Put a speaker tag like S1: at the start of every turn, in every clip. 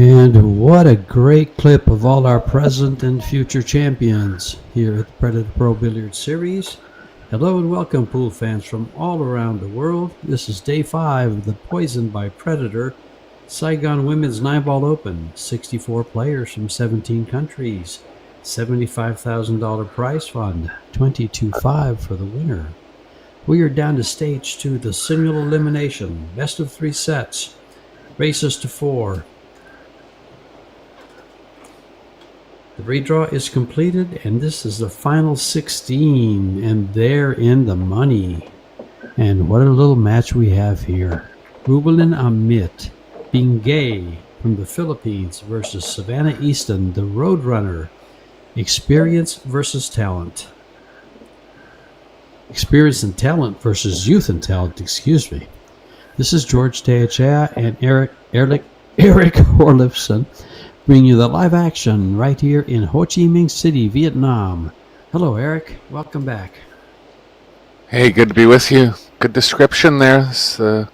S1: And what a great clip of all our present and future champions here at the Predator Pro Billiard Series. Hello and welcome, pool fans from all around the world. This is day 5 of the Poisoned by Predator Saigon Women's 9-Ball Open. 64 players from 17 countries. $75,000 prize fund. $22,500 for the winner. We are down to stage 2, the single elimination. Best of 3 sets. Races to 4. The redraw is completed, and this is the final 16, and they're in the money. And what a little match we have here. Ruben Amit, being gay from the Philippines versus Savannah Easton, the Roadrunner. Experience versus talent. Experience and talent versus youth and talent, excuse me. This is George Teachea and Eric Orlifson. Bring you the live action right here in Ho Chi Minh City, Vietnam. Hello, Eric. Welcome back.
S2: Hey, good to be with you. Good description there. It's the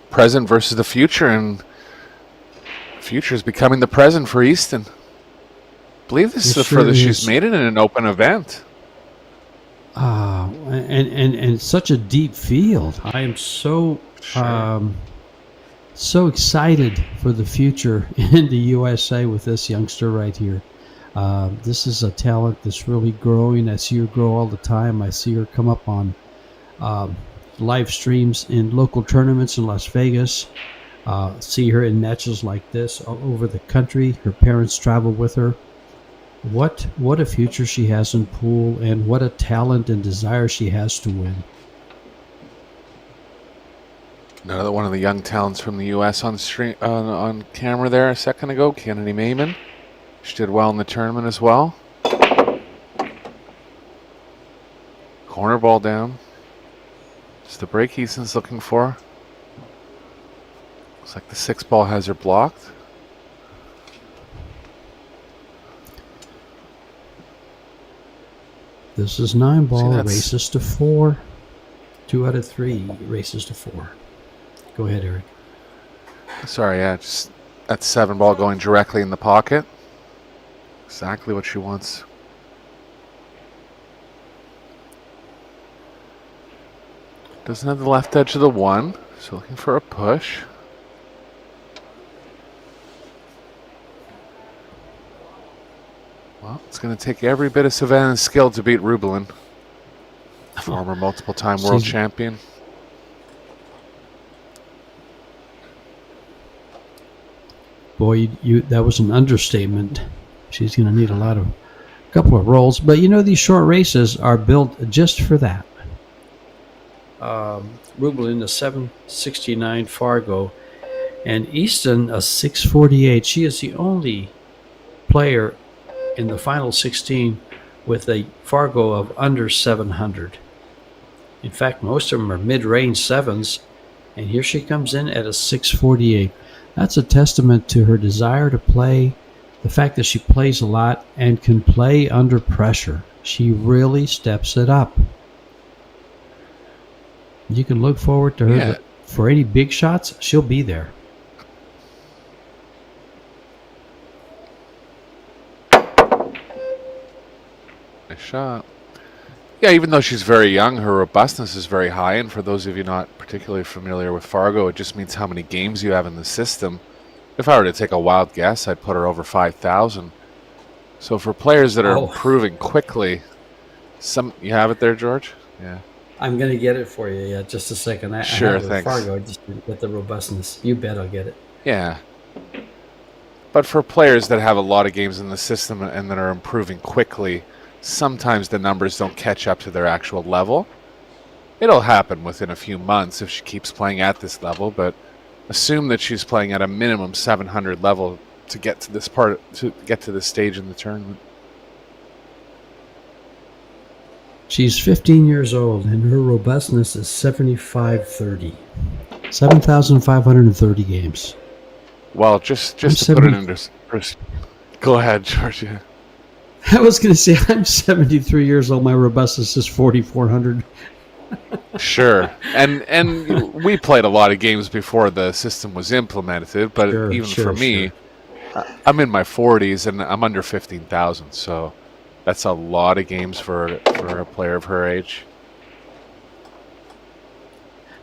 S2: present versus the future, and the future is becoming the present for Easton. I believe this is the furthest she's made it in an open event.
S1: And such a deep field. I am so excited for the future in the USA with this youngster right here. This is a talent that's really growing. I see her grow all the time. I see her come up on live streams in local tournaments in Las Vegas. See her in matches like this all over the country. Her parents travel with her. What a future she has in pool, and what a talent and desire she has to win.
S2: Another one of the young talents from the U.S. on camera there a second ago, Kennedy Mayman. She did well in the tournament as well. Corner ball down. It's the break Easton's looking for. Looks like the 6 ball has her blocked.
S1: This is 9-ball, races to 4. 2 out of 3 races to 4. Go ahead, Eric.
S2: Sorry, yeah, just that 7 ball going directly in the pocket. Exactly what she wants. Doesn't have the left edge of the 1, so looking for a push. Well, it's going to take every bit of Savannah's skill to beat Rubelin, former multiple-time world champion.
S1: Boy, that was an understatement. She's going to need a couple of rolls. But you know, these short races are built just for that. Rubelin, a 769 Fargo, and Easton, a 648. She is the only player in the final 16 with a Fargo of under 700. In fact, most of them are mid-range 7s, and here she comes in at a 648. That's a testament to her desire to play, the fact that she plays a lot and can play under pressure. She really steps it up. You can look forward to her for any big shots. She'll be there.
S2: Nice shot. Yeah, even though she's very young, her robustness is very high. And for those of you not particularly familiar with Fargo, it just means how many games you have in the system. If I were to take a wild guess, I'd put her over 5,000. So for players that are improving quickly, you have it there, George? Yeah.
S1: I'm going to get it for you. Yeah, just a second.
S2: Sure,
S1: I have
S2: thanks.
S1: Fargo. I just didn't get the robustness. You bet I'll get it.
S2: Yeah. But for players that have a lot of games in the system and that are improving quickly, sometimes the numbers don't catch up to their actual level. It'll happen within a few months if she keeps playing at this level, but assume that she's playing at a minimum 700 level to get to this stage in the tournament.
S1: She's 15 years old, and her robustness is 7530. 7,530 games.
S2: Well, just to put it into perspective. Go ahead, George. Yeah.
S1: I was going to say, I'm 73 years old. My robustness is 4,400.
S2: Sure. And we played a lot of games before the system was implemented, but for me, I'm in my 40s and I'm under 15,000, so that's a lot of games for a player of her age.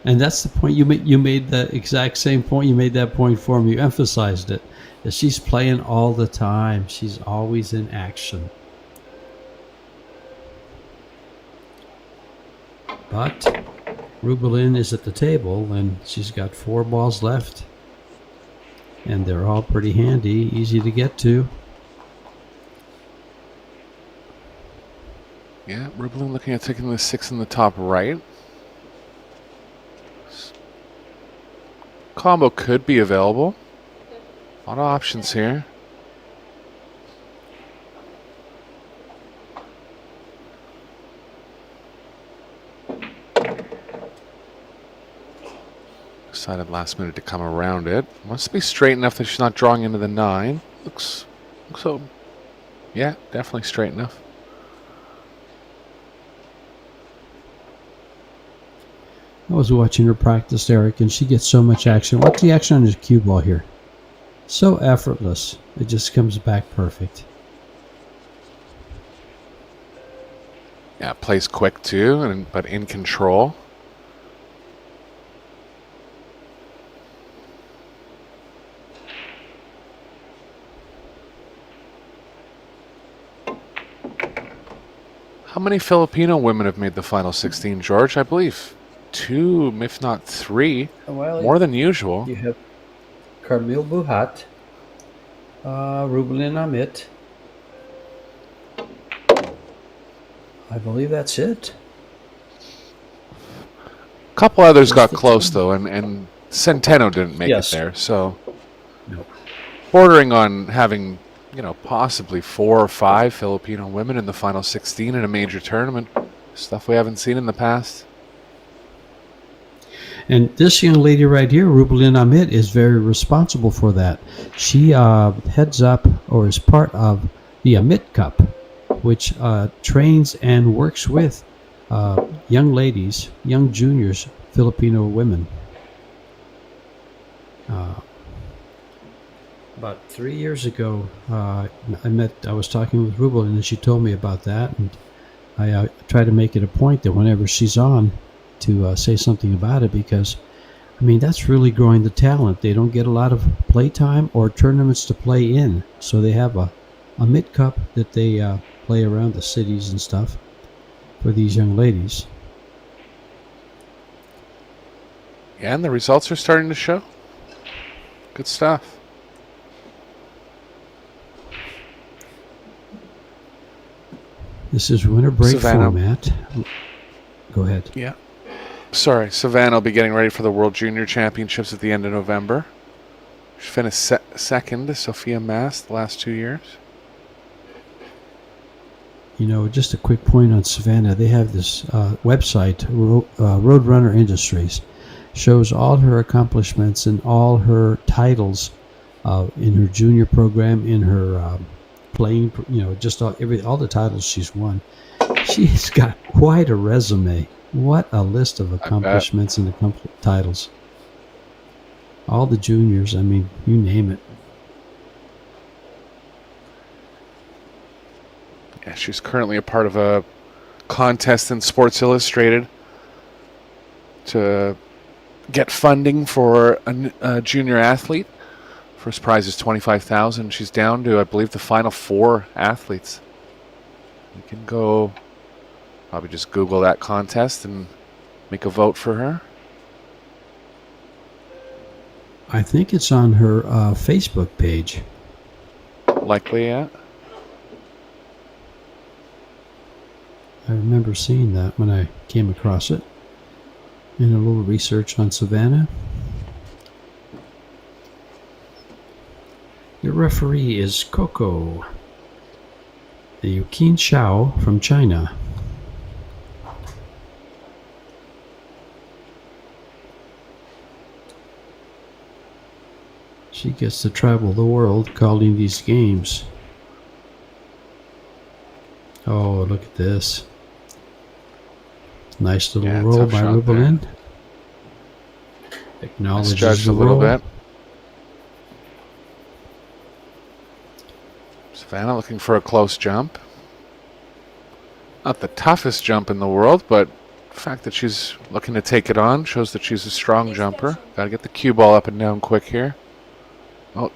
S1: And that's the point you made. You made the exact same point. You made that point for me. You emphasized it. That she's playing all the time. She's always in action. But Rubelin is at the table, and she's got 4 balls left. And they're all pretty handy, easy to get to.
S2: Yeah, Rubelin looking at taking the 6 in the top right. Combo could be available. A lot of options here. Decided last minute to come around it. Must be straight enough that she's not drawing into the 9. Looks so. Yeah, definitely straight enough.
S1: I was watching her practice, Eric, and she gets so much action. What's the action on his cue ball here? So effortless. It just comes back perfect.
S2: Yeah, plays quick too, but in control. How many Filipino women have made the final 16, George? I believe 2, if not 3.
S1: Well,
S2: more than usual.
S1: You have Carmel Buhat, Rubelin Amit. I believe that's it.
S2: A couple others got close, though, and Centeno didn't make it there. So,
S1: Nope.
S2: Bordering on having, possibly 4 or 5 Filipino women in the final 16 in a major tournament. Stuff we haven't seen in the past.
S1: And this young lady right here, Rubelin Amit, is very responsible for that. She heads up or is part of the Amit Cup, which trains and works with young ladies, young juniors, Filipino women. About 3 years ago, I was talking with Rubelin, and she told me about that, and I try to make it a point that whenever she's on, to say something about it, because that's really growing the talent. They don't get a lot of play time or tournaments to play in, so they have a mid cup that they play around the cities and stuff for these young ladies.
S2: Yeah, and the results are starting to show. Good stuff.
S1: This is winter break
S2: Savannah.
S1: format. Go ahead.
S2: Yeah. Sorry, Savannah will be getting ready for the World Junior Championships at the end of November. She finished second to Sophia Mass the last 2 years.
S1: Just a quick point on Savannah. They have this website, Roadrunner Industries, shows all her accomplishments and all her titles in her junior program, in her playing, just all the titles she's won. She's got quite a resume. What a list of accomplishments and titles. All the juniors, you name it.
S2: Yeah, she's currently a part of a contest in Sports Illustrated to get funding for a junior athlete. First prize is $25,000. She's down to, I believe, the final 4 athletes. You can go probably just Google that contest and make a vote for her.
S1: I think it's on her Facebook page.
S2: Likely, yeah.
S1: I remember seeing that when I came across it. And a little research on Savannah. The referee is Coco, the Yuqin Xiao from China. She gets to travel the world calling these games. Oh, look at this. Nice little roll by Rubelin. Acknowledges
S2: Misjudged
S1: the
S2: a little
S1: roll.
S2: bit. Savannah looking for a close jump. Not the toughest jump in the world, but the fact that she's looking to take it on shows that she's a strong jumper. Got to get the cue ball up and down quick here. Oh,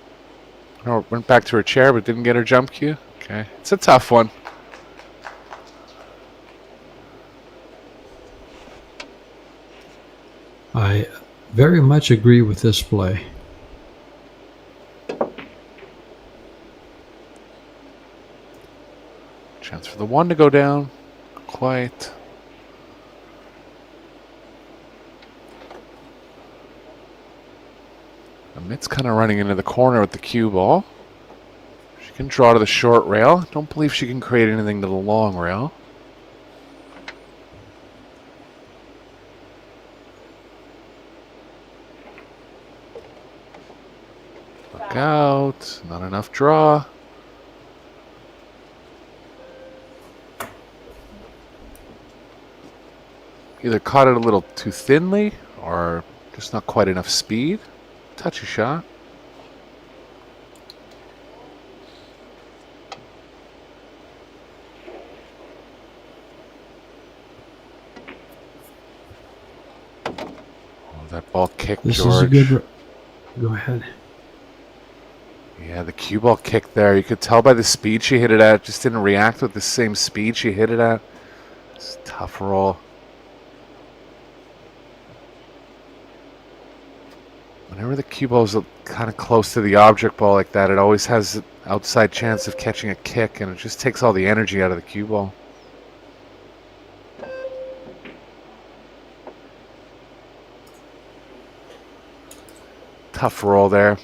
S2: no, went back to her chair, but didn't get her jump cue. Okay, it's a tough one.
S1: I very much agree with this play.
S2: Chance for the one to go down. Quite. Amit's kind of running into the corner with the cue ball. She can draw to the short rail. Don't believe she can create anything to the long rail. Look out. Not enough draw. Either caught it a little too thinly or just not quite enough speed. Touchy shot. Oh, that ball kicked,
S1: This
S2: George.
S1: is a good. Go ahead.
S2: Yeah, the cue ball kick there. You could tell by the speed she hit it at. Just didn't react with the same speed she hit it at. It's a tough roll. Whenever the cue ball is kind of close to the object ball like that, it always has an outside chance of catching a kick, and it just takes all the energy out of the cue ball. Tough roll there.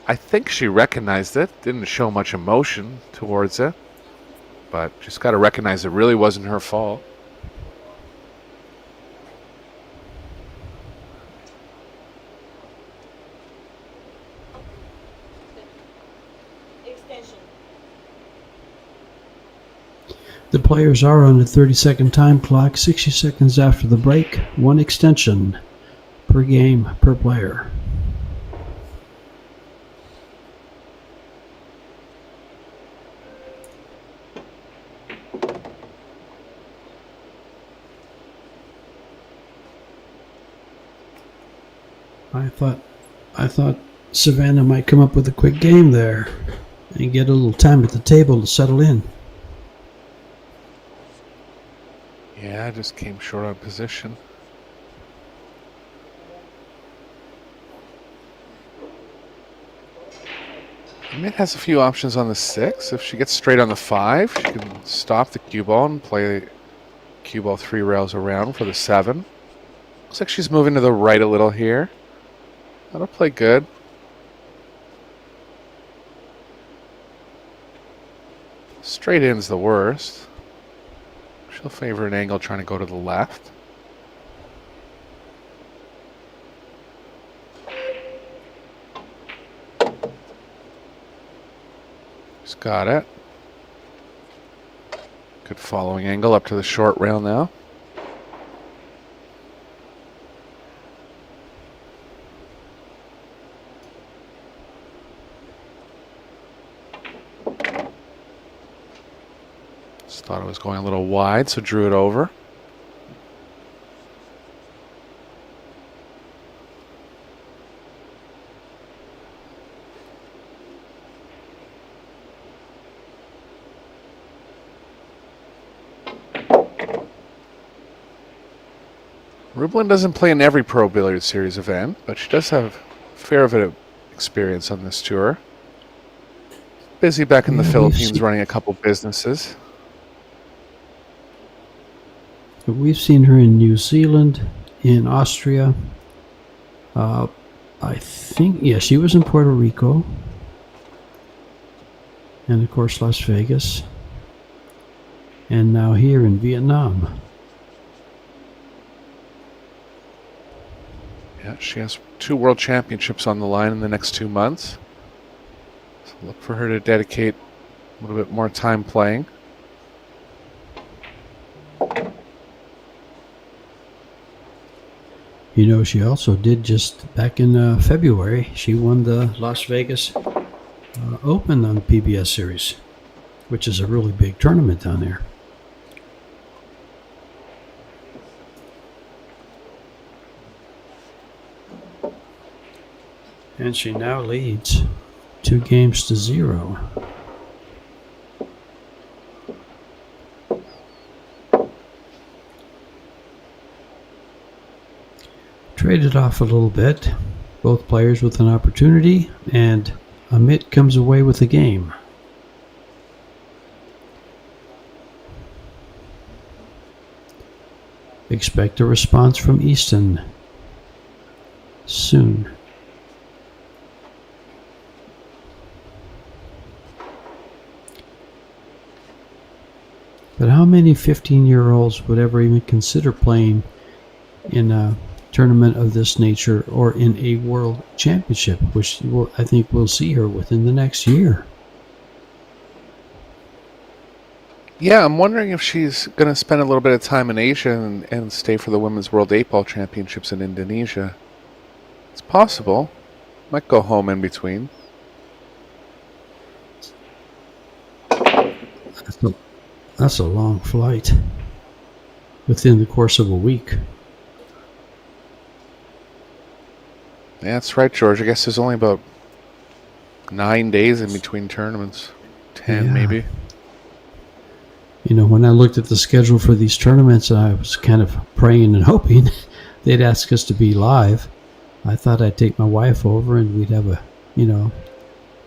S2: I think she recognized it. Didn't show much emotion towards it, but just got to recognize it really wasn't her fault.
S1: The players are on a 30-second time clock, 60 seconds after the break, 1 extension per game per player. I thought Savannah might come up with a quick game there and get a little time at the table to settle in.
S2: Yeah, just came short on position. Amit has a few options on the 6. If she gets straight on the 5, she can stop the cue ball and play cue ball 3 rails around for the 7. Looks like she's moving to the right a little here. That'll play good. Straight in's the worst. She'll favor an angle trying to go to the left. Just got it. Good following angle up to the short rail now. Just thought it was going a little wide, so drew it over. Rublin doesn't play in every Pro Billiard Series event, but she does have a fair bit of experience on this tour. Busy back in the Philippines running a couple businesses.
S1: We've seen her in New Zealand, in Austria. I think, yeah, she was in Puerto Rico. And of course, Las Vegas. And now here in Vietnam.
S2: Yeah, she has 2 World Championships on the line in the next 2 months. So look for her to dedicate a little bit more time playing.
S1: You know, she also did just back in February, she won the Las Vegas Open on the PBS series, which is a really big tournament down there. And she now leads 2-0. Traded off a little bit. Both players with an opportunity, and Amit comes away with the game. Expect a response from Easton soon. But how many 15-year-olds would ever even consider playing in a tournament of this nature or in a world championship, which I think we'll see her within the next year?
S2: Yeah, I'm wondering if she's going to spend a little bit of time in Asia and stay for the Women's World 8-Ball Championships in Indonesia. It's possible. Might go home in between.
S1: That's a long flight within the course of a week.
S2: Yeah, that's right, George. I guess there's only about 9 days in between tournaments. 10, maybe.
S1: You know, when I looked at the schedule for these tournaments, I was kind of praying and hoping they'd ask us to be live. I thought I'd take my wife over and we'd have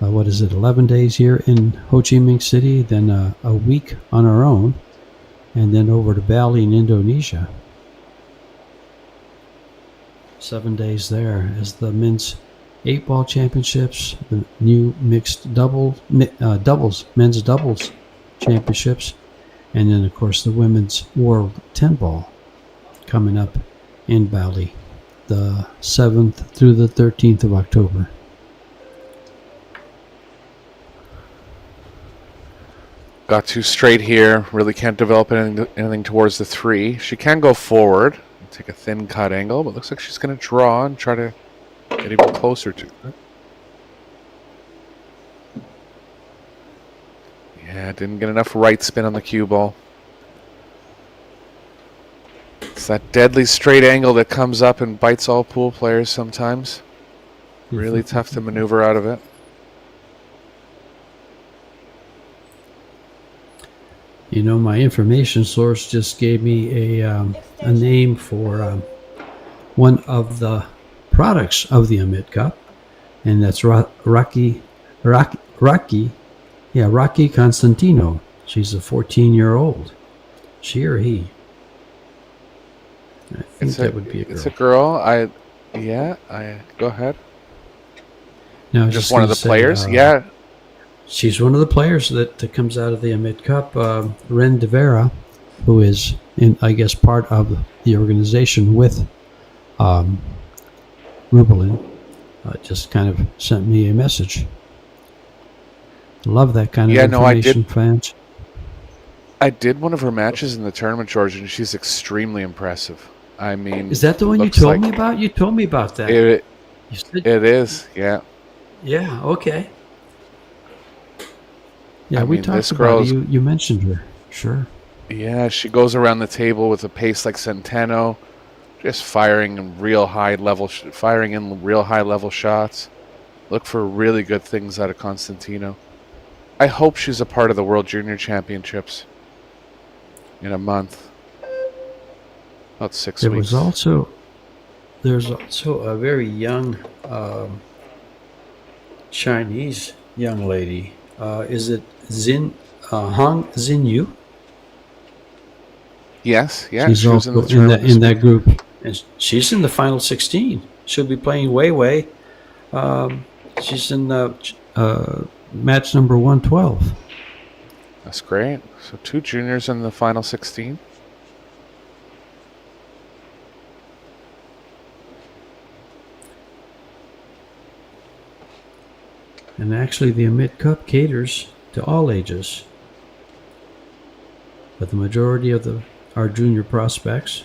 S1: 11 days here in Ho Chi Minh City, then a week on our own, and then over to Bali in Indonesia. 7 days there as the men's 8-ball championships, the new mixed men's doubles championships, and then of course the women's world 10-ball coming up in Bali the 7th through the 13th of October.
S2: Got too straight here. Really can't develop anything towards the 3. She can go forward and take a thin cut angle, but looks like she's going to draw and try to get even closer to it. Yeah, didn't get enough right spin on the cue ball. It's that deadly straight angle that comes up and bites all pool players sometimes. Really tough to maneuver out of it.
S1: You know, my information source just gave me a name for one of the products of the Amit Cup, and that's Rocky Constantino. She's a 14-year-old. She or he? I think that would be a girl.
S2: It's a girl. Go ahead.
S1: No,
S2: just one of the players. Yeah.
S1: She's one of the players that comes out of the Amit Cup. Ren De Vera, who is, part of the organization with Rubelin, just kind of sent me a message. Love that kind of information, fans.
S2: I did one of her matches in the tournament, George, and she's extremely impressive. I mean,
S1: is that the one you told me about? You told me about that.
S2: It is, yeah.
S1: Yeah, okay. Yeah, we talked about it. You mentioned her. Sure.
S2: Yeah, she goes around the table with a pace like Centeno, just firing in real high level shots. Look for really good things out of Constantino. I hope she's a part of the World Junior Championships in a month. About 6 weeks.
S1: There's also a very young Chinese young lady. Is it Hong Xinyu?
S2: Yes, yeah.
S1: She's also in that group. And she's in the final 16. She'll be playing Weiwei. She's in match number 112.
S2: That's great. So 2 juniors in the final 16.
S1: And actually, the Amit Cup caters to all ages. But the majority of our junior prospects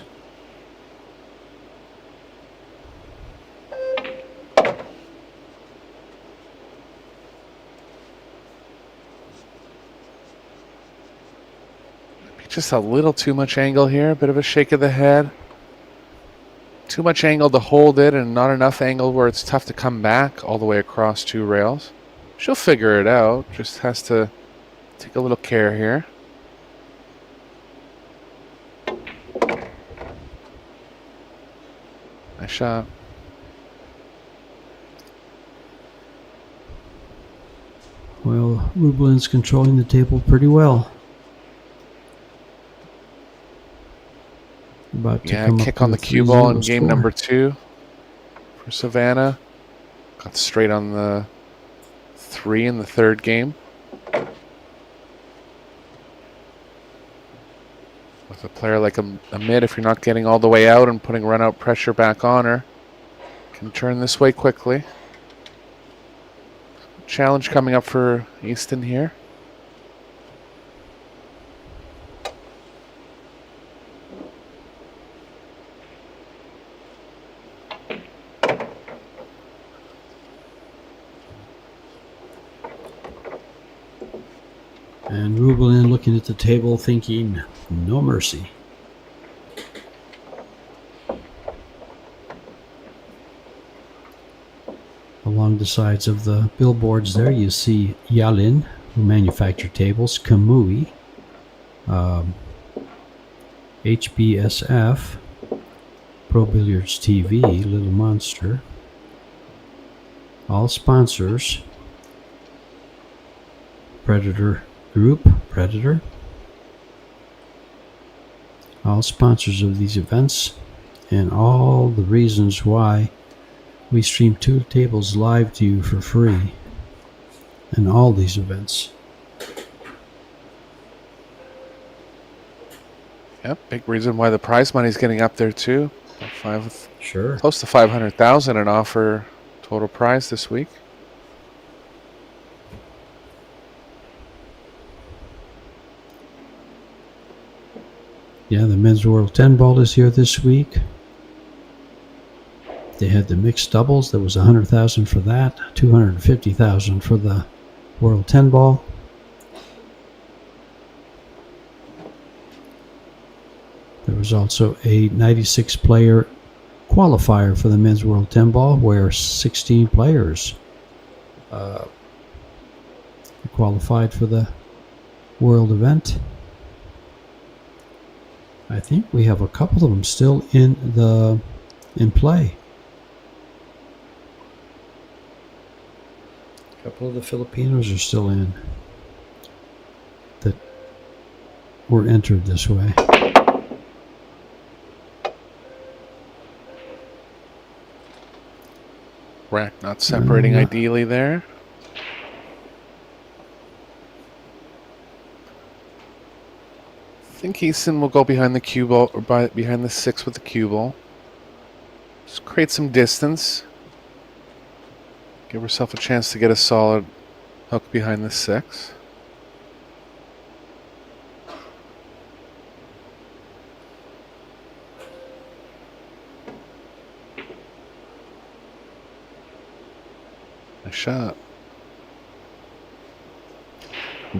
S2: just a little too much angle here. A bit of a shake of the head. Too much angle to hold it and not enough angle where it's tough to come back all the way across 2 rails. She'll figure it out. Just has to take a little care here. Nice shot.
S1: Well, Rublin's controlling the table pretty well. About to come
S2: kick
S1: up
S2: on the
S1: with
S2: cue
S1: 3-0
S2: ball in game
S1: score.
S2: number 2 for Savannah. Got straight on the 3 in the 3rd game. With a player like Amit, if you're not getting all the way out and putting run-out pressure back on her, can turn this way quickly. Challenge coming up for Easton here.
S1: And Rublin looking at the table thinking, no mercy. Along the sides of the billboards there you see Yalin, who manufacture tables, Kamui, HBSF, Pro Billiards TV, Little Monster, all sponsors, Predator Group, Predator, all sponsors of these events, and all the reasons why we stream 2 tables live to you for free in all these events.
S2: Yep, big reason why the prize money's getting up there too.
S1: Sure.
S2: Close to 500,000 in offer total prize this week.
S1: Yeah, the Men's World 10 Ball is here this week. They had the mixed doubles. There was 100,000 for that, 250,000 for the World 10 Ball. There was also a 96-player qualifier for the Men's World 10 Ball, where 16 players qualified for the World event. I think we have a couple of them still in play. A couple of the Filipinos are still in that were entered this way.
S2: Rack not separating ideally there. I think Easton will go behind the cue ball, or behind the 6 with the cue ball. Just create some distance. Give herself a chance to get a solid hook behind the 6. Nice shot.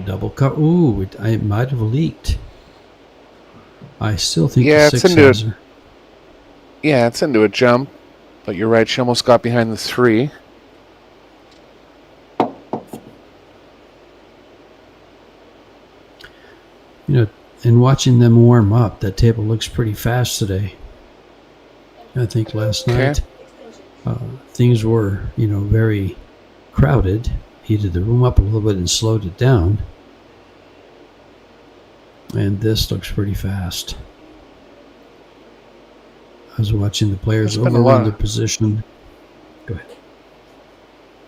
S1: Double cut. Ooh, it might have leaked. I still think
S2: Yeah,
S1: the
S2: it's
S1: 6
S2: into
S1: has her.
S2: Yeah, it's into a jump, but you're right. She almost got behind the 3.
S1: You know, in watching them warm up, that table looks pretty fast today. I think last night things were, very crowded. Heated the room up a little bit and slowed it down. And this looks pretty fast. I was watching the players over on their position. Go ahead.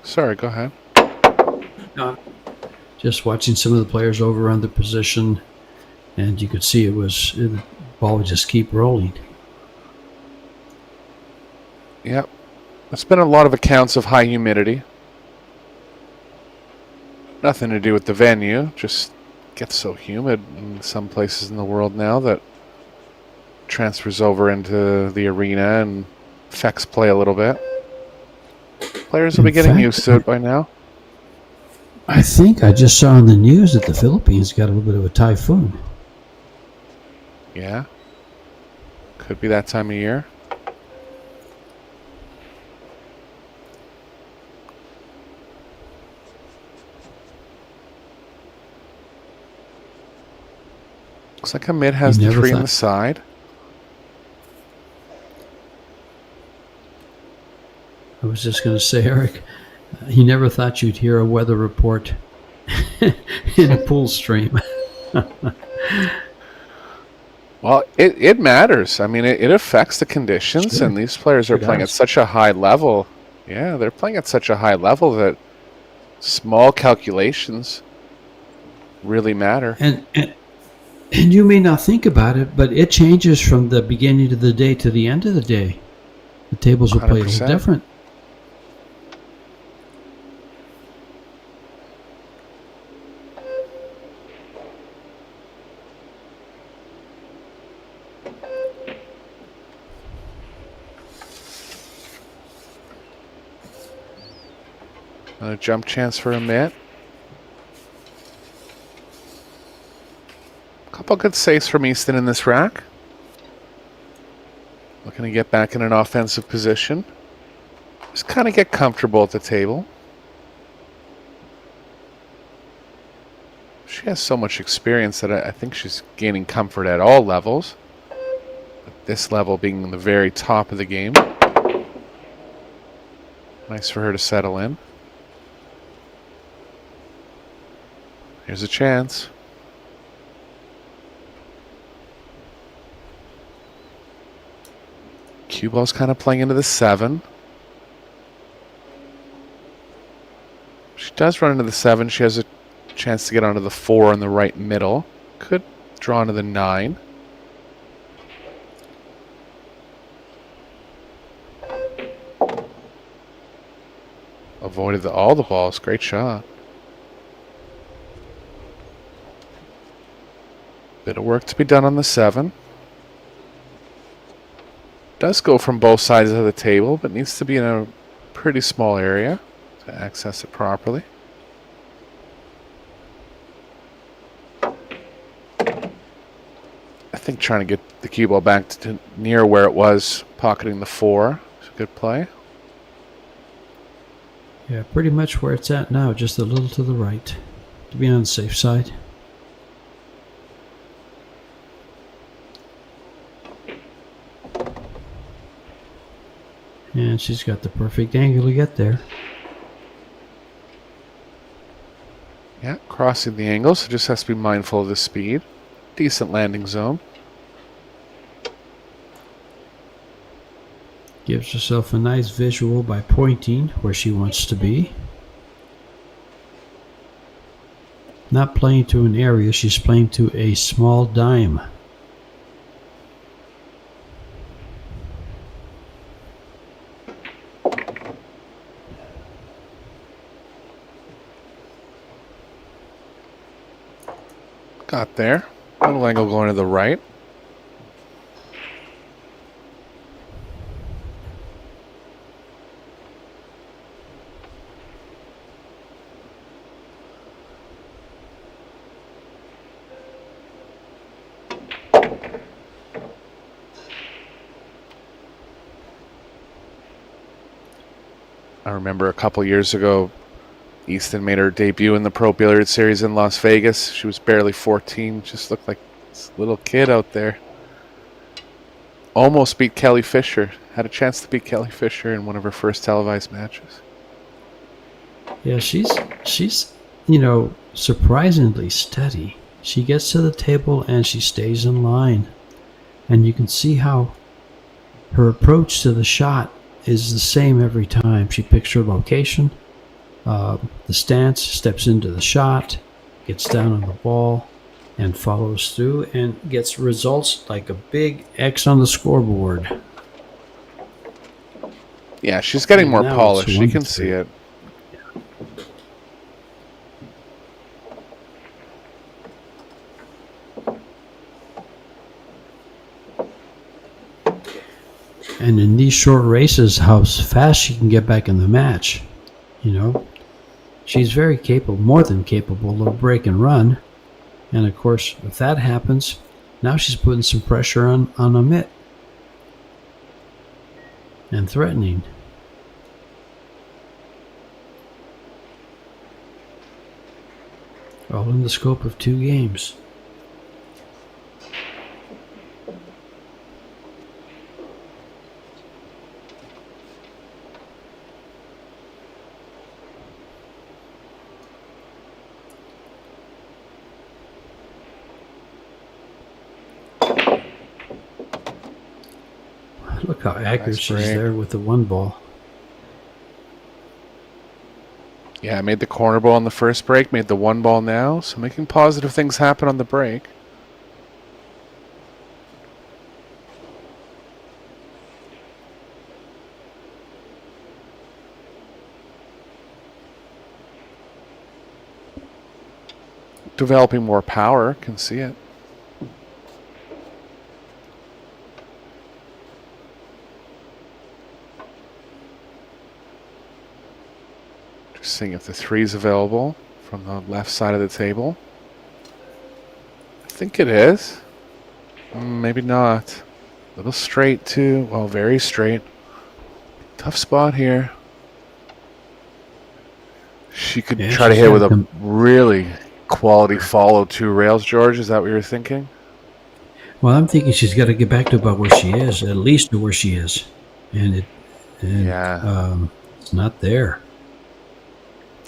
S2: Sorry, go ahead.
S1: Just watching some of the players over on the position, and you could see the ball would just keep rolling.
S2: Yep. There's been a lot of accounts of high humidity. Nothing to do with the venue, just gets so humid in some places in the world now that transfers over into the arena and affects play a little bit. Players will be getting used to it by now.
S1: I think I just saw on the news that the Philippines got a little bit of a typhoon.
S2: Yeah. Could be that time of year. Looks like Amit has the 3 on the side.
S1: I was just going to say, Eric, he never thought you'd hear a weather report in a pool stream.
S2: Well, it matters. I mean, it affects the conditions,
S1: Sure.
S2: and these players are playing at such a high level. Yeah, they're playing at such a high level that small calculations really matter.
S1: And you may not think about it, but it changes from the beginning of the day to the end of the day. The tables will play a little
S2: 100%.
S1: different.
S2: Another jump chance for Amit. Couple good saves from Easton in this rack. Looking to get back in an offensive position. Just kind of get comfortable at the table. She has so much experience that I think she's gaining comfort at all levels. But this level being the very top of the game. Nice for her to settle in. Here's a chance. Cue ball's kind of playing into the 7. She does run into the 7. She has a chance to get onto the 4 in the right middle. Could draw into the 9. Avoided all the balls. Great shot. Bit of work to be done on the 7. Does go from both sides of the table, but needs to be in a pretty small area to access it properly. I think trying to get the cue ball back to near where it was, pocketing the 4 is a good play.
S1: Yeah, pretty much where it's at now, just a little to the right, to be on the safe side. And she's got the perfect angle to get there.
S2: Yeah, crossing the angle, so just has to be mindful of the speed. Decent landing zone.
S1: Gives herself a nice visual by pointing where she wants to be. Not playing to an area, she's playing to a small dime.
S2: Got there. Little angle going to the right. I remember a couple years ago, Easton made her debut in the Pro Billiard Series in Las Vegas. She was barely 14, just looked like this little kid out there. Almost beat Kelly Fisher. Had a chance to beat Kelly Fisher in one of her first televised matches.
S1: Yeah, she's surprisingly steady. She gets to the table and she stays in line. And you can see how her approach to the shot is the same every time. She picks her location, the stance, steps into the shot, gets down on the ball, and follows through and gets results like a big X on the scoreboard.
S2: Yeah, she's getting
S1: And
S2: more
S1: now
S2: polished.
S1: it's
S2: You can
S1: 1-3.
S2: see it.
S1: And in these short races, how fast she can get back in the match. She's very capable, more than capable of break and run. And of course, if that happens, Now she's putting some pressure on Amit. And threatening. All in the scope of 2 games. Look how accurate she's there with the 1 ball.
S2: Yeah, I made the corner ball on the first break, made the 1 ball now, so making positive things happen on the break. Developing more power, can see it. Just seeing if the 3's available from the left side of the table. I think it is. Maybe not. A little straight too. Well, very straight. Tough spot here. She could try to hit with a really quality follow 2 rails, George. Is that what you're thinking?
S1: Well, I'm thinking she's got to get back to about where she is, at least to where she is. And it's not there.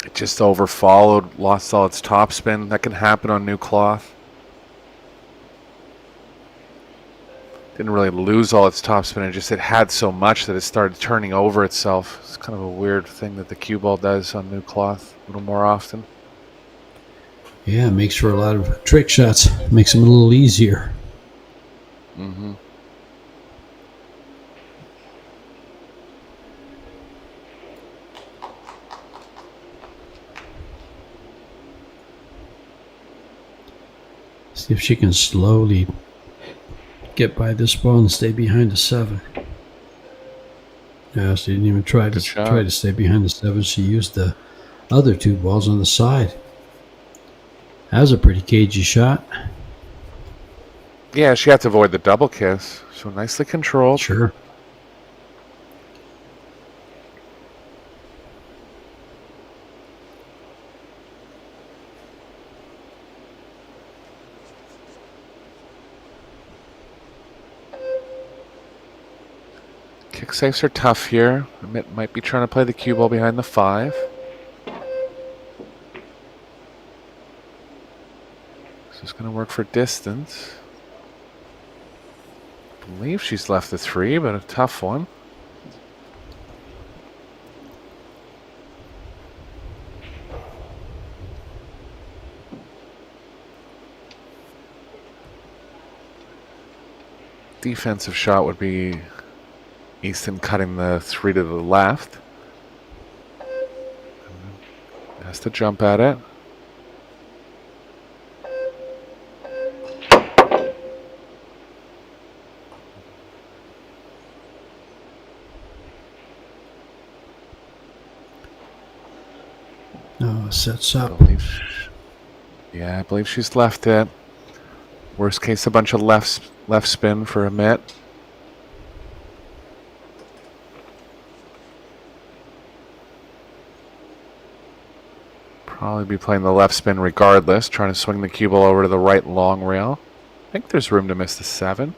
S2: It just overfollowed, lost all its topspin. That can happen on new cloth. Didn't really lose all its topspin. It had so much that it started turning over itself. It's kind of a weird thing that the cue ball does on new cloth a little more often.
S1: Yeah, it makes for a lot of trick shots. Makes them a little easier.
S2: Mm-hmm.
S1: See if she can slowly get by this ball and stay behind the 7. Yeah, she didn't even try to stay behind the 7. She used the other 2 balls on the side. That was a pretty cagey shot.
S2: Yeah, she had to avoid the double kiss. So nicely controlled.
S1: Sure.
S2: Kick safes are tough here. Amit might be trying to play the cue ball behind the 5. This is going to work for distance. I believe she's left the 3, but a tough one. Defensive shot would be Easton cutting the 3 to the left. Has to jump at it.
S1: Oh, sets up.
S2: I believe she's left it. Worst case, a bunch of left spin for Amit. Probably be playing the left spin regardless, trying to swing the cue ball over to the right long rail. I think there's room to miss the 7.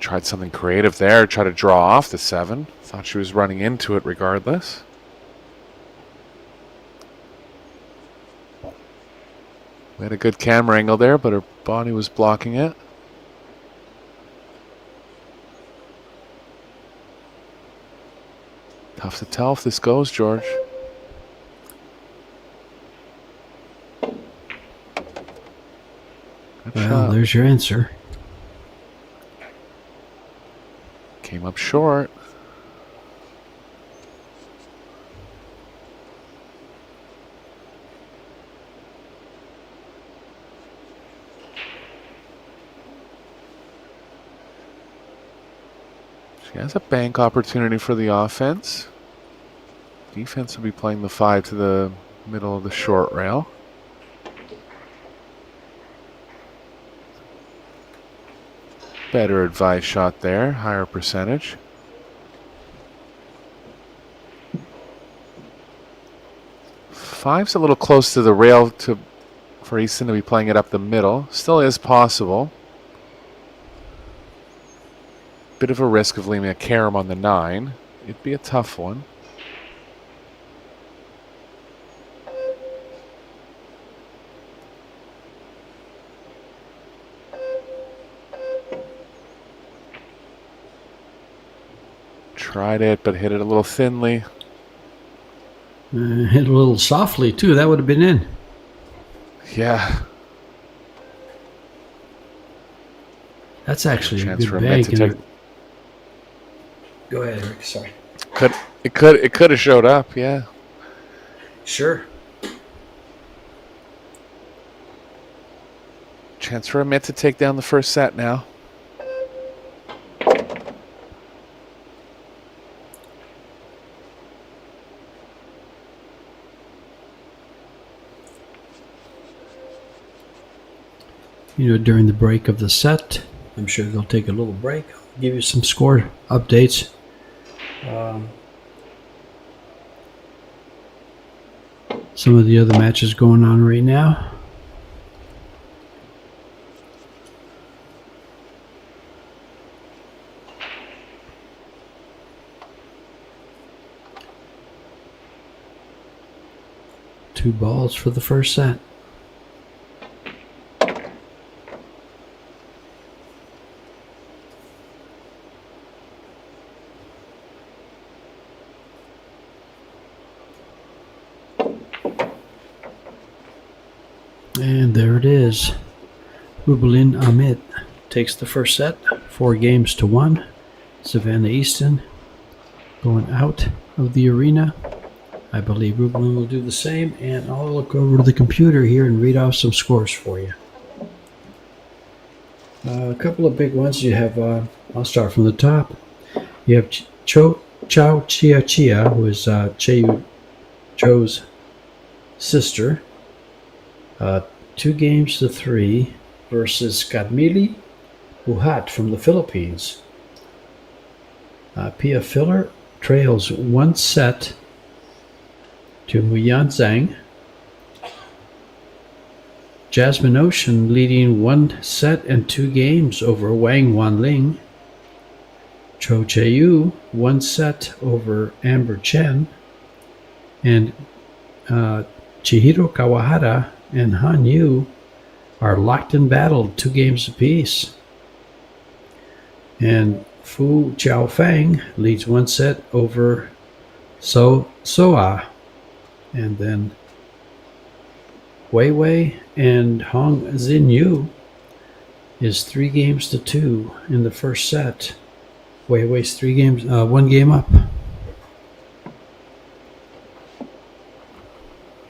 S2: Tried something creative there, tried to draw off the 7. Thought she was running into it regardless. We had a good camera angle there, but her body was blocking it. Tough to tell if this goes, George.
S1: Well, there's your answer.
S2: Came up short. She has a bank opportunity for the offense. Defense will be playing the 5 to the middle of the short rail. Better advised shot there, higher percentage. Five's a little close to the rail for Easton to be playing it up the middle. Still is possible. Bit of a risk of leaving a carom on the 9. It'd be a tough one. Tried it, but hit it a little thinly.
S1: Hit a little softly, too. That would have been in.
S2: Yeah.
S1: That's actually a
S2: Chance for
S1: good
S2: Amit to
S1: bank.
S2: take.
S1: Go ahead, Eric. Sorry.
S2: It could have showed up, yeah.
S1: Sure.
S2: Chance for Amit to take down the first set now.
S1: During the break of the set, I'm sure they'll take a little break. I'll give you some score updates. Some of the other matches going on right now. Two balls for the first set. And there it is. Rubelin Amit takes the first set, 4-1. Savannah Easton going out of the arena. I believe Rubelin will do the same, and I'll look over to the computer here and read off some scores for you. A couple of big ones. You have, I'll start from the top. You have Chao Chia Chia, who is Cho's sister. 2-3 versus Kadmili Buhat from the Philippines. Pia Filler trails 1 set to Muyan Zhang. Jasmine Ocean leading 1 set and 2 games over Wang Wanling. Cho Chaeyu 1 set over Amber Chen. And Chihiro Kawahara and Han Yu are locked in battle, 2 games apiece. And Fu Chaofang leads 1 set over Soa. And then Wei Wei and Hong Xinyu is 3-2 in the first set. Wei Wei's 1 game up.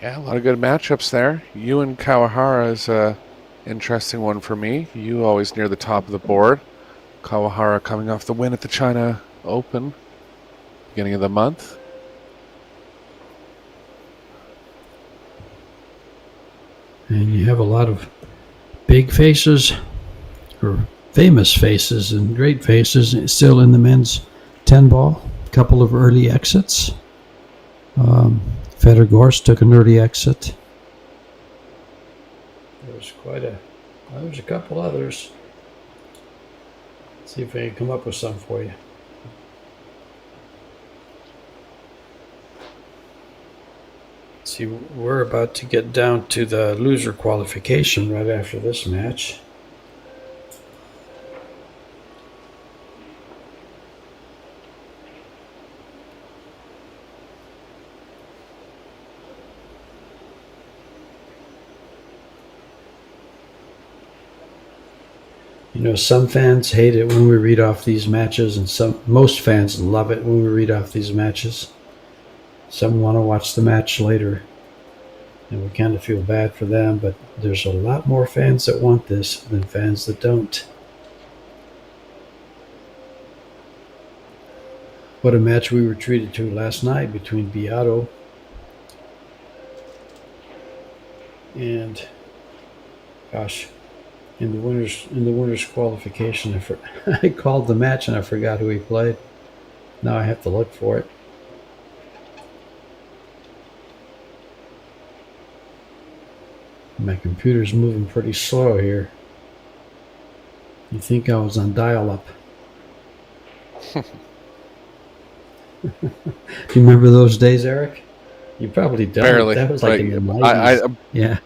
S2: Yeah, a lot of good matchups there. You and Kawahara is a interesting one for me. You always near the top of the board. Kawahara coming off the win at the China Open, beginning of the month.
S1: And you have a lot of big faces, or famous faces and great faces, still in the men's 10 ball. A couple of early exits. Feder Gorst took an early exit. There's a couple others. Let's see if I can come up with some for you. See, we're about to get down to the loser qualification right after this match. Some fans hate it when we read off these matches, and most fans love it when we read off these matches. Some want to watch the match later, and we kind of feel bad for them, but there's a lot more fans that want this than fans that don't. What a match we were treated to last night between Beato and in the winners qualification. I called the match and I forgot who he played. Now I have to look for it. My computer's moving pretty slow here. You think I was on dial-up? Do you remember those days, Eric? You probably don't.
S2: Barely.
S1: That was like in the 90s. Yeah.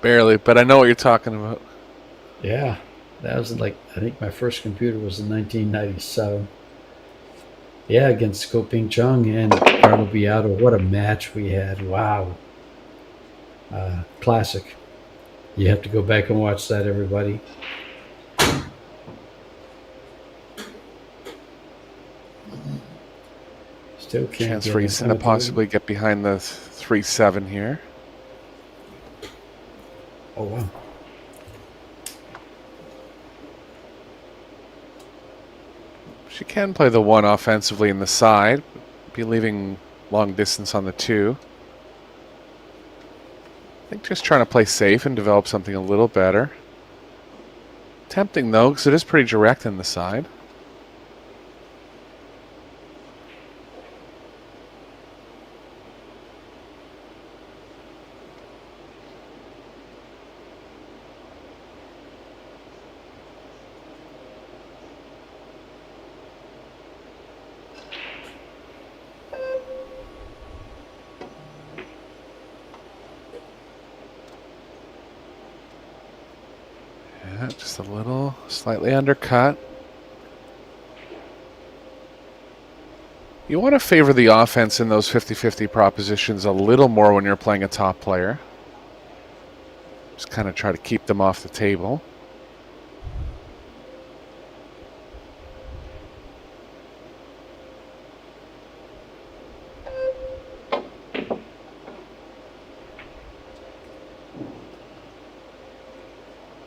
S2: Barely, but I know what you're talking about.
S1: Yeah. That was like, I think my first computer was in 1997. Yeah, against Koping Chung and Carlo Beato. What a match we had. Wow. Classic. You have to go back and watch that, everybody. Still can't
S2: Chance
S1: get
S2: for
S1: it.
S2: Easton to possibly get behind the 3-7 here.
S1: Oh, wow.
S2: She can play the 1 offensively in the side, be leaving long distance on the 2. I think just trying to play safe and develop something a little better. Tempting though, because it is pretty direct in the side. Yeah, just a little, slightly undercut. You want to favor the offense in those 50-50 propositions a little more when you're playing a top player. Just kind of try to keep them off the table.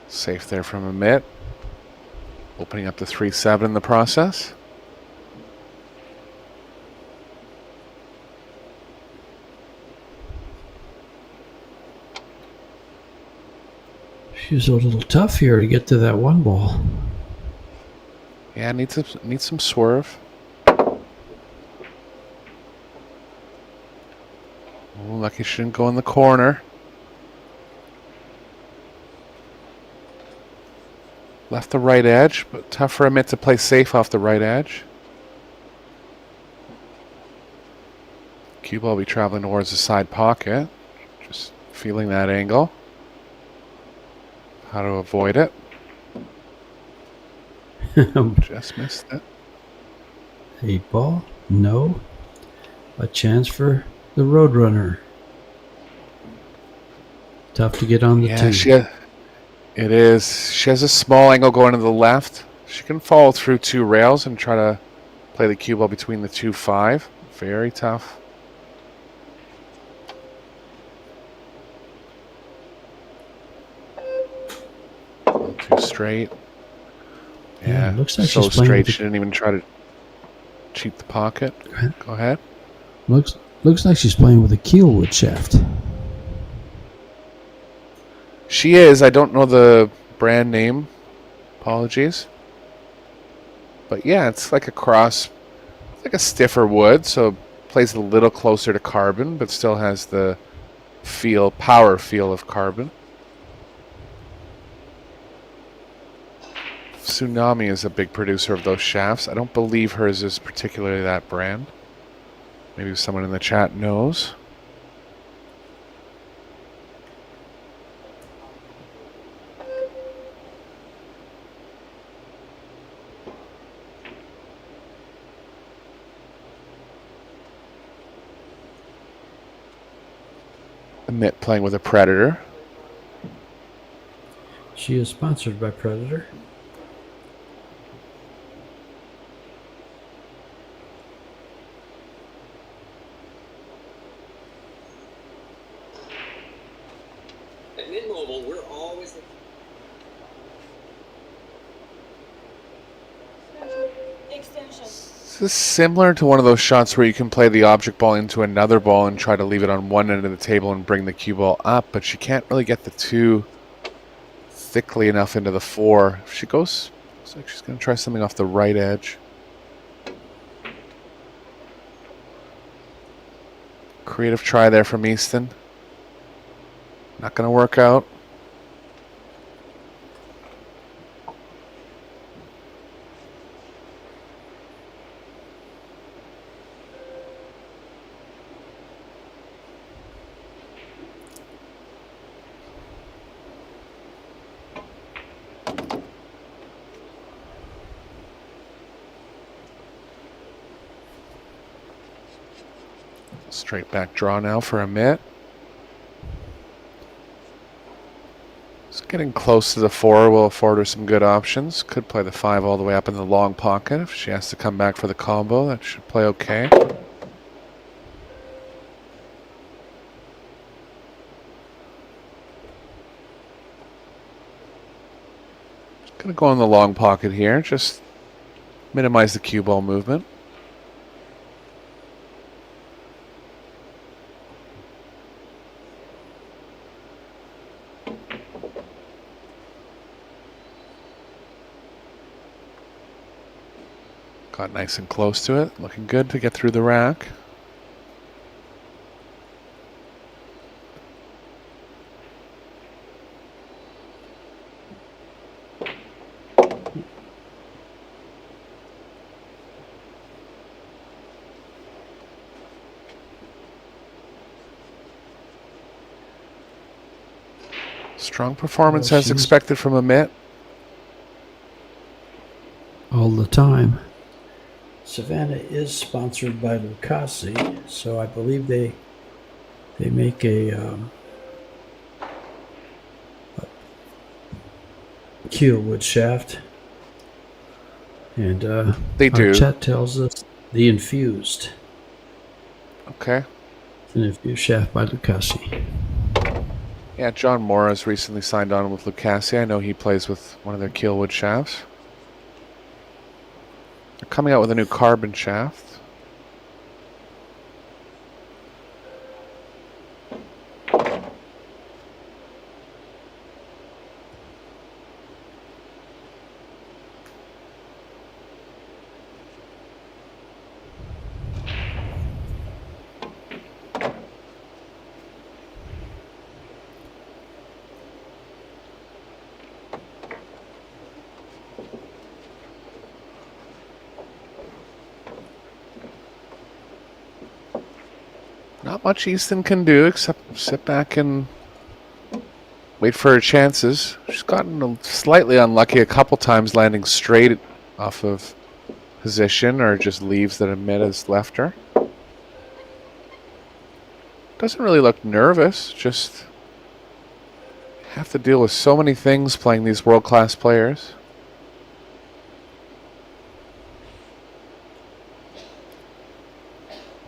S2: Safe there from Amit. Opening up the 3-7 in the process.
S1: She was a little tough here to get to that 1 ball.
S2: Yeah, needs some swerve. Oh, lucky she didn't go in the corner. Left the right edge, but tough for Amit to play safe off the right edge. Cue ball will be traveling towards the side pocket. Just feeling that angle. How to avoid it. Just missed it.
S1: 8 ball. No. A chance for the Roadrunner. Tough to get on the 2.
S2: It is. She has a small angle going to the left. She can follow through 2 rails and try to play the cue ball between the 2-5. Very tough. Too straight.
S1: Yeah,
S2: Yeah,
S1: looks like
S2: so
S1: she's playing
S2: straight.
S1: with the-
S2: She didn't even try to cheat the pocket. Go ahead.
S1: Looks like she's playing with a keelwood shaft.
S2: She is. I don't know the brand name. Apologies. But yeah, it's like a cross. It's like a stiffer wood, so plays a little closer to carbon, but still has the power feel of carbon. Tsunami is a big producer of those shafts. I don't believe hers is particularly that brand. Maybe someone in the chat knows. Amit playing with a Predator.
S1: She is sponsored by Predator.
S3: At Mint Mobile, we're always...
S4: Extension.
S2: This is similar to one of those shots where you can play the object ball into another ball and try to leave it on one end of the table and bring the cue ball up, but you can't really get the 2 thickly enough into the 4. If she goes, looks like she's going to try something off the right edge. Creative try there from Easton. Not going to work out. Straight back draw now for Amit. It's getting close to the 4 will afford her some good options. Could play the 5 all the way up in the long pocket. If she has to come back for the combo, that should play okay. Gonna go in the long pocket here, just minimize the cue ball movement. Got nice and close to it, looking good to get through the rack. Strong performance
S1: Well,
S2: as expected from Amit.
S1: all the time. Savannah is sponsored by Lucasi, so I believe they make a keel wood shaft, and
S2: They
S1: our
S2: do.
S1: chat tells us the infused.
S2: Okay.
S1: It's an infused shaft by Lucasi.
S2: Yeah, John Morris recently signed on with Lucasi. I know he plays with one of their keelwood shafts. They're coming out with a new carbon shaft. Not much Easton can do except sit back and wait for her chances. She's gotten slightly unlucky a couple times landing straight off of position or just leaves that Amit has left her. Doesn't really look nervous, just have to deal with so many things playing these world-class players.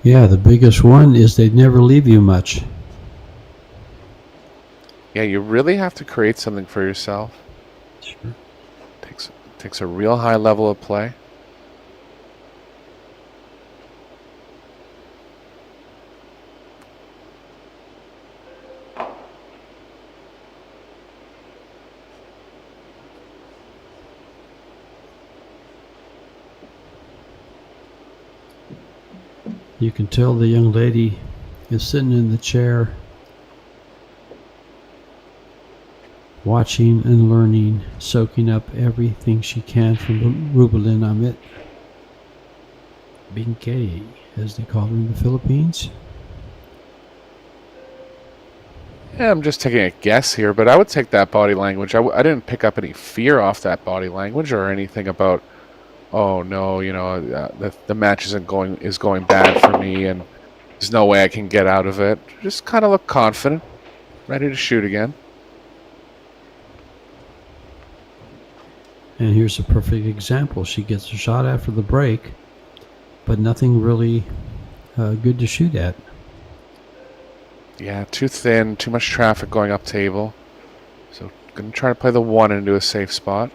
S1: Yeah, the biggest one is they never leave you much.
S2: Yeah, you really have to create something for yourself.
S1: Sure.
S2: Takes a real high level of play.
S1: You can tell the young lady is sitting in the chair watching and learning, soaking up everything she can from Rubelin Amit. Bingkei, as they call her in the Philippines.
S2: Yeah, I'm just taking a guess here, but I would take that body language. I didn't pick up any fear off that body language or anything about, oh no, you know, the match is going bad for me, and there's no way I can get out of it. Just kind of look confident, ready to shoot again.
S1: And here's a perfect example. She gets a shot after the break, but nothing really good to shoot at.
S2: Yeah, too thin, too much traffic going up table. So gonna try to play the 1 into a safe spot.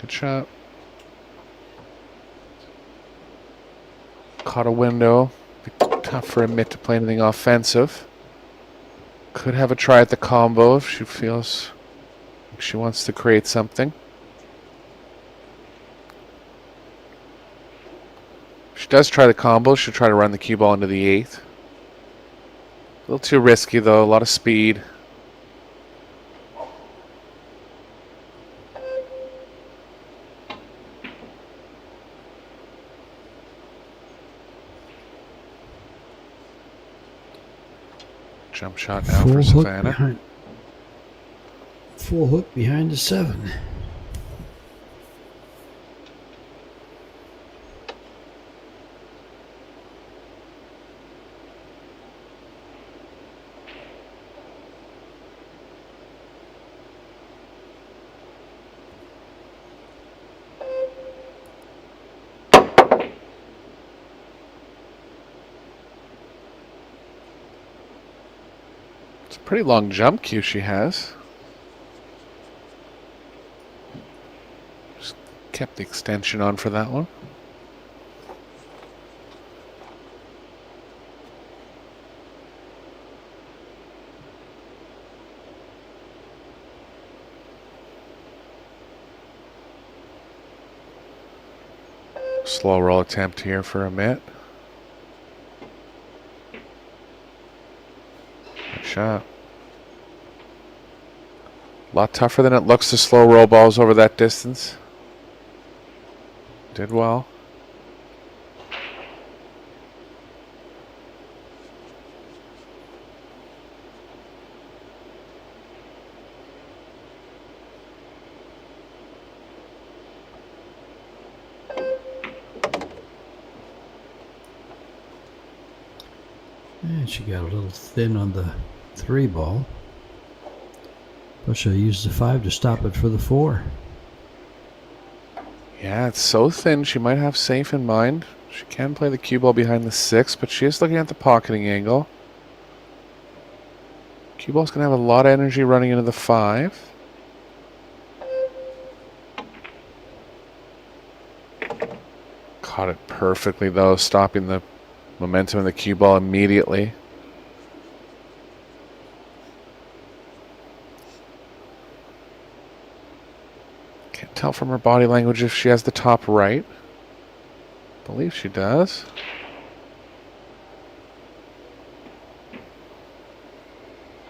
S2: Good shot. Caught a window. Be tough for Amit to play anything offensive. Could have a try at the combo if she feels like she wants to create something. If she does try the combo, she'll try to run the cue ball into the 8th. A little too risky though, a lot of speed. Jump shot now for Savannah.
S1: Full hook behind the 7.
S2: Pretty long jump cue she has. Just kept the extension on for that one. Slow roll attempt here for Amit. Good shot. A lot tougher than it looks to slow roll balls over that distance. Did well.
S1: And she got a little thin on the 3 ball. But she'll use the 5 to stop it for the 4.
S2: Yeah, it's so thin. She might have safe in mind. She can play the cue ball behind the 6, but she is looking at the pocketing angle. Cue ball's going to have a lot of energy running into the 5. Caught it perfectly, though, stopping the momentum of the cue ball immediately. Can't tell from her body language if she has the top right. I believe she does.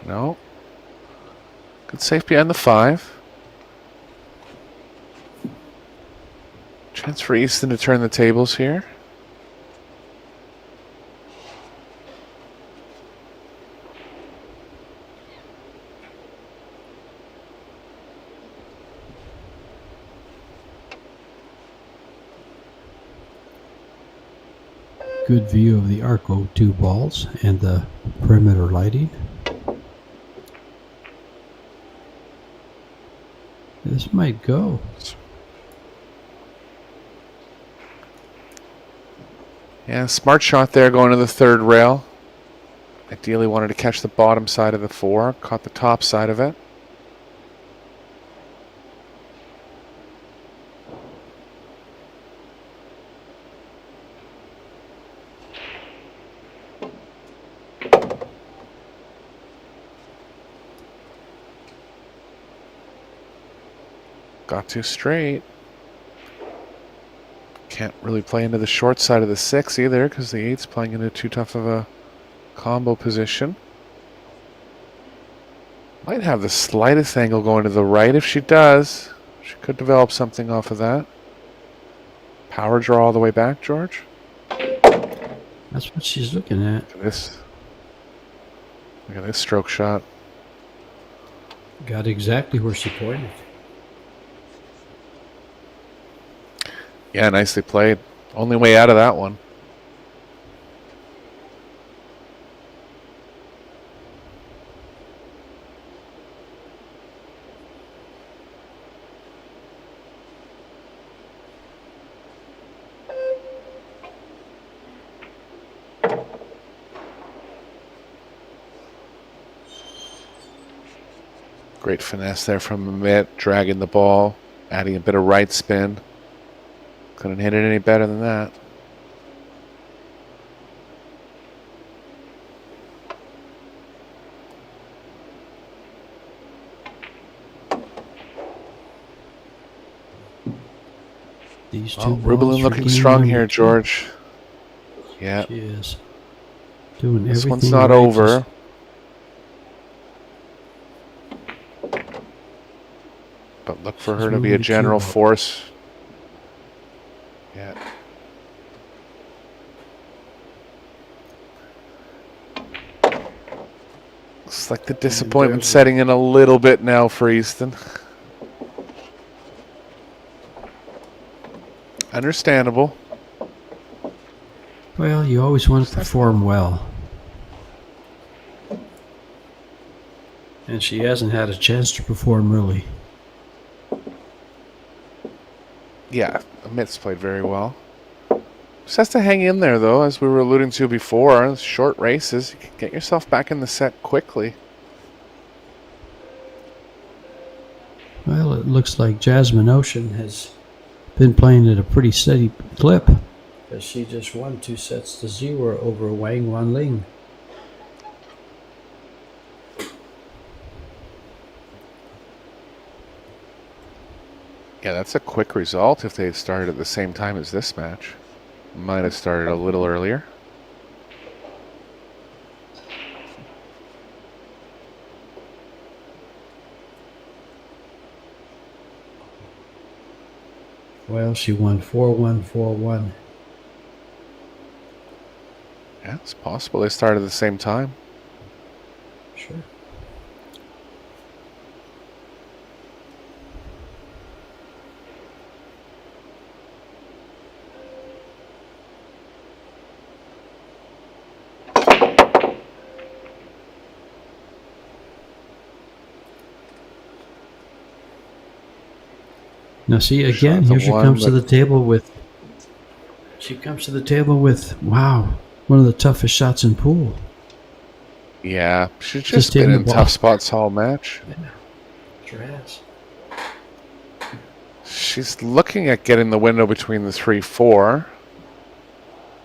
S2: No. Good safe behind the 5. Chance for Easton to turn the tables here.
S1: Good view of the Arco 2 balls and the perimeter lighting. This might go.
S2: Yeah, smart shot there going to the 3rd rail. Ideally wanted to catch the bottom side of the 4. Caught the top side of it. Got too straight. Can't really play into the short side of the 6 either because the 8's playing into too tough of a combo position. Might have the slightest angle going to the right. If she does, she could develop something off of that. Power draw all the way back, George.
S1: That's what she's looking at.
S2: Look at this. Look at this stroke shot.
S1: Got exactly where she pointed.
S2: Yeah, nicely played. Only way out of that one. Great finesse there from Amit, dragging the ball. Adding a bit of right spin. Couldn't hit it any better than that.
S1: These two
S2: Well,
S1: balls
S2: Rubelin
S1: for
S2: looking
S1: game
S2: strong
S1: number
S2: here,
S1: 2.
S2: George. Yeah,
S1: She is doing
S2: this
S1: everything
S2: one's not
S1: right.
S2: over. But look for
S1: She's
S2: her to be
S1: moving
S2: a
S1: the
S2: general
S1: cue up.
S2: force. Yeah. Looks like the disappointment
S1: there's
S2: setting in a little bit now for Easton. Understandable.
S1: Well, you always want to perform well. And she hasn't had a chance to perform really.
S2: Yeah, Amit's played very well. Just has to hang in there, though, as we were alluding to before. Short races, you can get yourself back in the set quickly.
S1: Well, it looks like Jasmine Ocean has been playing at a pretty steady clip, because she just won 2-0 over Wang Wanling.
S2: Yeah, that's a quick result if they had started at the same time as this match. Might have started a little earlier.
S1: Well, she won 4-1, 4-1.
S2: Yeah, it's possible they started at the same time.
S1: Sure. Now see again,
S2: Shot
S1: here
S2: the
S1: she
S2: one,
S1: comes to
S2: but-
S1: the table with. She comes to the table with, wow, one of the toughest shots in pool.
S2: Yeah, she's
S1: Just
S2: just been
S1: hitting the
S2: in
S1: ball.
S2: tough spots all match.
S1: Sure has.
S2: She's looking at getting the window between the 3-4.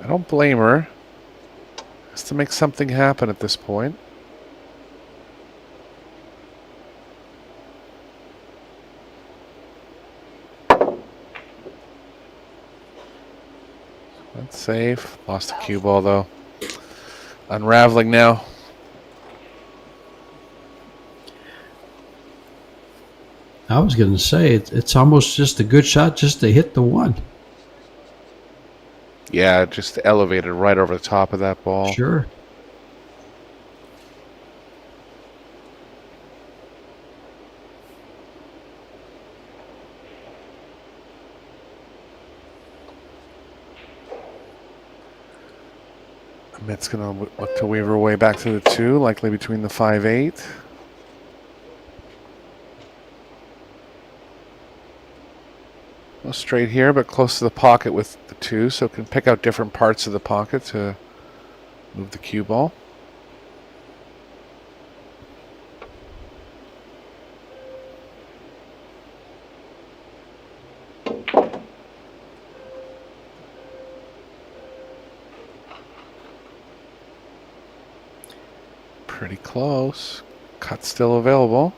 S2: I don't blame her. Has to make something happen at this point. That's safe. Lost the cue ball though. Unraveling now.
S1: I was going to say, it's almost just a good shot just to hit the one.
S2: Yeah, just elevated right over the top of that ball.
S1: Sure.
S2: Amit's going to look to weave her way back to the 2, likely between the 5-8. No straight here, but close to the pocket with the 2, so can pick out different parts of the pocket to move the cue ball. Pretty close. Cut still available.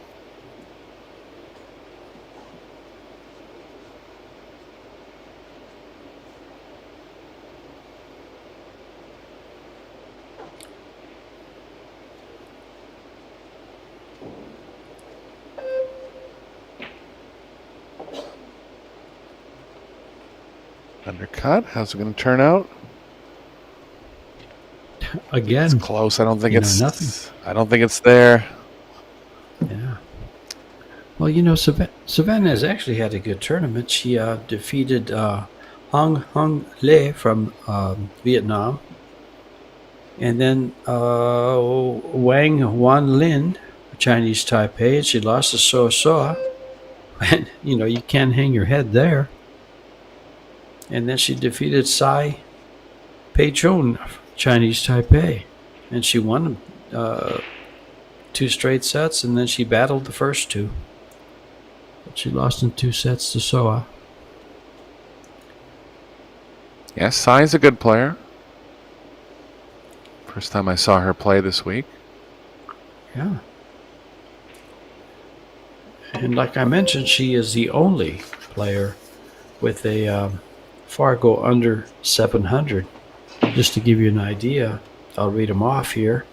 S2: Undercut. How's it going to turn out?
S1: Again.
S2: It's close. I don't think it's.
S1: nothing.
S2: I don't think it's there.
S1: Yeah. Well, Savannah has actually had a good tournament. She defeated Hung Le from Vietnam. And then Wang Wan Lin, Chinese Taipei. She lost to So So. And, you can't hang your head there. And then she defeated Sai Pei Chun, Chinese Taipei. And she won 2 straight sets, and then she battled the first 2. But she lost in 2 sets to Soa.
S2: Yes, Sai's a good player. First time I saw her play this week.
S1: Yeah. And like I mentioned, she is the only player with a Fargo under 700. Just to give you an idea, I'll read them off here.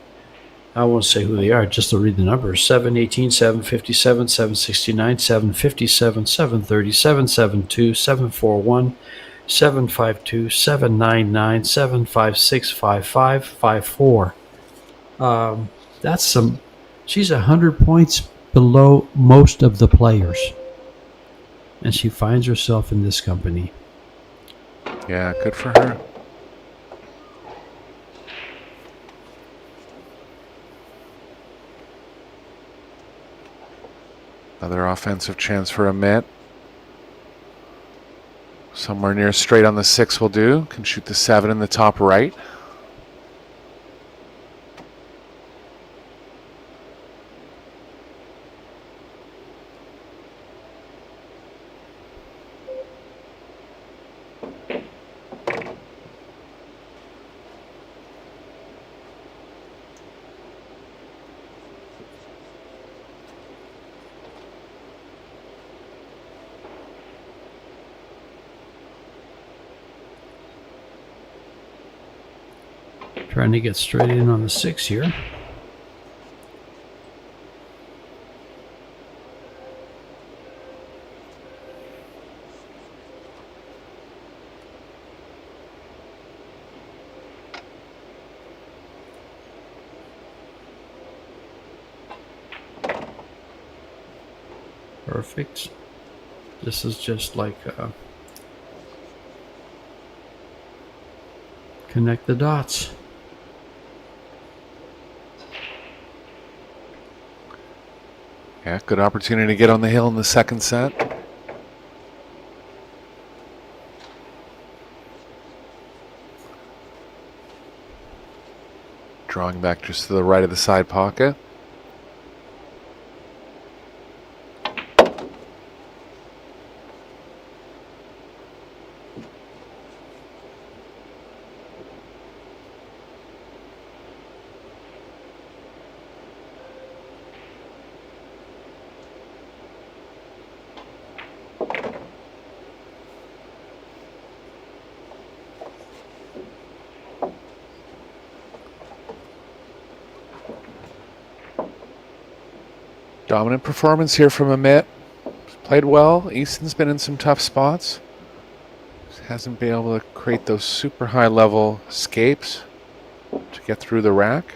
S1: I won't say who they are, just to read the numbers. 718, 757, 769, 757, 737, 72, 741, 752, 799, 756, 55, 54. That's some. She's 100 points below most of the players. And she finds herself in this company.
S2: Yeah, good for her. Another offensive chance for Amit. Somewhere near straight on the 6 will do. Can shoot the 7 in the top right.
S1: Trying to get straight in on the 6 here. Perfect. This is just like connect the dots.
S2: Yeah, good opportunity to get on the hill in the second set. Drawing back just to the right of the side pocket. Dominant performance here from Amit. Played well. Easton's been in some tough spots. Hasn't been able to create those super high level escapes to get through the rack.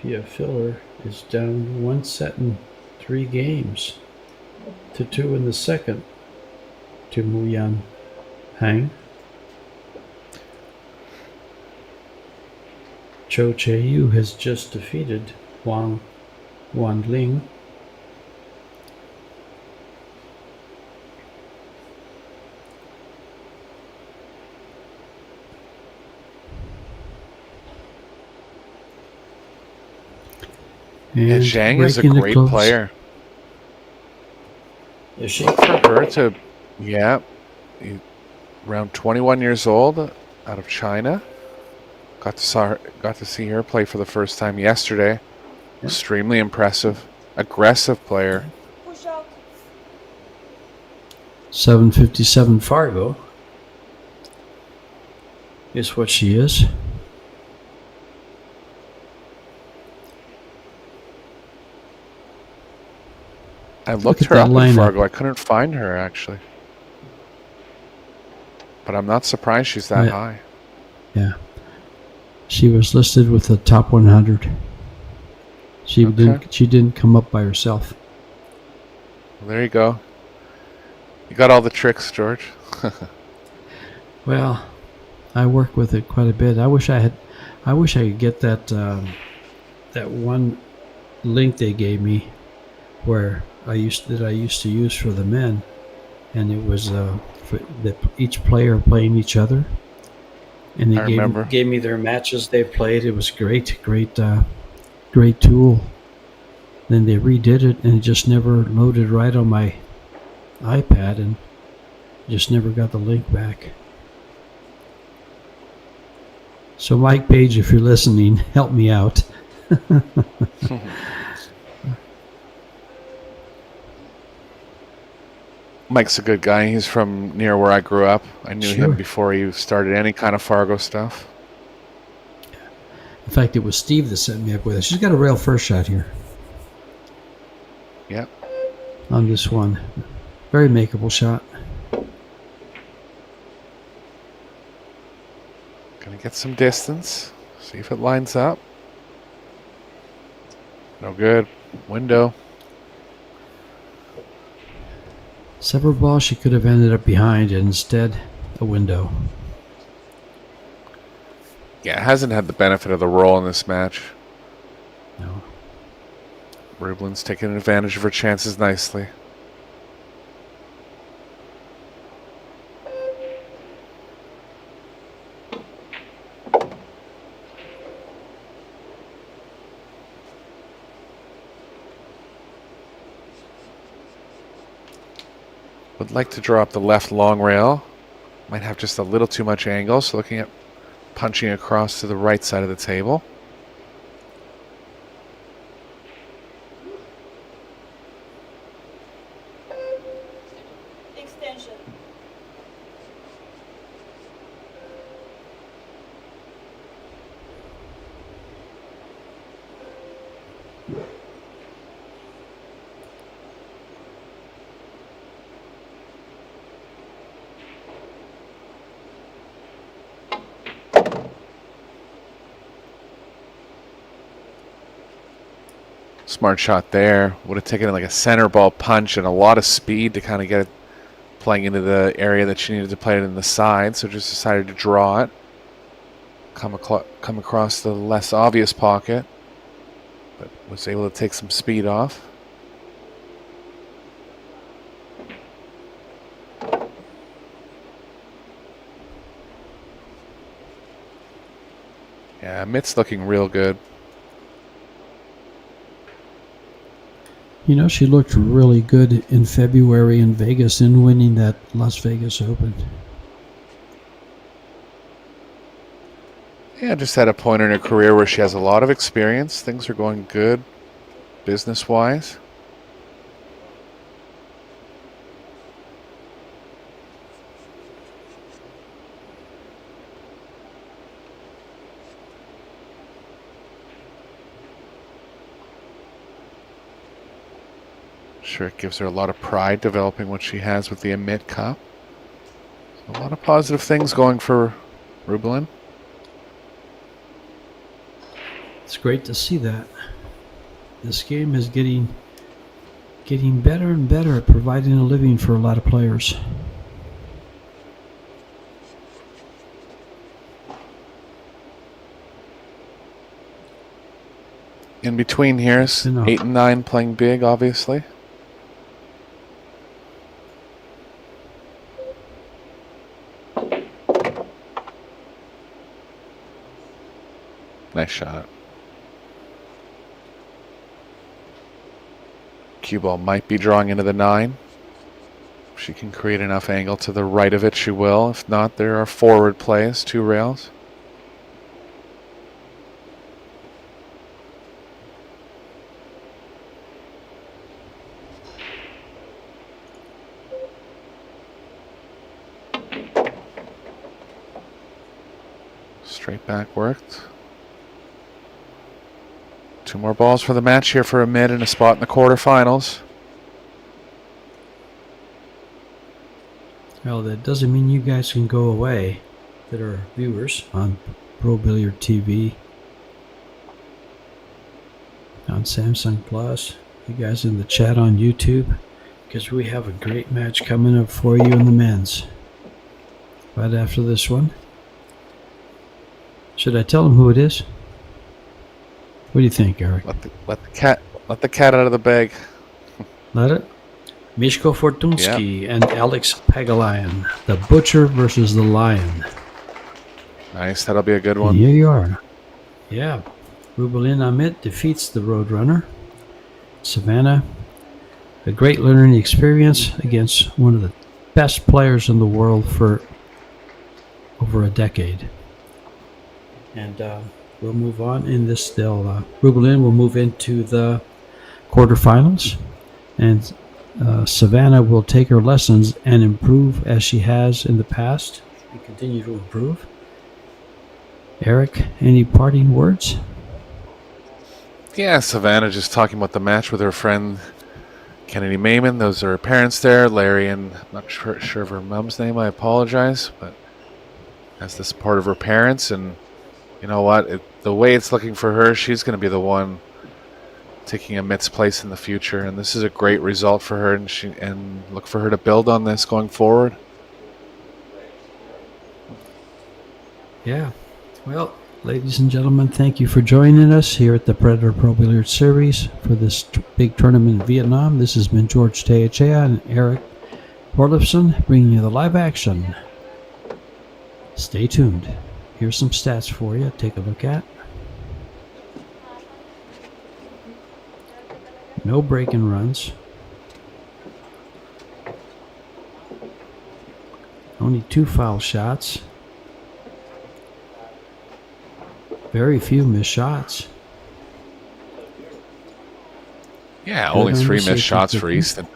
S1: Pia Filler is down 1 set in 3 games to 2 in the second to Muyan Hang. Cho Che-yu has just defeated Wang Wanling.
S2: Yeah,
S1: And
S2: Zhang is a
S1: breaking the
S2: great
S1: close.
S2: player.
S1: Is she?
S2: For her to, yeah, around 21 years old, out of China. Got to see her play for the first time yesterday.
S1: Yeah.
S2: Extremely impressive, aggressive player.
S4: Push out.
S1: 757 Fargo is what she is.
S2: I looked
S1: at
S2: her
S1: that
S2: up in
S1: lineup.
S2: Fargo. I couldn't find her actually, but I'm not surprised she's that
S1: Yeah.
S2: high.
S1: Yeah. She was listed with the top 100. She
S2: Okay.
S1: didn't come up by herself.
S2: Well, there you go. You got all the tricks, George?
S1: Well, I work with it quite a bit. I wish I could get that that one link they gave me where I used to use for the men, and it was for each player playing each other, and
S2: I remember.
S1: gave me their matches they played. It was great tool. Then they redid it, and it just never loaded right on my iPad, and just never got the link back. So Mike Page, if you're listening, help me out.
S2: Mike's a good guy. He's from near where I grew up. I knew
S1: Sure.
S2: him before he started any kind of Fargo stuff.
S1: In fact, it was Steve that set me up with it. She's got a rail first shot here
S2: Yep.
S1: on this one. Very makeable shot.
S2: Gonna get some distance. See if it lines up. No good. Window.
S1: Several balls she could have ended up behind, and instead, a window.
S2: Yeah, it hasn't had the benefit of the roll in this match.
S1: No.
S2: Rublin's taking advantage of her chances nicely. Would like to draw up the left long rail. Might have just a little too much angle, so looking at punching across to the right side of the table.
S4: Extension.
S2: Smart shot there. Would have taken like a center ball punch and a lot of speed to kind of get it playing into the area that she needed to play it in the side. So just decided to draw it. Come across the less obvious pocket. But was able to take some speed off. Yeah, Amit's looking real good.
S1: You know, she looked really good in February in Vegas in winning that Las Vegas Open.
S2: Yeah, just at a point in her career where she has a lot of experience. Things are going good business-wise. Sure, it gives her a lot of pride developing what she has with the Amit Cup. A lot of positive things going for Rublin.
S1: It's great to see that. This game is getting better and better at providing a living for a lot of players.
S2: In between here is 8 and 9 playing big, obviously. Nice shot. Cue ball might be drawing into the 9. If she can create enough angle to the right of it, she will. If not, there are forward plays, 2 rails. Straight back worked. 2 more balls for the match here for Amit and a spot in the quarterfinals.
S1: Well, that doesn't mean you guys can go away that are viewers on Pro Billiard TV, on Samsung Plus, you guys in the chat on YouTube. because we have a great match coming up for you in the men's. Right after this one. Should I tell them who it is? What do you think, Eric?
S2: Let the cat out of the bag.
S1: Let it. Mishko Fortunsky and Alex Pagalayan. The Butcher versus the Lion.
S2: Nice. That'll be a good one.
S1: And here you are. Yeah. Rubelin Amit defeats the Roadrunner. Savannah. A great learning experience against one of the best players in the world for over a decade. And we'll move on in this. Rubelin will move into the quarterfinals. And Savannah will take her lessons and improve as she has in the past and continue to improve. Eric, any parting words?
S2: Yeah, Savannah just talking about the match with her friend Kennedy Mayman. Those are her parents there. Larry and I'm not sure of her mom's name. I apologize, but that's the support of her parents. And you know what? The way it's looking for her, she's going to be the one taking Amit's place in the future. And this is a great result for her, and look for her to build on this going forward.
S1: Yeah. Well, ladies and gentlemen, thank you for joining us here at the Predator Pro Billiard Series for this big tournament in Vietnam. This has been George Teachea and Eric Horlifson bringing you the live action. Stay tuned. Here's some stats for you. Take a look at. No break-in runs. Only 2 foul shots. Very few missed shots.
S2: Yeah,
S1: Good
S2: only 3
S1: undersafety
S2: missed shots for
S1: kicking.
S2: Easton.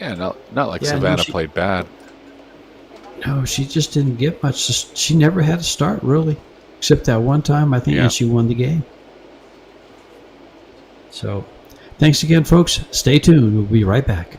S2: Yeah, not like
S1: Yeah, no,
S2: Savannah played bad.
S1: No, she just didn't get much. She never had a start, really. Except that one time, I think,
S2: Yeah.
S1: and she won the game. So, thanks again, folks. Stay tuned. We'll be right back.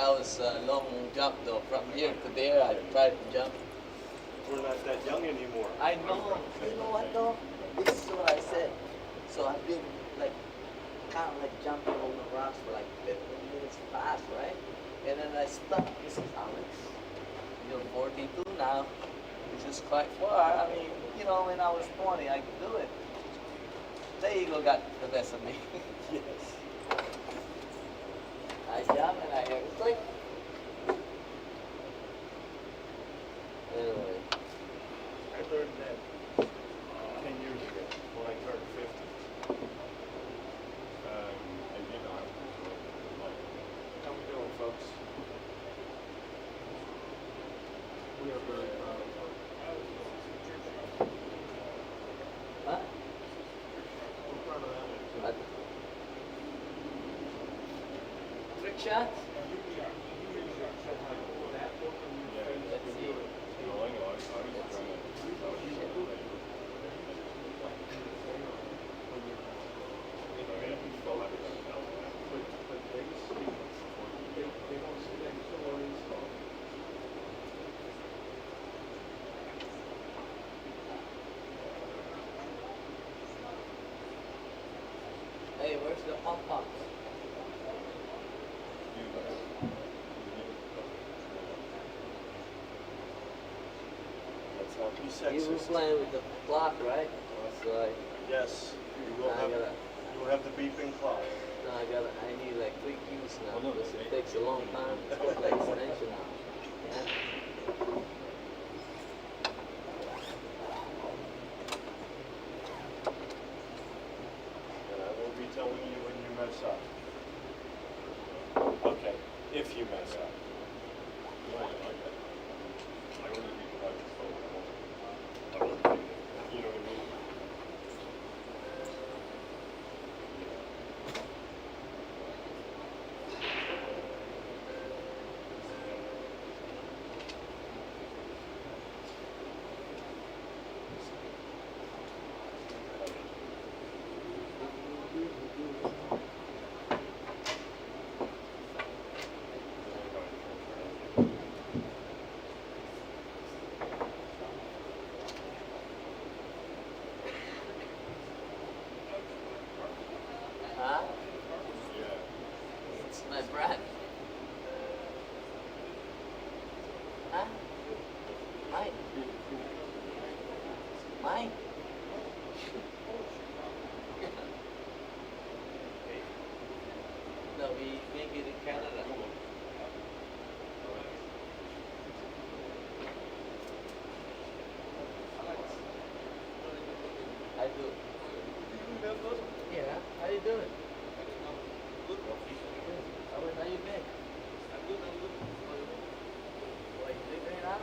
S5: that was a long jump though. From here to there, I tried to jump.
S6: We're not that young anymore.
S5: I know. You know what though? This is what I said. So I've been like, kind of like jumping over rocks for like 15 minutes fast, right? And then I stopped. This is Alex. You're 42 now. Which is quite far. I mean, you know, when I was 20, I could do it. The eagle got the best of me.
S6: Yes.
S5: I jump and I hear click. Anyway.
S6: I learned that 10 years ago when I turned 50. And you know, how we doing, folks? We are very proud of our
S5: Huh?
S6: we're proud of that.
S5: What? Trick shot? Let's see. Hey, where's the pom-poms?
S6: Let's not be
S5: You were
S6: sexist.
S5: playing with the clock, right? So
S6: Yes, you will
S5: I
S6: have,
S5: gotta,
S6: you will have the beeping clock.
S5: I need like 3 cues now.
S6: Well, no,
S5: Because
S6: they-
S5: it takes a long time to put the extension on. Yeah.
S6: And I will be telling you when you mess up. Okay, if you mess up. You know what I mean?
S5: Huh?
S6: Yeah.
S5: It's my brat. Huh? Mine. Mine. No, we make it in Canada. I do. Yeah, how you doing? How you been? Why you figuring out?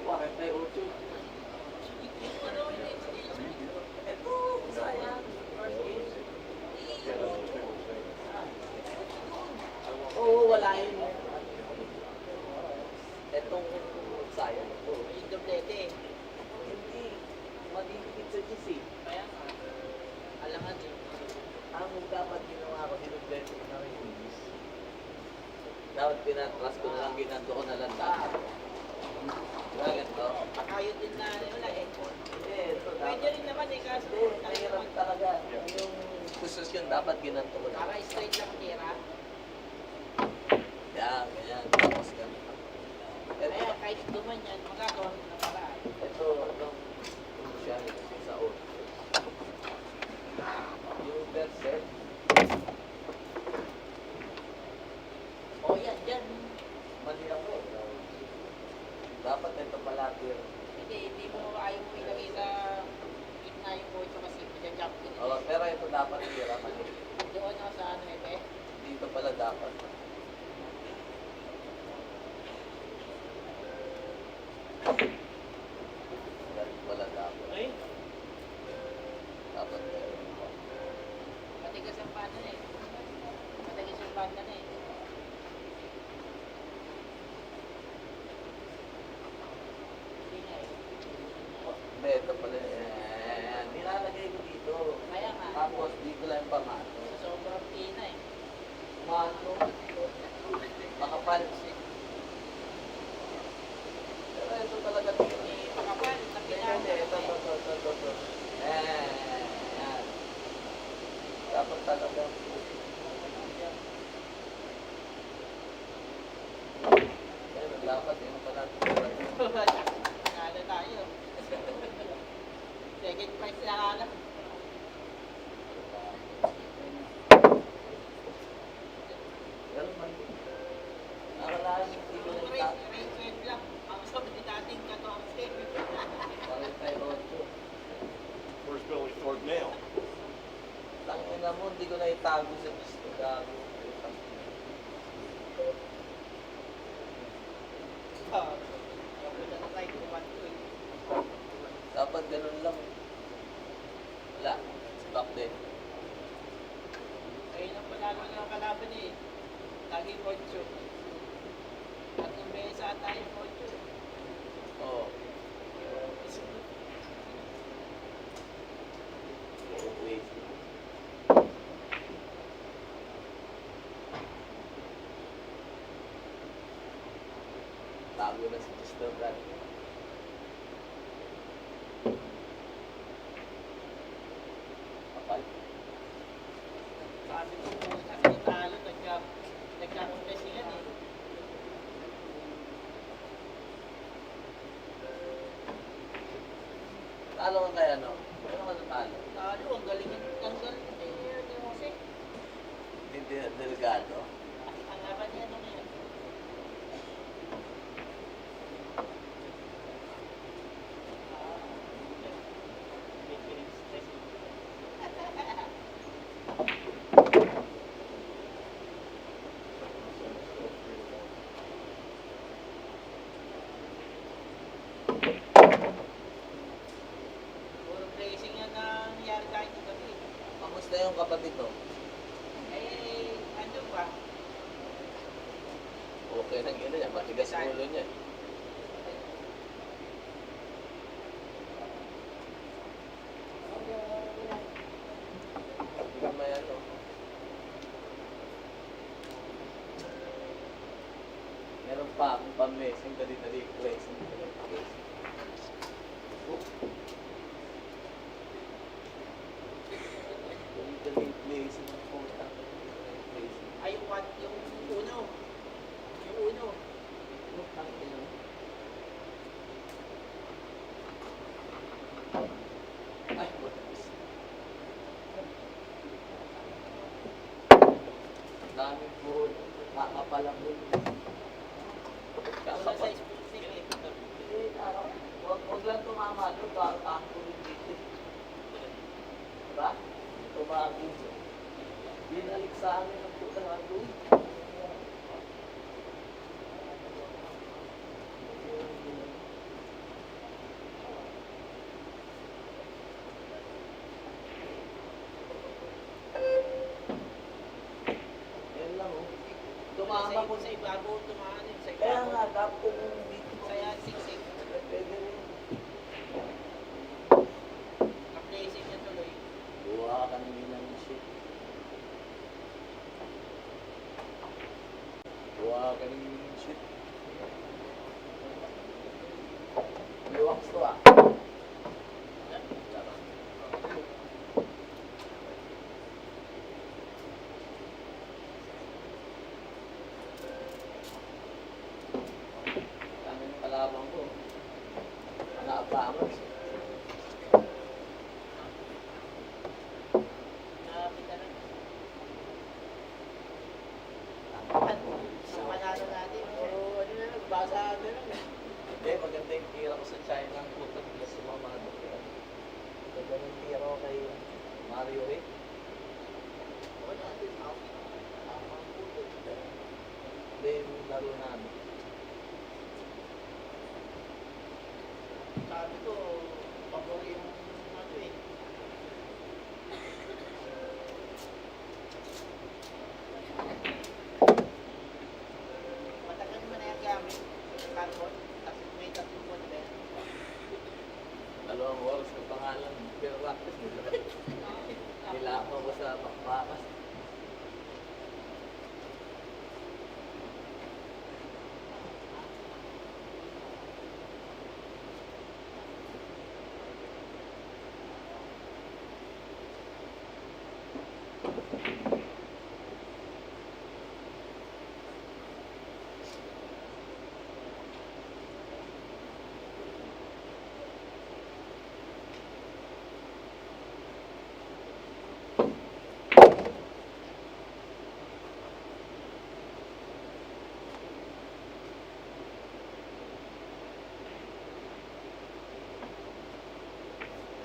S5: 48. Ito, sayang. First game. Oo, wala yun. Etong sayang ito. Yung doblete. Hindi. Madidikit sa GC. Kaya nga. Alangan eh. Ang dapat ginawa ko, dinublete ko na rin. Dapat pinatras ko na lang, ginanto ko na lang dapat. Bakit to?
S7: Pakayod din na wala eh.
S5: Hindi, ito
S7: Pwede
S5: dapat.
S7: rin naman eh, kaso
S5: Hindi, mahirap talaga. Yung posisyon dapat ginanto ko na.
S7: para straight lang tira.
S5: Yan, ganyan. Tapos ganito.
S7: Kaya
S5: Ito,
S7: kahit duman yan, magagawa mo na paraan.
S5: ito, itong siya kasi sa old. Yung first set,
S7: O yan, dyan.
S5: mali ako. Dapat ito palagi.
S7: Hindi mo ayaw mo ilagay sa gitna yung kocho kasi jump din.
S5: Oh, pero ito dapat tira mali.
S7: Doon ako sa ano eh.
S5: Dito pala dapat. Ganito pala dapat.
S7: Ay,
S5: Dapat meron.
S7: matigas ang panda na eh. Matigas yung panda na eh. Hindi nga eh.
S5: Hindi, ito pala. Nilalagay ko dito.
S7: Kaya nga,
S5: Tapos dito lang yung pamato.
S7: sa sobrang tina eh.
S5: Mato. Makapal. Pero ito talaga dito.
S7: Eh, makapal, na
S5: Hindi,
S7: pinasa.
S5: ito. Yan. Dapat talaga. Pero dapat yung pala.
S7: Nala tayo. Second prize na kala.
S5: Pero man. Nakalaan hindi ko na
S7: Yung
S5: itago.
S7: race 12 lang. Ang sabi ni dating 14.
S5: Bakit tayo 8?
S6: Where's Billy Thorpe now?
S5: Tangina mo, hindi ko na itago sa gusto. Gago. Dapat ganun lang. Wala. Stop din.
S7: Ayun ang panalo ng kalaban eh. Lagi poncho. Tatlong beses ata yung poncho.
S5: Oo. Wait. Tago na si Mr. Brad. Kapal.
S7: Sabi ko kung kasi talo, nagkakuntes yan eh.
S5: Talo ka kaya no? Ano ka natalo?
S7: Talo, ang galing ni Jose.
S5: Hindi delegado.
S7: Ang laban niya ano yan. Puro blessing yan na nangyari kahit sa gabi.
S5: Kamusta yung kapatid mo?
S7: Eh, ano ba?
S5: Okay lang yun yan. Matigas ang ulo niya. Hindi may ano. Meron pa akong pang-messing. Dali-dali. Blessing. Dali-dali. Blessing. Ang puta. Blessing.
S7: Ay, yung uno. Yung uno.
S5: Ang ino. Ay, butas. Dami po. Kakapalang mo.
S7: Wala sa spoon eh.
S5: Huwag lang tumama doon. Baka tangkulin dito. Diba? Tumagi. Binalik sa amin ang puta nga doon. tama ko
S7: Sa ibabaw tumaan yun. Sa
S5: Kaya nga,
S7: ibabaw.
S5: dapat kung dito ko.
S7: Kaya siksik.
S5: Pwede rin.
S7: Ka-placing niya tuloy.
S5: Buha ka kanina ng shit. Buha ka kanina ng shit. Liwaks to ah. Ano yung kalabang ko? Naabangan siya.
S7: Nakapita na. Sa panalo natin. Pero ano na, nagbasa na lang.
S5: Hindi, maganda yung tira ko sa China ang puto nila sa mga doktor. Maganda yung tira ko kay Mario Rick.
S7: Wala din ako. Ang puto.
S5: Hindi, yung laro namin.
S7: Sabi ko, pabori yung ano eh. Matagal mo na yung gamit. Carbon. Tapos may tatlong buwan na yan.
S5: 2 oras ng pangalan. Pero practice nila. Nilapo ko sa bakbakas.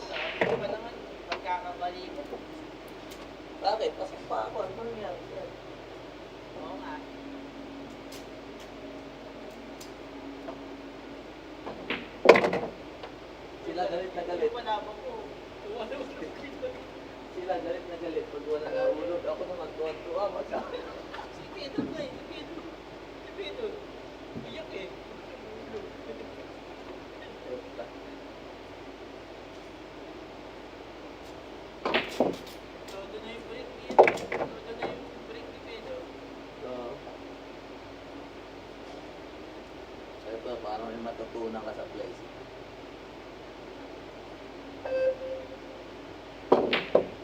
S7: Sabi ko ba naman, magkakabali ko.
S5: Bakit? Pasok pa ako. Ano nangyari?
S7: Oo nga.
S5: Sila galit na galit.
S7: Yung panabang ko, wala mo
S5: Sila galit na galit. Pag wala nahulog, ako naman tuwan-tuwa.
S7: Si Pedro nga eh, si Pedro. Si Pedro. Iyak eh. Todo na yung break ni Todo na yung break ni Pedro.
S5: So, ito, parang may matutunan ka sa place.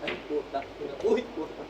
S5: Ay, puta. Uy, puta.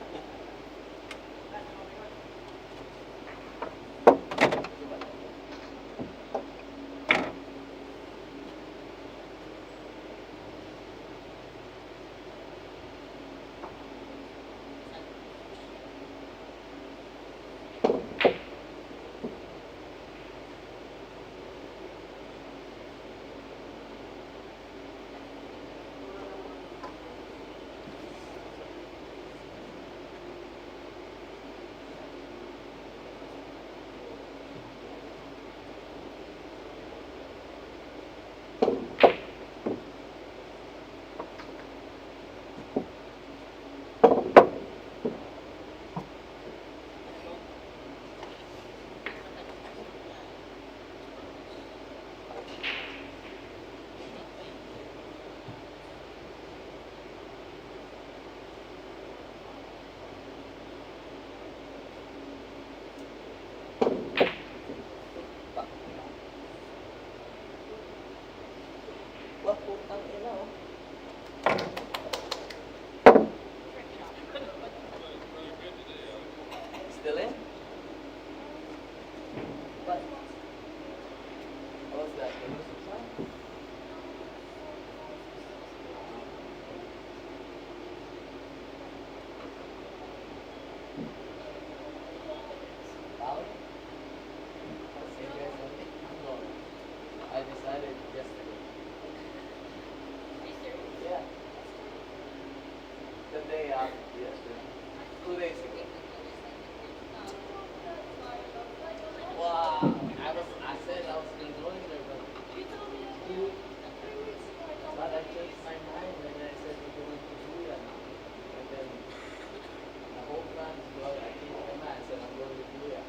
S5: Wah, putang ina, oh. Still in? What? What was that? The music sound? Power? See you guys on it? No. I decided yesterday. Yeah. The day after yesterday. 2 days ago. Wow. I said I was gonna go in there, but but I changed my mind and I said we're going to Billiard. And then the whole plan is going, I changed my mind, I said I'm going to Billiard.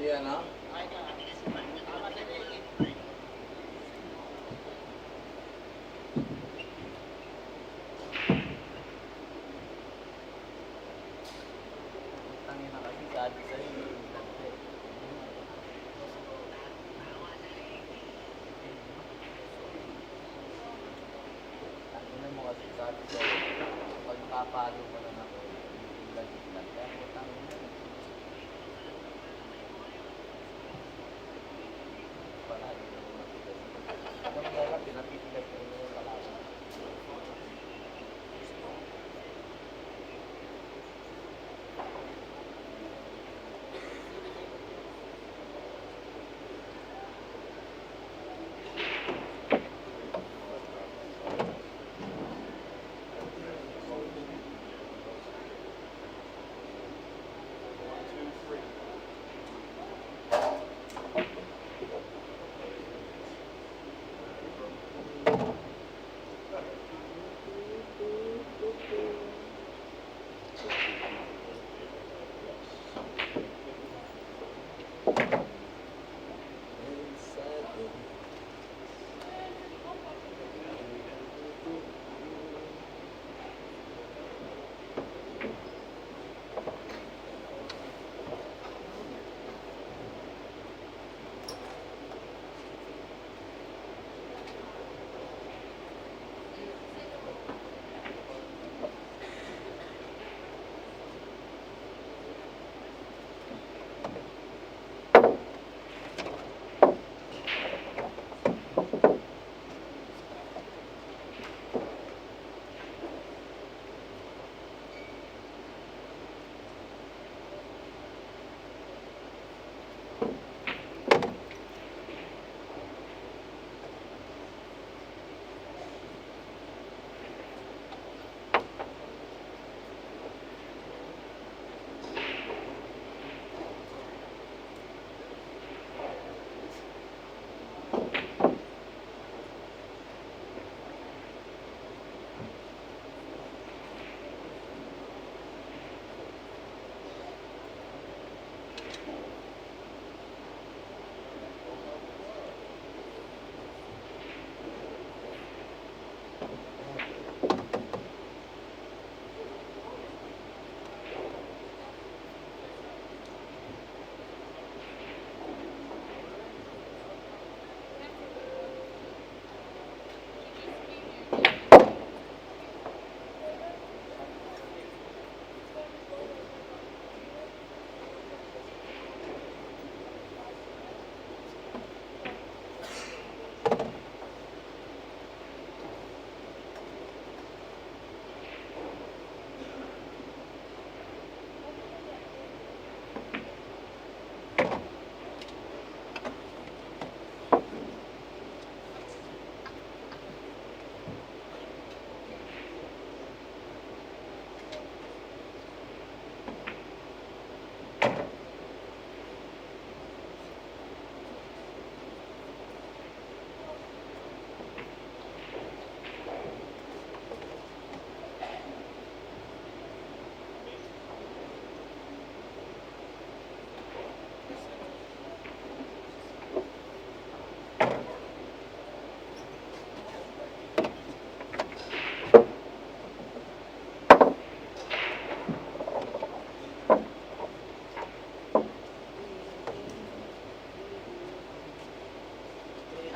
S5: Iya, no?
S7: Ay ka. Madali.
S5: Tangin na kasi sabi sa'yo, hindi kante. Tangin mo kasi sabi sa'yo, pag papalo mo lang ako, hindi lang. Kaya mo tangin na. Palagi na mo matigas. Ano mo lang, pinapitigas ko yung kalaban.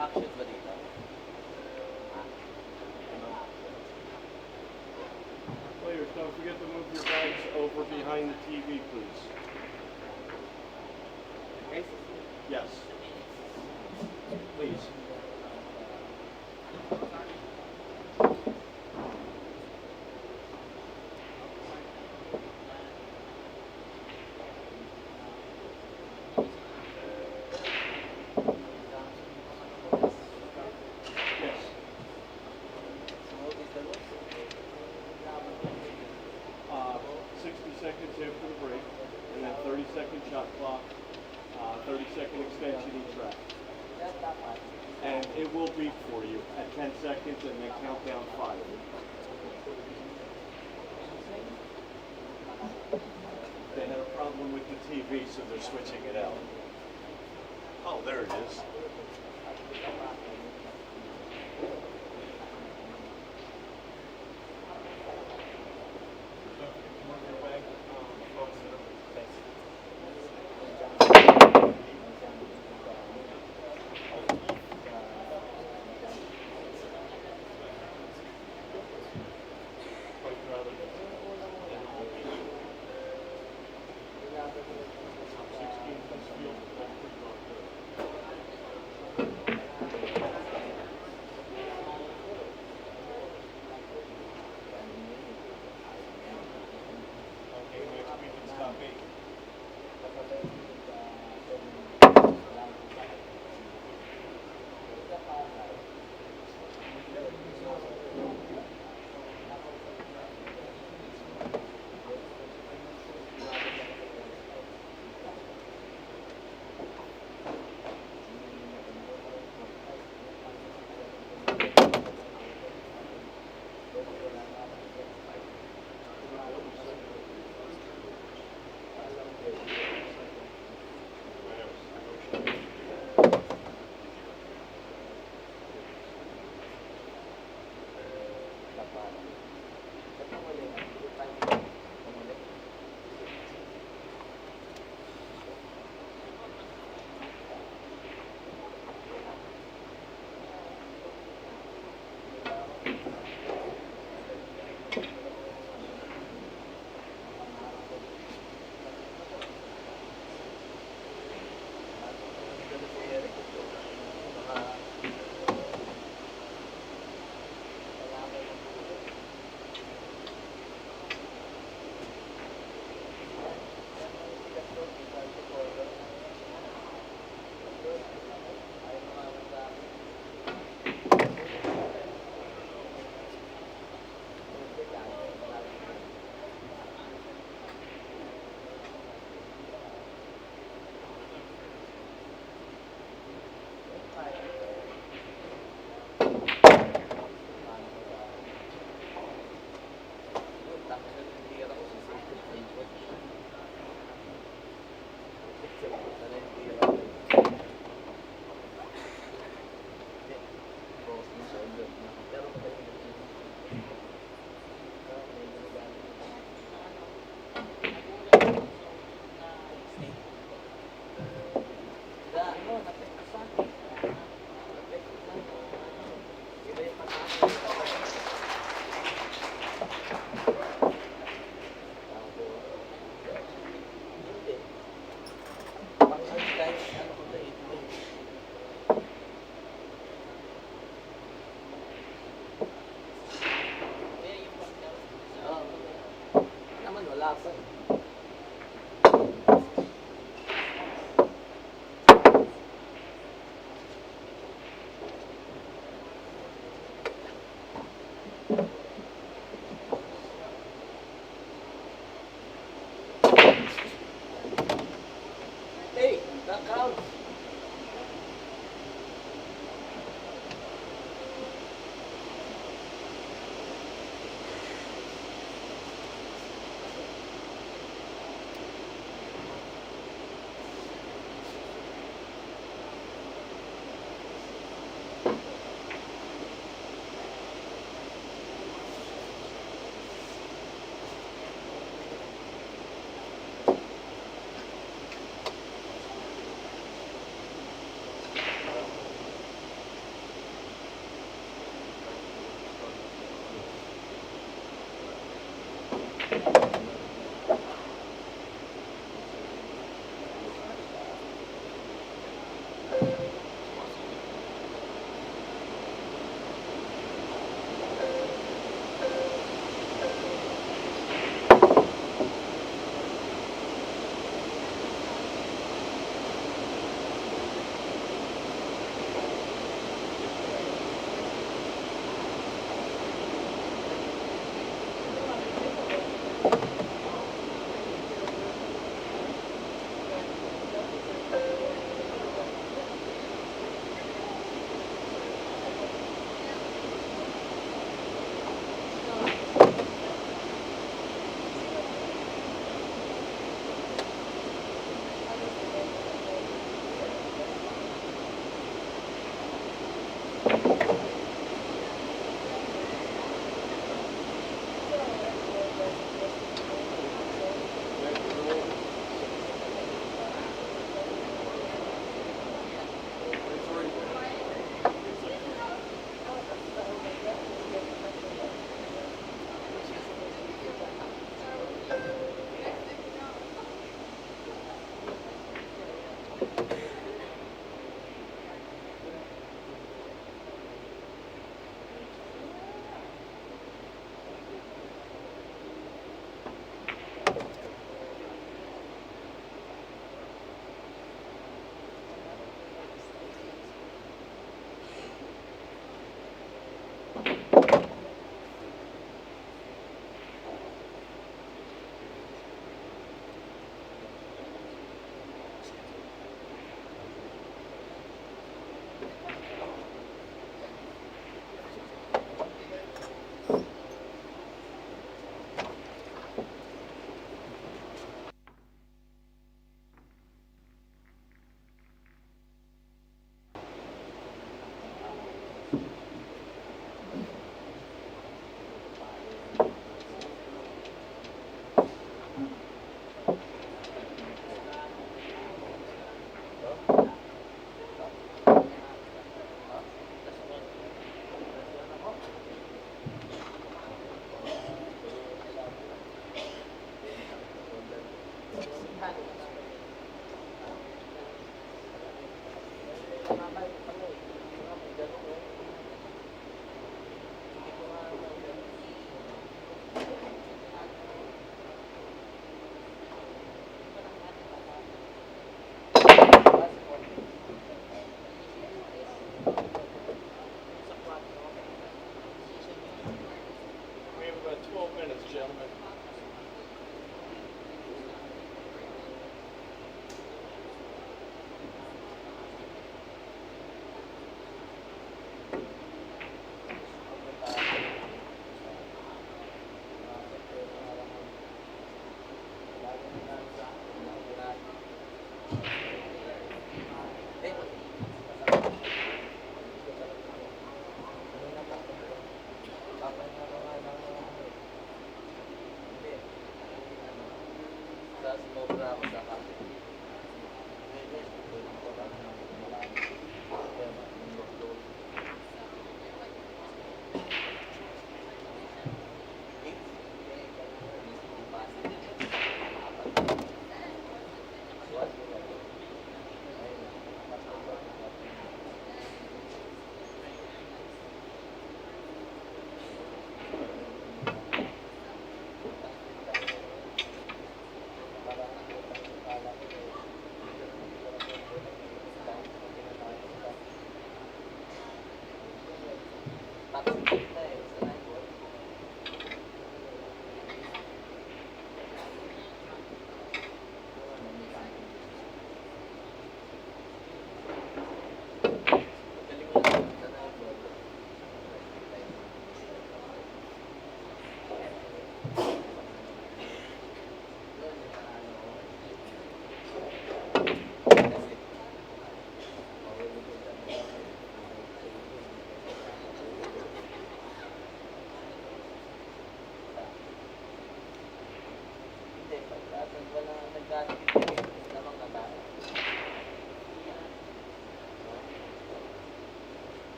S5: Action ba dito?
S6: Players, don't forget to move your bags over behind the TV, please. Yes. Please. Yes. 60 seconds after the break, and then 30-second shot clock, 30-second extension each round. And it will beep for you at 10 seconds and then count down 5. They had a problem with the TV, so they're switching it out. Oh, there it is. We have about 12 minutes, gentlemen.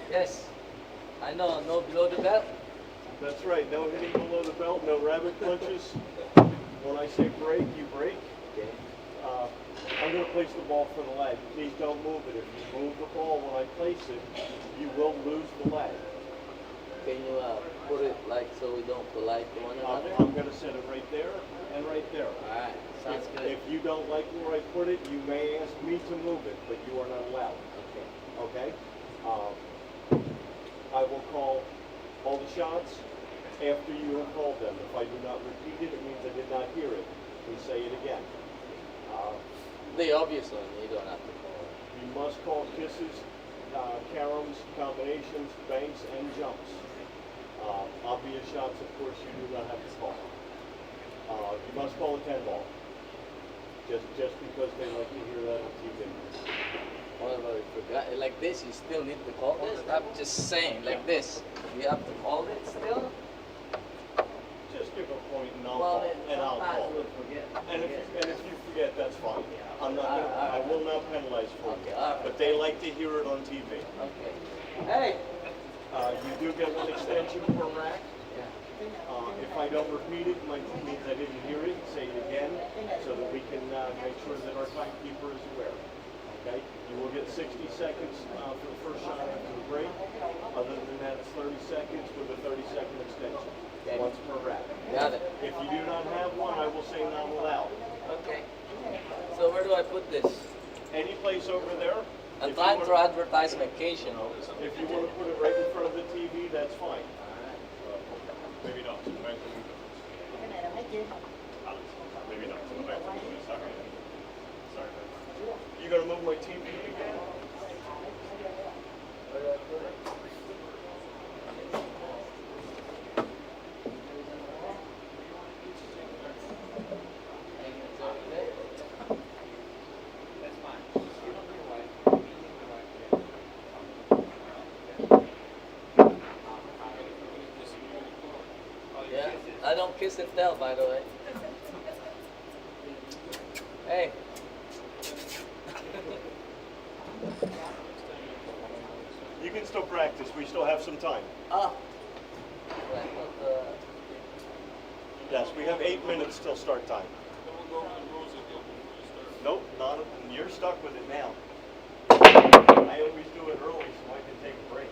S5: Yes. I know, no below the belt.
S6: That's right, no hitting below the belt, no rabbit punches. When I say break, you break.
S5: Okay.
S6: I'm going to place the ball for the leg. Please don't move it. If you move the ball when I place it, you will lose the leg.
S5: Can you put it like so we don't collide to one another?
S6: I'm going to set it right there and right there.
S5: Alright, sounds good.
S6: If you don't like where I put it, you may ask me to move it, but you are not allowed.
S5: Okay.
S6: Okay? I will call all the shots after you have called them. If I do not repeat it, it means I did not hear it. Please say it again.
S5: The obvious one, you don't have to call.
S6: You must call kisses, caroms, combinations, banks, and jumps. Obvious shots, of course, you do not have to call. You must call a 10 ball. Just because they like to hear that on TV.
S5: What about if you forgot? Like this, you still need to hold this? I'm just saying, like this. You have to hold it still?
S6: Just give a point and I'll
S5: Well,
S6: call, and I'll
S5: sometimes
S6: call
S5: we'll
S6: it.
S5: forget.
S6: And if you forget, that's fine. I'm not gonna, I will not penalize for
S5: Okay,
S6: it.
S5: all right.
S6: But they like to hear it on TV.
S5: Okay. Hey!
S6: You do get one extension per rack.
S5: Yeah.
S6: If I don't repeat it, might means I didn't hear it, say it again, so that we can make sure that our timekeeper is aware. Okay? You will get 60 seconds for the first shot after the break. Other than that, it's 30 seconds with a 30-second extension.
S5: Okay.
S6: Once per rack.
S5: Got it.
S6: If you do not have one, I will say not allowed.
S5: Okay. So where do I put this?
S6: Any place over there.
S5: I'm
S6: If you
S5: trying
S6: wanna-
S5: to advertise vacation.
S6: If you want to put it right in front of the TV, that's fine.
S8: Maybe not. Maybe not. Sorry.
S6: You gonna move my TV again?
S5: Where do I put it? Yeah, I don't kiss and tell, by the way. Hey.
S6: You can still practice. We still have some time.
S5: Ah. Right, but,
S6: Yes, we have 8 minutes till start time. Nope, not. You're stuck with it now. I always do it early so I can take a break.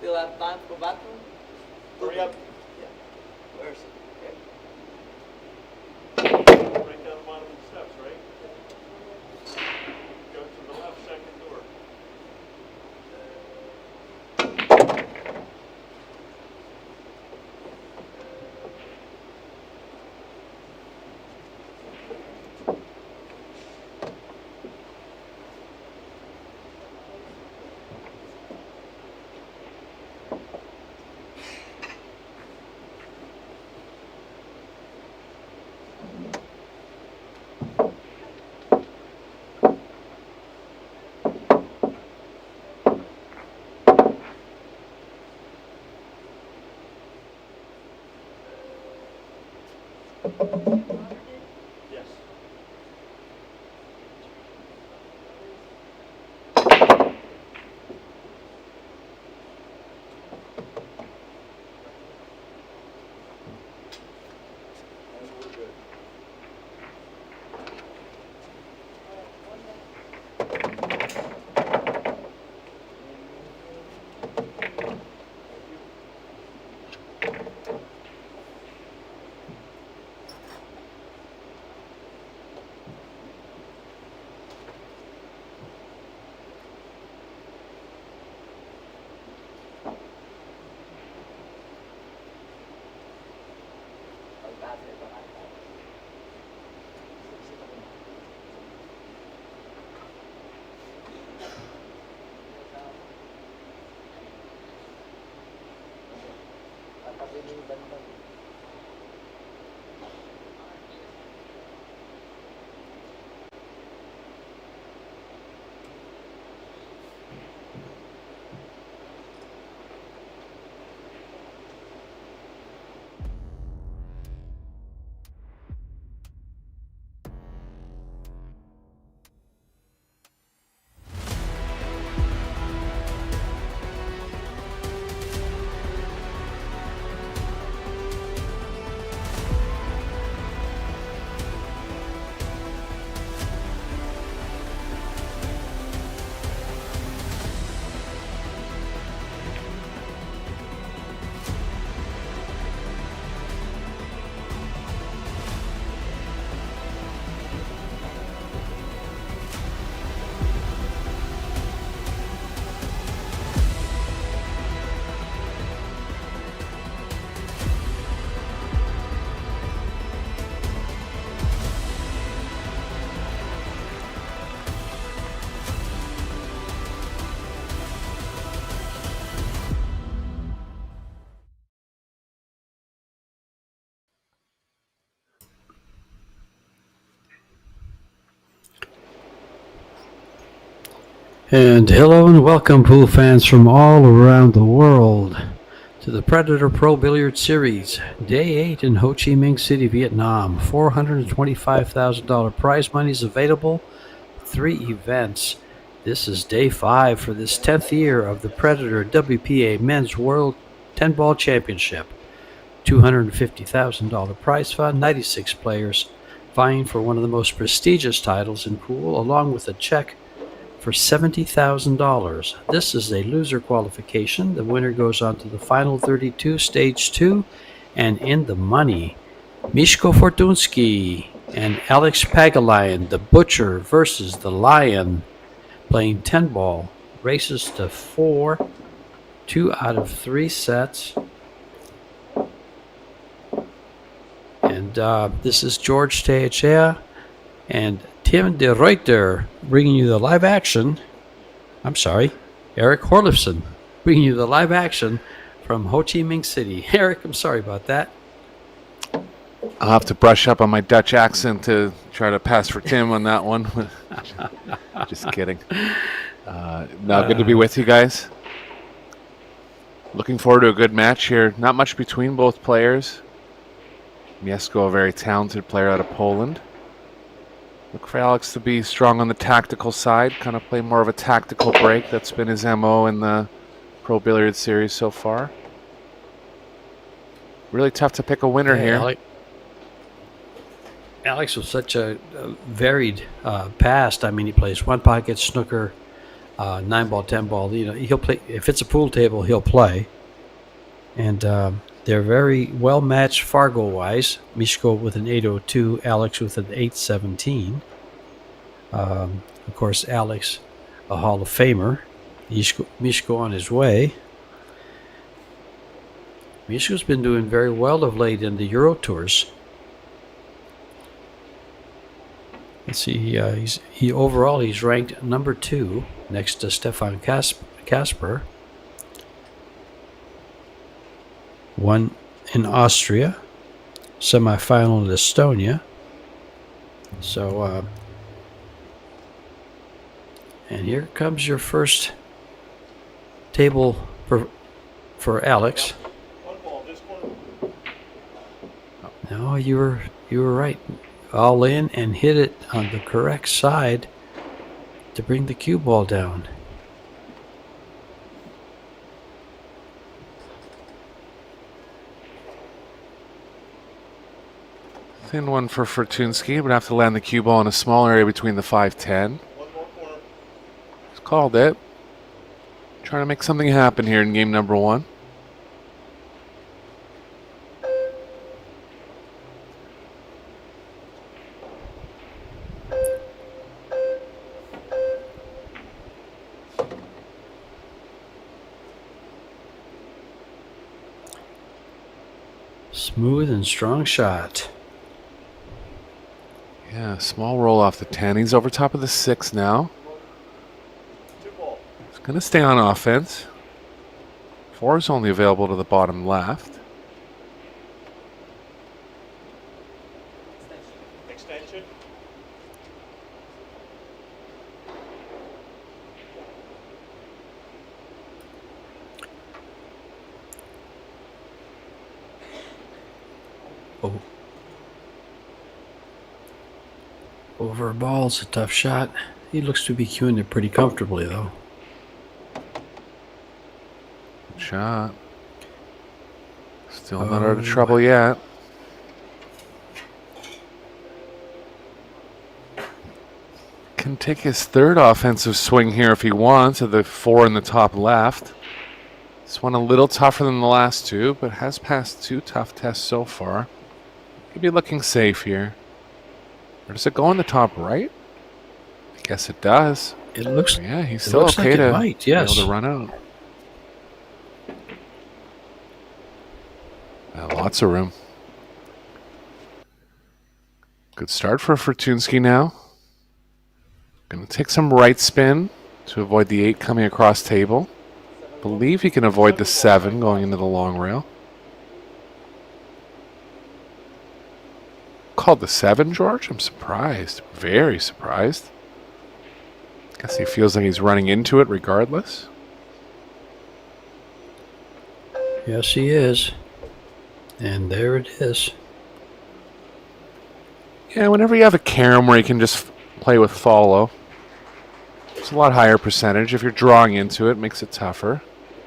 S5: Still have time for bathroom?
S6: Hurry up.
S5: Yeah. Where's it?
S6: Right down the bottom of the steps, right? Go to the left, second door. Yes. And we're good.
S1: And hello and welcome, pool fans from all around the world, to the Predator Pro Billiard Series, Day 8 in Ho Chi Minh City, Vietnam. $425,000 prize money is available, 3 events. This is Day 5 for this 10th year of the Predator WPA Men's World 10-Ball Championship. $250,000 prize fund, 96 players vying for one of the most prestigious titles in pool, along with a check for $70,000. This is a loser qualification. The winner goes on to the final 32, stage 2, and in the money, Mishko Fortunsky and Alex Pagalayan, the Butcher versus the Lion, playing 10 ball, races to 4, 2 out of 3 sets. And this is George Teachea and Tim de Reuter bringing you the live action. I'm sorry, Eric Horlifson bringing you the live action from Ho Chi Minh City. Eric, I'm sorry about that.
S2: I'll have to brush up on my Dutch accent to try to pass for Tim on that one. Just kidding. Good to be with you guys. Looking forward to a good match here. Not much between both players. Mieszko, a very talented player out of Poland. Look for Alex to be strong on the tactical side, kind of play more of a tactical break. That's been his MO in the Pro Billiard Series so far. Really tough to pick a winner here.
S1: Alex was such a varied past. I mean, he plays one pocket, snooker, 9-ball, 10-ball. You know, he'll play. If it's a pool table, he'll play. And they're very well matched Fargo-wise. Mishko with an 802, Alex with an 817. Of course, Alex, a Hall of Famer. Mishko on his way. Mishko's been doing very well of late in the Euro Tours. Let's see, overall he's ranked number 2 next to Stefan Kasper. Won in Austria, semifinal in Estonia. So, and here comes your first table for Alex.
S8: One ball, this corner.
S1: No, you were right. All in and hit it on the correct side to bring the cue ball down.
S2: Thin one for Fortunsky, but have to land the cue ball in a small area between the 5-10.
S8: One more corner.
S2: Just called it. Trying to make something happen here in game number 1.
S1: Smooth and strong shot.
S2: Yeah, small roll off the 10. He's over top of the 6 now.
S8: 2 ball.
S2: He's going to stay on offense. 4 is only available to the bottom left.
S8: Extension.
S1: Oh. Over a ball's a tough shot. He looks to be cueing it pretty comfortably, though.
S2: Good shot. Still not out of trouble yet. Can take his third offensive swing here if he wants at the 4 in the top left. This one a little tougher than the last 2, but has passed 2 tough tests so far. Could be looking safe here. Or does it go in the top right? I guess it does.
S1: It looks.
S2: Yeah, he's still
S1: looks
S2: okay
S1: like it
S2: to
S1: might, yes.
S2: be able to run out. Lots of room. Good start for Fortunsky now. Going to take some right spin to avoid the 8 coming across table. Believe he can avoid the 7 going into the long rail. Called the 7, George? I'm surprised. Very surprised. Guess he feels like he's running into it regardless.
S1: Yes, he is. And there it is.
S2: Yeah, whenever you have a carom where you can just play with follow, it's a lot higher percentage. If you're drawing into it, it makes it tougher.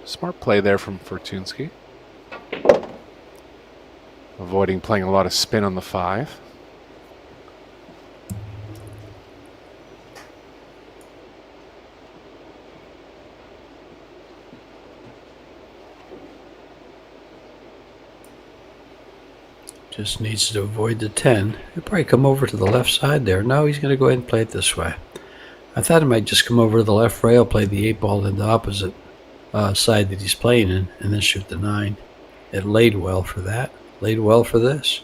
S2: Smart play there from Fortunsky. Avoiding playing a lot of spin on the 5.
S1: Just needs to avoid the 10. He'll probably come over to the left side there. No, he's going to go ahead and play it this way. I thought he might just come over to the left rail, play the 8 ball in the opposite side that he's playing in, and then shoot the 9. It laid well for that. Laid well for this.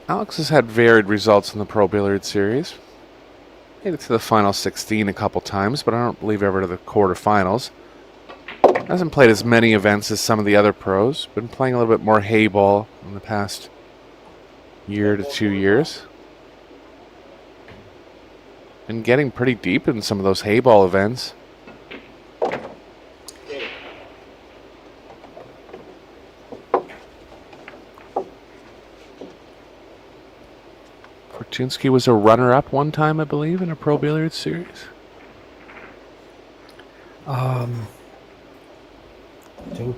S2: Alex has had varied results in the Pro Billiard Series. Made it to the final 16 a couple times, but I don't believe ever to the quarterfinals. Hasn't played as many events as some of the other pros. Been playing a little bit more hay ball in the past year to 2 years. Been getting pretty deep in some of those hay ball events. Fortunsky was a runner-up one time, I believe, in a Pro Billiard Series.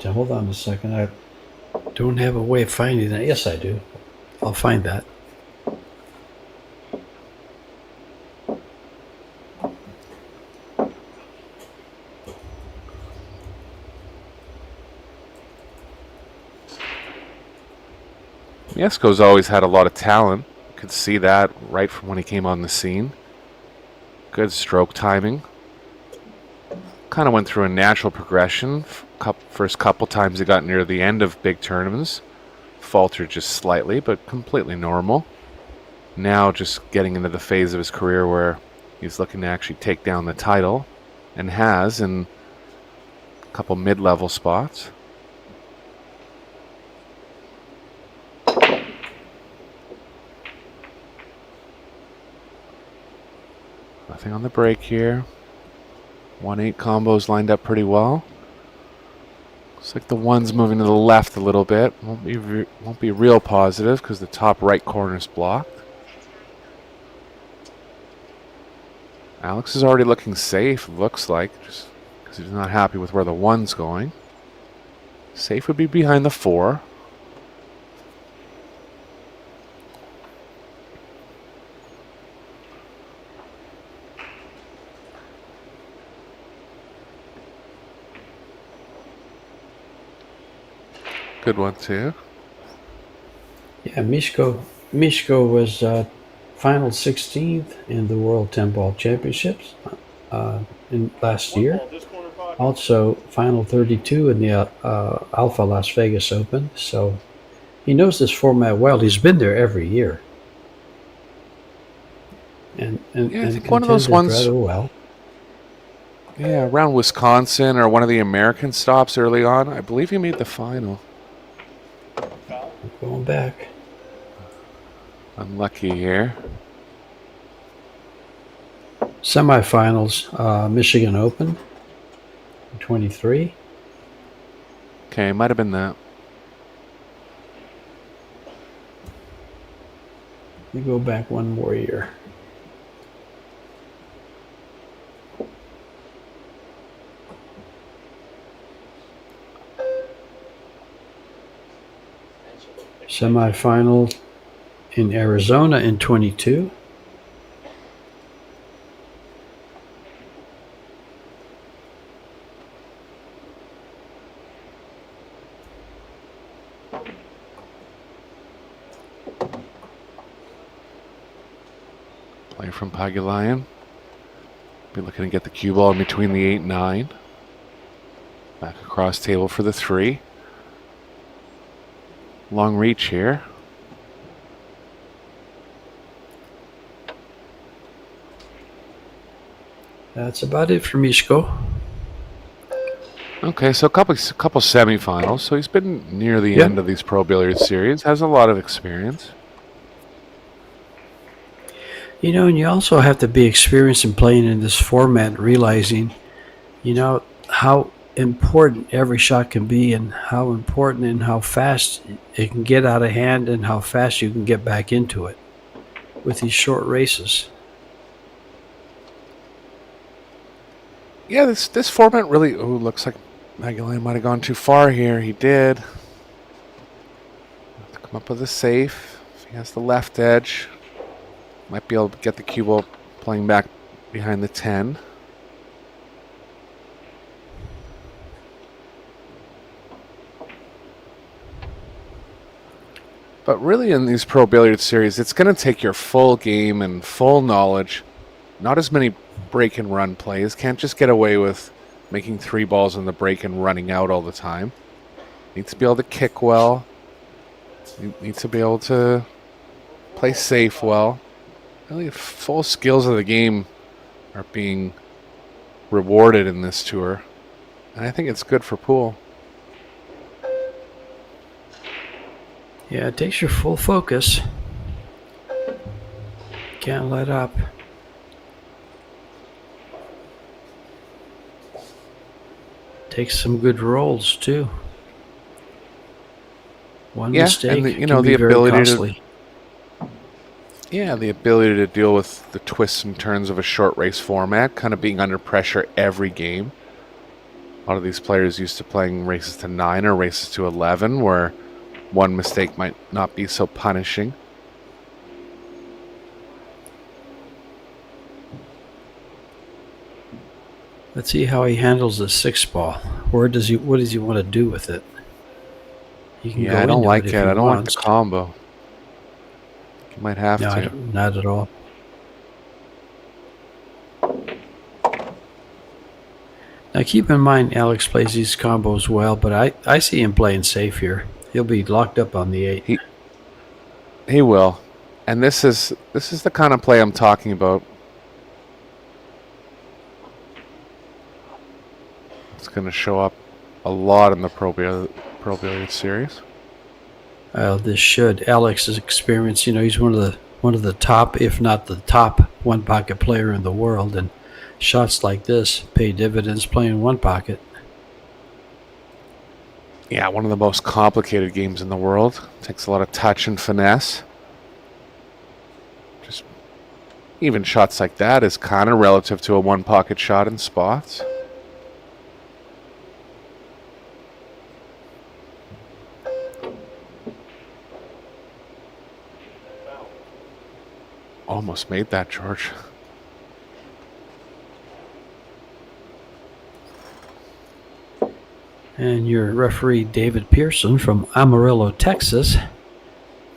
S1: Hold on a second. I don't have a way of finding that. Yes, I do. I'll find that.
S2: Mieszko's always had a lot of talent. Could see that right from when he came on the scene. Good stroke timing. Kind of went through a natural progression. First couple times he got near the end of big tournaments. Faltered just slightly, but completely normal. Now just getting into the phase of his career where he's looking to actually take down the title. And has in a couple mid-level spots. Nothing on the break here. 1-8 combos lined up pretty well. Looks like the one's moving to the left a little bit. Won't be real positive because the top right corner is blocked. Alex is already looking safe, looks like, just because he's not happy with where the one's going. Safe would be behind the 4. Good one too.
S1: Yeah, Mieszko was final 16th in the World 10 Ball Championships in last year. Also final 32 in the Alpha Las Vegas Open. So he knows this format well. He's been there every year. And
S2: I think one of those ones
S1: rather well.
S2: Yeah, around Wisconsin or one of the American stops early on. I believe he made the final.
S1: Going back.
S2: Unlucky here.
S1: Semifinals, Michigan Open, 23.
S2: Okay, might have been that.
S1: You go back one more year. Semifinal in Arizona in 22.
S2: Play from Pagulayan. Be looking to get the cue ball in between the 8-9. Back across table for the 3. Long reach here.
S1: That's about it for Mieszko.
S2: Okay, so a couple semifinals. So he's been near the
S1: Yep.
S2: end of these Pro Billiard series. Has a lot of experience.
S1: You know, and you also have to be experienced in playing in this format, realizing, how important every shot can be and how important and how fast it can get out of hand and how fast you can get back into it with these short races.
S2: Yeah, this format really. Oh, looks like Magellan might have gone too far here. He did. Have to come up with a safe. If he has the left edge, might be able to get the cue ball playing back behind the 10. But really, in these Pro Billiard series, it's going to take your full game and full knowledge. Not as many break and run plays. Can't just get away with making 3 balls in the break and running out all the time. Needs to be able to kick well. Needs to be able to play safe well. Really, full skills of the game are being rewarded in this tour. And I think it's good for pool.
S1: Yeah, it takes your full focus. Can't let up. Takes some good rolls too. One
S2: Yeah,
S1: mistake
S2: and the
S1: can be very
S2: ability
S1: costly.
S2: the ability to deal with the twists and turns of a short race format, kind of being under pressure every game. A lot of these players used to playing races to 9 or races to 11, where one mistake might not be so punishing.
S1: Let's see how he handles the 6 ball. What does he want to do with it? He can
S2: Yeah, I don't
S1: into
S2: like
S1: if
S2: it.
S1: he
S2: I don't like
S1: wants.
S2: the combo. You might have
S1: No,
S2: to.
S1: not at all. Now keep in mind, Alex plays these combos well, but I see him playing safe here. He'll be locked up on the 8.
S2: He will. And this is the kind of play I'm talking about. It's going to show up a lot in the Pro Billiard series.
S1: This should. Alex's experience, he's one of the top, if not the top, one pocket player in the world, and shots like this pay dividends playing one pocket.
S2: Yeah, one of the most complicated games in the world. Takes a lot of touch and finesse. Just even shots like that is kind of relative to a one pocket shot in spots. Almost made that, George.
S1: And your referee, David Pearson from Amarillo, Texas,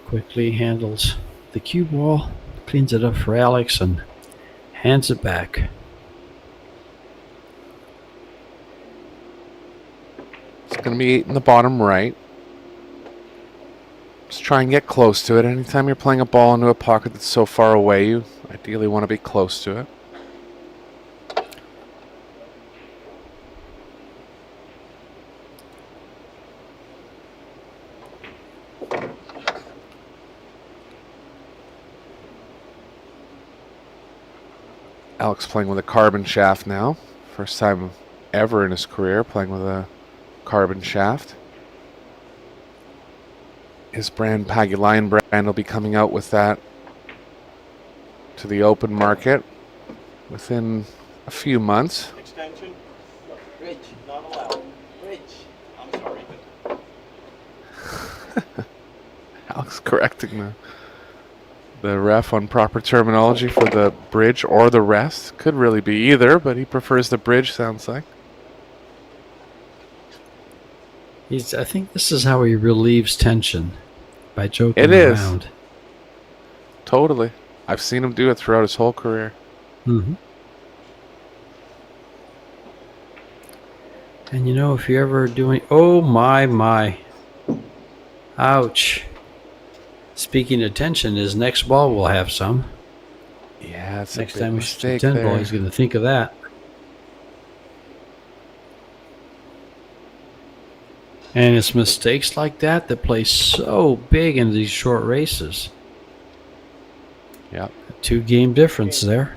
S1: quickly handles the cue ball, cleans it up for Alex, and hands it back.
S2: It's going to be 8 in the bottom right. Just try and get close to it. Anytime you're playing a ball into a pocket that's so far away, you ideally want to be close to it. Alex playing with a carbon shaft now. First time ever in his career playing with a carbon shaft. His brand, Paguline brand, will be coming out with that to the open market within a few months.
S8: Extension,
S5: Bridge.
S8: not allowed.
S5: Bridge.
S8: I'm sorry.
S2: Alex correcting the ref on proper terminology for the bridge or the rest. Could really be either, but he prefers the bridge, sounds like.
S1: I think this is how he relieves tension, by joking
S2: It is.
S1: around.
S2: Totally. I've seen him do it throughout his whole career.
S1: Mm-hmm. And if you're ever doing... Oh, my. Ouch. Speaking of tension, his next ball will have some.
S2: Yeah, it's
S1: Next
S2: a big
S1: time he shoots a
S2: mistake
S1: 10
S2: there.
S1: ball, he's going to think of that. And it's mistakes like that that play so big in these short races.
S2: Yep.
S1: 2-game difference there.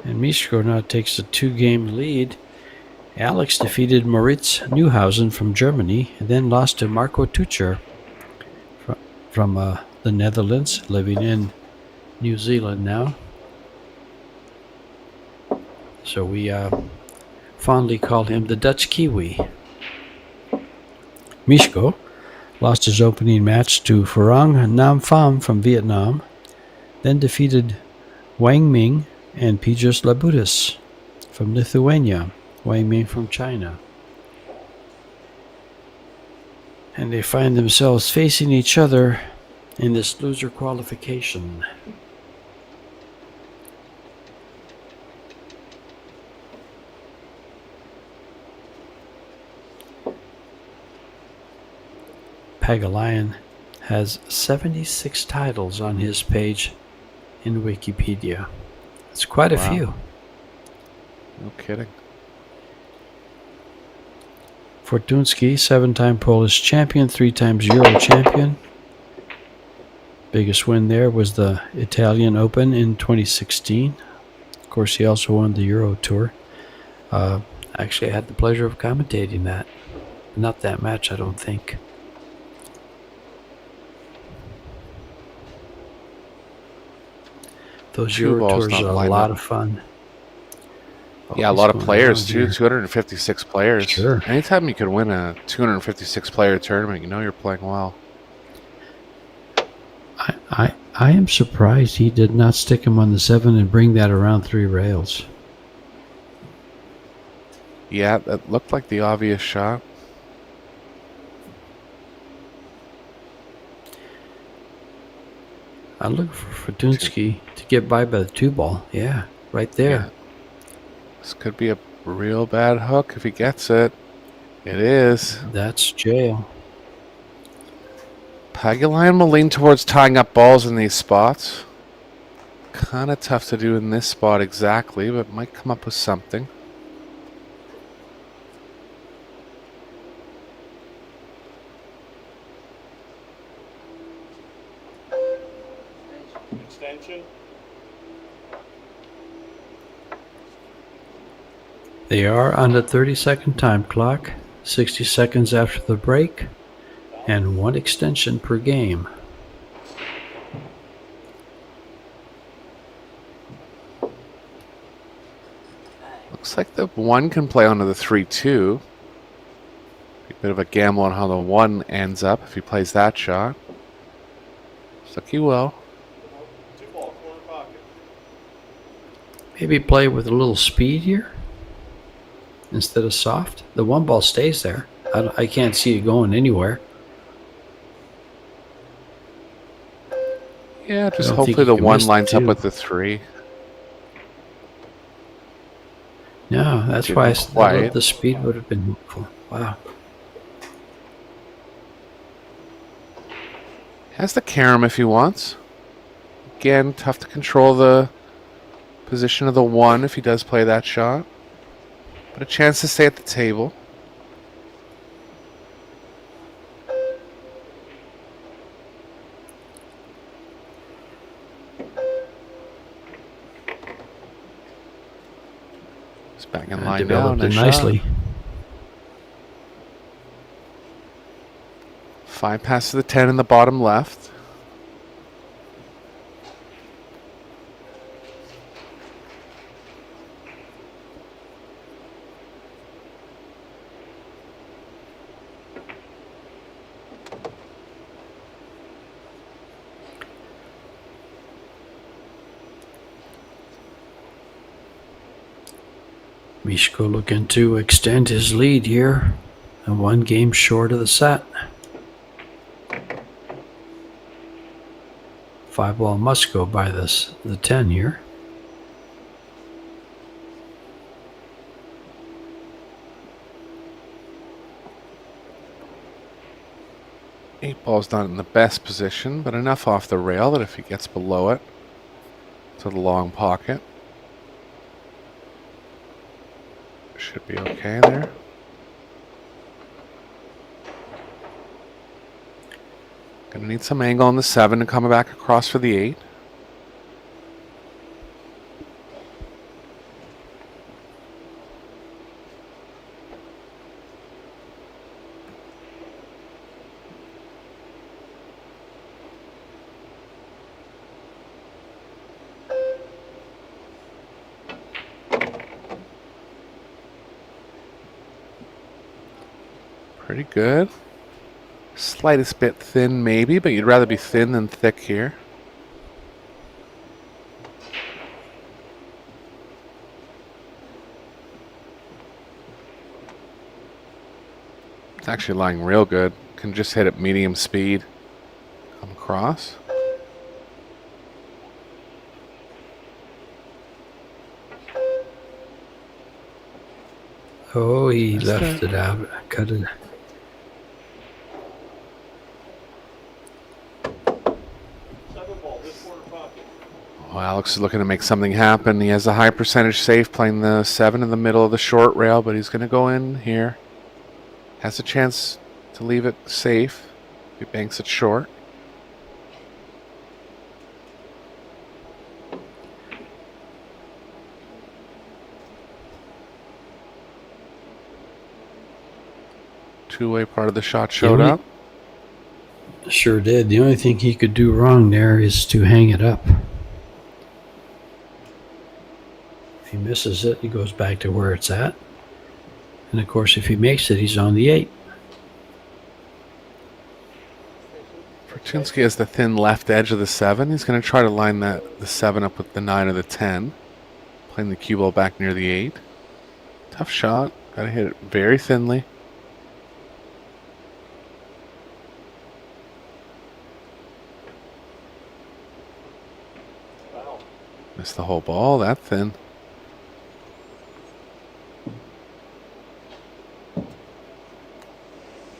S1: And Mishko now takes a 2-game lead. Alex defeated Moritz Neuhausen from Germany and then lost to Marco Tucher from the Netherlands, living in New Zealand now. So we fondly call him the Dutch Kiwi. Mishko lost his opening match to Pharang Nam Pham from Vietnam, then defeated Wang Ming and Pijus Labutis from Lithuania, Wang Ming from China. And they find themselves facing each other in this loser qualification. Pagulayan has 76 titles on his page in Wikipedia. It's quite a few.
S2: No kidding.
S1: Fortunski, 7-time Polish champion, 3 times Euro champion. Biggest win there was the Italian Open in 2016. Of course, he also won the Euro Tour. Actually, I had the pleasure of commentating that. Not that match, I don't think. Those Euro Tours are a lot of fun.
S2: Yeah, a lot of players too. 256 players.
S1: Sure.
S2: Anytime you can win a 256 player tournament, you know you're playing well.
S1: I am surprised he did not stick him on the 7 and bring that around 3 rails.
S2: Yeah, that looked like the obvious shot.
S1: I look for Fortunski to get by the 2-ball. Yeah, right there.
S2: Yeah. This could be a real bad hook if he gets it. It is.
S1: That's jail.
S2: Pagulayan will lean towards tying up balls in these spots. Kind of tough to do in this spot exactly, but might come up with something.
S8: Extension.
S1: They are on the 30-second time clock, 60 seconds after the break, and 1 extension per game.
S2: Looks like the 1 can play onto the 3-2. A bit of a gamble on how the 1 ends up if he plays that shot. Looks like he will.
S8: 2-ball, corner pocket.
S1: Maybe play with a little speed here instead of soft. The 1-ball stays there. I can't see it going anywhere.
S2: Yeah, just
S1: don't think
S2: hopefully
S1: you
S2: the
S1: can
S2: 1
S1: miss the
S2: lines up
S1: 2.
S2: with the 3.
S1: No, that's
S2: Didn't
S1: why I said
S2: quite.
S1: the speed would have been helpful. Wow.
S2: Has the carom if he wants. Again, tough to control the position of the 1 if he does play that shot. But a chance to stay at the table. Just back in line now.
S1: Developed it
S2: Nice
S1: nicely.
S2: shot. 5 passes the 10 in the bottom left.
S1: Mishko looking to extend his lead here, and 1 game short of the set. 5-ball must go by the 10 here.
S2: Eight ball's not in the best position, but enough off the rail that if he gets below it to the long pocket, should Should be okay there. Gonna need some angle on the 7 to come back across for the 8. Pretty good. Slightest bit thin maybe, but you'd rather be thin than thick here. It's actually lying real good. Can just hit at medium speed. Come across.
S1: Oh, he
S2: That's
S1: left it out. Cut it.
S2: Oh, Alex is looking to make something happen. He has a high percentage safe playing the 7 in the middle of the short rail, but he's going to go in here. Has a chance to leave it safe. He banks it short. Two-way part of the shot showed up.
S1: Sure did. The only thing he could do wrong there is to hang it up. If he misses it, he goes back to where it's at. And of course, if he makes it, he's on the 8.
S2: Fortunsky has the thin left edge of the 7. He's going to try to line the 7 up with the 9 or the 10. Playing the cue ball back near the 8. Tough shot. Got to hit it very thinly.
S6: Wow.
S2: Missed the whole ball that thin.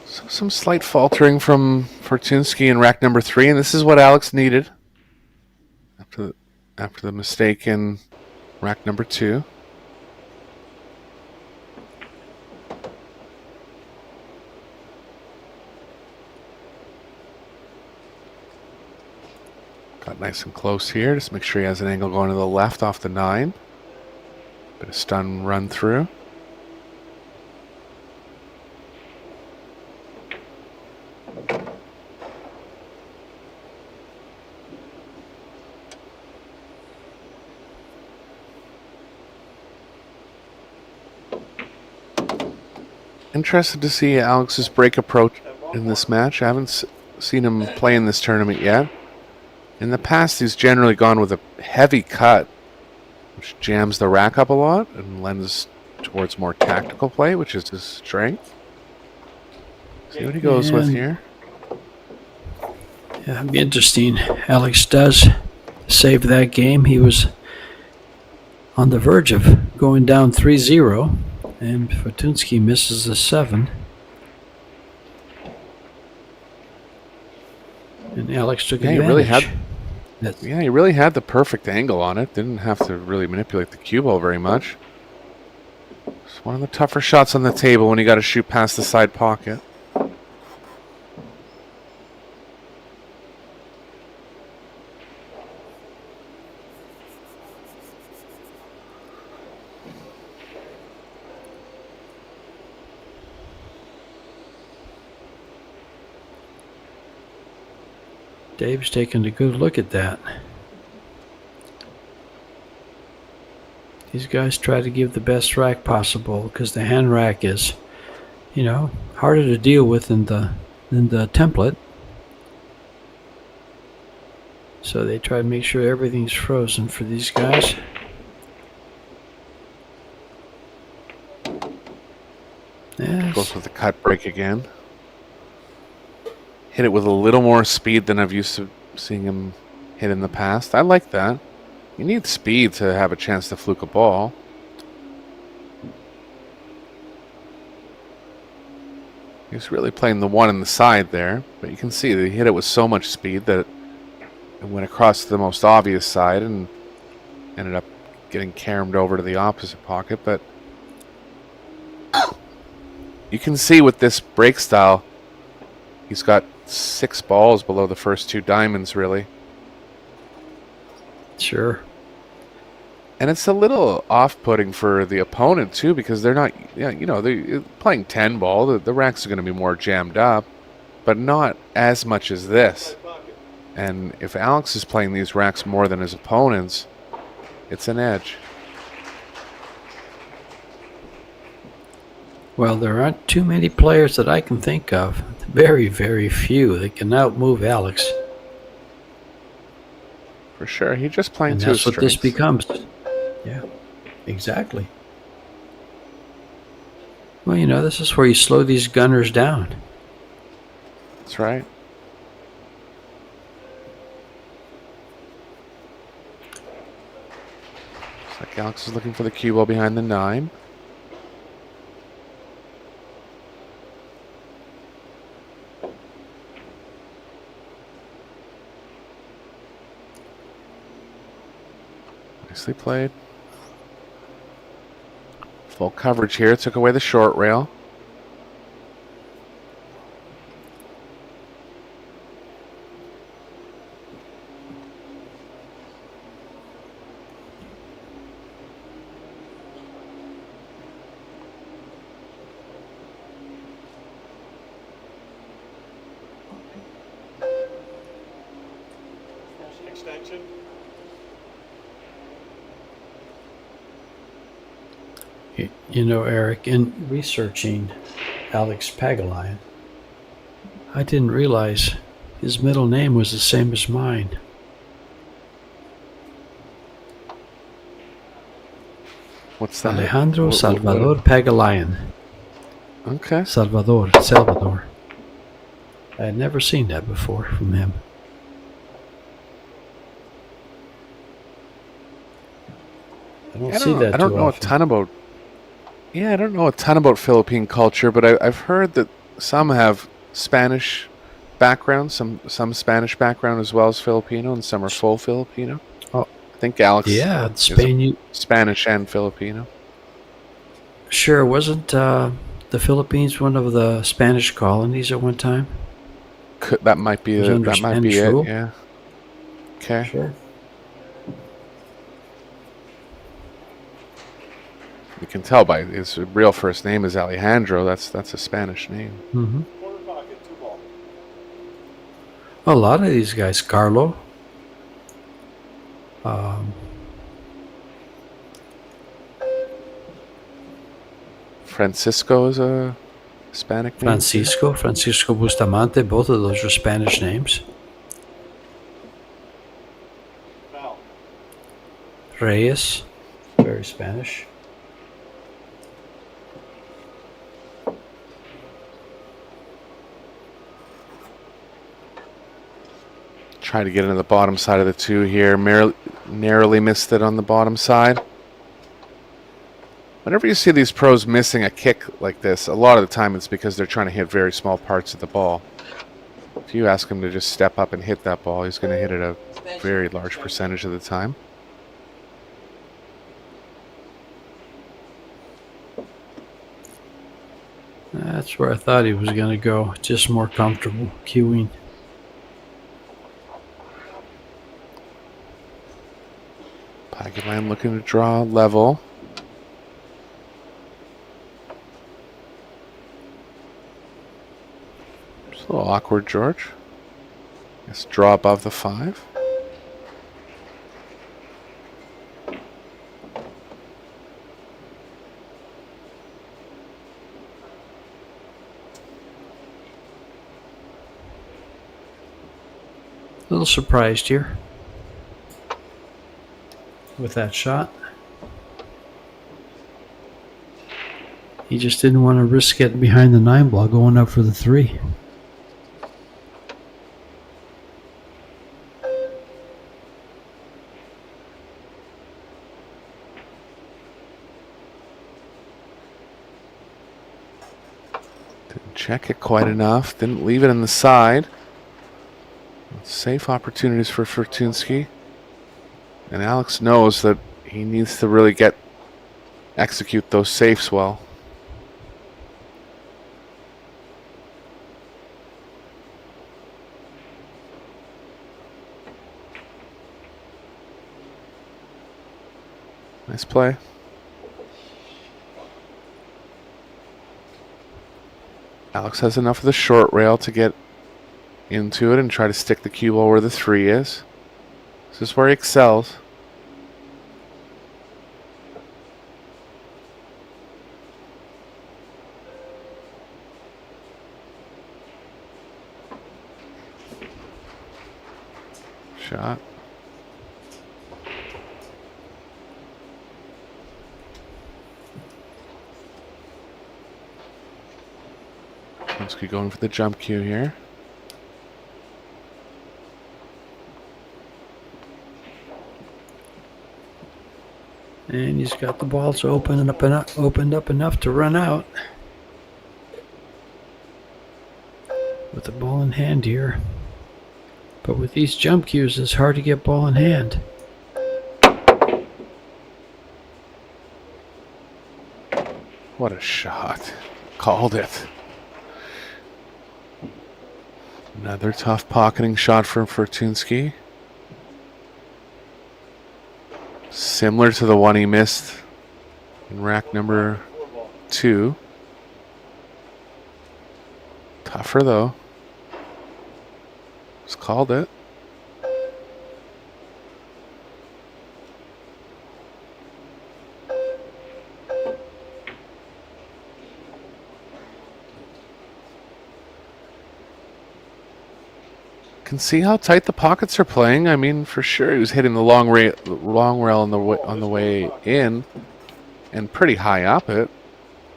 S2: So some slight faltering from Fortunsky in rack number 3, and this is what Alex needed after the mistake in rack number 2. Got nice and close here. Just make sure he has an angle going to the left off the 9. Bit of stun run through. Interested to see Alex's break approach in this match. I haven't seen him play in this tournament yet. In the past, he's generally gone with a heavy cut, which jams the rack up a lot and lends towards more tactical play, which is his strength. See what he goes with here.
S1: Yeah, it'd be interesting. Alex does save that game. He was on the verge of going down 3-0, and Fortunsky misses the 7. And Alex took advantage.
S2: He really had the perfect angle on it. Didn't have to really manipulate the cue ball very much. It's one of the tougher shots on the table when you got to shoot past the side pocket.
S1: Dave's taking a good look at that. These guys try to give the best rack possible because the hand rack is, harder to deal with than the template. So they try to make sure everything's frozen for these guys. Yes.
S2: Goes with the cut break again. Hit it with a little more speed than I've used to seeing him hit in the past. I like that. You need speed to have a chance to fluke a ball. He's really playing the 1 in the side there, but you can see that he hit it with so much speed that it went across the most obvious side and ended up getting caromed over to the opposite pocket, but You can see with this break style, he's got 6 balls below the first 2 diamonds, really.
S1: Sure.
S2: And it's a little off-putting for the opponent, too, because they're not, they're playing 10 ball. The racks are going to be more jammed up, but not as much as this. And if Alex is playing these racks more than his opponents, it's an edge.
S1: Well, there aren't too many players that I can think of. Very, very few that can outmove Alex.
S2: For sure. He's just playing
S1: And
S2: to his
S1: that's what this
S2: strengths.
S1: becomes. Yeah, exactly. Well, this is where you slow these gunners down.
S2: That's right. Looks like Alex is looking for the cue ball behind the 9. Nicely played. Full coverage here. Took away the short rail.
S8: Extension.
S1: Eric, in researching Alex Pagulayan, I didn't realize his middle name was the same as mine.
S2: What's that?
S1: Alejandro
S2: What-
S1: Salvador Pagulayan.
S2: Okay.
S1: Salvador. I had never seen that before from him. I don't see that
S2: I don't
S1: too
S2: know
S1: often.
S2: a ton about. Yeah, I don't know a ton about Philippine culture, but I've heard that some have Spanish background, some Spanish background as well as Filipino, and some are full Filipino.
S1: Oh.
S2: I think Alex.
S1: Yeah,
S2: is
S1: Spain.
S2: Spanish and Filipino.
S1: Sure, wasn't the Philippines one of the Spanish colonies at one time?
S2: That might be
S1: Was under
S2: that might be
S1: Spanish
S2: it.
S1: rule?
S2: Yeah. Okay.
S1: Sure.
S2: You can tell by his real first name is Alejandro. That's a Spanish name.
S1: Mm-hmm.
S8: Corner pocket, 2 ball.
S1: A lot of these guys, Carlo.
S2: Francisco is a Hispanic name.
S1: Francisco Bustamante, both of those are Spanish names.
S8: Foul.
S1: Reyes, very Spanish.
S2: Try to get into the bottom side of the 2 here. Narrowly missed it on the bottom side. Whenever you see these pros missing a kick like this, a lot of the time it's because they're trying to hit very small parts of the ball. If you ask him to just step up and hit that ball, he's going to hit it a very large percentage of the time.
S1: That's where I thought he was going to go. Just more comfortable cueing.
S2: Pagulayan looking to draw level. It's a little awkward, George. Let's draw above the 5.
S1: A little surprised here with that shot. He just didn't want to risk getting behind the 9 ball going up for the 3.
S2: Didn't check it quite enough. Didn't leave it in the side. Safe opportunities for Fortunsky. And Alex knows that he needs to really execute those safes well. Nice play. Alex has enough of the short rail to get into it and try to stick the cue ball where the 3 is. This is where he excels. Shot. Let's keep going for the jump cue here.
S1: And he's got the balls opened up enough to run out. With the ball in hand here. But with these jump cues, it's hard to get ball in hand.
S2: What a shot. Called it. Another tough pocketing shot for Fortunski. Similar to the one he missed in rack number 2. Tougher though. Just called it. Can see how tight the pockets are playing. I mean, for sure, he was hitting the long rail on the way in, and pretty high up it.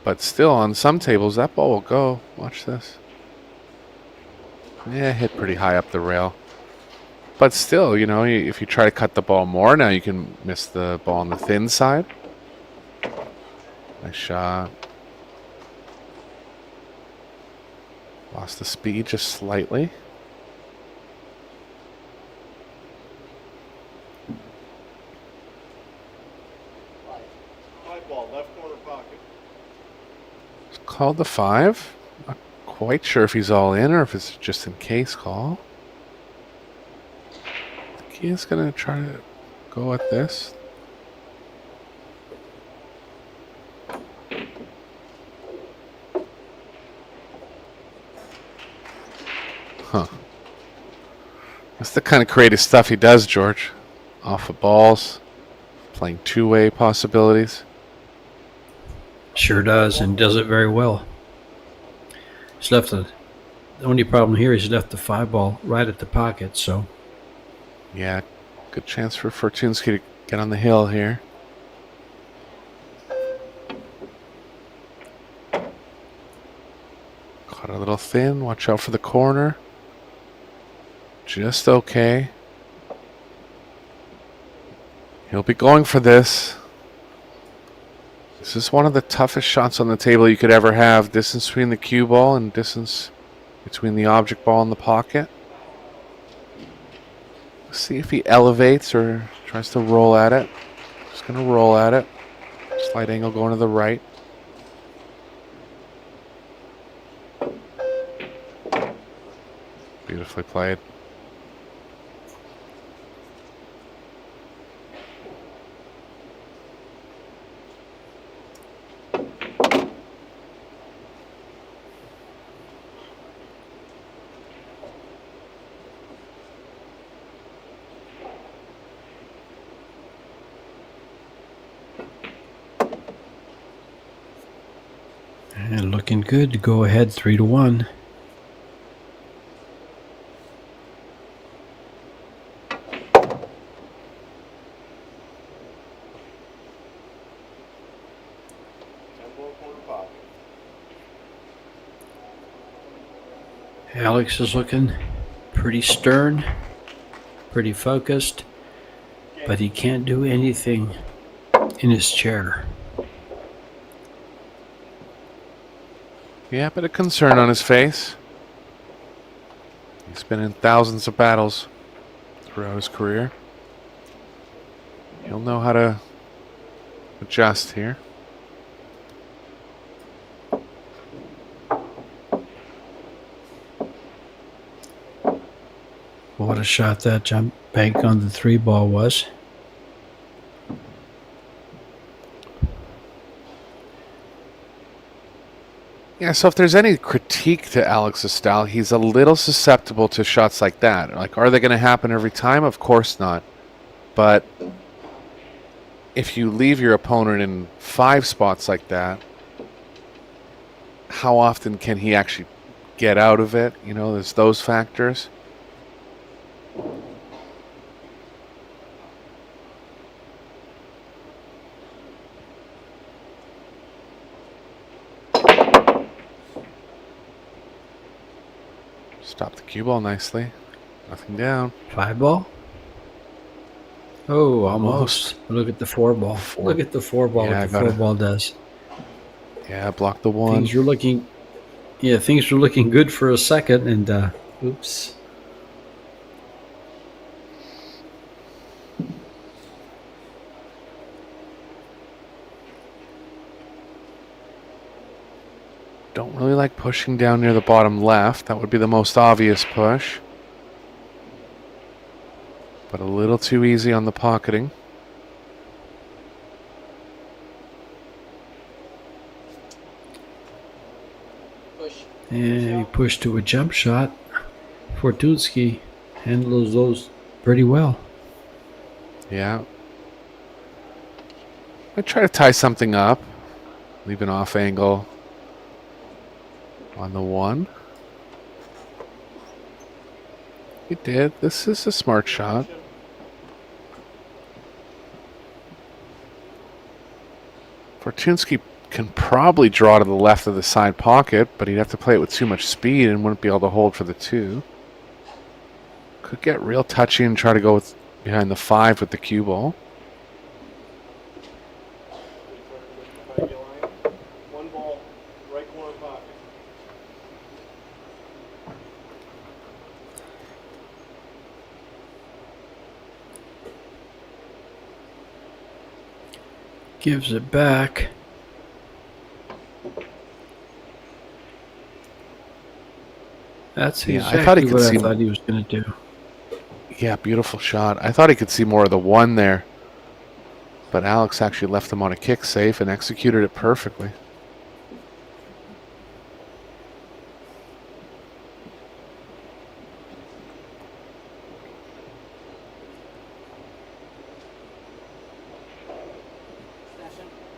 S2: But still, on some tables, that ball will go. Watch this. Yeah, hit pretty high up the rail. But still, you know, if you try to cut the ball more, now you can miss the ball on the thin side. Nice shot. Lost the speed just slightly. Called the 5. Not quite sure if he's all in or if it's just in case call. I think he is going to try to go at this. Huh. That's the kind of creative stuff he does, George. Off of balls, playing two-way possibilities.
S1: Sure does, and does it very well. He's left the only problem here is he left the 5 ball right at the pocket, so.
S2: Yeah, good chance for Fortunski to get on the hill here. Caught a little thin. Watch out for the corner. Just okay. He'll be going for this. This is one of the toughest shots on the table you could ever have. Distance between the cue ball and distance between the object ball and the pocket. Let's see if he elevates or tries to roll at it. Just going to roll at it. Slight angle going to the right. Beautifully played.
S1: And looking good to go ahead 3-1. Alex is looking pretty stern, pretty focused, but he can't do anything in his chair.
S2: Yeah, but a concern on his face. He's been in thousands of battles throughout his career. He'll know how to adjust here.
S1: What a shot that jump bank on the 3 ball was.
S2: Yeah, so if there's any critique to Alex's style, he's a little susceptible to shots like that. Like, are they going to happen every time? Of course not. But if you leave your opponent in 5 spots like that, how often can he actually get out of it? You know, there's those factors. Stop the cue ball nicely. Nothing down.
S1: 5 ball? Oh, almost. Look at the 4 ball. Look at the 4 ball.
S2: Yeah,
S1: what the 4 ball does.
S2: Yeah, block the 1.
S1: Things were looking good for a second, and oops.
S2: Don't really like pushing down near the bottom left. That would be the most obvious push. But a little too easy on the pocketing.
S5: Push.
S1: And he pushed to a jump shot. Fortunsky handles those pretty well.
S2: Yeah. I try to tie something up. Leave an off angle on the 1. He did. This is a smart shot. Fortunsky can probably draw to the left of the side pocket, but he'd have to play it with too much speed and wouldn't be able to hold for the 2. Could get real touchy and try to go behind the 5 with the cue ball.
S6: One ball, right corner pocket.
S1: Gives it back. That's
S2: Yeah,
S1: exactly
S2: I thought he could
S1: what
S2: see-
S1: I thought he was going to do.
S2: Yeah, beautiful shot. I thought he could see more of the 1 there. But Alex actually left him on a kick safe and executed it perfectly.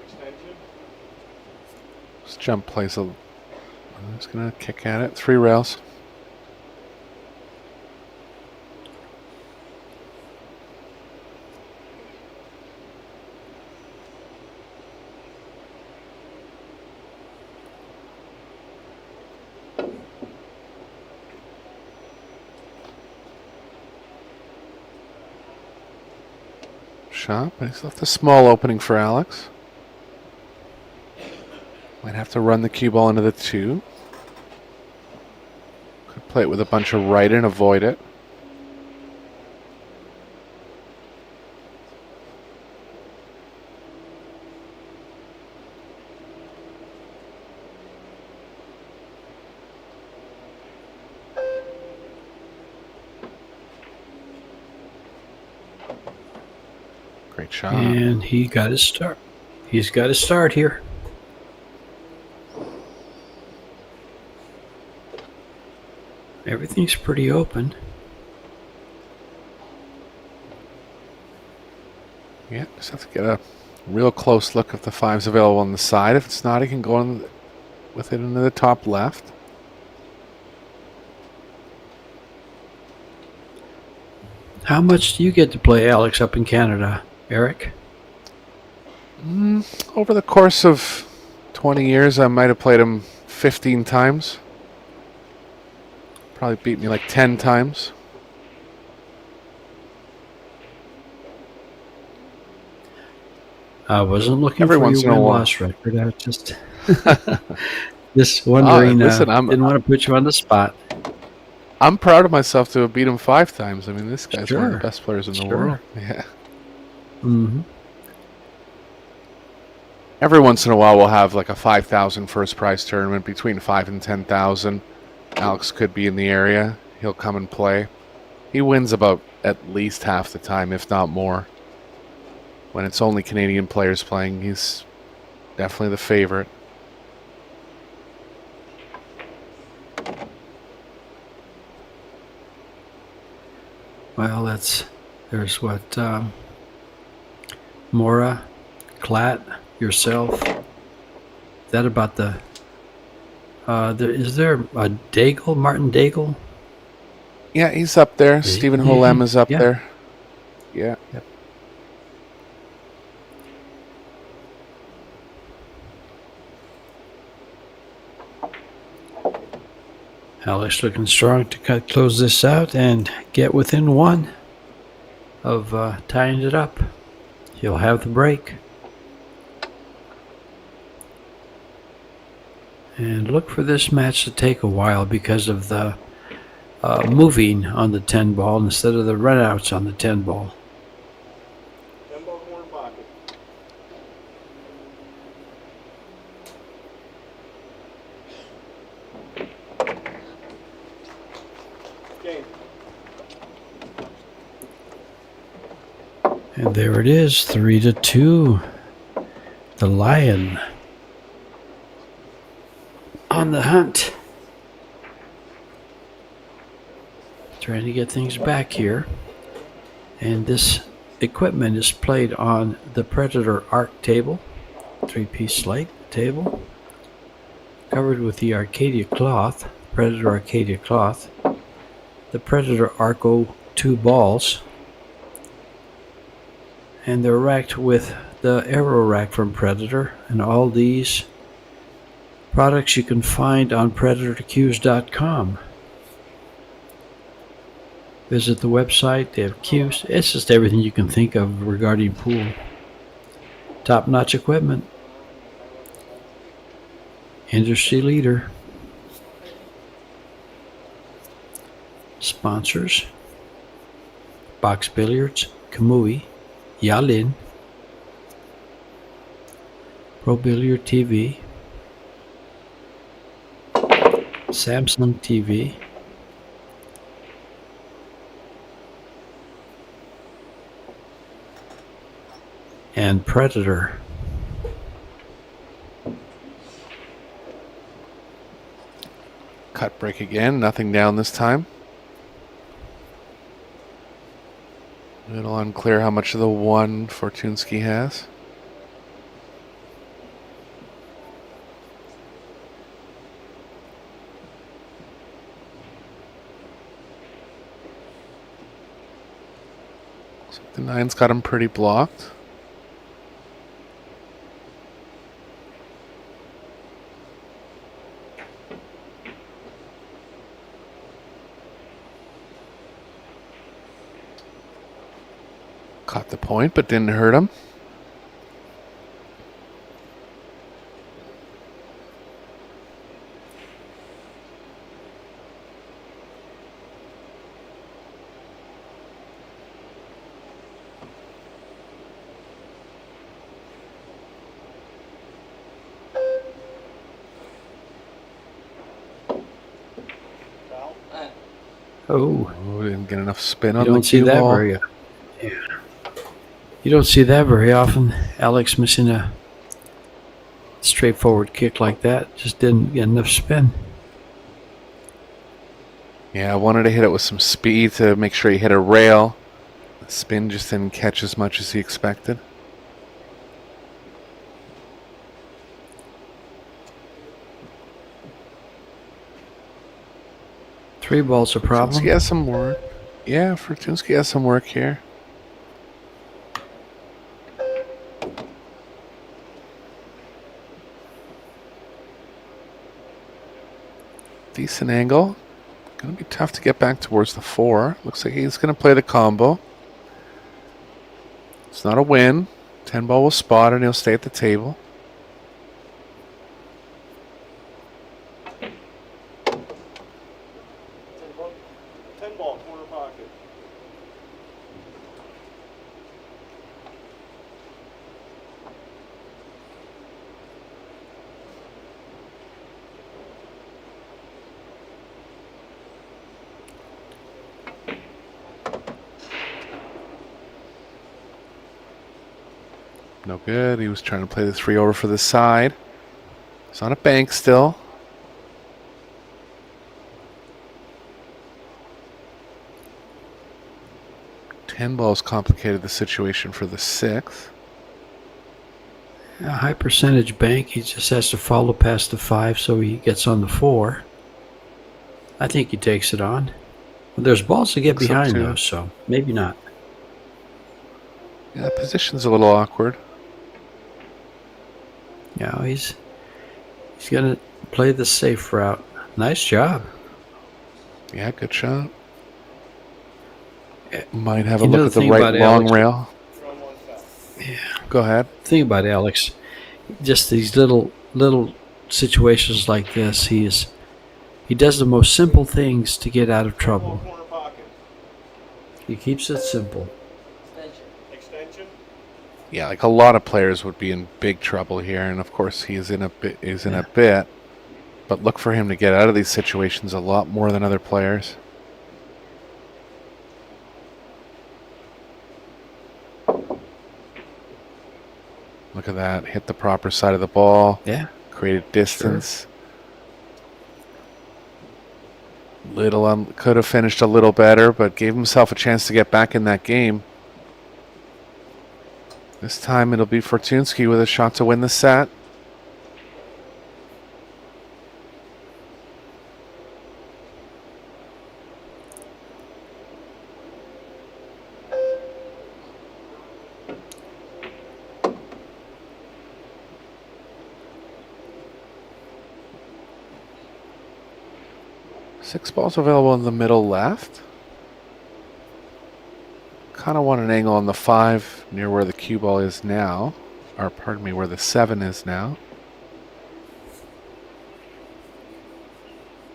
S6: Extension.
S2: This jump plays a... He's going to kick at it. 3 rails. Shot, but he's left a small opening for Alex. Might have to run the cue ball into the 2. Could play it with a bunch of right and avoid it. Great shot.
S1: And he got his start. He's got his start here. Everything's pretty open.
S2: Yeah, just have to get a real close look if the 5's available on the side. If it's not, he can go on with it into the top left.
S1: How much do you get to play Alex up in Canada, Eric?
S2: Over the course of 20 years, I might have played him 15 times. Probably beat me like 10 times.
S1: I wasn't looking
S2: Every
S1: for
S2: once
S1: your
S2: in a while.
S1: win-loss record. I was just just wondering.
S2: Listen,
S1: didn't want to put you on the spot.
S2: I'm proud of myself to have beat him 5 times. I mean, this guy's one of the
S1: Sure.
S2: best players in the
S1: Sure.
S2: world. Yeah.
S1: Mm-hmm.
S2: Every once in a while, we'll have like a 5,000 first prize tournament between 5 and 10,000. Alex could be in the area. He'll come and play. He wins about at least half the time, if not more. When it's only Canadian players playing, he's definitely the favorite.
S1: Well, there's what, Mora, Klatt, yourself. Is that about is there a Daigle, Martin Daigle?
S2: Yeah, he's up there. Stephen Holem is up
S1: yeah.
S2: there. Yeah.
S1: Yep. Alex looking strong to close this out and get within one of tying it up. He'll have the break. And look for this match to take a while because of the moving on the 10 ball instead of the runouts on the 10 ball.
S8: 10 ball corner pocket. Game.
S1: And there it is, 3-2. The Lion on the hunt. Trying to get things back here. And this equipment is played on the Predator Arc table, 3-piece slate table, covered with the Arcadia cloth, Predator Arcadia cloth, the Predator Arco 2 balls, and they're racked with the Aero Rack from Predator, and all these products you can find on PredatorCues.com. Visit the website, they have cues. It's just everything you can think of regarding pool. Top-notch equipment. Industry leader. Sponsors: Box Billiards, Kamui, Yalin, Pro Billiard TV, Samsung TV, and Predator.
S2: Cut break again. Nothing down this time. A little unclear how much of the one Fortunski has. So the 9's got him pretty blocked. Caught the point, but didn't hurt him.
S8: Foul.
S1: Oh,
S2: Oh, didn't get enough spin
S1: you
S2: on the
S1: don't see
S2: cue
S1: that
S2: ball.
S1: very You don't see that very often. Alex missing a straightforward kick like that. Just didn't get enough spin.
S2: Yeah, I wanted to hit it with some speed to make sure he hit a rail. The spin just didn't catch as much as he expected.
S1: Three ball's a problem.
S2: Fortunski has some work. Yeah, Fortunski has some work here. Decent angle. Gonna be tough to get back towards the 4. Looks like he's gonna play the combo. It's not a win. 10 ball will spot and he'll stay at the table.
S8: Ten ball corner pocket.
S2: No good. He was trying to play the 3 over for the side. It's on a bank still. 10 balls complicated the situation for the 6th.
S1: A high percentage bank. He just has to follow past the 5 so he gets on the 4. I think he takes it on. Well, there's balls to get
S2: Think so,
S1: behind,
S2: too.
S1: though, so maybe not.
S2: Yeah, position's a little awkward.
S1: Yeah, he's going to play the safe route. Nice job.
S2: Yeah, good shot. Might have a
S1: You know
S2: look
S1: the
S2: at the
S1: thing
S2: right
S1: about
S2: long
S1: Alex-
S2: rail.
S8: Run one foul.
S1: Yeah.
S2: Go ahead.
S1: Thing about Alex, just these little situations like this, he does the most simple things to get out of
S8: 10 ball
S1: trouble.
S8: corner pocket.
S1: He keeps it simple.
S5: Extension.
S8: Extension.
S2: Yeah, like a lot of players would be in big trouble here, and of course he is in a bit. But look for him to get out of these situations a lot more than other players. Look at that. Hit the proper side of the ball.
S1: Yeah.
S2: Created distance. Could have finished a little better, but gave himself a chance to get back in that game. This time it'll be Fortunsky with a shot to win the set. Six balls available in the middle left. Kind of want an angle on the 5 near where the cue ball is now. Or pardon me, where the 7 is now.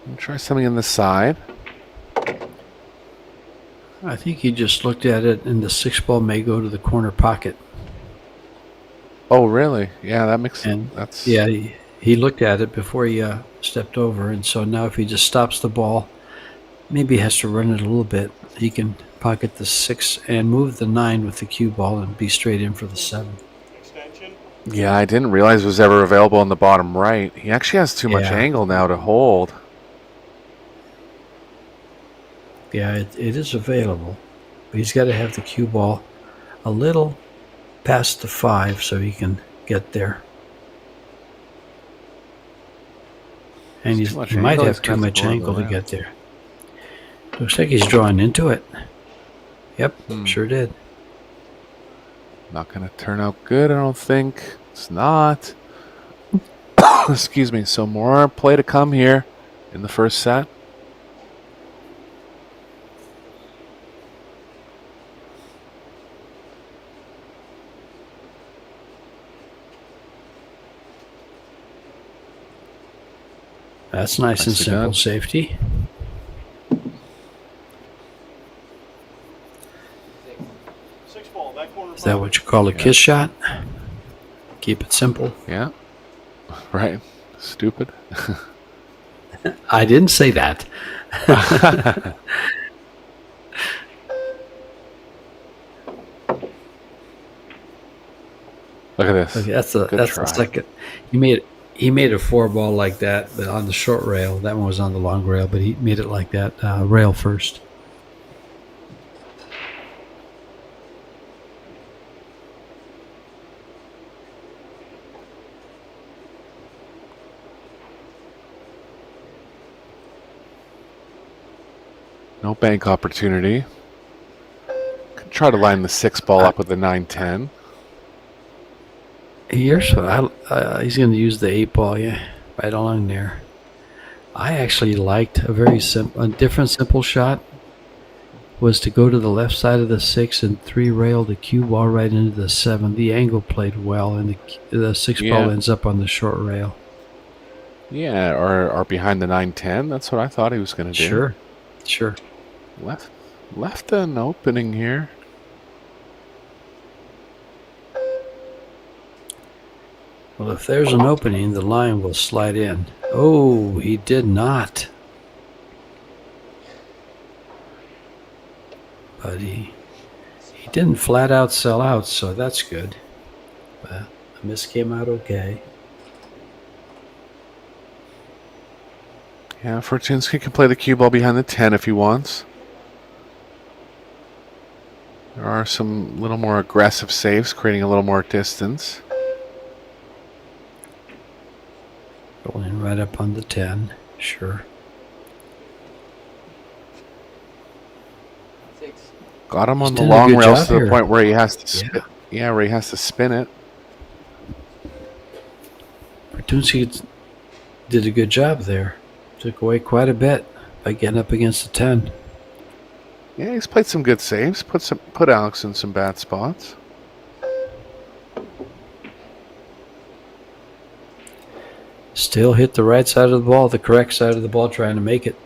S2: And try something in the side.
S1: I think he just looked at it, and the 6 ball may go to the corner pocket.
S2: Oh, really? Yeah, that makes
S1: And
S2: that's
S1: yeah, he looked at it before he stepped over, and so now if he just stops the ball, maybe he has to run it a little bit. He can pocket the 6 and move the 9 with the cue ball and be straight in for the 7.
S8: Extension.
S2: Yeah, I didn't realize it was ever available on the bottom right. He actually has too much
S1: Yeah.
S2: angle now to hold.
S1: Yeah, it is available, but he's got to have the cue ball a little past the 5 so he can get there. And
S2: It's too much
S1: he might
S2: angle.
S1: have
S2: He's
S1: too
S2: gonna have
S1: much
S2: to go on
S1: angle
S2: the
S1: to
S2: left.
S1: get there. Looks like he's drawing into it. Yep,
S2: Hmm.
S1: sure did.
S2: Not going to turn out good, I don't think. It's not. Excuse me. So more play to come here in the first set.
S1: That's nice and
S2: Nicely
S1: simple
S2: done.
S1: safety.
S8: Six ball. That corner
S1: Is that
S8: pocket.
S1: what you call a
S2: Yeah.
S1: kiss shot? Keep it simple.
S2: Yeah. Right. Stupid.
S1: I didn't say that.
S2: Look at this.
S1: Okay, that's
S2: Good
S1: the
S2: try.
S1: second. He made a 4 ball like that, but on the short rail. That one was on the long rail, but he made it like that, rail first.
S2: No bank opportunity. Could try to line the 6 ball up with the 9-10.
S1: Here's what he's going to use the 8 ball, yeah, right along there. I actually liked a different simple shot was to go to the left side of the 6 and 3 rail the cue ball right into the 7. The angle played well, and the 6 ball
S2: Yeah.
S1: ends up on the short rail.
S2: Yeah, or behind the 9-10. That's what I thought he was going to do.
S1: Sure.
S2: Left an opening here.
S1: Well, if there's an opening, the line will slide in. Oh, he did not. But he didn't flat out sell out, so that's good. But the miss came out okay.
S2: Yeah, Fortunsky can play the cue ball behind the 10 if he wants. There are some little more aggressive saves, creating a little more distance.
S1: Going right up on the 10. Sure.
S5: 6.
S2: Got him on
S1: He's
S2: the
S1: doing a
S2: long
S1: good
S2: rails
S1: job
S2: to the
S1: here.
S2: point where he has to spin. Yeah, where he has to spin it.
S1: Fortunsky did a good job there. Took away quite a bit by getting up against the 10.
S2: Yeah, he's played some good saves. Put Alex in some bad spots.
S1: Still hit the right side of the ball, the correct side of the ball, trying to make it.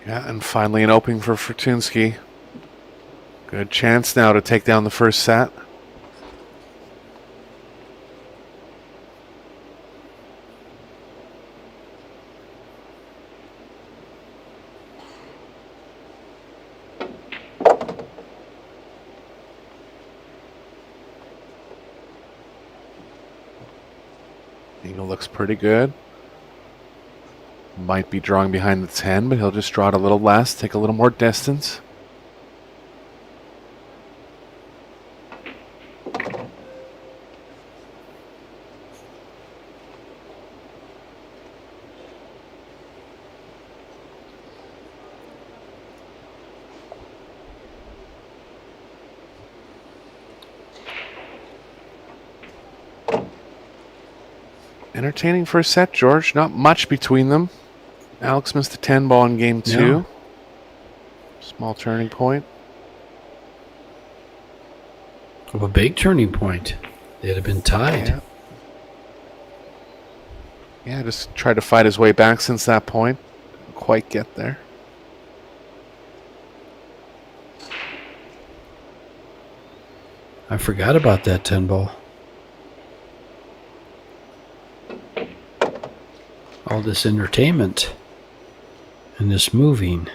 S2: Yeah, and finally an opening for Fortunsky. Good chance now to take down the first set. Eagle looks pretty good. Might be drawing behind the 10, but he'll just draw it a little less, take a little more distance. Entertaining first set, George. Not much between them. Alex missed a 10 ball in game 2.
S1: Yeah.
S2: Small turning point.
S1: Of a big turning point. They'd have been tied.
S2: Yeah. Yeah, just tried to fight his way back since that point. Didn't quite get there.
S1: I forgot about that 10 ball. All this entertainment and this moving.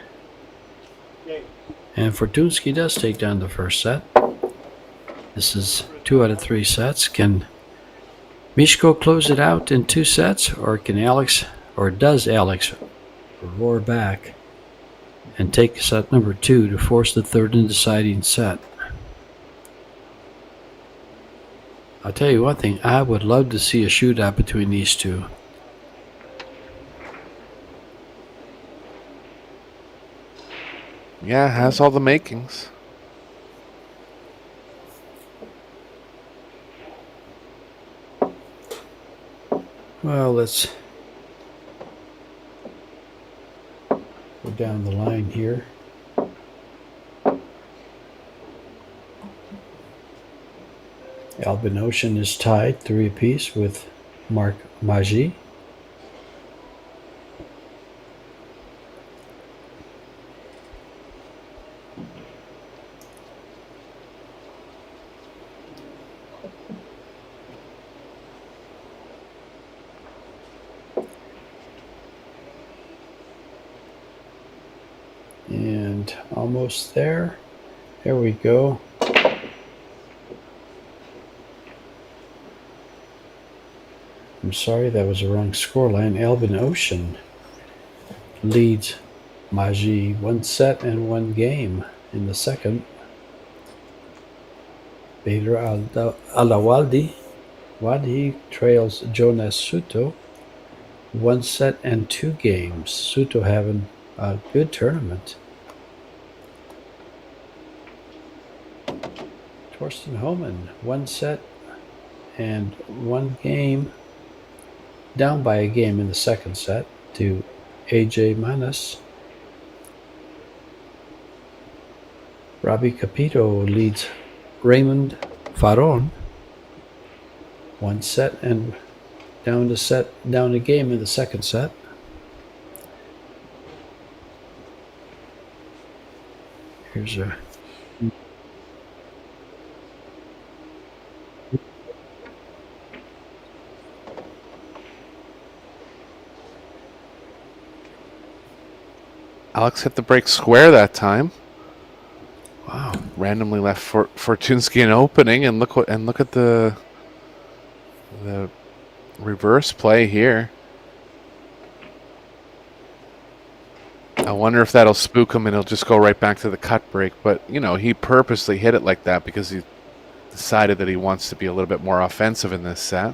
S1: And Fortunsky does take down the first set. This is 2 out of 3 sets. Can Mishko close it out in 2 sets, or can Alex, or does Alex roar back and take set number 2 to force the third and deciding set? I'll tell you one thing, I would love to see a shootout between these two.
S2: Yeah, has all the makings.
S1: Well, let's go down the line here. Albin Ocean is tied 3 apiece with Marc Maggi. And almost there. There we go. I'm sorry, that was the wrong scoreline. Albin Ocean leads Maggi 1 set and 1 game in the second. Bader Alawaldi trails Jonas Suto 1 set and 2 games. Suto having a good tournament. Torsten Homan 1 set and 1 game. Down by a game in the second set to AJ Manas. Robbie Capito leads Raymond Faron 1 set and down a game in the second set. Here's a
S2: Alex hit the break square that time.
S1: wow.
S2: Randomly left Fortunsky an opening, and look at the reverse play here. I wonder if that'll spook him and he'll just go right back to the cut break. But, you know, he purposely hit it like that because he decided that he wants to be a little bit more offensive in this set.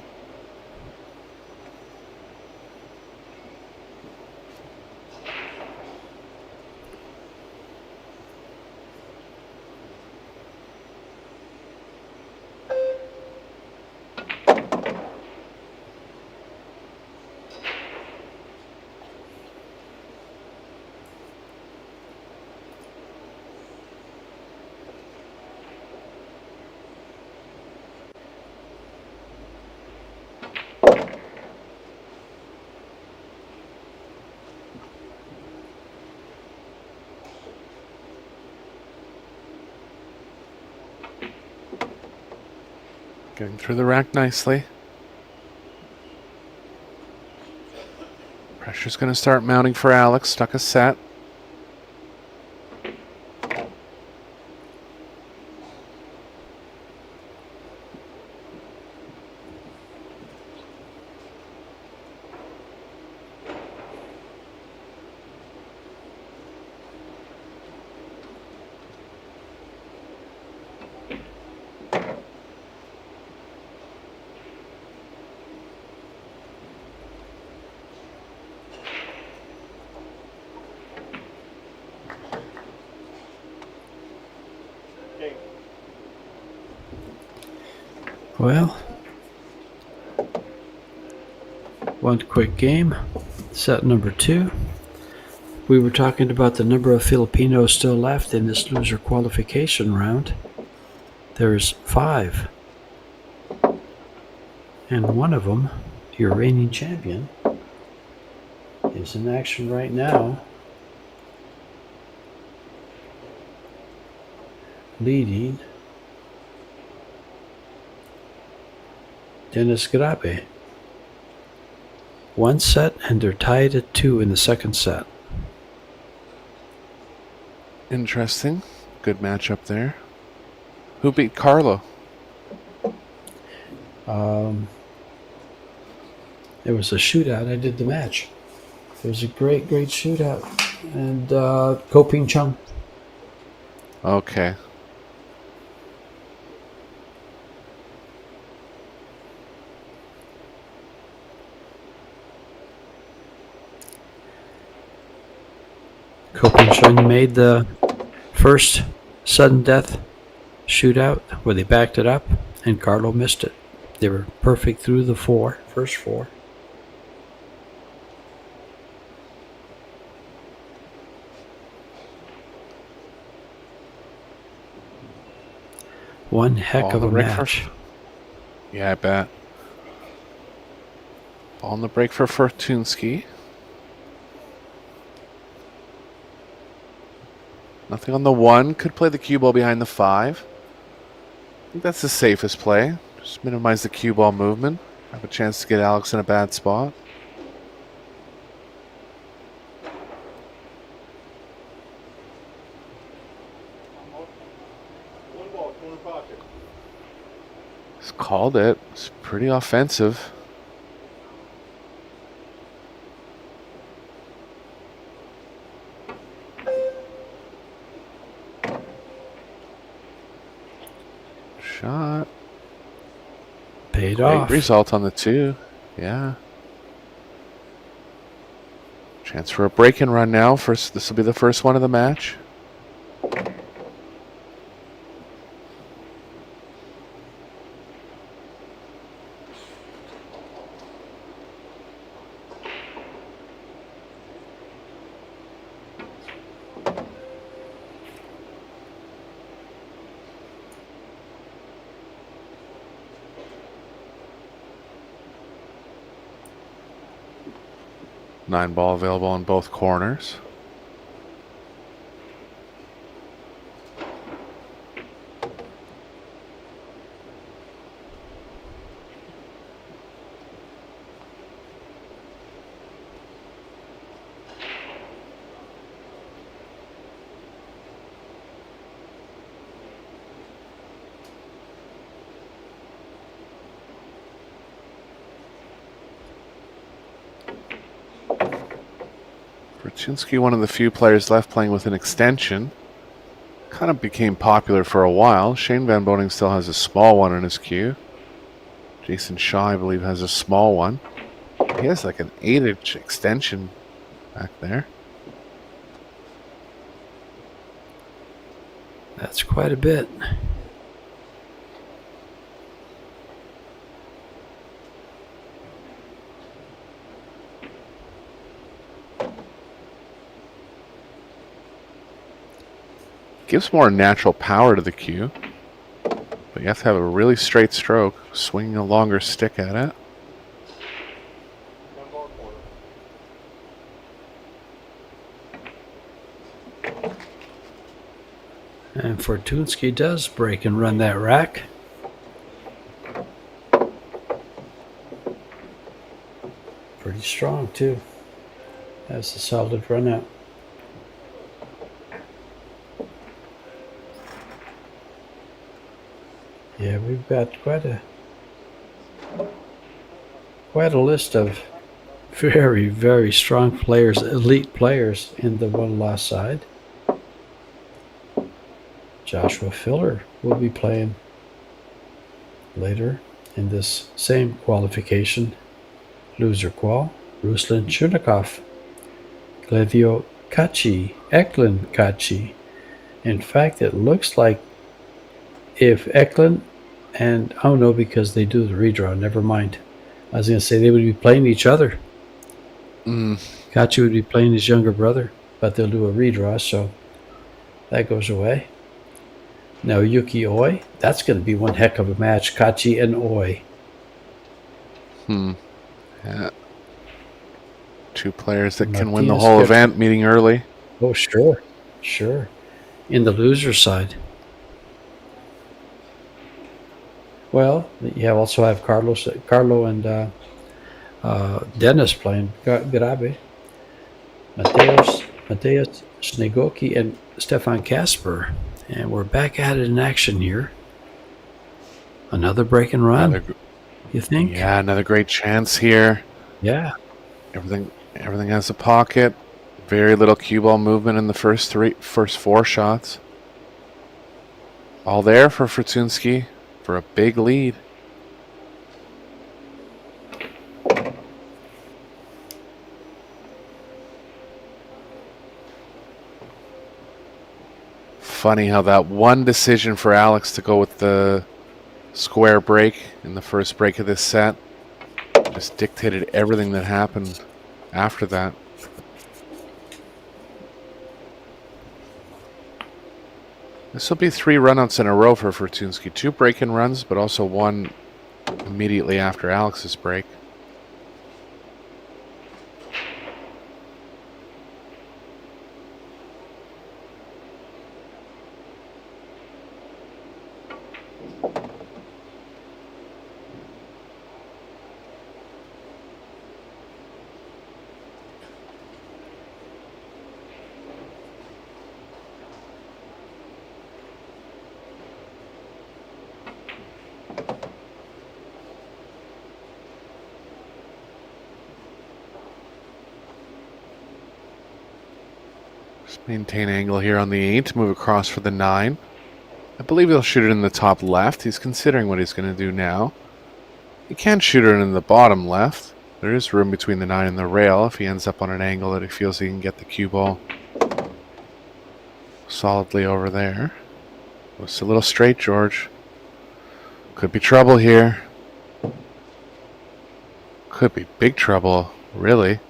S2: Getting through the rack nicely. Pressure's going to start mounting for Alex. Stuck a set.
S8: Game.
S1: Well, one quick game. Set number 2. We were talking about the number of Filipinos still left in this loser qualification round. There's 5. And one of them, your reigning champion, is in action right now, leading Dennis Grabe. 1 set, and they're tied at 2 in the second set.
S2: Interesting. Good matchup there. Who beat Carlo?
S1: It was a shootout. I did the match. It was a great shootout. And Ko Ping Chung.
S2: Okay.
S1: Ko Ping Chung made the first sudden death shootout where they backed it up, and Carlo missed it. They were perfect through the first 4. One heck
S2: Ball
S1: of a
S2: on the break
S1: match.
S2: Yeah, I bet. Ball on the break for Fortunski. Nothing on the 1. Could play the cue ball behind the 5. I think that's the safest play. Just minimize the cue ball movement. Have a chance to get Alex in a bad spot.
S8: One ball, corner pocket.
S2: He's called it. It's pretty offensive. Shot.
S1: Paid
S2: Great
S1: off.
S2: result on the 2. Yeah. Chance for a break and run now. This will be the first one of the match. Nine ball available in both corners. Fortunsky, one of the few players left playing with an extension. Kind of became popular for a while. Shane Van Boning still has a small one in his queue. Jason Shaw, I believe, has a small one. He has like an 8-inch extension back there.
S1: That's quite a bit.
S2: Gives more natural power to the cue, but you have to have a really straight stroke, swinging a longer stick at it.
S8: 1 bar quarter.
S1: And Fortunsky does break and run that rack. Pretty strong too. That's a solid run out. Yeah, we've got quite a list of very, very strong players, elite players in the one-loss side. Joshua Filler will be playing later in this same qualification. Loser qual, Ruslan Chernikov, Glevio Kachi, Eklund Kachi. In fact, it looks like if Eklund and, oh no, because they do the redraw, never mind. I was going to say they would be playing each other. Kachi would be playing his younger brother, but they'll do a redraw, so that goes away. Now Yuki Oi, that's going to be one heck of a match, Kachi and Oi.
S2: Yeah. Two players that can win the
S1: Martinez
S2: whole
S1: gets-
S2: event meeting early.
S1: Oh, sure. In the loser side. Well, you also have Carlo and Dennis playing Grabe. Mateus Snegoki and Stefan Kasper. And we're back at it in action here. Another break and run, you think?
S2: Yeah, another great chance here.
S1: Yeah.
S2: Everything has a pocket. Very little cue ball movement in the first 4 shots. All there for Fortunsky for a big lead. Funny how that one decision for Alex to go with the square break in the first break of this set just dictated everything that happened after that. This will be 3 runouts in a row for Fortunsky. 2 break-in runs, but also 1 immediately after Alex's break. Maintain angle here on the 8, move across for the 9. I believe he'll shoot it in the top left. He's considering what he's going to do now. He can shoot it in the bottom left. There is room between the 9 and the rail if he ends up on an angle that he feels he can get the cue ball solidly over there. It's a little straight, George. Could be trouble here. Could be big trouble, really.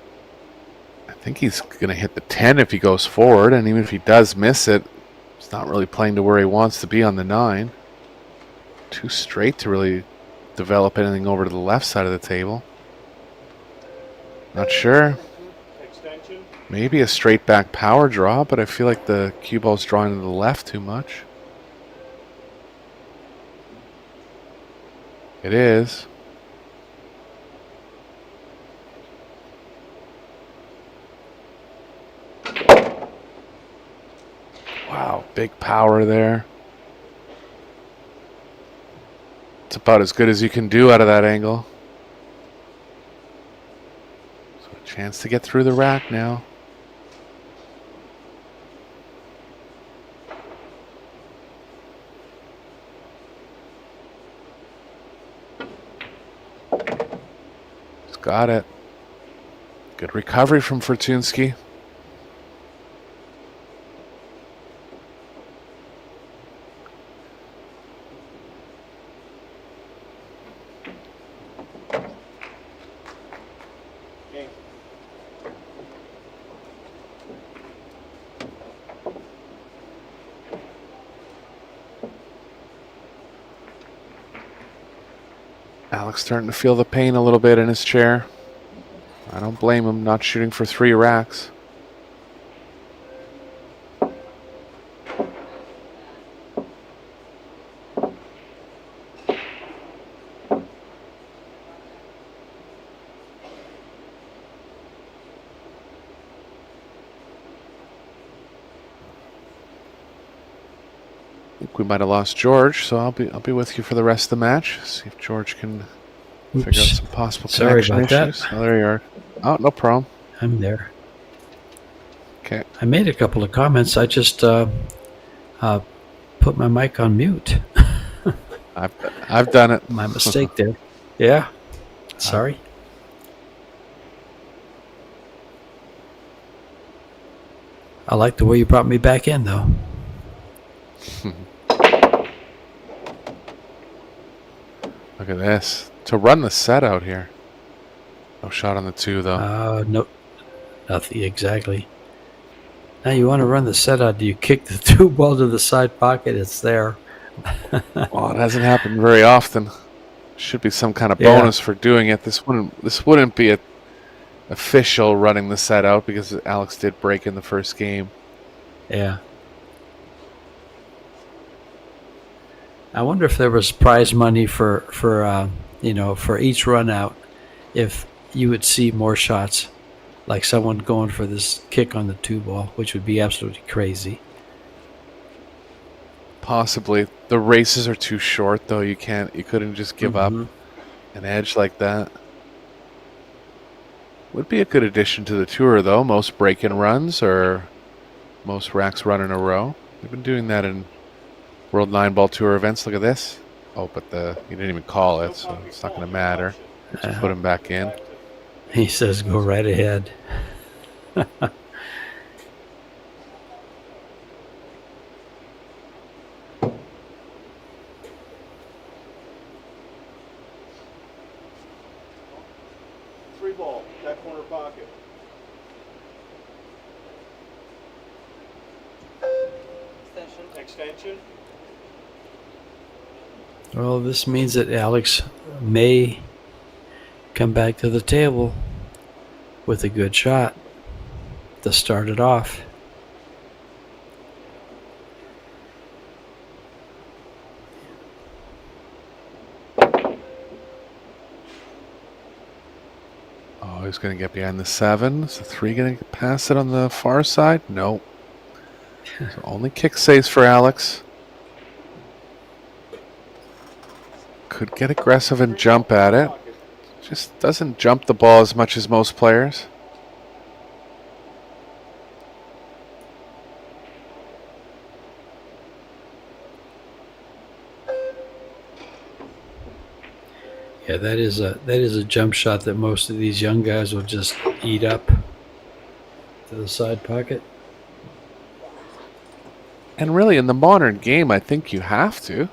S2: I think he's going to hit the 10 if he goes forward, and even if he does miss it, he's not really playing to where he wants to be on the 9. Too straight to really develop anything over to the left side of the table. Not sure.
S8: Extension.
S2: Maybe a straight back power draw, but I feel like the cue ball's drawing to the left too much. It is. Wow, big power there. It's about as good as you can do out of that angle. So a chance to get through the rack now. Got it. Good recovery from Fortunski.
S6: Game.
S2: Alex starting to feel the pain a little bit in his chair. I don't blame him not shooting for 3 racks. I think we might have lost George, so I'll be with you for the rest of the match. See if George can figure out some possible
S1: Sorry
S2: connection
S1: about that.
S2: issues. Oh, there you are. Oh, no problem.
S1: I'm there.
S2: Okay.
S1: I made a couple of comments. I just put my mic on mute.
S2: I've done it.
S1: My mistake there. Yeah. Sorry. I like the way you brought me back in, though.
S2: Look at this. To run the set out here. No shot on the 2, though.
S1: No, nothing exactly. Now you want to run the set out. Do you kick the 2 ball to the side pocket? It's there.
S2: Well, it hasn't happened very often. Should be some kind of
S1: Yeah.
S2: bonus for doing it. This wouldn't be official running the set out because Alex did break in the first game.
S1: Yeah. I wonder if there was prize money for each run out, if you would see more shots, like someone going for this kick on the 2 ball, which would be absolutely crazy.
S2: Possibly. The races are too short, though. You couldn't just give up
S1: Mhm.
S2: an edge like that. Would be a good addition to the tour, though. Most break-in runs or most racks run in a row. They've been doing that in World 9-Ball Tour events. Look at this. Oh, but he didn't even call it, so it's not going to matter. Just put him back in.
S1: He says, "Go right ahead."
S6: Three ball, that corner pocket. Extension.
S1: Well, this means that Alex may come back to the table with a good shot to start it off.
S2: Oh, he's going to get behind the 7. Is the 3 going to pass it on the far side? No. So only kick saves for Alex. Could get aggressive and jump at it. Just doesn't jump the ball as much as most players.
S1: Yeah, that is a jump shot that most of these young guys will just eat up to the side pocket.
S2: And really, in the modern game, I think you have to.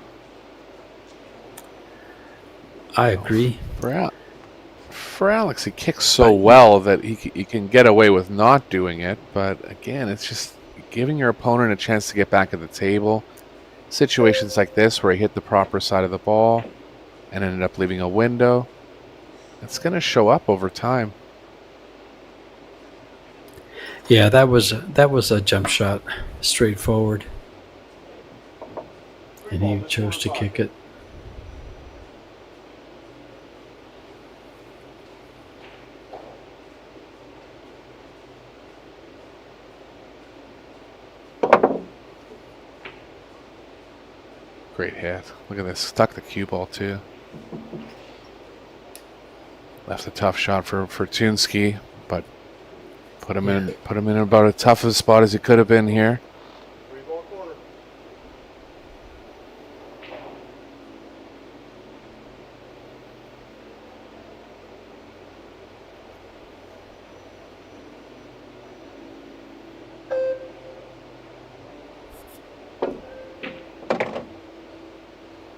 S1: I agree.
S2: For Alex, he kicks so well that he can get away with not doing it. But again, it's just giving your opponent a chance to get back at the table. Situations like this where he hit the proper side of the ball and ended up leaving a window, it's going to show up over time.
S1: Yeah, that was a jump shot, straightforward, and he chose to kick it.
S2: Great hit. Look at this. Stuck the cue ball, too. Left a tough shot for Fortunski, but put him in about as tough a spot as he could have been here.
S6: Three ball corner.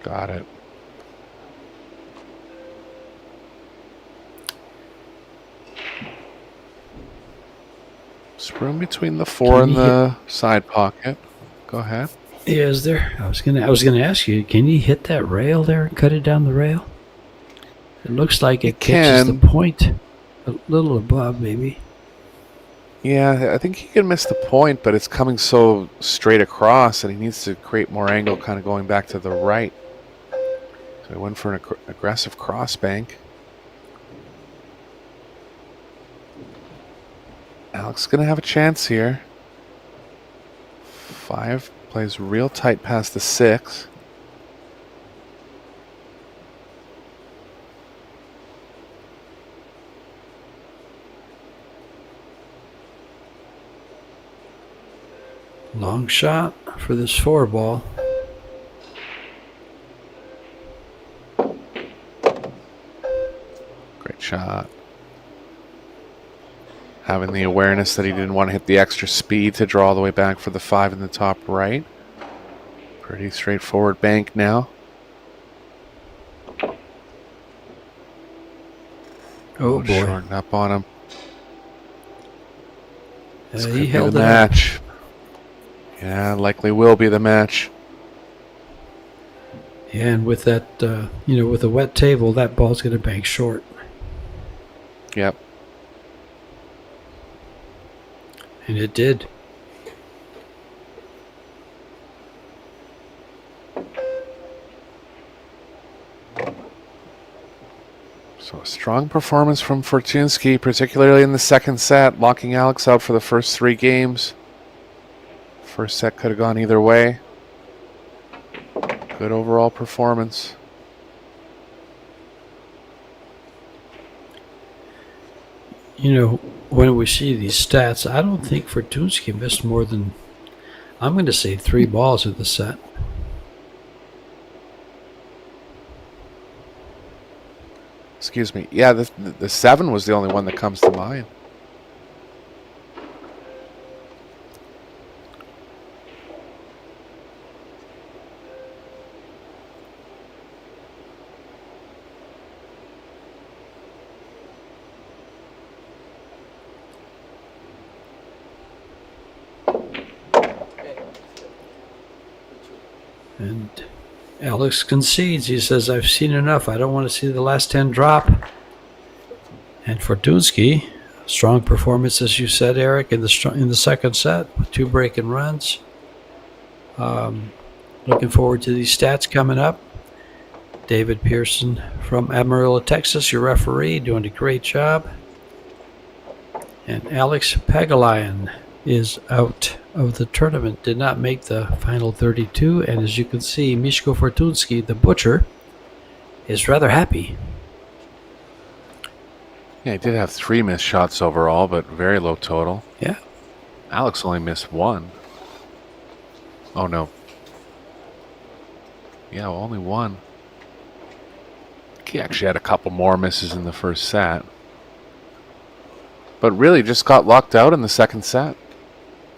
S2: Got it. There's room between the 4
S1: Can
S2: and
S1: he
S2: the side pocket. Go ahead.
S1: Yeah, is there? I was gonna ask you. Can he hit that rail there and cut it down the rail? It looks like
S2: He
S1: it catches the
S2: can.
S1: point a little above, maybe.
S2: Yeah, I think he can miss the point, but it's coming so straight across, and he needs to create more angle, kind of going back to the right. So he went for an aggressive cross bank. Alex is going to have a chance here. 5 plays real tight past the 6.
S1: Long shot for this 4 ball.
S2: Great shot. Having the awareness that he didn't want to hit the extra speed to draw all the way back for the 5 in the top right. Pretty straightforward bank now.
S1: Oh boy.
S2: Shorten up on him. This could
S1: He
S2: be
S1: held
S2: the
S1: it up.
S2: match. Yeah, likely will be the match.
S1: Yeah, and with that, with a wet table, that ball's going to bank short.
S2: Yep.
S1: And it did.
S2: So a strong performance from Fortunski, particularly in the second set, locking Alex out for the first 3 games. First set could have gone either way. Good overall performance.
S1: When we see these stats, I don't think Fortunski missed more than, I'm going to say 3 balls in the set.
S2: Excuse me. Yeah, the 7 was the only one that comes to mind.
S1: And Alex concedes. He says, I've seen enough. I don't want to see the last 10 drop. And Fortunski, strong performance, as you said, Eric, in the second set with 2 breaking runs. Looking forward to these stats coming up. David Pearson from Amarillo, Texas, your referee, doing a great job. And Alex Pagalayan is out of the tournament, did not make the final 32. And as you can see, Miško Fortunski, the butcher, is rather happy.
S2: Yeah, he did have 3 missed shots overall, but very low total.
S1: Yeah.
S2: Alex only missed 1. Oh, no. Yeah, well, only 1. He actually had a couple more misses in the first set. But really just got locked out in the second set.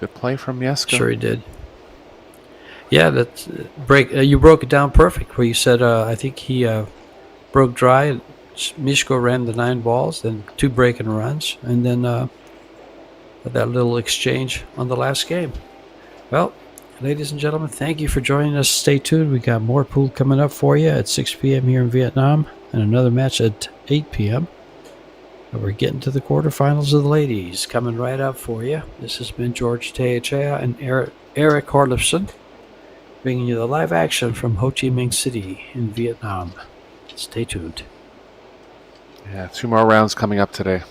S2: Good play from Jeska.
S1: Sure he did. Yeah, that's you broke it down perfect. Where you said, I think he broke dry. Miško ran the 9 balls, then 2 breaking runs, and then that little exchange on the last game. Well, ladies and gentlemen, thank you for joining us. Stay tuned. We got more pool coming up for you at 6 p.m. here in Vietnam, and another match at 8 p.m. And we're getting to the quarterfinals of the ladies coming right up for you. This has been George Teachea and Eric Horlifson bringing you the live action from Ho Chi Minh City in Vietnam. Stay tuned.
S2: Yeah, 2 more rounds coming up today.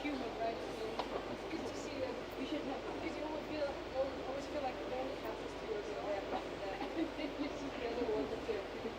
S4: human, right? I mean, it's good to see that you should have, because you always feel like the only passes to yours are there after that. And then you see the other one that's there. Like,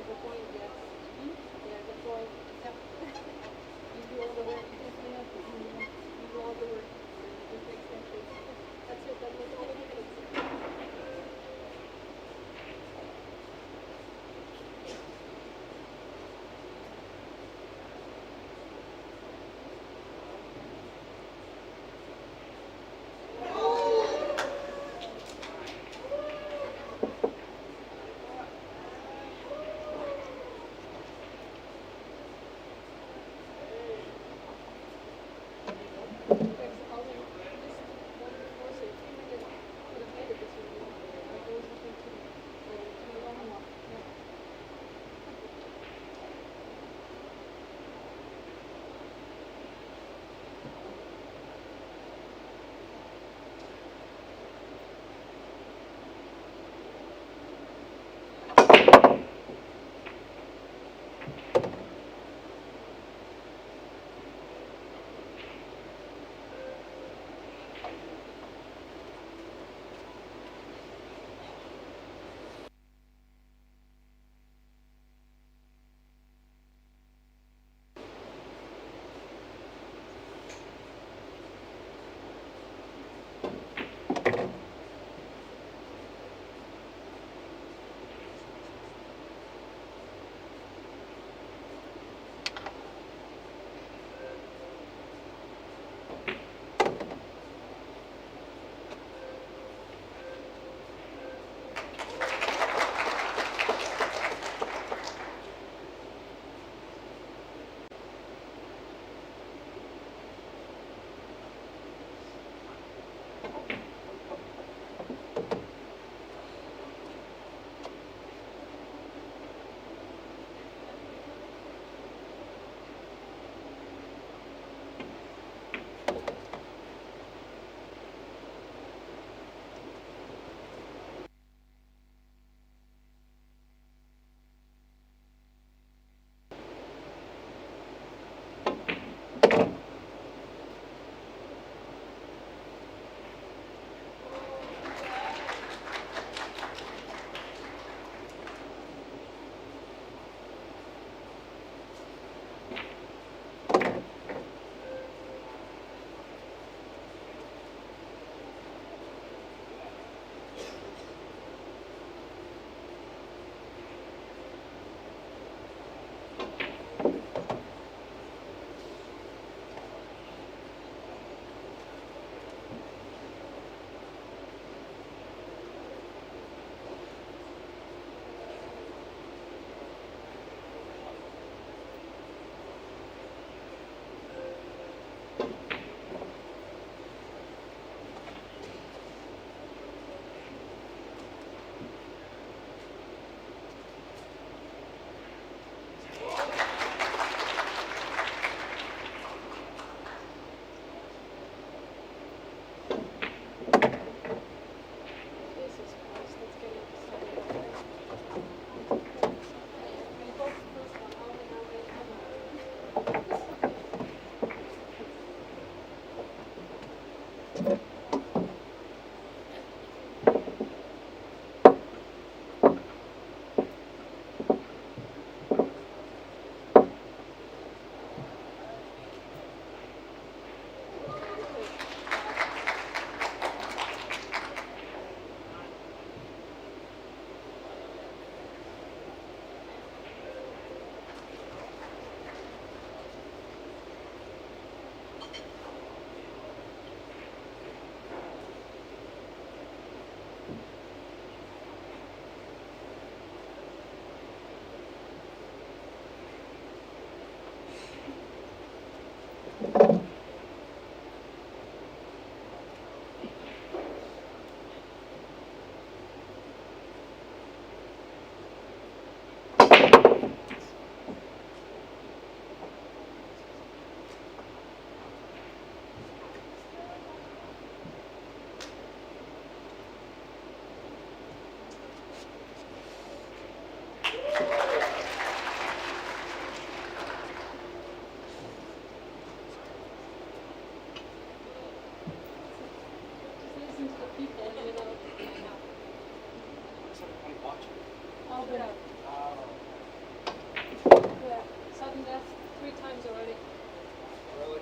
S4: the point, yes. Yeah, the point. Yep. You do all the work. Yes, ma'am. You do all the work. You do the extension. That's it. That's all the things. times already.
S3: Really?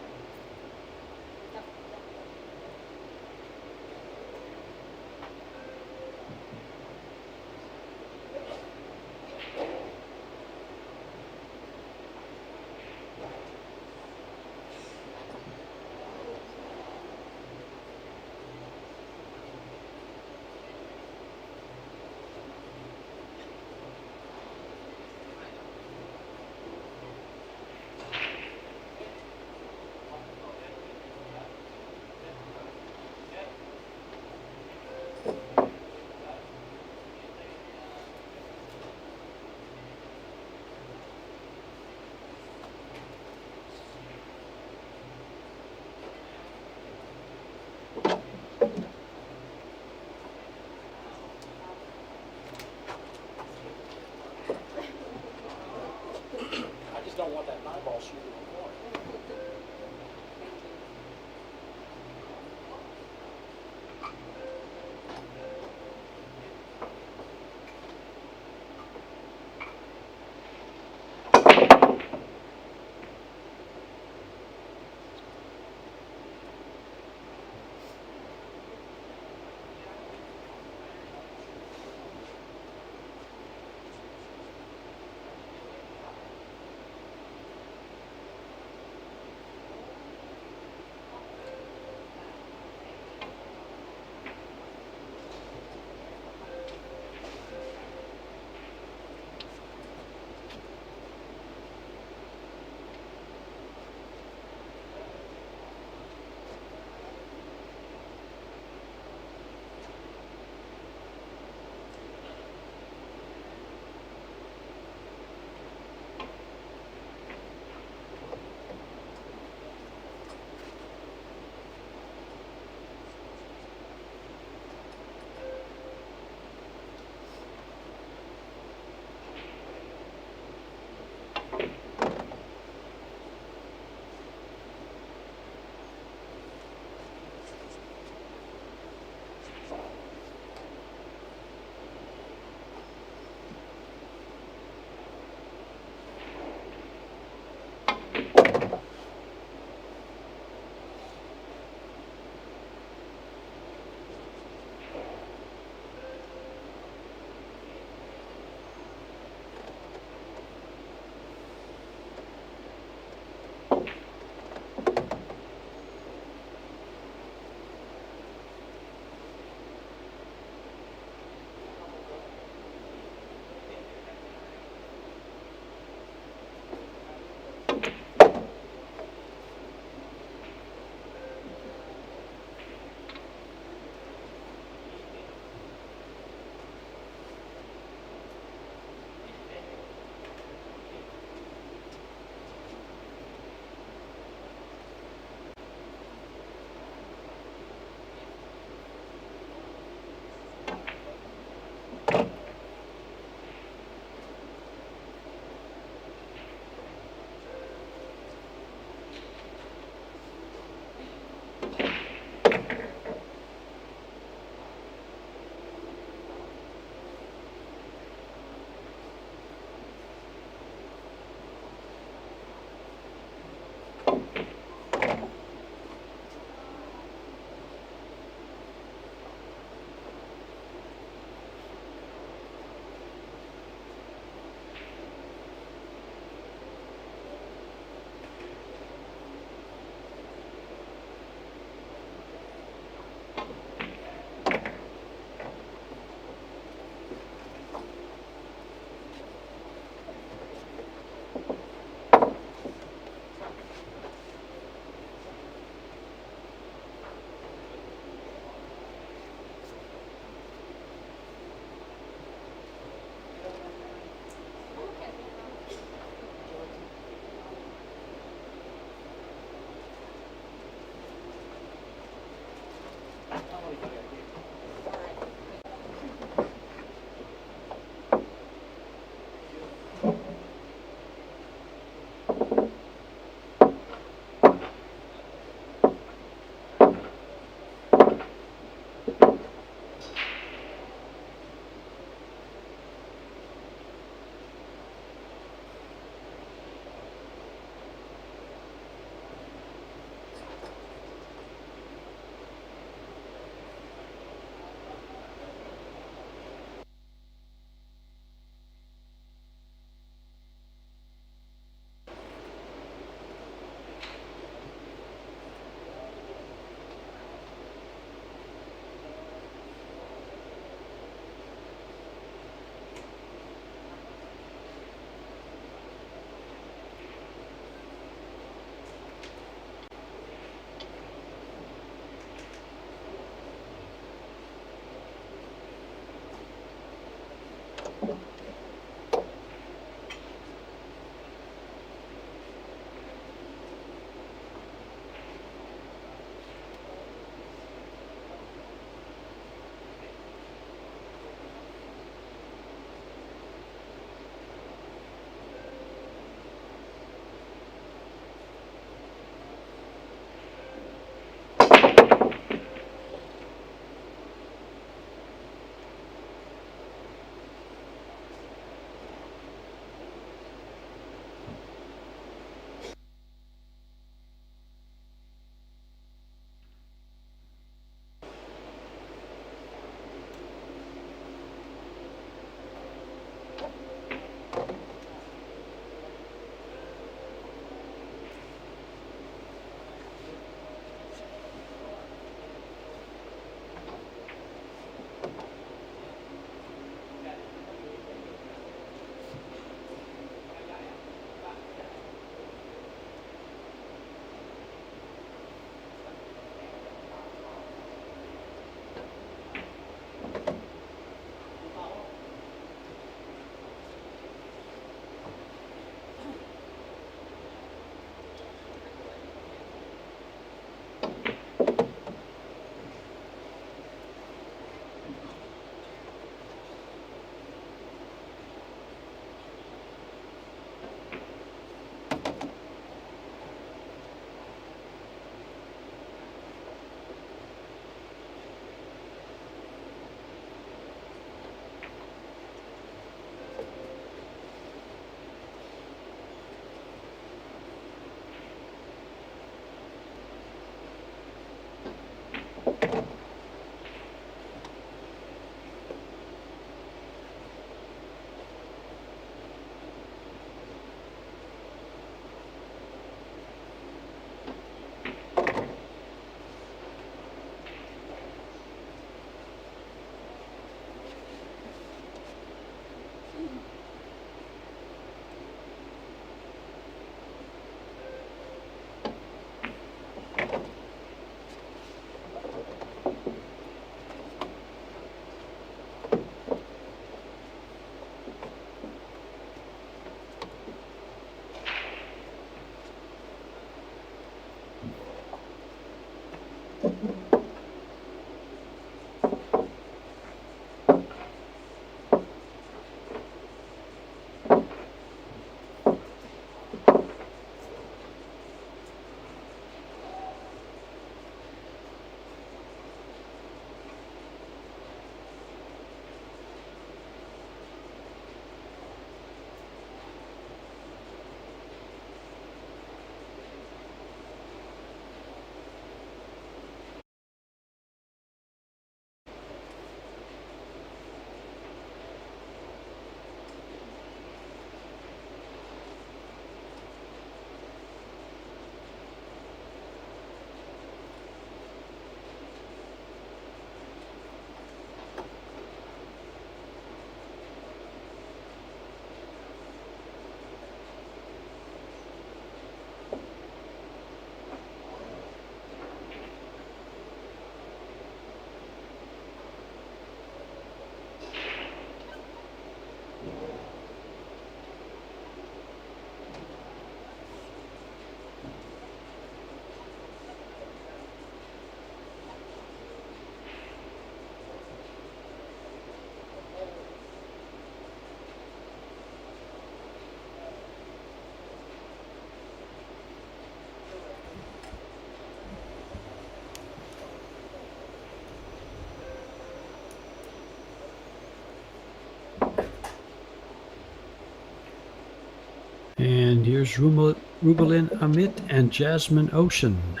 S1: here's Rubelin Amit and Jasmine Ocean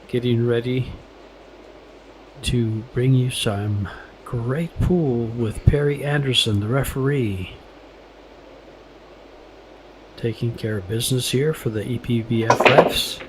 S1: getting ready to bring you some great pool with Perry Anderson, the referee, taking care of business here for the EPBF refs.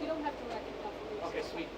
S4: You don't have to rack it up.
S7: Okay, sweet.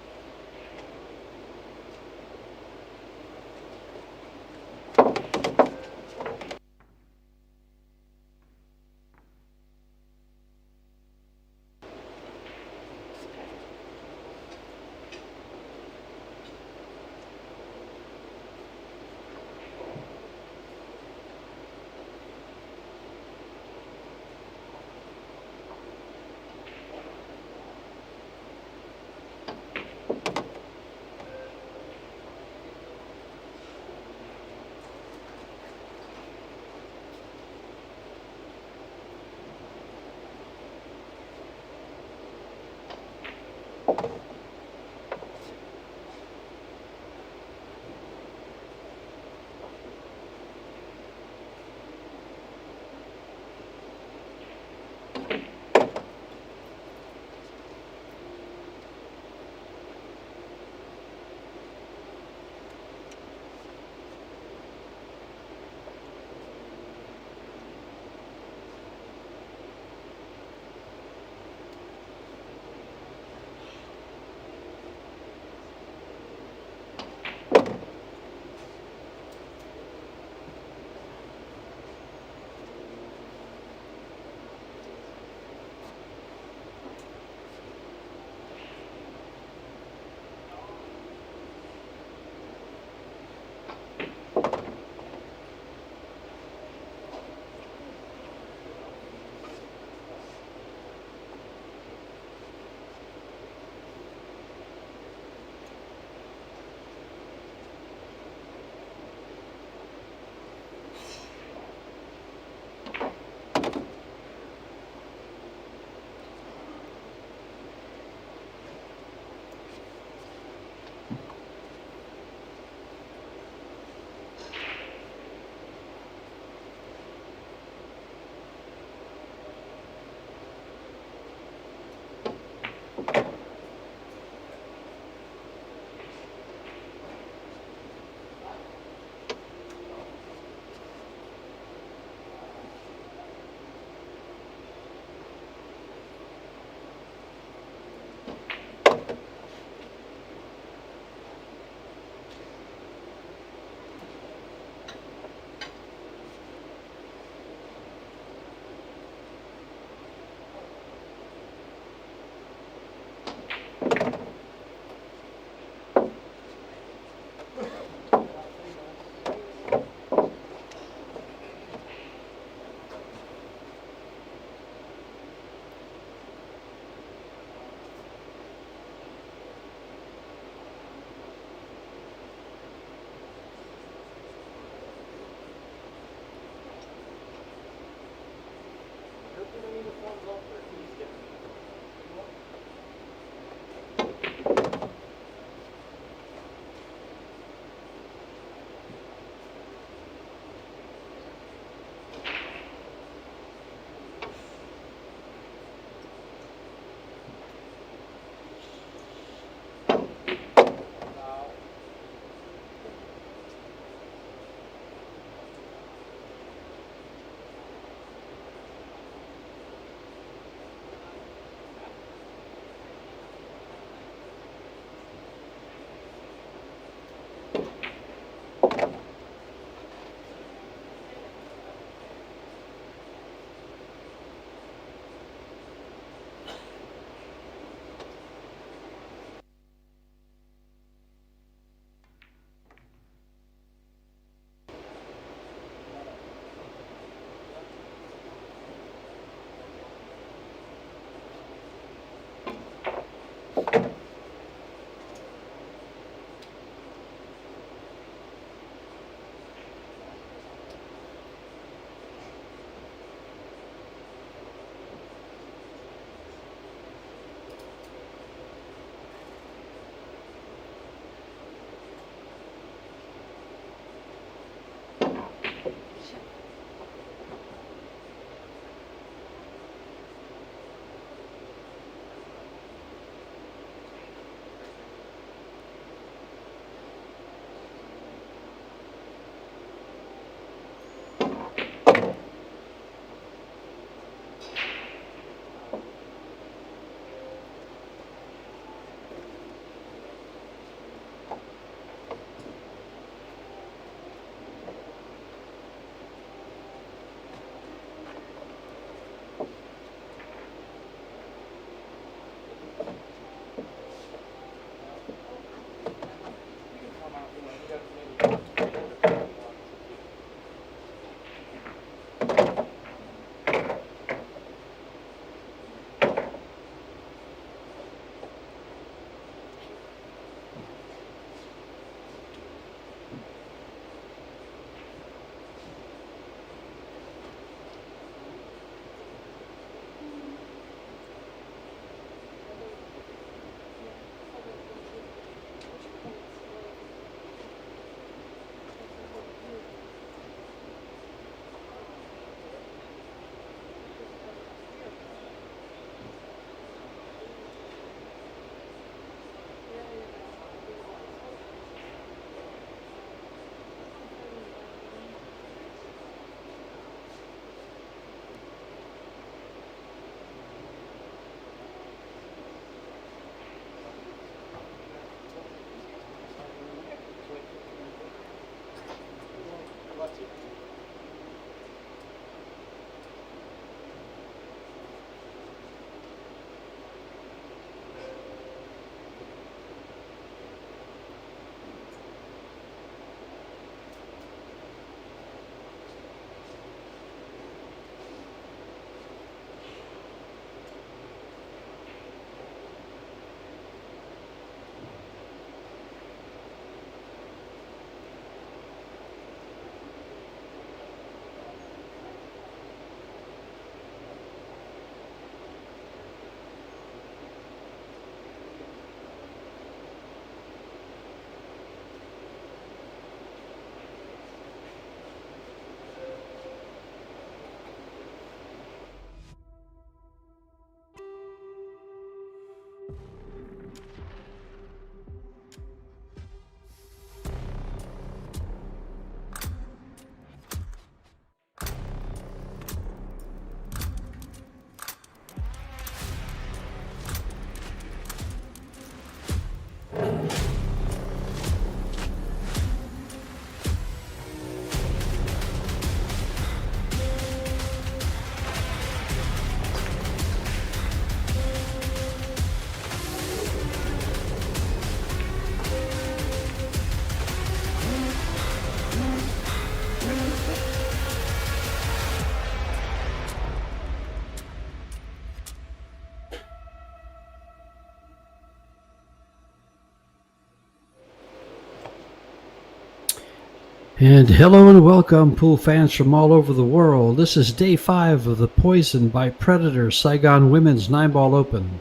S1: And hello and welcome, pool fans from all over the world. This is day 5 of the Poison by Predator Saigon Women's 9-Ball Open.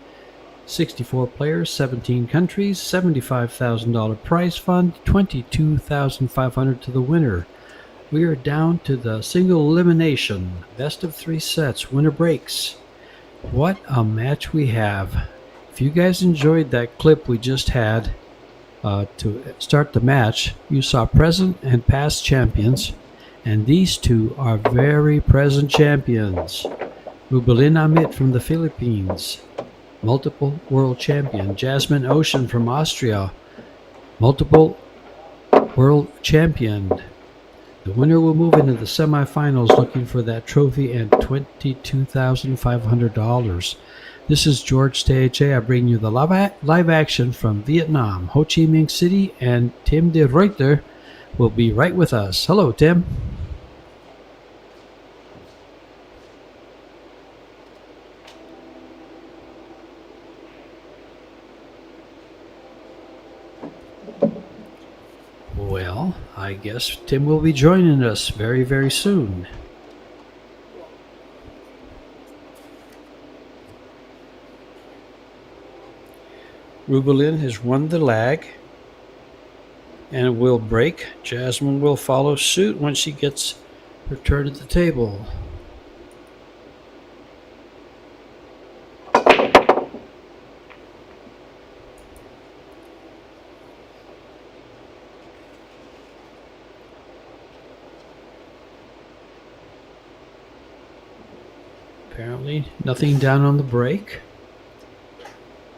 S1: 64 players, 17 countries, $75,000 prize fund, $22,500 to the winner. We are down to the single elimination, best of 3 sets, winner breaks. What a match we have. If you guys enjoyed that clip we just had, to start the match, you saw present and past champions, and these two are very present champions. Rubalin Amit from the Philippines, multiple world champion. Jasmine Ocean from Austria, multiple world champion. The winner will move into the semifinals looking for that trophy and $22,500. This is George THA. I bring you the live action from Vietnam, Ho Chi Minh City, and Tim de Reuter will be right with us. Hello, Tim. Well, I guess Tim will be joining us very, very soon. Rubalin has won the lag and will break. Jasmine will follow suit once she gets her turn at the table. Apparently nothing down on the break.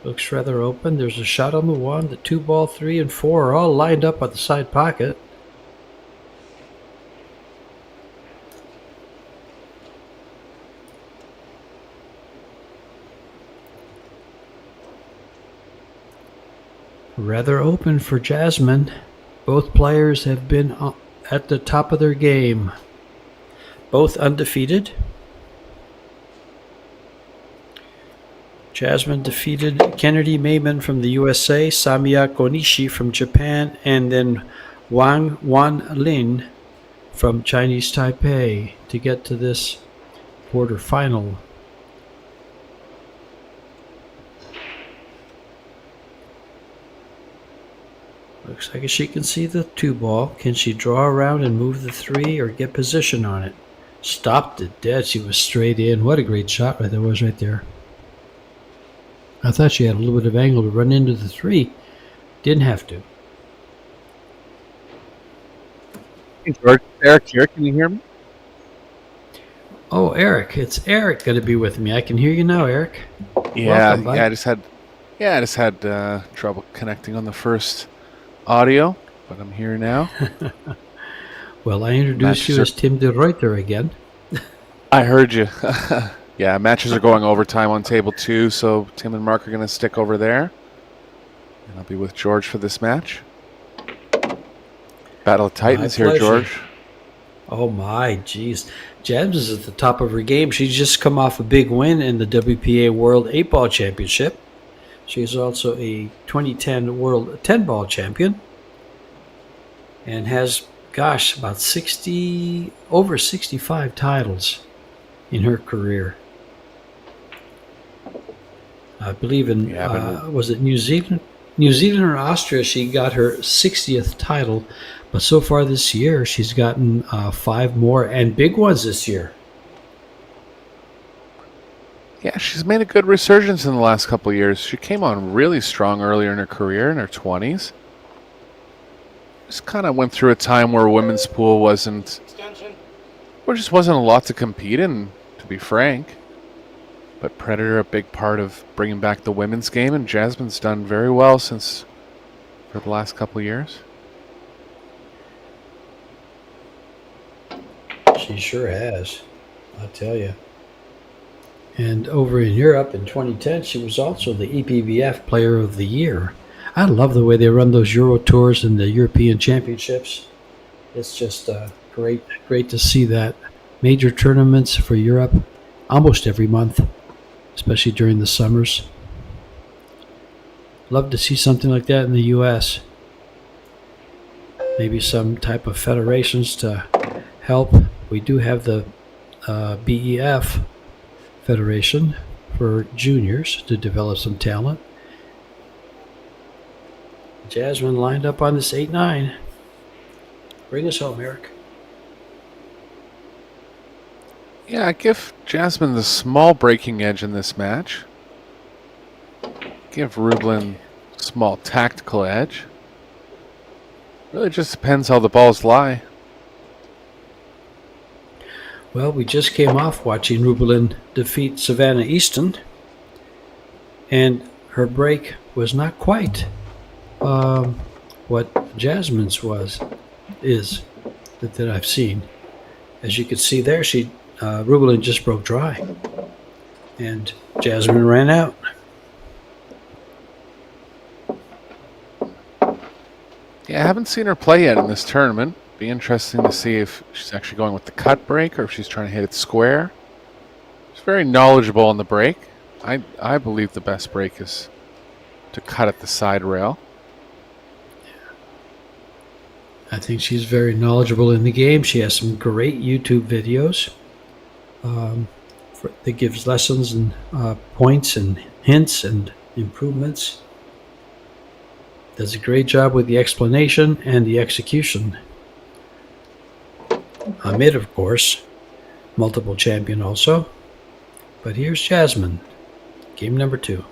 S1: Looks rather open. There's a shot on the 1. The 2 ball, 3 and 4 are all lined up at the side pocket. Rather open for Jasmine. Both players have been at the top of their game. both undefeated. Jasmine defeated Kennedy Mayman from the USA, Samia Konishi from Japan, and then Wang Wanlin from Chinese Taipei to get to this quarterfinal. Looks like she can see the 2-ball. Can she draw around and move the 3 or get position on it? Stopped it dead. She was straight in. What a great shot there was right there. I thought she had a little bit of angle to run into the 3. Didn't have to.
S2: Hey, George, Eric here. Can you hear me?
S1: Oh, Eric. It's Eric going to be with me. I can hear you now, Eric.
S2: Yeah,
S1: Welcome, bud.
S2: I just had trouble connecting on the first audio, but I'm here now.
S1: Well, I introduced you as Tim de Reuter again.
S2: I heard you. Yeah, matches are going overtime on table 2, so Tim and Mark are going to stick over there. And I'll be with George for this match. Battle of Titans here,
S1: pleasure.
S2: George.
S1: Oh my, geez. Jabs is at the top of her game. She's just come off a big win in the WPA World 8-Ball Championship. She's also a 2010 World 10-Ball Champion. And has, gosh, about over 65 titles in her career. I believe in, was it New Zealand? New Zealand or Austria, she got her 60th title. But so far this year, she's gotten 5 more, and big ones this year.
S2: Yeah, she's made a good resurgence in the last couple of years. She came on really strong earlier in her career, in her 20s. Just kind of went through a time where women's pool just wasn't a lot to compete in, to be frank. But Predator, a big part of bringing back the women's game, and Jasmine's done very well for the last couple of years.
S1: She sure has, I'll tell you. And over in Europe in 2010, she was also the EPBF Player of the Year. I love the way they run those Euro Tours and the European Championships. It's just great to see that. Major tournaments for Europe almost every month, especially during the summers. Love to see something like that in the U.S. Maybe some type of federations to help. We do have the BEF Federation for juniors to develop some talent. Jasmine lined up on this 8-9. Bring us home, Eric.
S2: Yeah, I give Jasmine the small breaking edge in this match. Give Rublin small tactical edge. Really just depends how the balls lie.
S1: Well, we just came off watching Rublin defeat Savannah Easton, and her break was not quite what Jasmine's is that I've seen. As you can see there, Rublin just broke dry, and Jasmine ran out.
S2: Yeah, I haven't seen her play yet in this tournament. Be interesting to see if she's actually going with the cut break or if she's trying to hit it square. She's very knowledgeable on the break. I believe the best break is to cut at the side rail.
S1: I think she's very knowledgeable in the game. She has some great YouTube videos that gives lessons and points and hints and improvements. Does a great job with the explanation and the execution. Amit, of course, multiple champion also. But here's Jasmine, game number 2.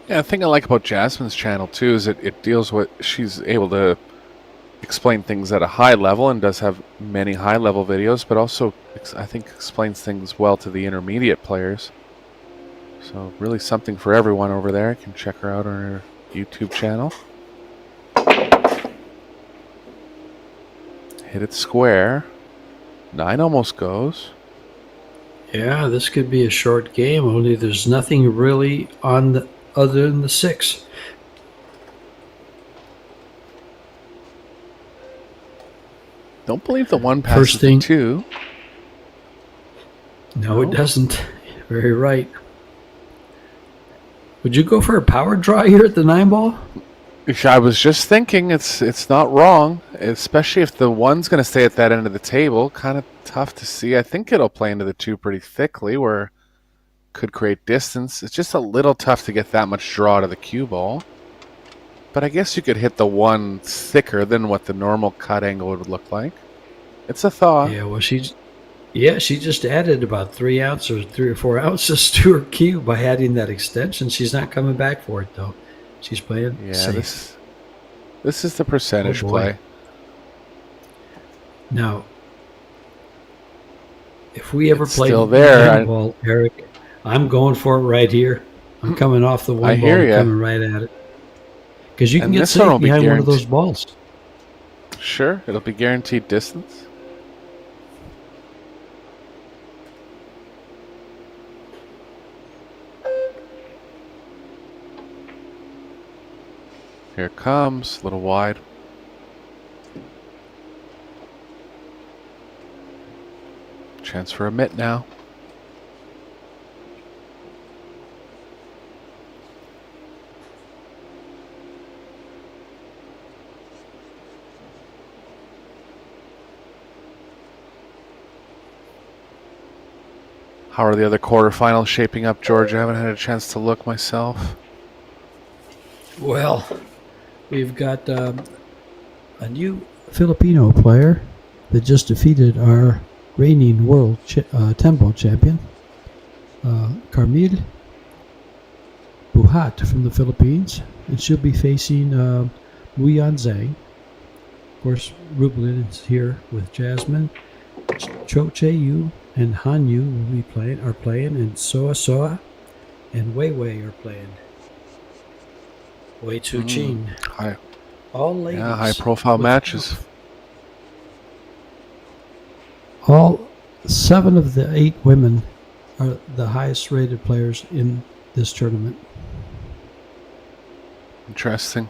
S2: Yeah, the thing I like about Jasmine's channel too is it deals with, she's able to explain things at a high level and does have many high level videos, but also I think explains things well to the intermediate players. So really something for everyone over there. You can check her out on her YouTube channel. Hit it square. 9 almost goes.
S1: Yeah, this could be a short game, only there's nothing really other than the 6.
S2: Don't believe the one passes
S1: First thing-
S2: the two.
S1: No, it doesn't. Very right. Would you go for a power draw here at the 9-ball?
S2: I was just thinking it's not wrong, especially if the one's going to stay at that end of the table. Kind of tough to see. I think it'll play into the two pretty thickly, where could create distance. It's just a little tough to get that much draw to the cue ball. But I guess you could hit the one thicker than what the normal cut angle would look like. It's a thought.
S1: Yeah, well, she just added about 3 ounces, 3 or 4 ounces to her cue by adding that extension. She's not coming back for it, though. She's playing safe.
S2: This is the percentage
S1: Oh, boy.
S2: play.
S1: Now, if we ever
S2: It's
S1: play
S2: still there.
S1: ball, Eric, I'm going for it right here. I'm coming off the one
S2: I
S1: ball
S2: hear
S1: and
S2: ya.
S1: coming right at it. Because you can
S2: And
S1: get
S2: this one will
S1: safe
S2: be
S1: behind one of those
S2: guaranteed.
S1: balls.
S2: Sure, it'll be guaranteed distance. Here it comes, a little wide. Chance for Amit now. How are the other quarterfinals shaping up, George? I haven't had a chance to look myself.
S1: Well, we've got a new Filipino player that just defeated our reigning world 10-ball champion, Carmil Buhat from the Philippines, and she'll be facing Muyan Zhang. Of course, Rublin is here with Jasmine. Cho Che-yu and Han Yu are playing, and Soa Soa and Wei Wei are playing. Wei Chu Chin.
S2: High
S1: All ladies.
S2: high profile
S1: with-
S2: matches.
S1: All 7 of the 8 women are the highest rated players in this tournament.
S2: Interesting.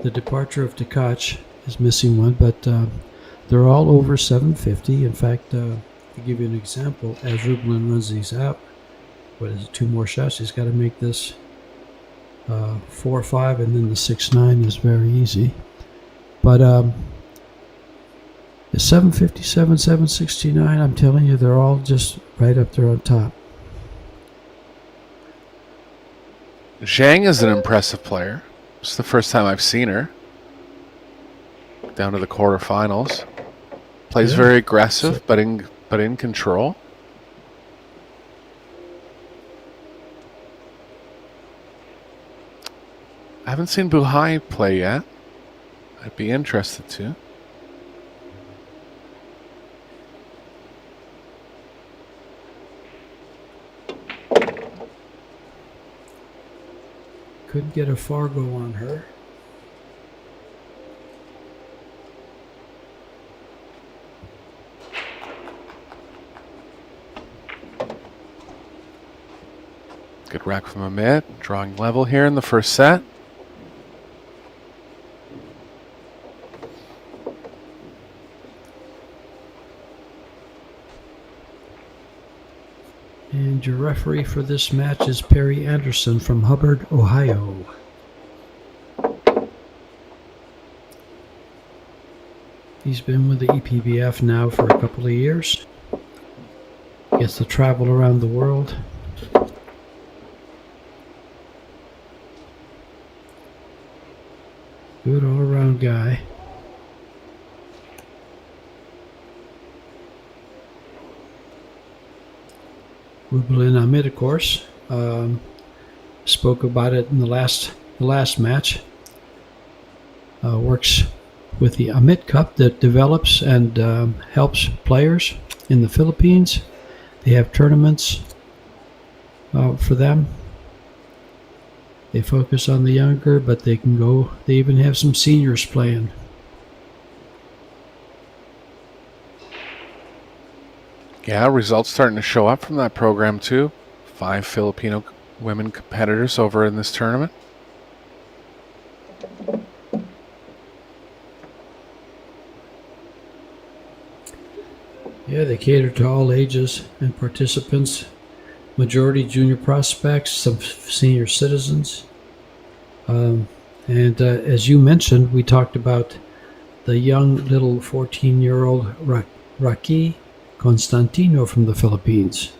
S1: The departure of Tkach is missing one, but they're all over 750. In fact, to give you an example, as Rublin runs these out, what is it, 2 more shots? He's got to make this 4-5, and then the 6-9 is very easy. But the 757, 769, I'm telling you, they're all just right up there on top.
S2: Zhang is an impressive player. It's the first time I've seen her. Down to the quarterfinals. Plays
S1: Yeah.
S2: very aggressive, but in control. I haven't seen Buhai play yet. I'd be interested to.
S1: Couldn't get a Fargo on her.
S2: Good rack from Amit. Drawing level here in the first set.
S1: And your referee for this match is Perry Anderson from Hubbard, Ohio. He's been with the EPBF now for a couple of years. Gets to travel around the world. Good all-around guy. Rublin Amit, of course, spoke about it in the last match. Works with the Amit Cup that develops and helps players in the Philippines. They have tournaments for them. They focus on the younger, but they can go. They even have some seniors playing.
S2: Yeah, results starting to show up from that program too. 5 Filipino women competitors over in this tournament.
S1: Yeah, they cater to all ages and participants. Majority junior prospects, some senior citizens. And as you mentioned, we talked about the young little 14-year-old Rocky Constantino from the Philippines.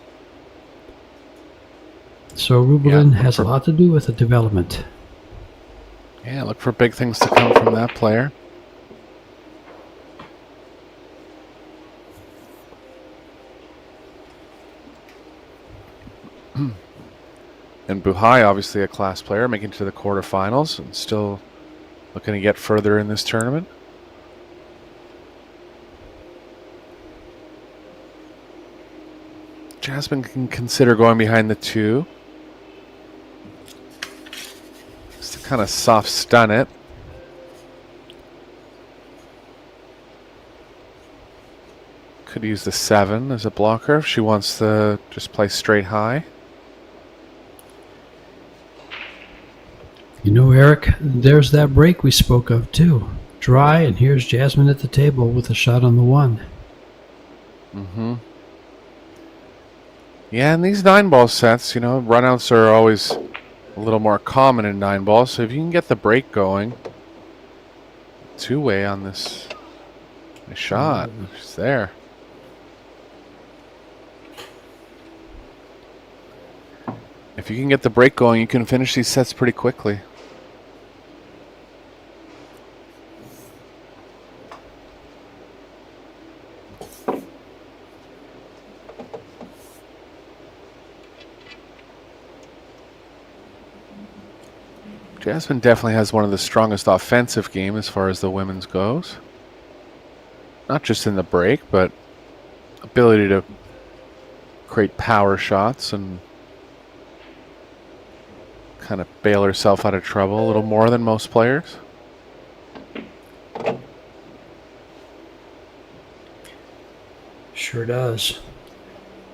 S1: So Rubelin has a lot to do with the development.
S2: Yeah, look for big things to come from that player. And Buhai, obviously a class player, making it to the quarterfinals and still looking to get further in this tournament. Jasmine can consider going behind the 2. Just to kind of soft stun it. Could use the 7 as a blocker if she wants to just play straight high.
S1: You know, Eric, there's that break we spoke of too. Dry, and here's Jasmine at the table with a shot on the 1.
S2: Mm-hmm. Yeah, in these 9-ball sets, you know, runouts are always a little more common in 9-ball. So if you can get the break going, 2-way on this shot, she's there. If you can get the break going, you can finish these sets pretty quickly. Jasmine definitely has one of the strongest offensive game as far as the women's goes. Not just in the break, but ability to create power shots and kind of bail herself out of trouble a little more than most players.
S1: Sure does.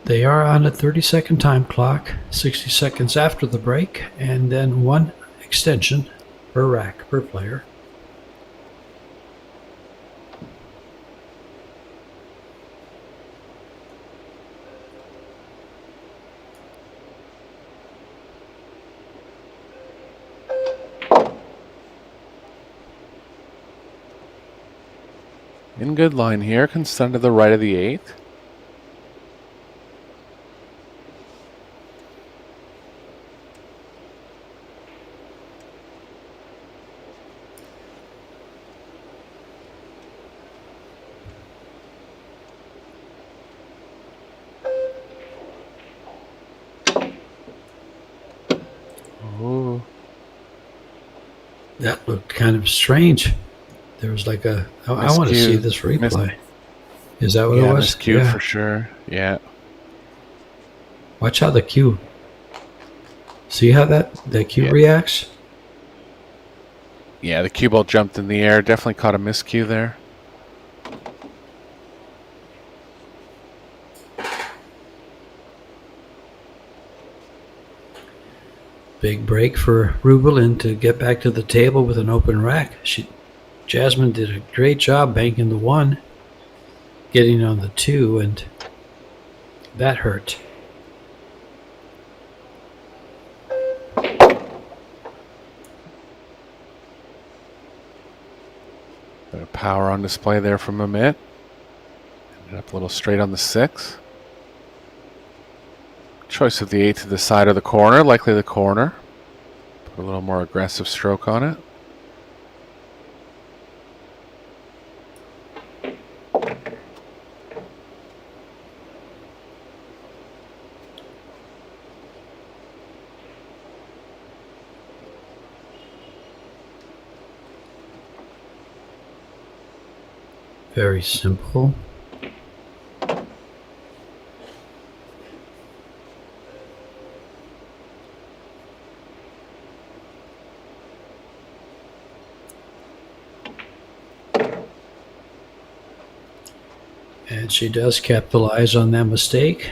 S1: They are on a 30-second time clock, 60 seconds after the break, and then 1 extension per rack per player.
S2: In good line here, can stun to the right of the 8th. Oh.
S1: That looked kind of strange. There was like a... I want to see this replay. Is that what it was?
S2: Miscued for sure. Yeah.
S1: Watch how the cue... See how that cue reacts?
S2: Yeah, the cue ball jumped in the air. Definitely caught a miscue there.
S1: Big break for Rubelin to get back to the table with an open rack. Jasmine did a great job banking the 1, getting on the 2, and that hurt.
S2: Bit of power on display there from Amit. Ended up a little straight on the 6. Choice of the 8 to the side of the corner, likely the corner. Put a little more aggressive stroke on it.
S1: Very simple. And she does capitalize on that mistake.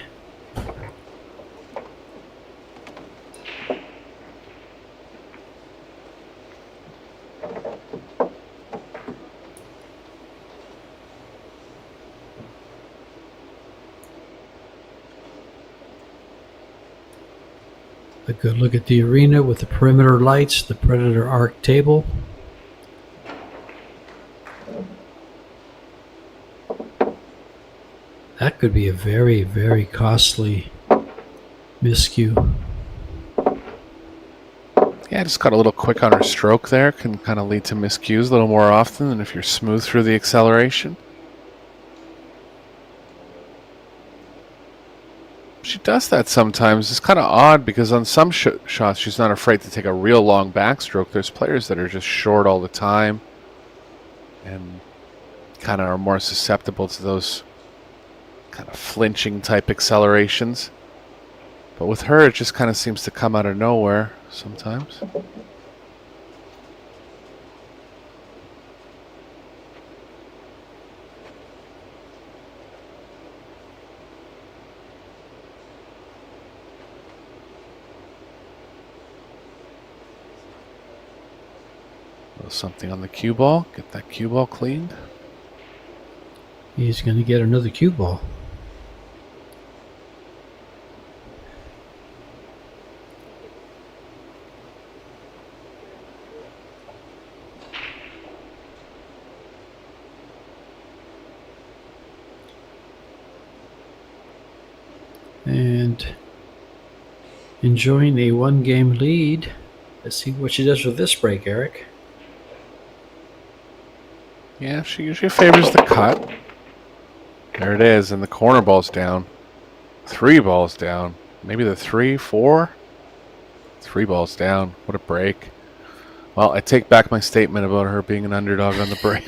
S1: A good look at the arena with the perimeter lights, the Predator arc table. That could be a very, very costly miscue.
S2: Yeah, just got a little quick on her stroke there. Can kind of lead to miscues a little more often than if you're smooth through the acceleration. She does that sometimes. It's kind of odd because on some shots she's not afraid to take a real long backstroke. There's players that are just short all the time and kind of are more susceptible to those kind of flinching type accelerations. But with her, it just kind of seems to come out of nowhere sometimes. Something on the cue ball. Get that cue ball cleaned.
S1: He's going to get another cue ball. And enjoying a one-game lead. Let's see what she does with this break, Eric.
S2: Yeah, she usually favors the cut. There it is, and the corner ball's down. 3 balls down. Maybe the 3, 4? 3 balls down. What a break. Well, I take back my statement about her being an underdog on the break.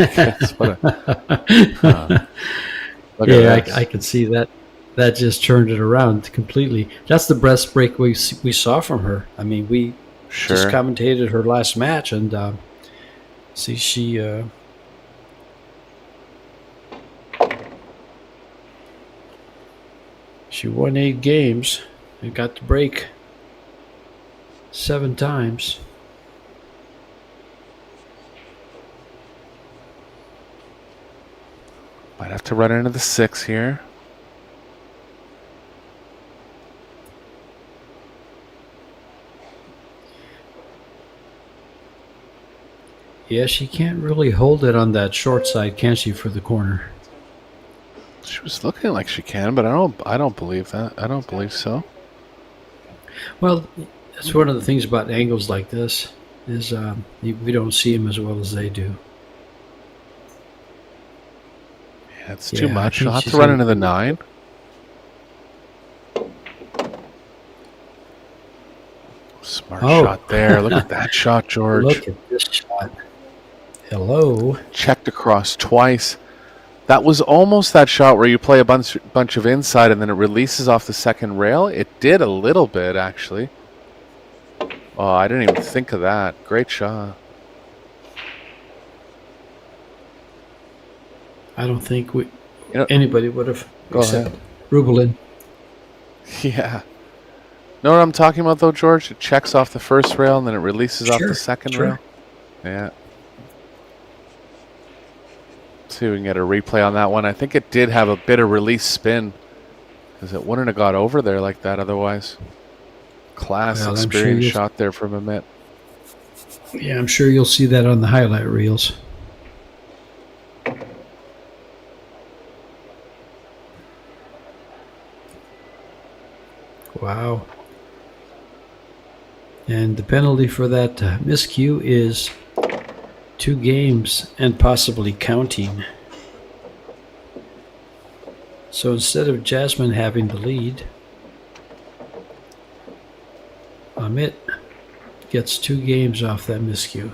S1: Yeah, I can see that. That just turned it around completely. That's the best break we saw from her. I mean, we just commentated her last match, and see, she won 8 games and got the break 7 times.
S2: Might have to run into the 6 here.
S1: Yeah, she can't really hold it on that short side, can she, for the corner?
S2: She was looking like she can, but I don't believe that. I don't believe so.
S1: Well, that's one of the things about angles like this is we don't see them as well as they do.
S2: Yeah, it's too much. She'll have to run into the 9. Smart shot there. Look at that shot, George.
S1: Look at this shot. Hello.
S2: Checked across twice. That was almost that shot where you play a bunch of inside and then it releases off the second rail. It did a little bit, actually. Oh, I didn't even think of that. Great shot.
S1: I don't think anybody would have
S2: Go ahead.
S1: Rubelin.
S2: Yeah. Know what I'm talking about, though, George? It checks off the first rail and then it releases off the second rail. Yeah. See if we can get a replay on that one. I think it did have a bit of release spin because it wouldn't have got over there like that otherwise. Class experience shot there from Amit.
S1: Yeah, I'm sure you'll see that on the highlight reels. Wow. And the penalty for that miscue is 2 games and possibly counting. So instead of Jasmine having the lead, Amit gets 2 games off that miscue.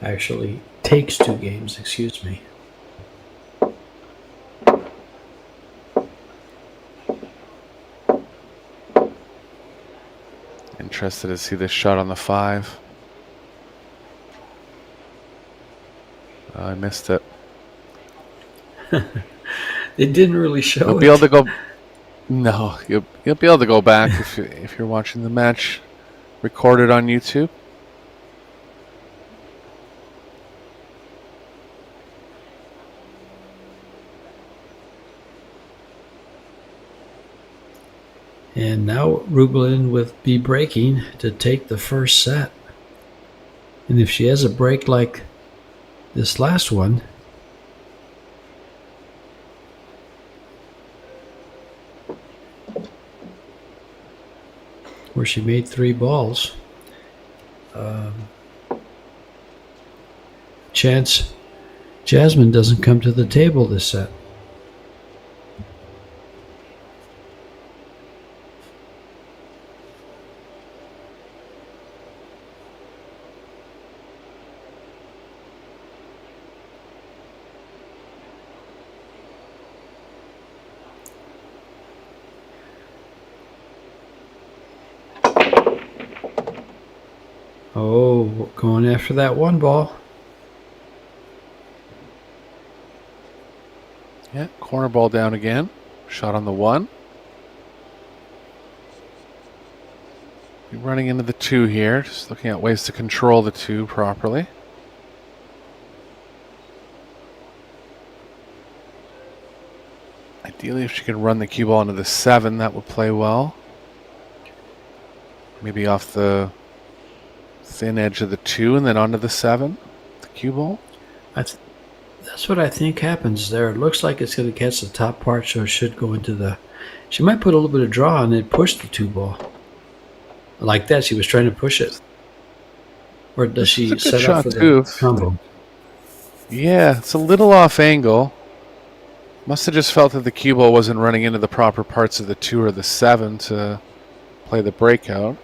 S1: Actually, takes 2 games, excuse me.
S2: Interested to see this shot on the 5. I missed it.
S1: It didn't really show.
S2: You'll be able to go. No, you'll be able to go back if you're watching the match recorded on YouTube.
S1: And now Rubelin with be breaking to take the first set. And if she has a break like this last one, where she made 3 balls, chance Jasmine doesn't come to the table this set. Oh, going after that 1 ball.
S2: Yeah, corner ball down again. Shot on the 1. Be running into the 2 here. Just looking at ways to control the 2 properly. Ideally, if she could run the cue ball into the 7, that would play well. Maybe off the thin edge of the 2 and then onto the 7, the cue ball.
S1: That's what I think happens there. It looks like it's going to catch the top part, so it should go into the... She might put a little bit of draw and then push the 2 ball. Like that, she was trying to push it. Or does she
S2: It's a good
S1: set up
S2: shot
S1: for
S2: too.
S1: the combo?
S2: Yeah, it's a little off angle. Must have just felt that the cue ball wasn't running into the proper parts of the 2 or the 7 to play the breakout.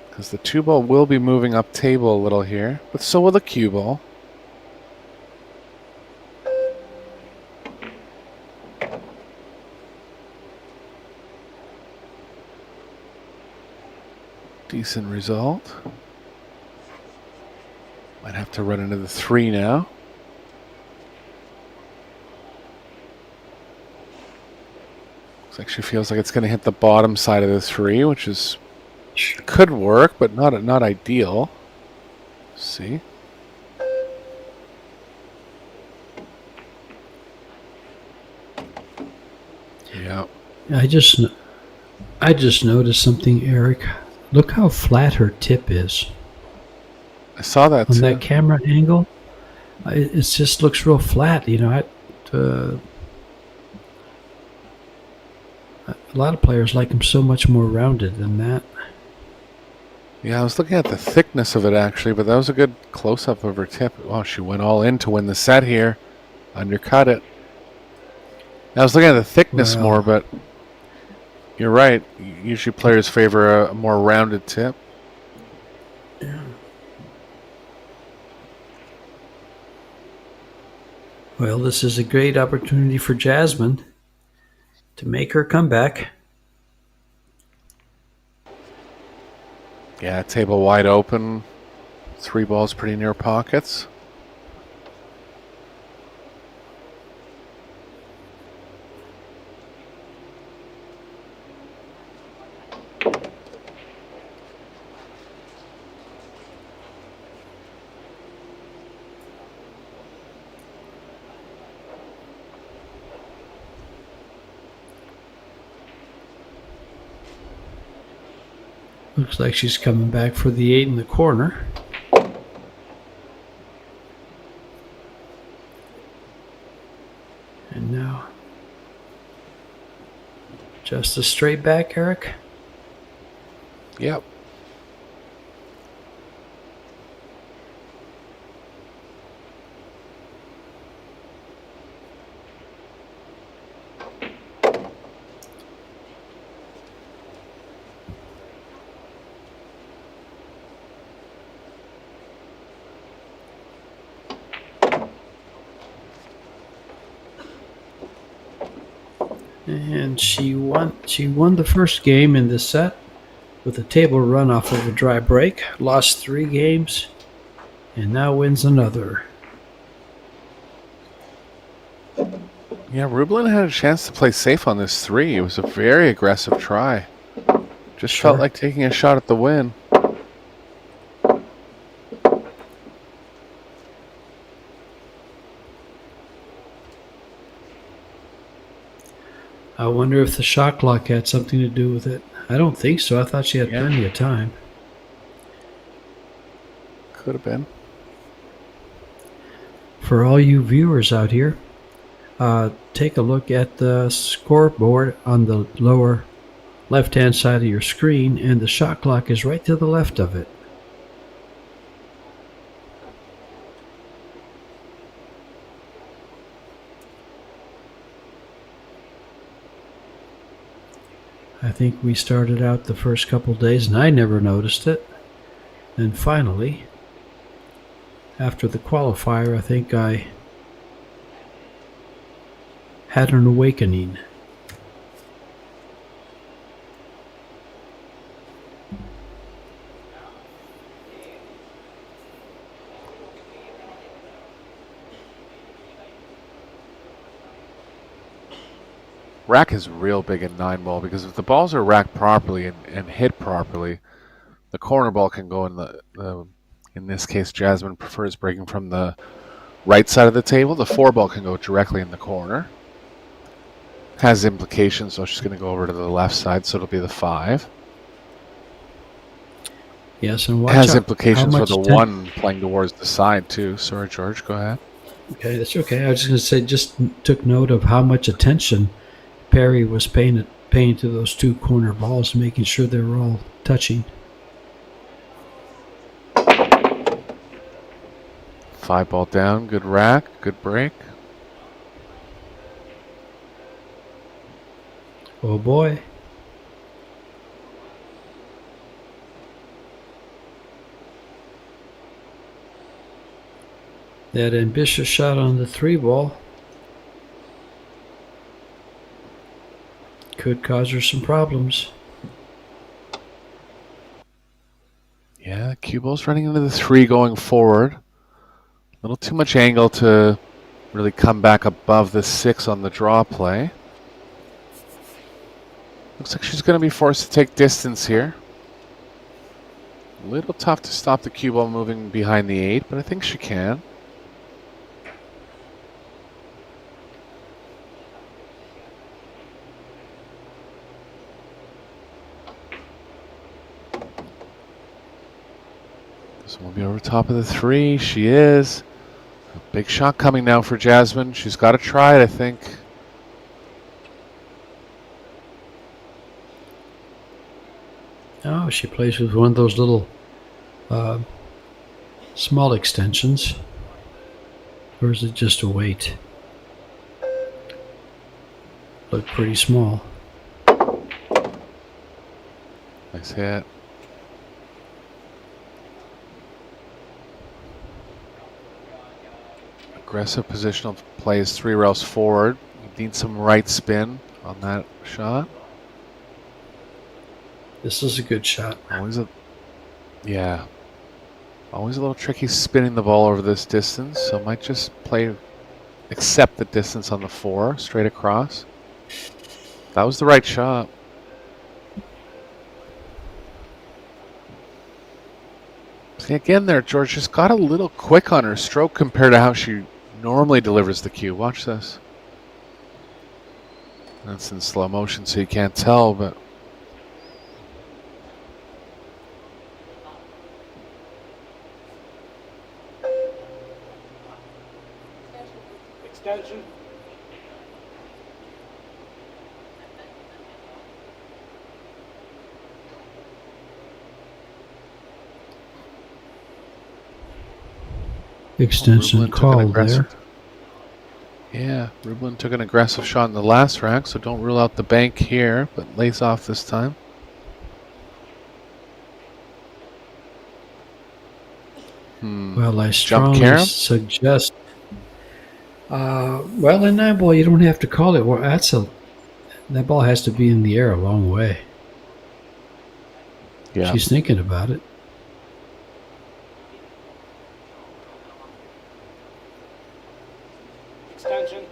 S2: Because the 2 ball will be moving up table a little here, but so will the cue ball. Decent result. Might have to run into the 3 now. Looks like she feels like it's going to hit the bottom side of the 3, which is could work, but not ideal. Let's see. Yeah.
S1: I just noticed something, Eric. Look how flat her tip is
S2: I saw that
S1: on
S2: too.
S1: that camera angle. It just looks real flat. You know, a lot of players like them so much more rounded than that.
S2: Yeah, I was looking at the thickness of it actually, but that was a good close-up of her tip. Wow, she went all in to win the set here. Undercut it. I was looking at the thickness
S1: Well,
S2: more, but you're right. Usually players favor a more rounded tip.
S1: Well, this is a great opportunity for Jasmine to make her comeback.
S2: Yeah, table wide open. 3 balls pretty near pockets.
S1: Looks like she's coming back for the 8 in the corner. And now, just a straight back, Eric.
S2: Yep.
S1: And she won the first game in this set with a table run off of a dry break. Lost 3 games and now wins another.
S2: Yeah, Rubelin had a chance to play safe on this 3. It was a very aggressive try. Just
S1: Sure.
S2: felt like taking a shot at the win.
S1: I wonder if the shot clock had something to do with it. I don't think so. I thought she had
S2: Yeah.
S1: plenty of time.
S2: Could have been.
S1: For all you viewers out here, take a look at the scoreboard on the lower left-hand side of your screen, and the shot clock is right to the left of it. I think we started out the first couple days and I never noticed it. And finally, after the qualifier, I think I had an awakening.
S2: Rack is real big in 9-ball because if the balls are racked properly and hit properly, the corner ball can go in in this case, Jasmine prefers breaking from the right side of the table. The 4-ball can go directly in the corner. Has implications, so she's going to go over to the left side, so it'll be the 5.
S1: Yes, and watch
S2: Has
S1: out
S2: implications
S1: how
S2: for the
S1: much
S2: 1 playing towards the side, too. Sorry, George, go ahead.
S1: Okay, that's okay. I was just going to say, just took note of how much attention Perry was paying to those 2 corner balls, making sure they were all touching.
S2: 5-ball down, good rack, good break.
S1: Oh boy. That ambitious shot on the 3-ball could cause her some problems.
S2: Yeah, cue ball's running into the 3 going forward. A little too much angle to really come back above the 6 on the draw play. Looks like she's going to be forced to take distance here. A little tough to stop the cue ball moving behind the 8, but I think she can. This one will be over top of the 3. She is. A big shot coming now for Jasmine. She's got to try it, I think.
S1: Oh, she plays with one of those little small extensions. Or is it just a weight? Look pretty small.
S2: Nice hit. Aggressive positional plays 3 rails forward. You need some right spin on that shot.
S1: This is a good shot.
S2: Always a little tricky spinning the ball over this distance, so might just accept the distance on the 4 straight across. That was the right shot. See, again there, George just got a little quick on her stroke compared to how she normally delivers the cue. Watch this. That's in slow motion, so you can't tell, but
S8: Extension.
S1: Extension
S2: Rublin took an
S1: called there.
S2: aggressive. Yeah, Rublin took an aggressive shot in the last rack, so don't rule out the bank here, but lays off this time.
S1: Well, I
S2: Jump
S1: strongly
S2: carom?
S1: suggest. Well, in that ball, you don't have to call it. Well, that ball has to be in the air a long way.
S2: Yeah.
S1: She's thinking about it.
S8: Extension.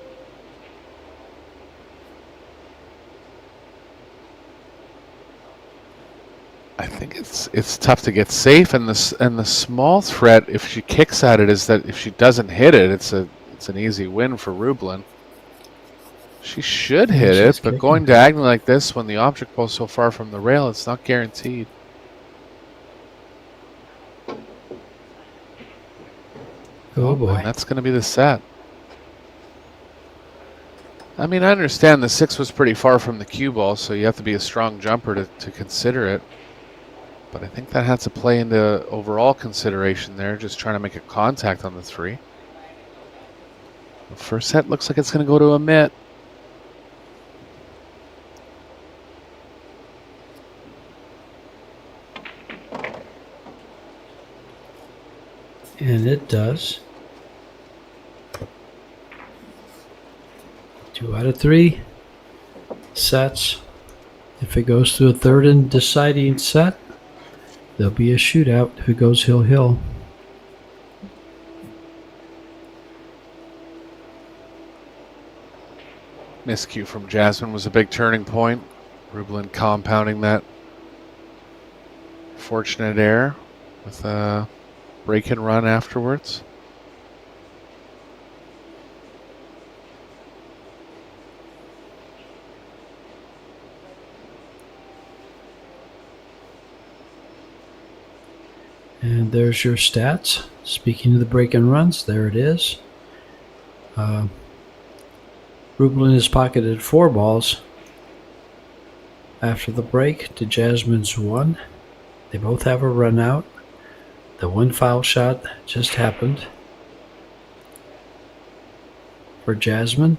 S2: I think it's tough to get safe, and the small threat if she kicks at it is that if she doesn't hit it, it's an easy win for Rublin. She should
S1: Yeah,
S2: hit
S1: she's
S2: it, but
S1: kicking.
S2: going diagonally like this when the object ball's so far from the rail, it's not guaranteed.
S1: Oh boy.
S2: And that's going to be the set. I mean, I understand the 6 was pretty far from the cue ball, so you have to be a strong jumper to consider it. But I think that has to play into overall consideration there, just trying to make a contact on the 3. The first set looks like it's going to go to Amit.
S1: And it does. 2 out of 3 sets. If it goes to a third and deciding set, there'll be a shootout. If it goes hill-hill.
S2: Miscue from Jasmine was a big turning point. Rublin compounding that fortunate error with a break and run afterwards.
S1: And there's your stats. Speaking of the break and runs, there it is. Rublin has pocketed 4 balls after the break to Jasmine's 1. They both have a run out. The 1 foul shot just happened for Jasmine.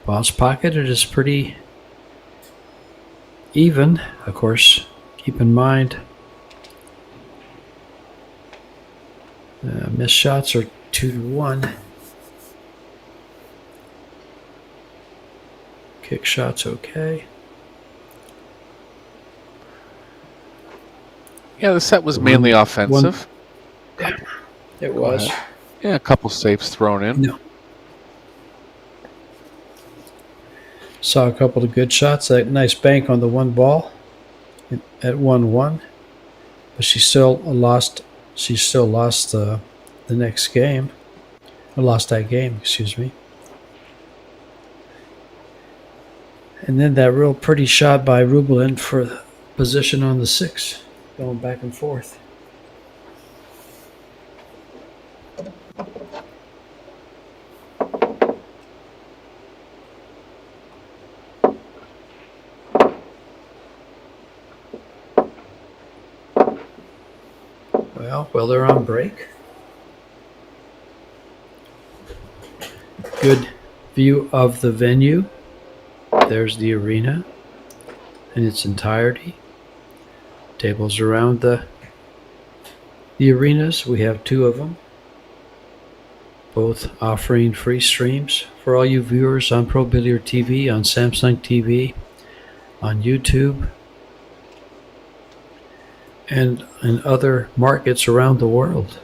S1: Balls pocketed is pretty even. Of course, keep in mind missed shots are 2-1. Kick shots okay.
S2: Yeah, the set was mainly offensive.
S1: It was.
S2: Yeah, a couple safes thrown in.
S1: No. Saw a couple of good shots. That nice bank on the 1 ball at 1-1. But she still lost. She still lost the next game. Or lost that game, excuse me. And then that real pretty shot by Rublin for position on the 6, going back and forth. Well, they're on break. Good view of the venue. There's the arena in its entirety. Tables around the arenas. We have 2 of them, both offering free streams for all you viewers on Pro Billiard TV, on Samsung TV, on YouTube, and in other markets around the world.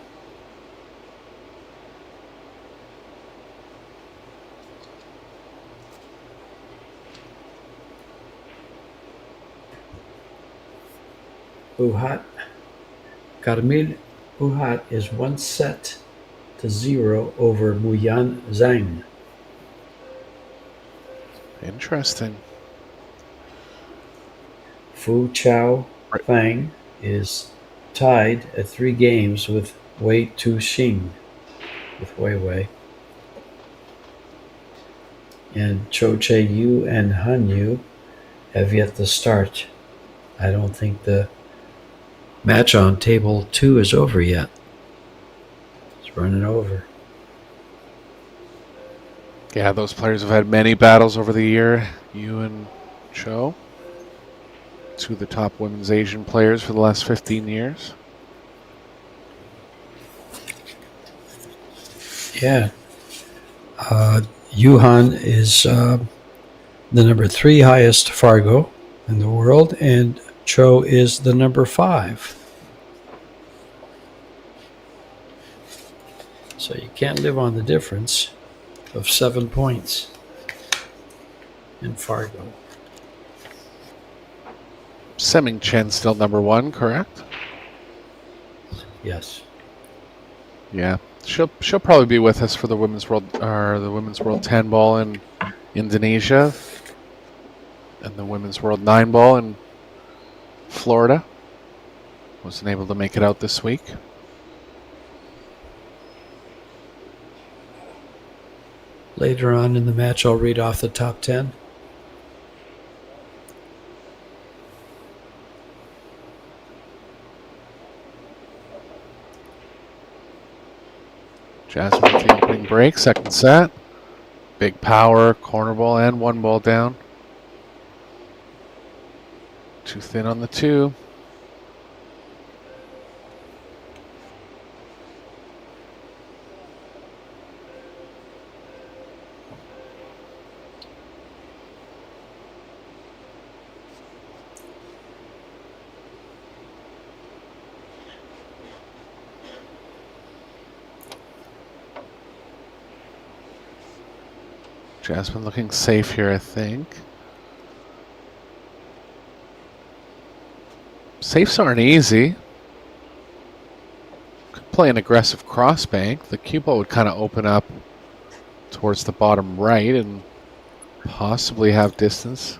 S1: Carmel Uhat is 1-0 over Muyan Zhang.
S2: Interesting.
S1: Fu Chao Fang is tied at 3 games with Wei Tu Xing, with Wei Wei. And Cho Che Yu and Han Yu have yet to start. I don't think the match on table 2 is over yet. It's running over.
S2: Yeah, those players have had many battles over the year. Yu and Cho, 2 of the top women's Asian players for the last 15 years.
S1: Yeah. Yuhan is the number 3 highest Fargo in the world, and Cho is the number 5. So you can't live on the difference of 7 points in Fargo.
S2: Seming Chen still number 1, correct?
S1: Yes.
S2: Yeah, she'll probably be with us for the women's world 10 ball in Indonesia, and the women's world 9 ball in Florida. Wasn't able to make it out this week.
S1: Later on in the match, I'll read off the top 10.
S2: Jasmine with the opening break, second set. Big power, corner ball, and 1 ball down. Too thin on the 2. Jasmine looking safe here, I think. Safes aren't easy. Could play an aggressive crossbank. The cue ball would kind of open up towards the bottom right and possibly have distance.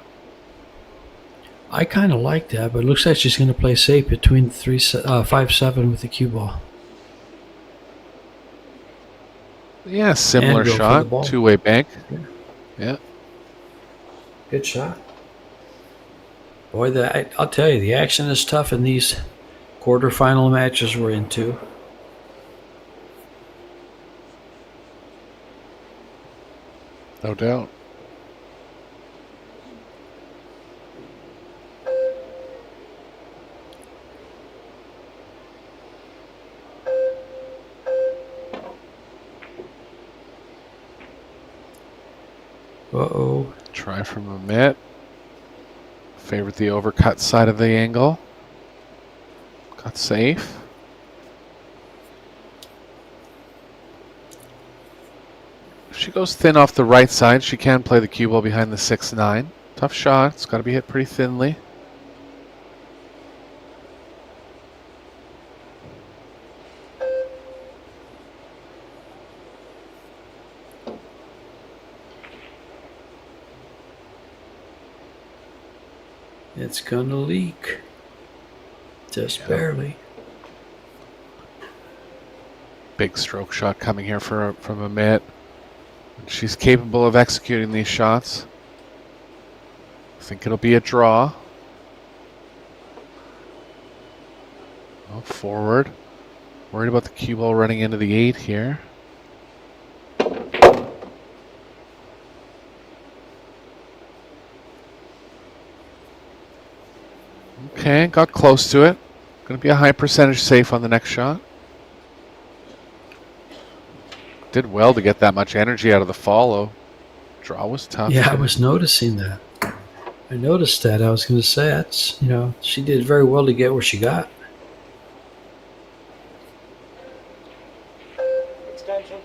S1: I kind of like that, but it looks like she's going to play safe between 5-7 with the cue ball.
S2: Yeah, similar
S1: And go for the
S2: shot.
S1: ball.
S2: Two-way bank. Yeah.
S1: Good shot. Boy, I'll tell you, the action is tough in these quarterfinal matches we're into.
S2: No doubt.
S1: Uh-oh.
S2: Try from Amit. Favorite the overcut side of the angle. Got safe. If she goes thin off the right side, she can play the cue ball behind the 6-9. Tough shot. It's got to be hit pretty thinly.
S1: It's going to leak. Just barely.
S2: Big stroke shot coming here from Amit. She's capable of executing these shots. I think it'll be a draw. Oh, forward. Worried about the cue ball running into the 8 here. Okay, got close to it. Going to be a high percentage safe on the next shot. Did well to get that much energy out of the follow. Draw was tough.
S1: Yeah, I was noticing that. I noticed that. I was going to say, that's, she did very well to get where she got.
S8: Extension.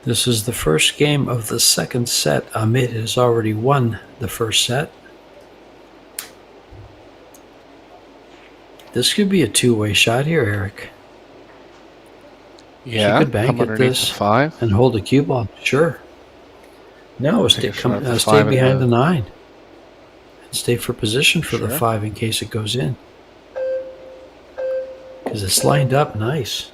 S1: This is the first game of the second set. Amit has already won the first set. This could be a two-way shot here, Eric.
S2: Yeah,
S1: she could bank
S2: come
S1: at
S2: underneath
S1: this
S2: the 5.
S1: and hold the cue ball. Sure. No,
S2: Take a shot at the
S1: stay
S2: 5 and
S1: behind
S2: the-
S1: the 9. And stay for position for the
S2: Sure.
S1: 5 in case it goes in. Because it's lined up nice.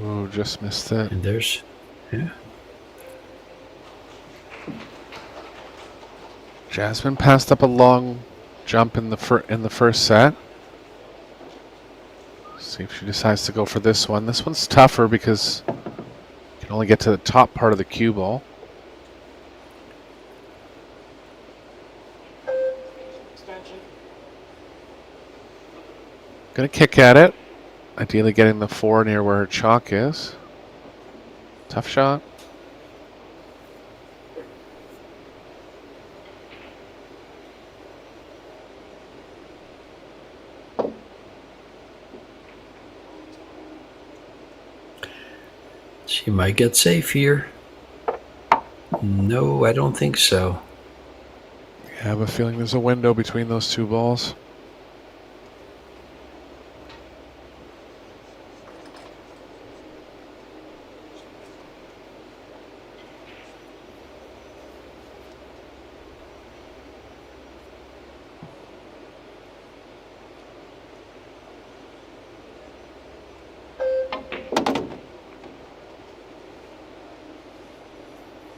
S2: Ooh, just missed it.
S1: And there's, yeah.
S2: Jasmine passed up a long jump in the first set. See if she decides to go for this one. This one's tougher because you can only get to the top part of the cue ball.
S8: Extension.
S2: Gonna kick at it. Ideally getting the 4 near where her chalk is. Tough shot.
S1: She might get safe here. No, I don't think so.
S2: I have a feeling there's a window between those two balls.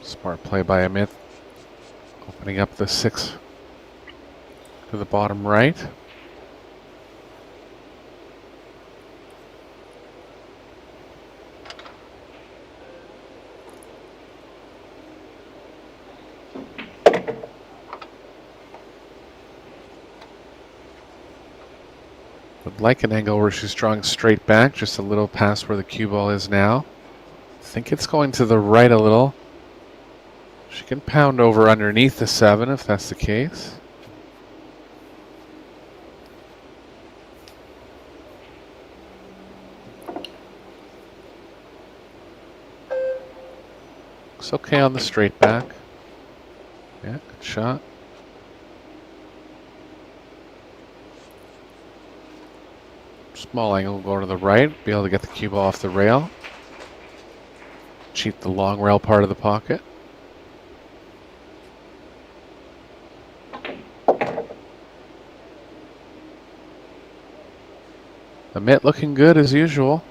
S2: Smart play by Amit. Opening up the 6 to the bottom right. Would like an angle where she's drawing straight back, just a little past where the cue ball is now. I think it's going to the right a little. She can pound over underneath the 7 if that's the case. Looks okay on the straight back. Yeah, good shot. Small angle, go to the right, be able to get the cue ball off the rail. Cheat the long rail part of the pocket. Amit looking good as usual.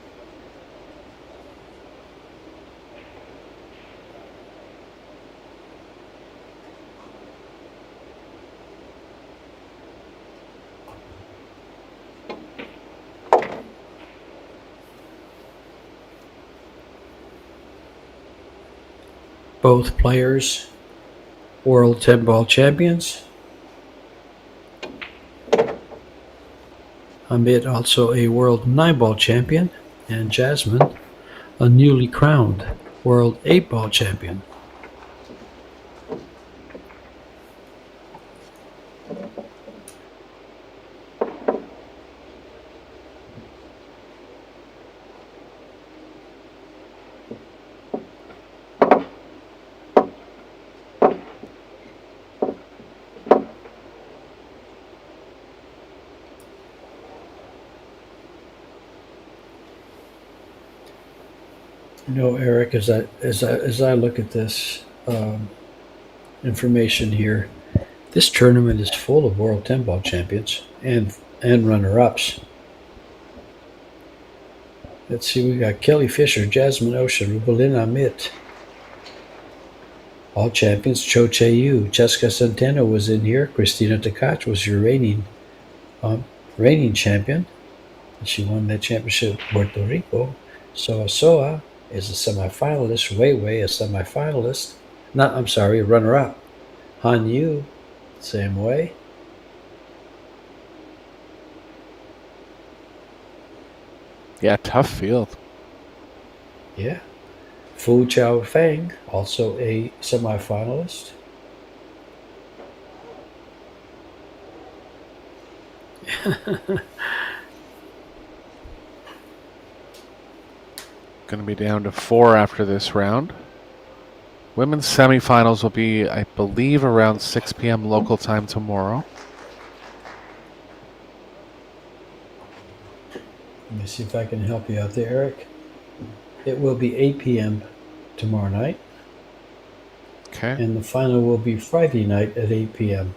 S1: Both players, world 10-ball champions. Amit also a world 9-ball champion, and Jasmine a newly crowned world 8-ball champion. You know, Eric, as I look at this information here, this tournament is full of world 10-ball champions and runner-ups. Let's see, we got Kelly Fisher, Jasmine Ocean, Rubelin Amit. All champions, Cho Che-Yu, Jessica Centeno was in here. Christina Tkach was your reigning champion. And she won that championship in Puerto Rico. Soa Soa is a semifinalist. Wei Wei, a semifinalist. A runner-up. Han Yu, same way.
S2: Yeah, tough field.
S1: Yeah. Fu Chao Feng, also a semifinalist.
S2: Going to be down to 4 after this round. Women's semifinals will be, I believe, around 6 p.m. local time tomorrow.
S1: Let me see if I can help you out there, Eric. It will be 8 p.m. tomorrow night.
S2: Okay.
S1: And the final will be Friday night at 8 p.m.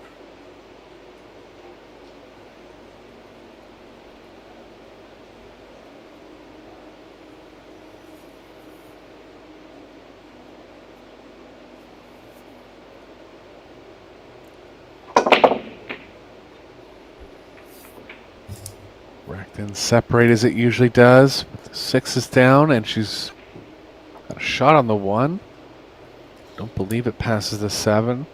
S2: Racked in separate as it usually does. The 6 is down, and she's got a shot on the 1. Don't believe it passes the 7.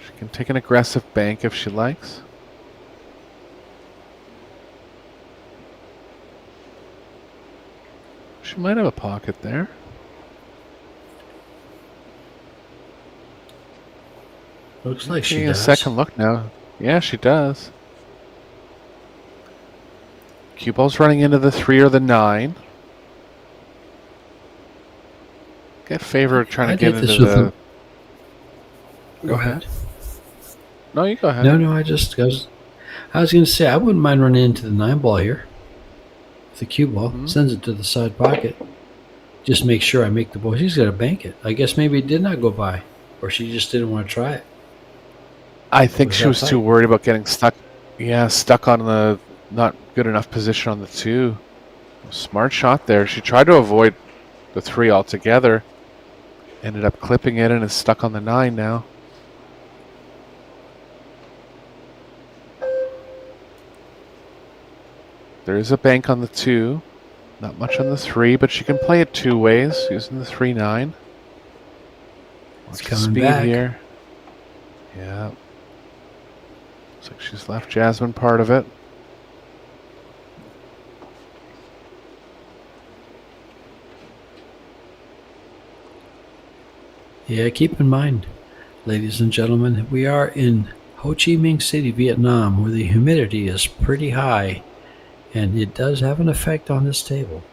S2: She can take an aggressive bank if she likes. She might have a pocket there.
S1: Looks like she
S2: Taking
S1: does.
S2: a second look now. Yeah, she does. Cue ball's running into the 3 or the 9. get favored trying to
S1: I
S2: get
S1: did this
S2: into
S1: with
S2: the.
S1: them. Go ahead.
S2: No, you go ahead.
S1: No, I was going to say I wouldn't mind running into the 9 ball here. With the cue ball, sends it to the side pocket. Just make sure I make the ball. She's got to bank it. I guess maybe it did not go by, or she just didn't want to try it.
S2: I think she
S1: that
S2: was too
S1: tight?
S2: worried about getting stuck. Yeah, stuck on the not good enough position on the 2. Smart shot there. She tried to avoid the 3 altogether. Ended up clipping it and is stuck on the 9 now. There is a bank on the 2. Not much on the 3, but she can play it 2 ways using the 3-9.
S1: It's
S2: Watch the
S1: coming
S2: speed
S1: back.
S2: here. Yeah. Looks like she's left Jasmine part of it.
S1: Yeah, keep in mind, ladies and gentlemen, we are in Ho Chi Minh City, Vietnam, where the humidity is pretty high, and it does have an effect on this table.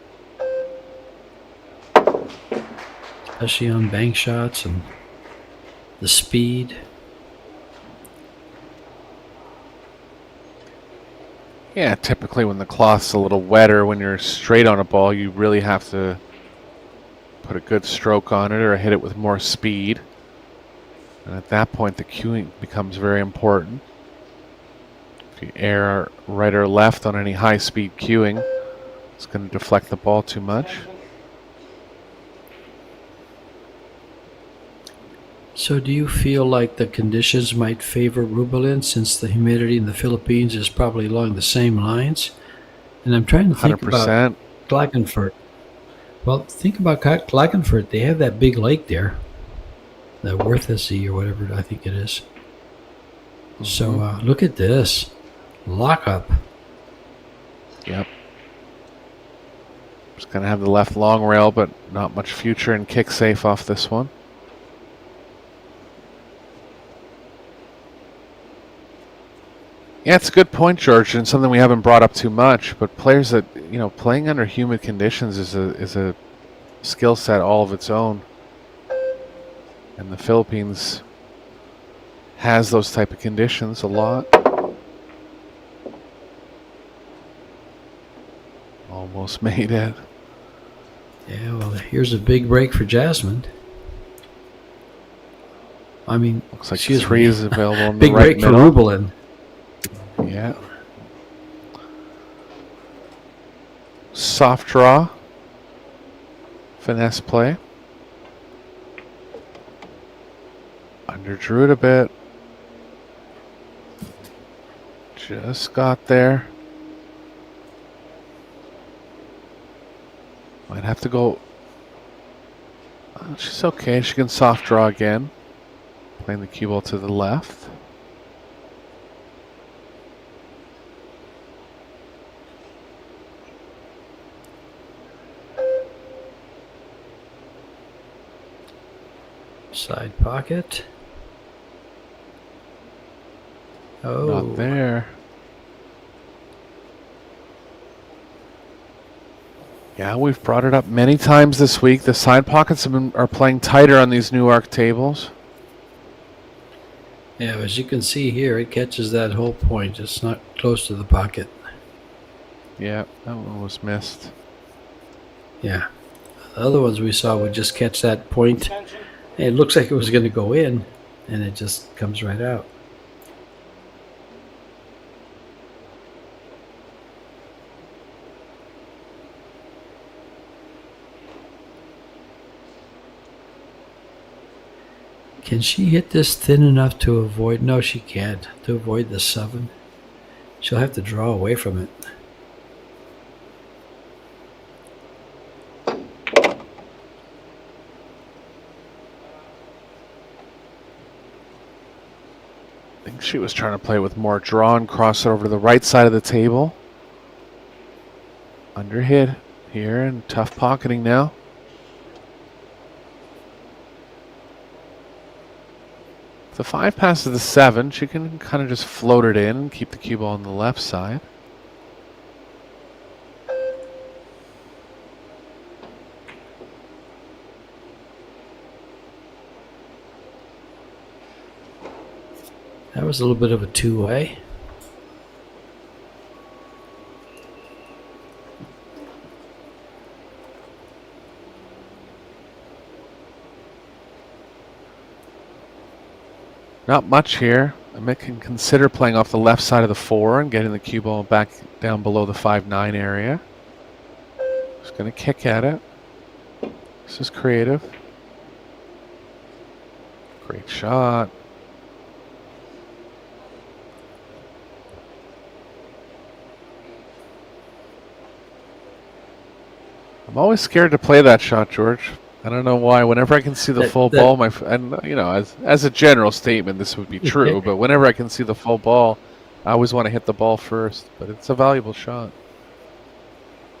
S1: Especially on bank shots and the speed.
S2: Yeah, typically when the cloth's a little wetter, when you're straight on a ball, you really have to put a good stroke on it or hit it with more speed. And at that point, the cueing becomes very important. If you err right or left on any high-speed cueing, it's going to deflect the ball too much.
S1: So do you feel like the conditions might favor Rubelin since the humidity in the Philippines is probably along the same lines? And I'm trying to think
S2: 100%.
S1: about Klagenfurt. Well, think about Klagenfurt. They have that big lake there. The Wörthersee or whatever I think it is. So look at this. Lockup.
S2: Yep. Just going to have the left long rail, but not much future in kick safe off this one. Yeah, it's a good point, George, and something we haven't brought up too much. But players that, playing under humid conditions is a skill set all of its own. And the Philippines has those type of conditions a lot. Almost made it.
S1: Yeah, well, here's a big break for Jasmine. I mean,
S2: Looks like
S1: excuse
S2: 3
S1: me.
S2: is available in
S1: Big
S2: the right
S1: break for
S2: middle.
S1: Rubelin.
S2: Yeah. Soft draw. Finesse play. Underdrew it a bit. Just got there. Might have to go. She's okay. She can soft draw again. Playing the cue ball to the left.
S1: Side pocket. Oh.
S2: Not there. Yeah, we've brought it up many times this week. The side pockets are playing tighter on these new arc tables.
S1: Yeah, as you can see here, it catches that whole point. It's not close to the pocket.
S2: Yeah, that one was missed.
S1: Yeah. The other ones we saw would just catch that point. It looks like it was going to go in, and it just comes right out. Can she hit this thin enough to avoid? No, she can't. To avoid the 7. She'll have to draw away from it.
S2: I think she was trying to play with more draw and cross it over to the right side of the table. Underhit here and tough pocketing now. If the 5 passes the 7, she can kind of just float it in and keep the cue ball on the left side.
S1: was a little bit of a two-way.
S2: Not much here. Amit can consider playing off the left side of the 4 and getting the cue ball back down below the 5-9 area. Just going to kick at it. This is creative. Great shot. I'm always scared to play that shot, George. I don't know why. Whenever I can see the full ball, and you know, as a general statement, this would be true. But whenever I can see the full ball, I always want to hit the ball first. But it's a valuable shot.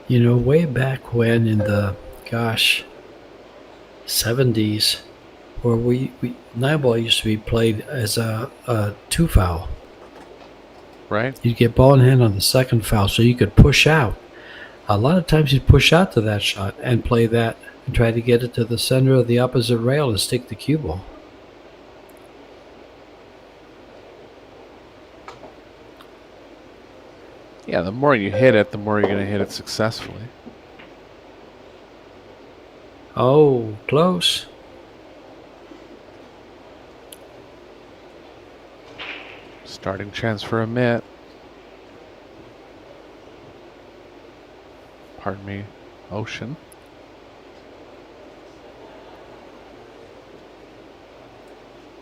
S1: You know, way back when in the 70s, where we 9-ball used to be played as a 2-foul.
S2: Right.
S1: You'd get ball in hand on the second foul, so you could push out. A lot of times you'd push out to that shot and play that and try to get it to the center of the opposite rail and stick the cue ball.
S2: Yeah, the more you hit it, the more you're going to hit it successfully.
S1: Oh, close.
S2: Starting chance for Amit. Pardon me, Ocean.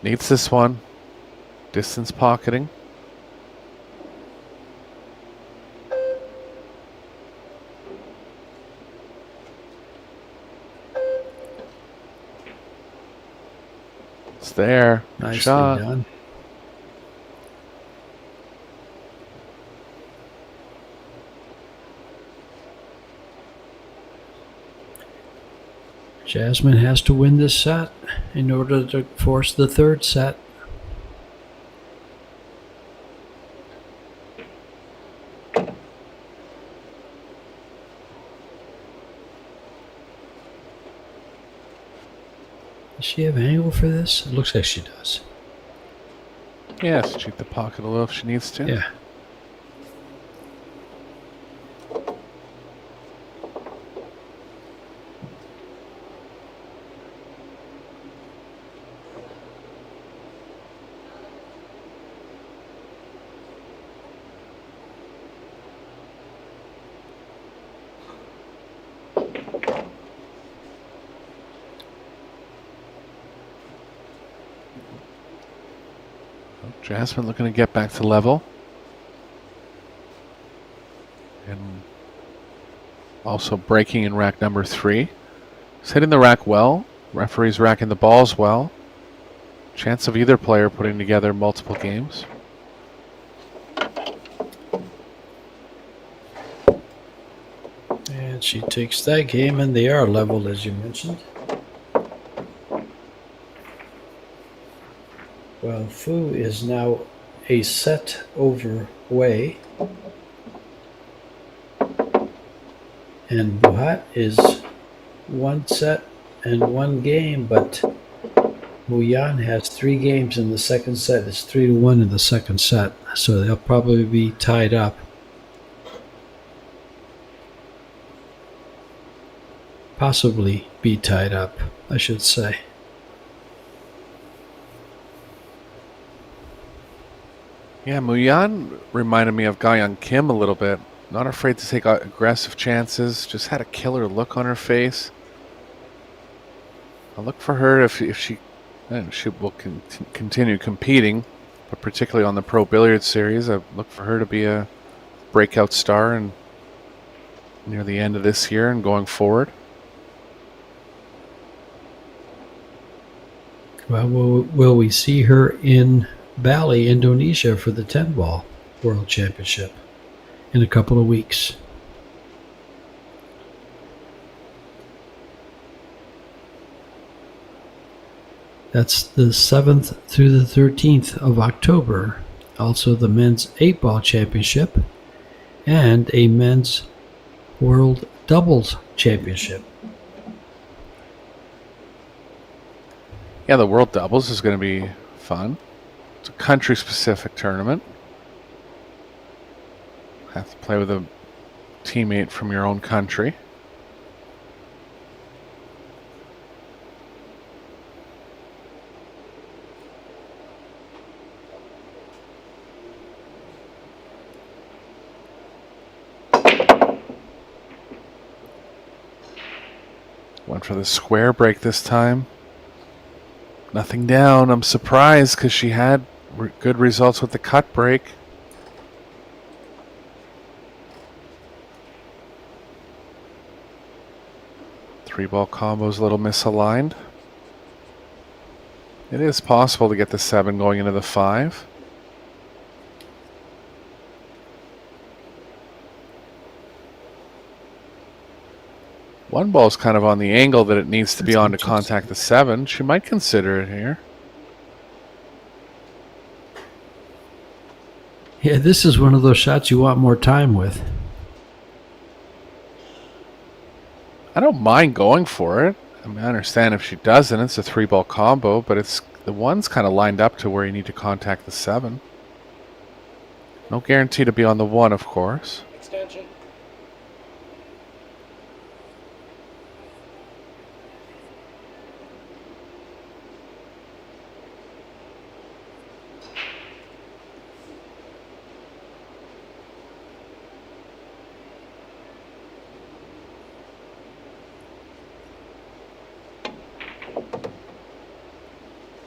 S2: Needs this one. Distance pocketing. It's there.
S1: Nicely
S2: Shot.
S1: done. Jasmine has to win this set in order to force the third set. Does she have angle for this? It looks like she does.
S2: Yes, cheat the pocket a little if she needs to.
S1: Yeah.
S2: Jasmine looking to get back to level. And also breaking in rack number 3. He's hitting the rack well. Referee's racking the balls well. Chance of either player putting together multiple games.
S1: And she takes that game, and they are level, as you mentioned. Well, Fu is now a set over Wei. And Buhat is 1 set and 1 game, but Muyan has 3 games in the second set. It's 3-1 in the second set, so they'll probably be tied up. Possibly be tied up, I should say.
S2: Yeah, Muyan reminded me of Ga-Young Kim a little bit. Not afraid to take aggressive chances. Just had a killer look on her face. I'll look for her if she will continue competing, but particularly on the Pro Billiard Series. I look for her to be a breakout star and near the end of this year and going forward.
S1: Well, will we see her in Bali, Indonesia for the 10-ball World Championship in a couple of weeks? That's the 7th through the 13th of October. Also the men's 8-ball championship and a men's World Doubles Championship.
S2: Yeah, the World Doubles is going to be fun. It's a country-specific tournament. Have to play with a teammate from your own country. Went for the square break this time. Nothing down. I'm surprised because she had good results with the cut break. Three-ball combo's a little misaligned. It is possible to get the 7 going into the 5. One ball's kind of on the angle that it needs to be on to contact the 7. She might consider it here.
S1: Yeah, this is one of those shots you want more time with.
S2: I don't mind going for it. I mean, I understand if she doesn't, it's a 3-ball combo, but it's the 1's kind of lined up to where you need to contact the 7. No guarantee to be on the 1, of course.
S8: Extension.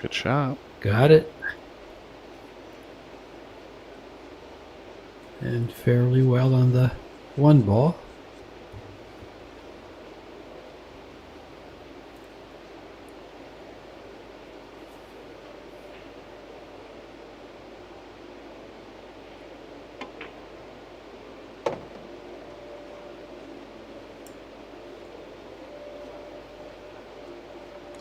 S2: Good shot.
S1: Got it. And fairly well on the 1 ball.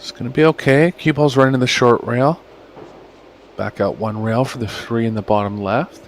S2: It's going to be okay. Cue ball's running in the short rail. Back out 1 rail for the 3 in the bottom left.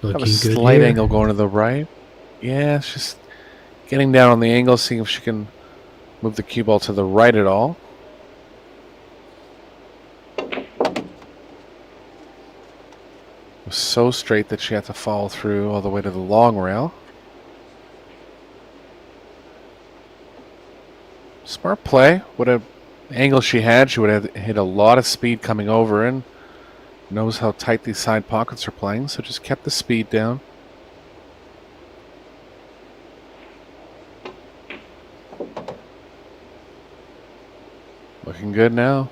S2: Have a
S1: Looking good
S2: slight
S1: here.
S2: angle going to the right. Yeah, it's just getting down on the angle, seeing if she can move the cue ball to the right at all. It was so straight that she had to follow through all the way to the long rail. Smart play. What an angle she had. She would have hit a lot of speed coming over and knows how tight these side pockets are playing, so just kept the speed down. Looking good now.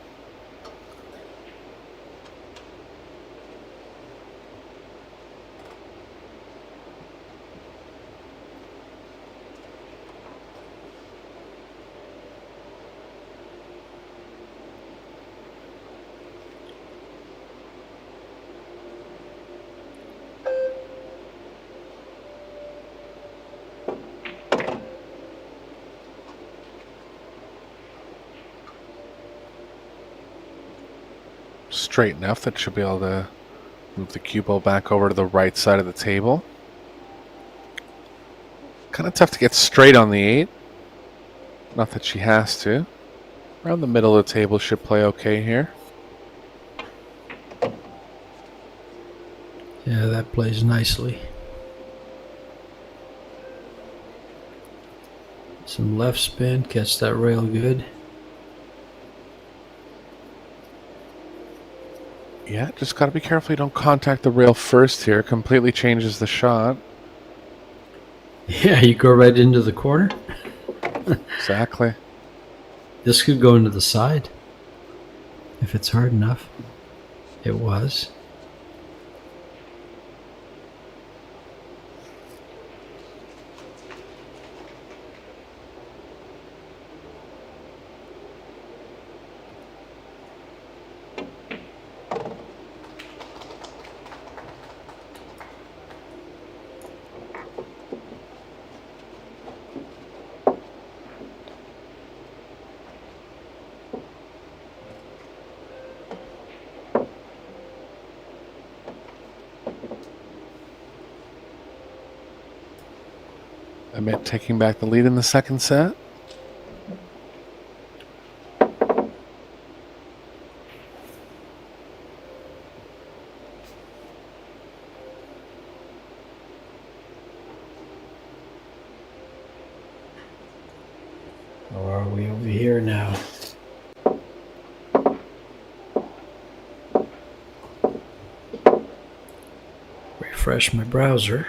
S2: Straight enough that she'll be able to move the cue ball back over to the right side of the table. Kind of tough to get straight on the 8. Not that she has to. Around the middle of the table should play okay here.
S1: Yeah, that plays nicely. Some left spin, catch that rail good.
S2: Yeah, just got to be careful you don't contact the rail first here. Completely changes the shot.
S1: Yeah, you go right into the corner.
S2: Exactly.
S1: This could go into the side if it's hard enough. It was.
S2: Amit taking back the lead in the second set.
S1: Or are we over here now? Refresh my browser.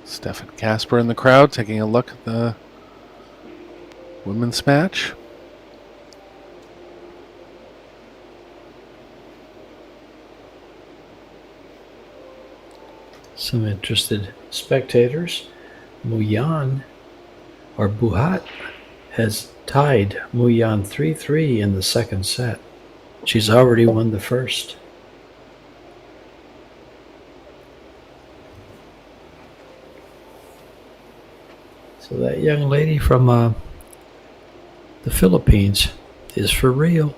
S2: Stefan Casper in the crowd taking a look at the women's match.
S1: Some interested spectators. Muyan, or Buhat, has tied Muyan 3-3 in the second set. She's already won the first. So that young lady from the Philippines is for real.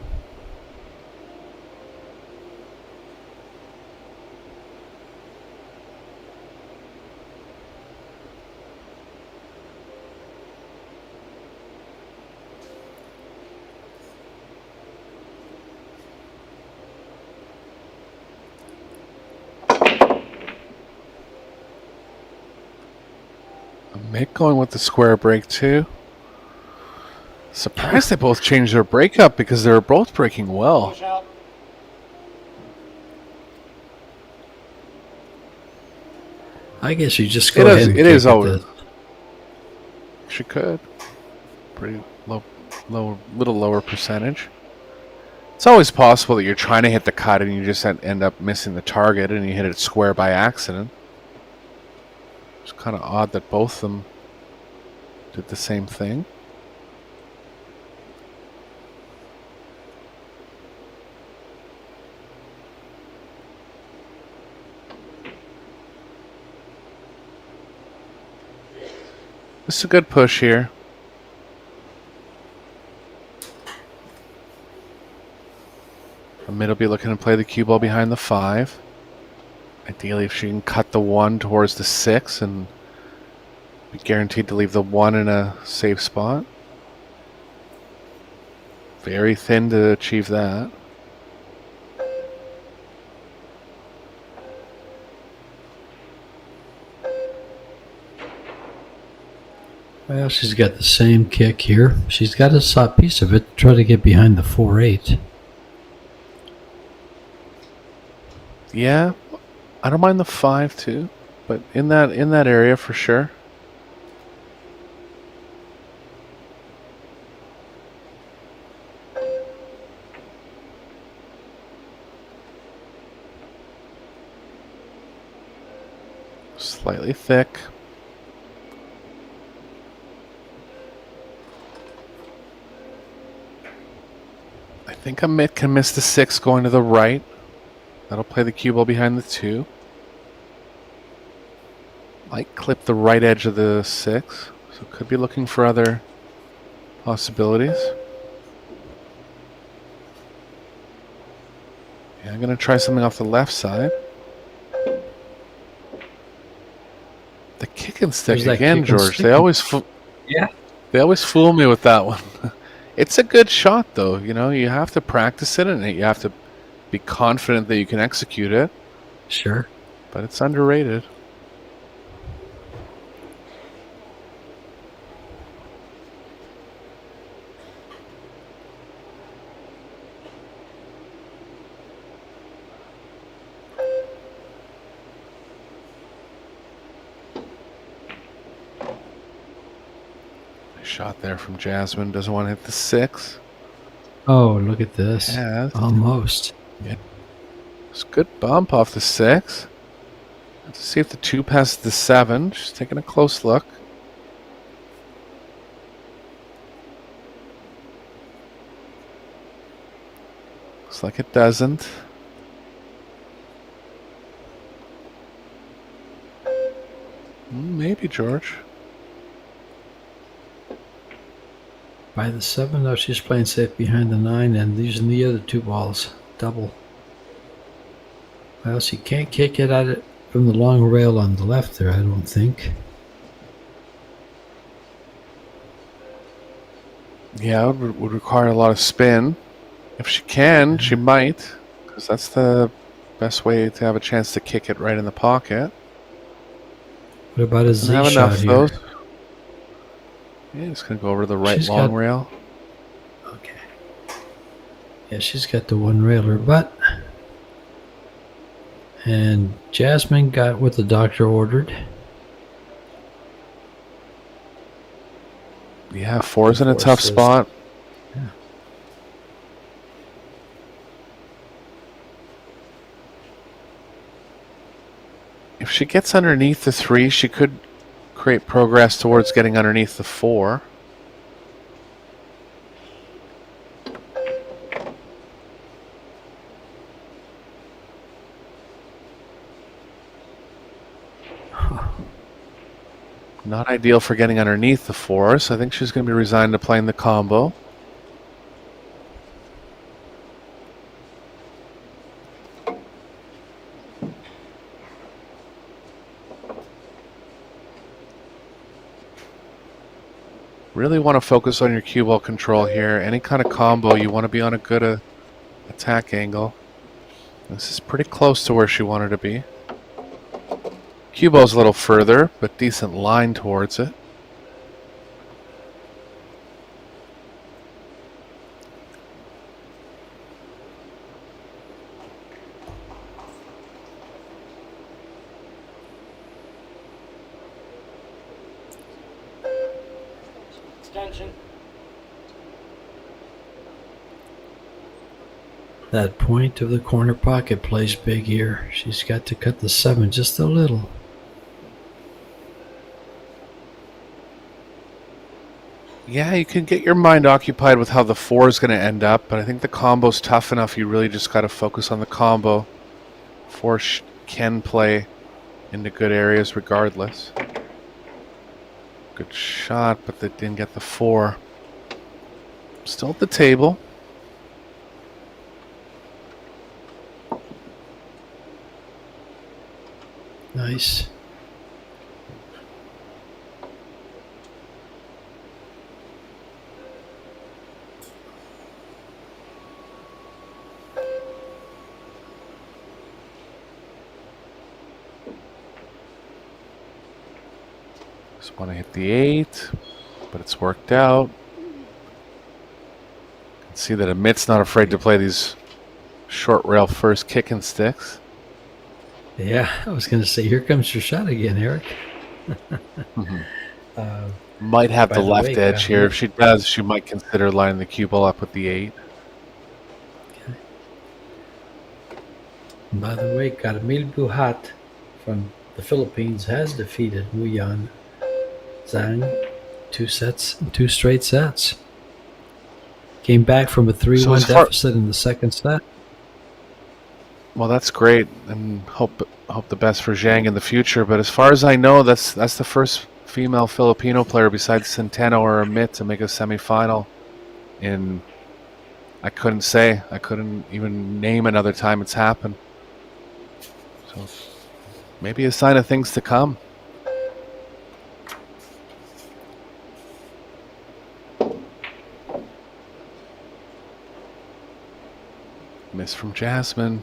S2: Mick going with the square break too. Surprised they both changed their breakup because they were both breaking well.
S8: Push out.
S1: I guess you just go ahead and
S2: It is
S1: kick
S2: always.
S1: the-
S2: She could. Pretty little lower percentage. It's always possible that you're trying to hit the cut and you just end up missing the target and you hit it square by accident. It's kind of odd that both of them did the same thing. This is a good push here. Amit will be looking to play the cue ball behind the 5. Ideally, if she can cut the 1 towards the 6 and be guaranteed to leave the 1 in a safe spot. Very thin to achieve that.
S1: Well, she's got the same kick here. She's got a soft piece of it to try to get behind the 4-8.
S2: Yeah, I don't mind the 5 too, but in that area for sure. Slightly thick. I think Amit can miss the 6 going to the right. That'll play the cue ball behind the 2. Might clip the right edge of the 6. So could be looking for other possibilities. Yeah, I'm going to try something off the left side. The kick and stick
S1: There's that
S2: again,
S1: kick and
S2: George.
S1: stick.
S2: They always
S1: Yeah.
S2: They always fool me with that one. It's a good shot, though. You know, you have to practice it and you have to be confident that you can execute it.
S1: Sure.
S2: But it's underrated. Nice shot there from Jasmine. Doesn't want to hit the 6.
S1: Oh, look at this.
S2: Yeah,
S1: Almost.
S2: it's a good bump off the 6. Let's see if the 2 passes the 7. Just taking a close look. Looks like it doesn't. Maybe, George.
S1: By the 7, though, she's playing safe behind the 9 and using the other 2 balls. Double. Well, she can't kick it at it from the long rail on the left there, I don't think.
S2: Yeah, it would require a lot of spin. If she can, she might, because that's the best way to have a chance to kick it right in the pocket.
S1: What about a
S2: Doesn't
S1: Z
S2: have
S1: shot
S2: enough,
S1: here?
S2: though. Yeah, just going to go over to the right
S1: She's
S2: long
S1: got-
S2: rail.
S1: Okay. Yeah, she's got the one railer, but. And Jasmine got what the doctor ordered.
S2: Yeah, 4's in a
S1: Four
S2: tough
S1: assist.
S2: spot.
S1: Yeah.
S2: If she gets underneath the 3, she could create progress towards getting underneath the 4. Not ideal for getting underneath the 4, so I think she's going to be resigned to playing the combo. Really want to focus on your cue ball control here. Any kind of combo, you want to be on a good attack angle. This is pretty close to where she wanted to be. Cue ball's a little further, but decent line towards it.
S8: Extension.
S1: That point of the corner pocket plays big here. She's got to cut the 7 just a little.
S2: Yeah, you can get your mind occupied with how the 4 is going to end up, but I think the combo's tough enough. You really just got to focus on the combo. 4 can play into good areas regardless. Good shot, but they didn't get the 4. Still at the table.
S1: Nice.
S2: Just want to hit the 8, but it's worked out. Can see that Amit's not afraid to play these short rail first kicking sticks.
S1: Yeah, I was going to say, here comes your shot again, Eric.
S2: Might have
S1: By
S2: the
S1: the
S2: left
S1: way,
S2: edge
S1: got
S2: here.
S1: Amit.
S2: If she does, she might consider lining the cue ball up with the 8.
S1: And by the way, Carmel Buhat from the Philippines has defeated Nguyen Zhang 2 straight sets. Came back from a 3-1
S2: So as far-
S1: deficit in the second set.
S2: Well, that's great, and hope the best for Zhang in the future. But as far as I know, that's the first female Filipino player besides Centeno or Amit to make a semifinal. In I couldn't even name another time it's happened. So maybe a sign of things to come. Miss from Jasmine.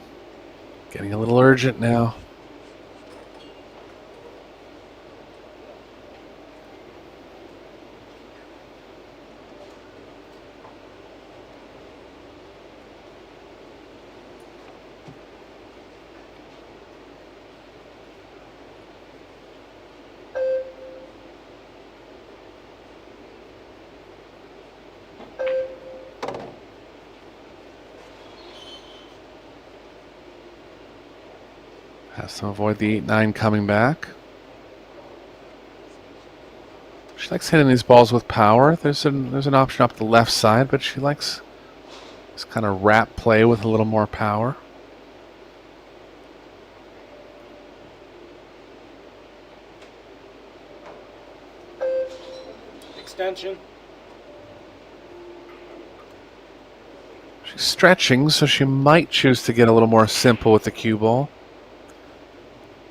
S2: Getting a little urgent now. Has to avoid the 8-9 coming back. She likes hitting these balls with power. There's an option up the left side, but she likes this kind of wrap play with a little more power.
S8: Extension.
S2: She's stretching, so she might choose to get a little more simple with the cue ball.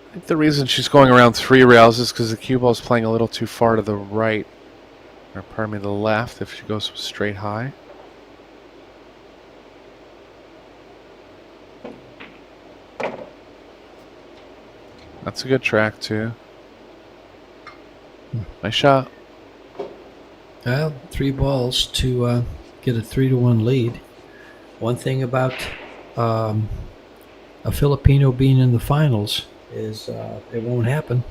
S2: I think the reason she's going around 3 rails is because the cue ball is playing a little too far to the right, or pardon me, the left if she goes straight high. That's a good track too. Nice shot.
S1: Well, 3 balls to get a 3-1 lead. One thing about a Filipino being in the finals is it won't happen.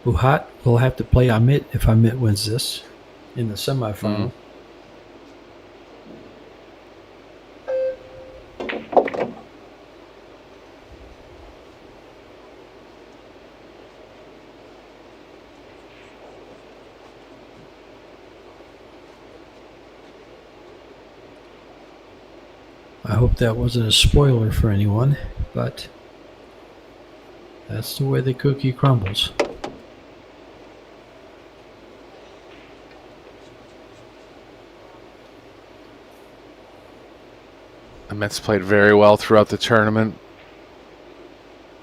S1: Buhat will have to play Amit if Amit wins this in the semifinal. I hope that wasn't a spoiler for anyone, but that's the way the cookie crumbles.
S2: Amit's played very well throughout the tournament.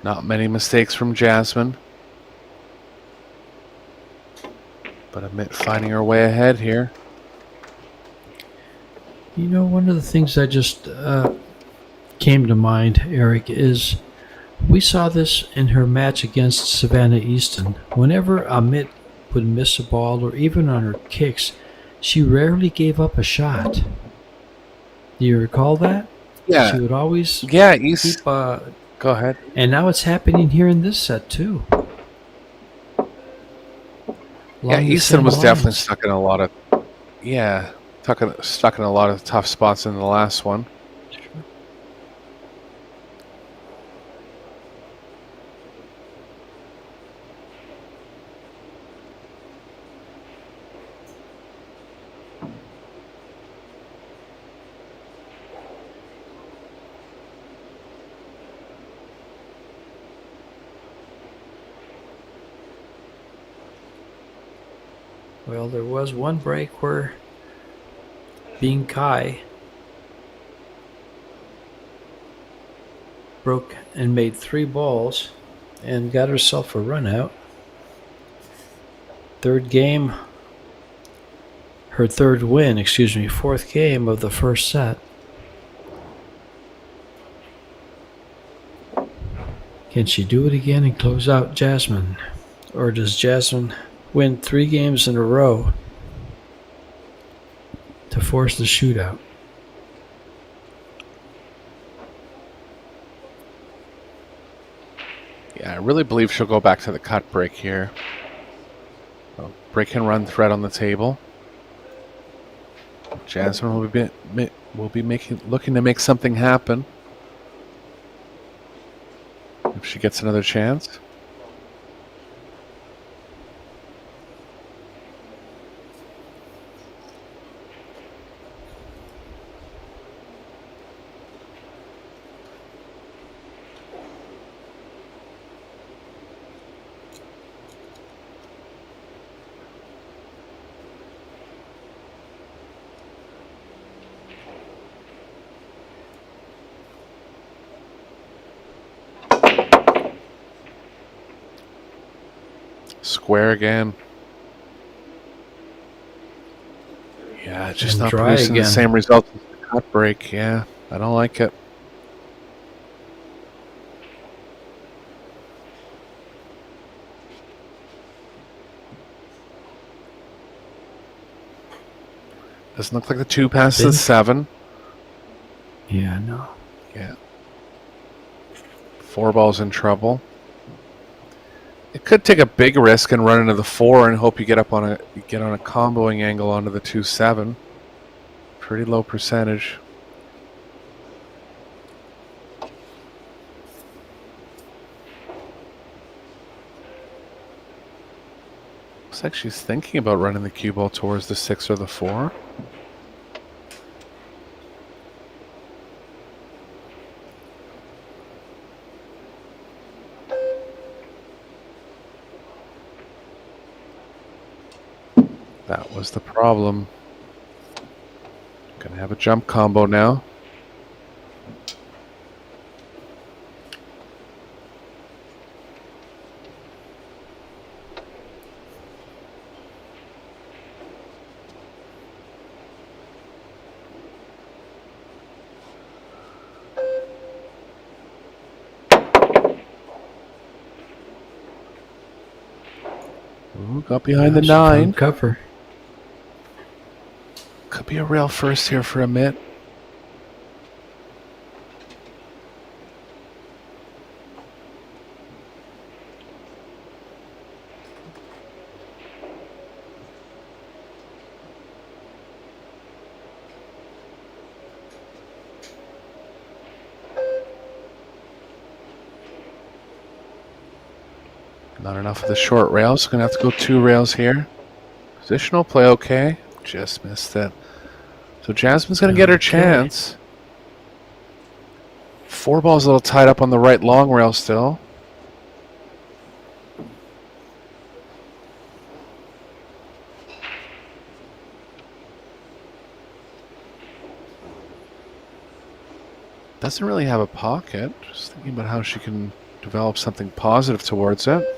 S2: Not many mistakes from Jasmine. But Amit finding her way ahead here.
S1: You know, one of the things that just came to mind, Eric, is we saw this in her match against Savannah Easton. Whenever Amit would miss a ball, or even on her kicks, she rarely gave up a shot. Do you recall that?
S2: Yeah.
S1: She would always
S2: keep... Go ahead.
S1: And now it's happening here in this set, too.
S2: Easton was definitely stuck in a lot of... Yeah, stuck in a lot of tough spots in the last one.
S1: Well, there was one break where Bing Kai broke and made 3 balls and got herself a run out. Fourth game of the first set. Can she do it again and close out Jasmine? Or does Jasmine win 3 games in a row to force the shootout?
S2: Yeah, I really believe she'll go back to the cut break here. Break and run threat on the table. Jasmine will be looking to make something happen if she gets another chance. Square again. Yeah, just
S1: And
S2: not
S1: dry
S2: producing the
S1: again.
S2: same results as the cut break. Yeah, I don't like it. Doesn't look like the 2 passes the 7.
S1: Yeah, no.
S2: Yeah. 4 balls in trouble. It could take a big risk and run into the 4 and hope you get on a comboing angle onto the 2-7. Pretty low percentage. Looks like she's thinking about running the cue ball towards the 6 or the 4. That was the problem. Gonna have a jump combo now. Ooh, got behind the
S1: She found
S2: 9.
S1: cover.
S2: Could be a rail first here for Amit. Not enough of the short rails. Gonna have to go 2 rails here. Positional play okay. Just missed it. So Jasmine's gonna get her
S1: Okay.
S2: chance. 4 balls a little tied up on the right long rail still. Doesn't really have a pocket. Just thinking about how she can develop something positive towards it.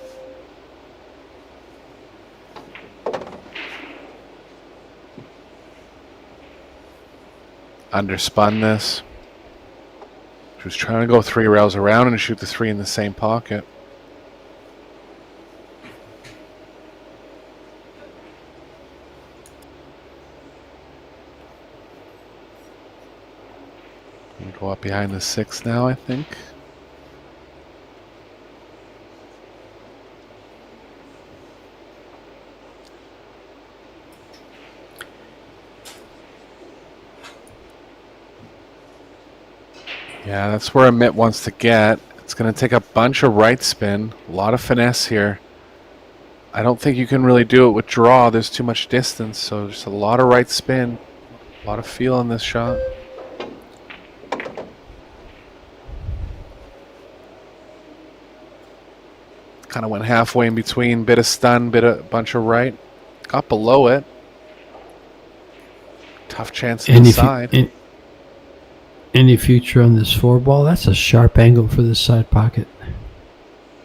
S2: Underspun this. She was trying to go 3 rails around and shoot the 3 in the same pocket. Gonna go up behind the 6 now, I think. Yeah, that's where Amit wants to get. It's going to take a bunch of right spin. A lot of finesse here. I don't think you can really do it with draw. There's too much distance, so just a lot of right spin. A lot of feel in this shot. Kind of went halfway in between. Bit of stun, bunch of right. Got below it. Tough chance inside.
S1: Any future on this 4 ball? That's a sharp angle for this side pocket.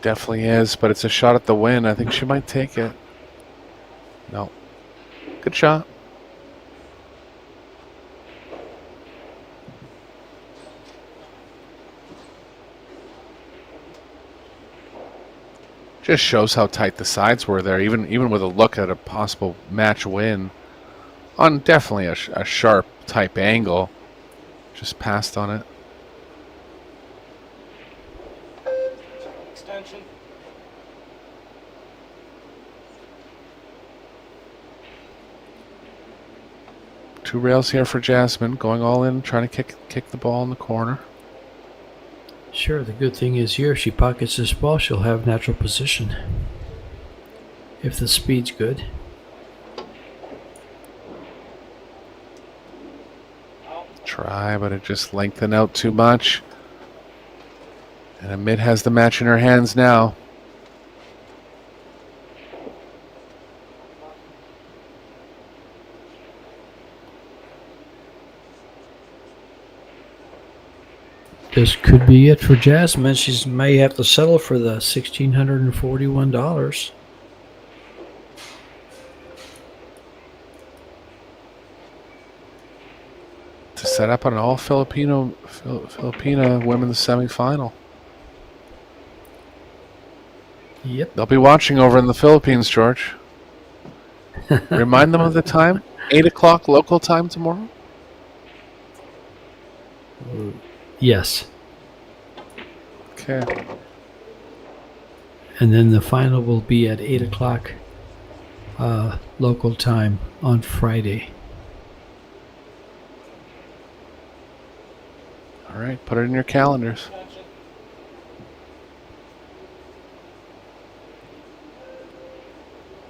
S2: Definitely is, but it's a shot at the win. I think she might take it. No. Good shot. Just shows how tight the sides were there, even with a look at a possible match win. On definitely a sharp type angle. Just passed on it.
S8: Extension.
S2: Two rails here for Jasmine, going all in, trying to kick the ball in the corner.
S1: Sure, the good thing is here, if she pockets this ball, she'll have natural position. If the speed's good.
S2: Try, but it just lengthened out too much. And Amit has the match in her hands now.
S1: This could be it for Jasmine. She may have to settle for the $1,641.
S2: To set up an all Filipina women's semifinal.
S1: Yep.
S2: They'll be watching over in the Philippines, George. Remind them of the time. 8 o'clock local time tomorrow.
S1: Yes.
S2: Okay.
S1: And then the final will be at 8 o'clock local time on Friday.
S2: All right, put it in your calendars.
S8: Extension.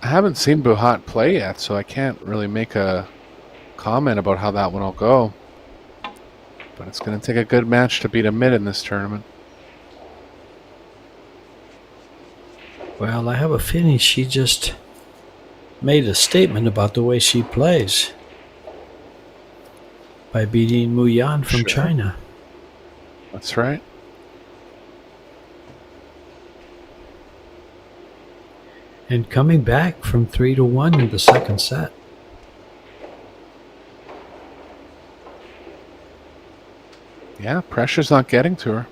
S2: I haven't seen Buhat play yet, so I can't really make a comment about how that one will go. But it's going to take a good match to beat Amit in this tournament.
S1: Well, I have a feeling she just made a statement about the way she plays by beating Mu Yan from
S2: Sure.
S1: China.
S2: That's right.
S1: And coming back from 3-1 in the second set.
S2: Yeah, pressure's not getting to her.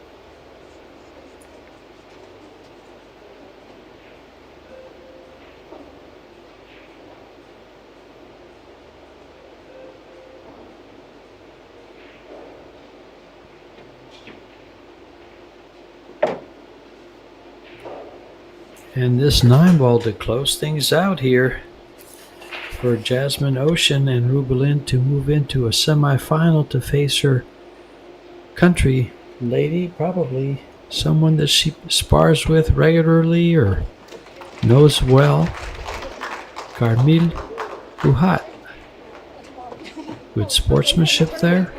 S1: And this 9-ball to close things out here for Jasmine Ocean and Rubelin to move into a semifinal to face her country lady, probably someone that she spars with regularly or knows well, Carmil Uhat. Good sportsmanship there.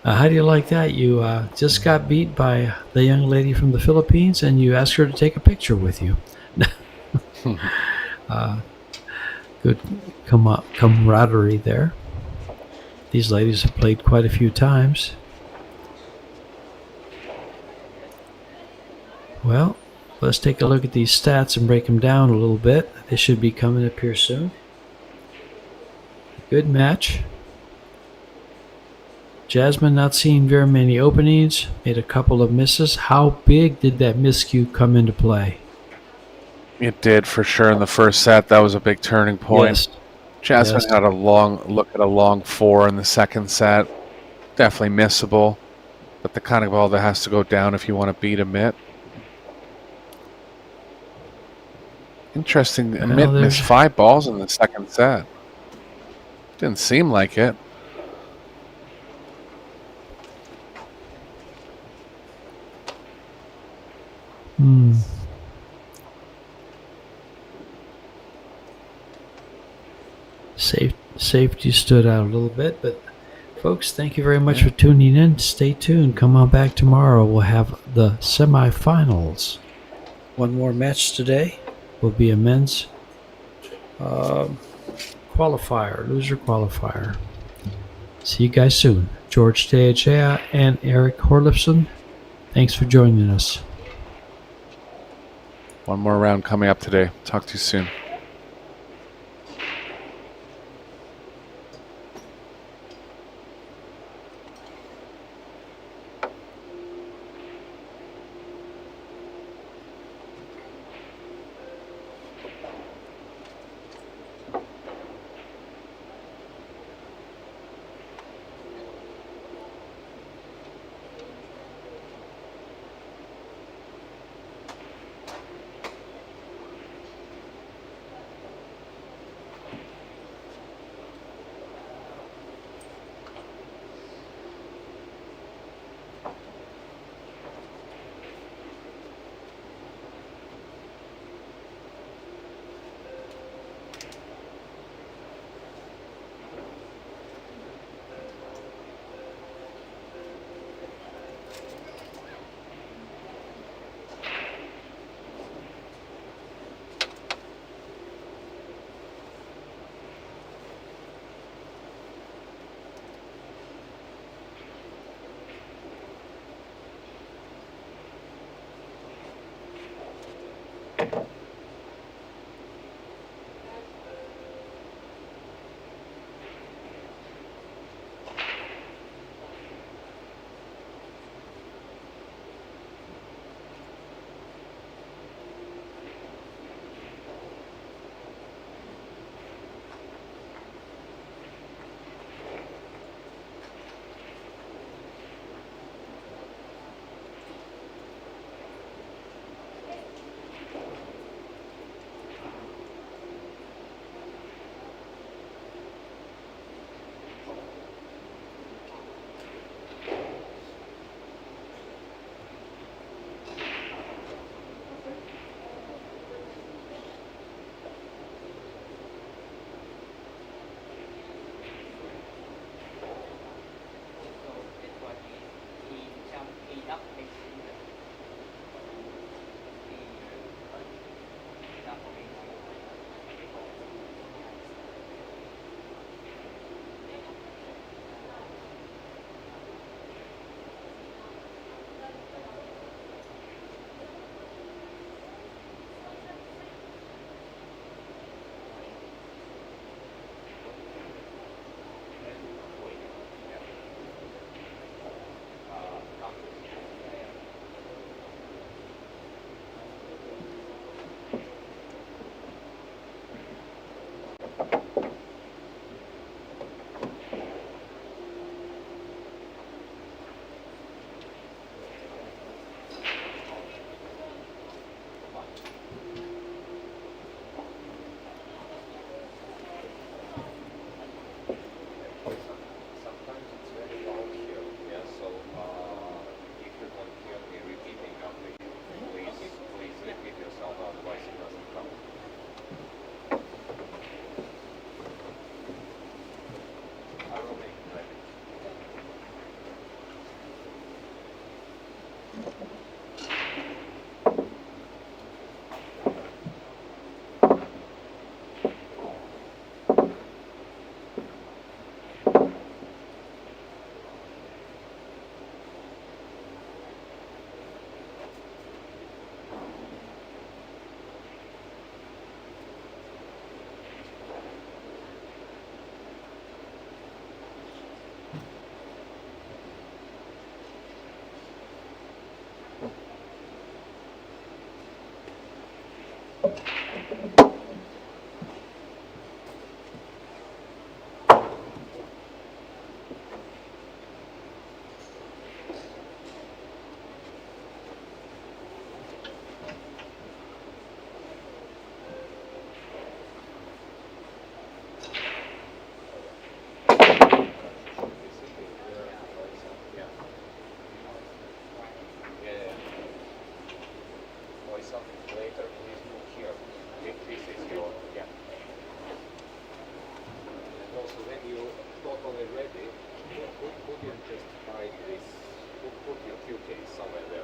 S1: How do you like that? You just got beat by the young lady from the Philippines, and you asked her to take a picture with you. Good camaraderie there. These ladies have played quite a few times. Well, let's take a look at these stats and break them down a little bit. They should be coming up here soon. Good match. Jasmine not seeing very many openings, made a couple of misses. How big did that miscue come into play?
S2: It did for sure in the first set. That was a big turning point.
S1: Yes.
S2: Jasmine
S1: Yes.
S2: had a long 4 in the second set. Definitely missable, but the kind of ball that has to go down if you want to beat Amit. Interesting.
S1: Well,
S2: Amit
S1: there's-
S2: missed 5 balls in the second set. Didn't seem like it.
S1: Safety stood out a little bit, but folks, thank you very much for tuning in. Stay tuned. Come on back tomorrow. We'll have the semifinals. One more match today will be a men's qualifier, loser qualifier. See you guys soon. George Teachea and Eric Horlifson, thanks for joining us.
S2: One more round coming up today. Talk to you soon.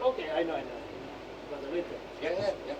S8: Okay, I know. But later.
S3: Yeah.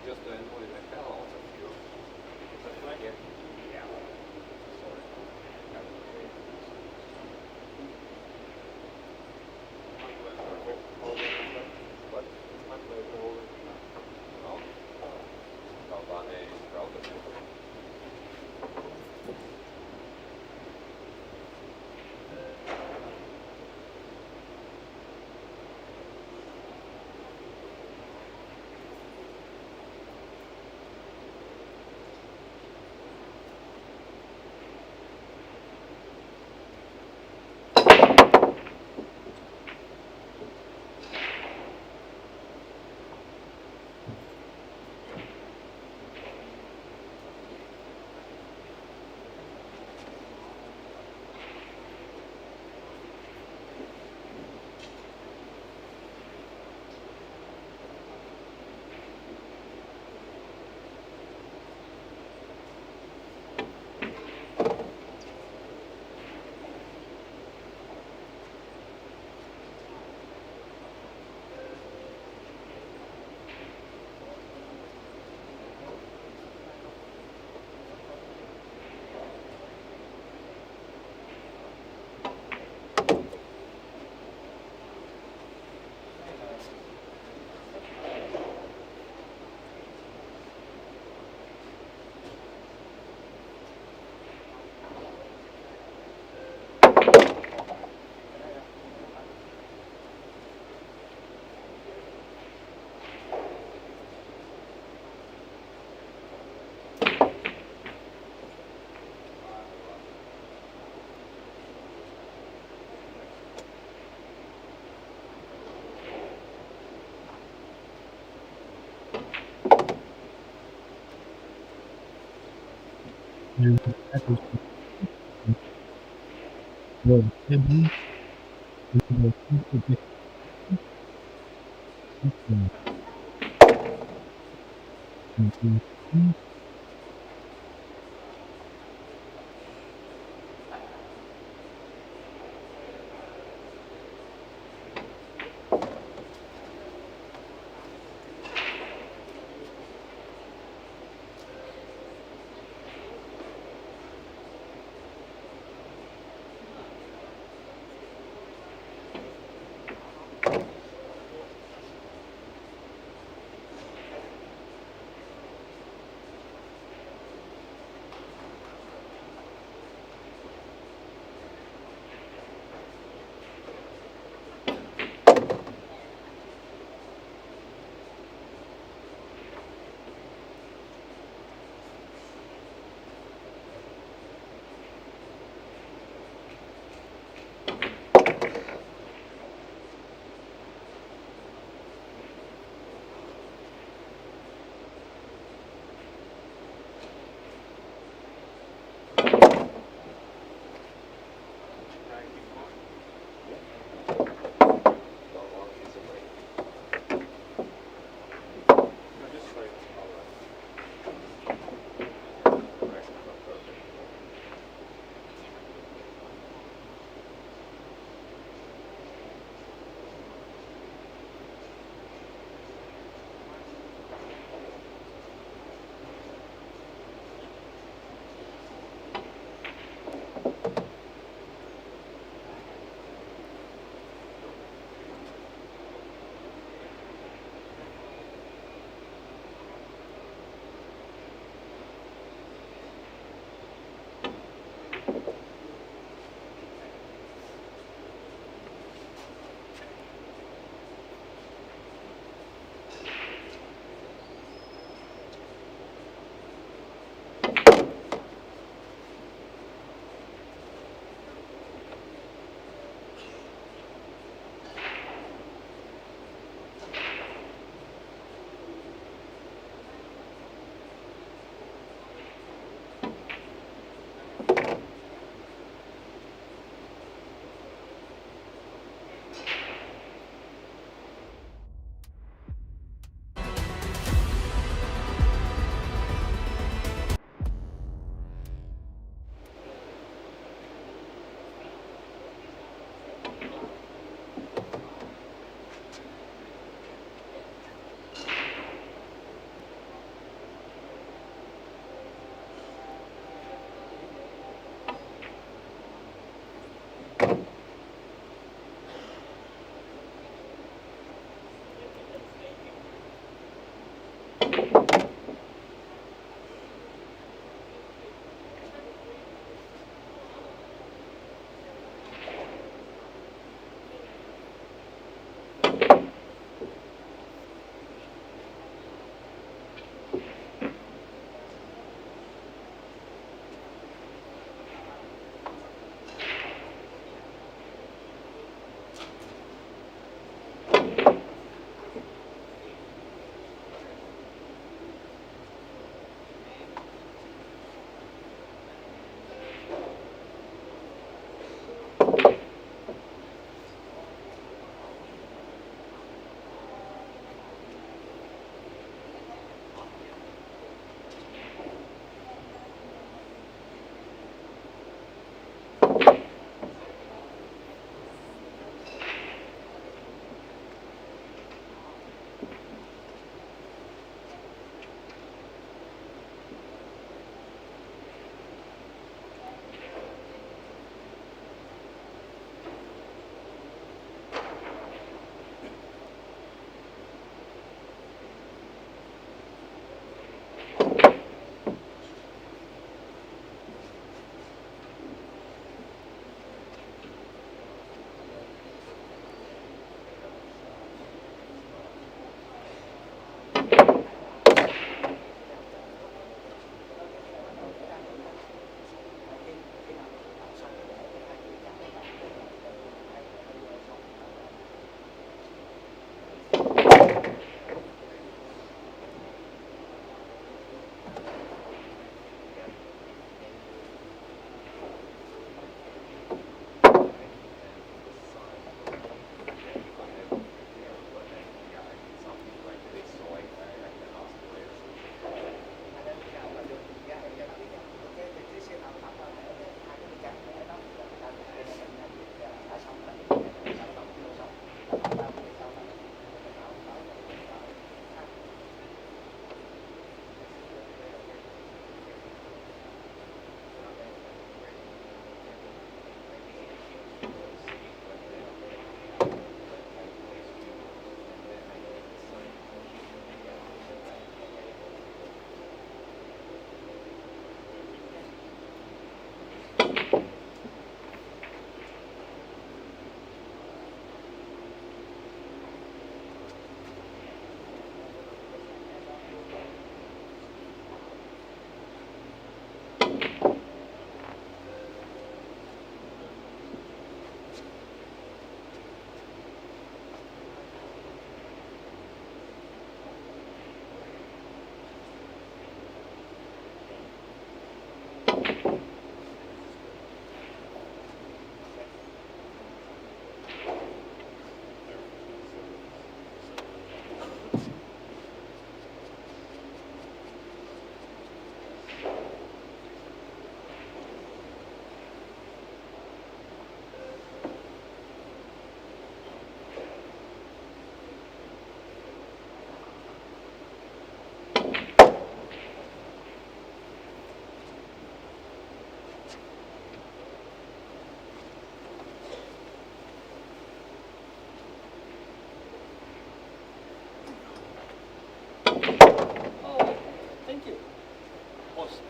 S3: just to annoy the hell out of you. But I get, yeah. Sorry. What? Ja. Ja, nej, bra.
S1: And that is the Easton.
S6: Post.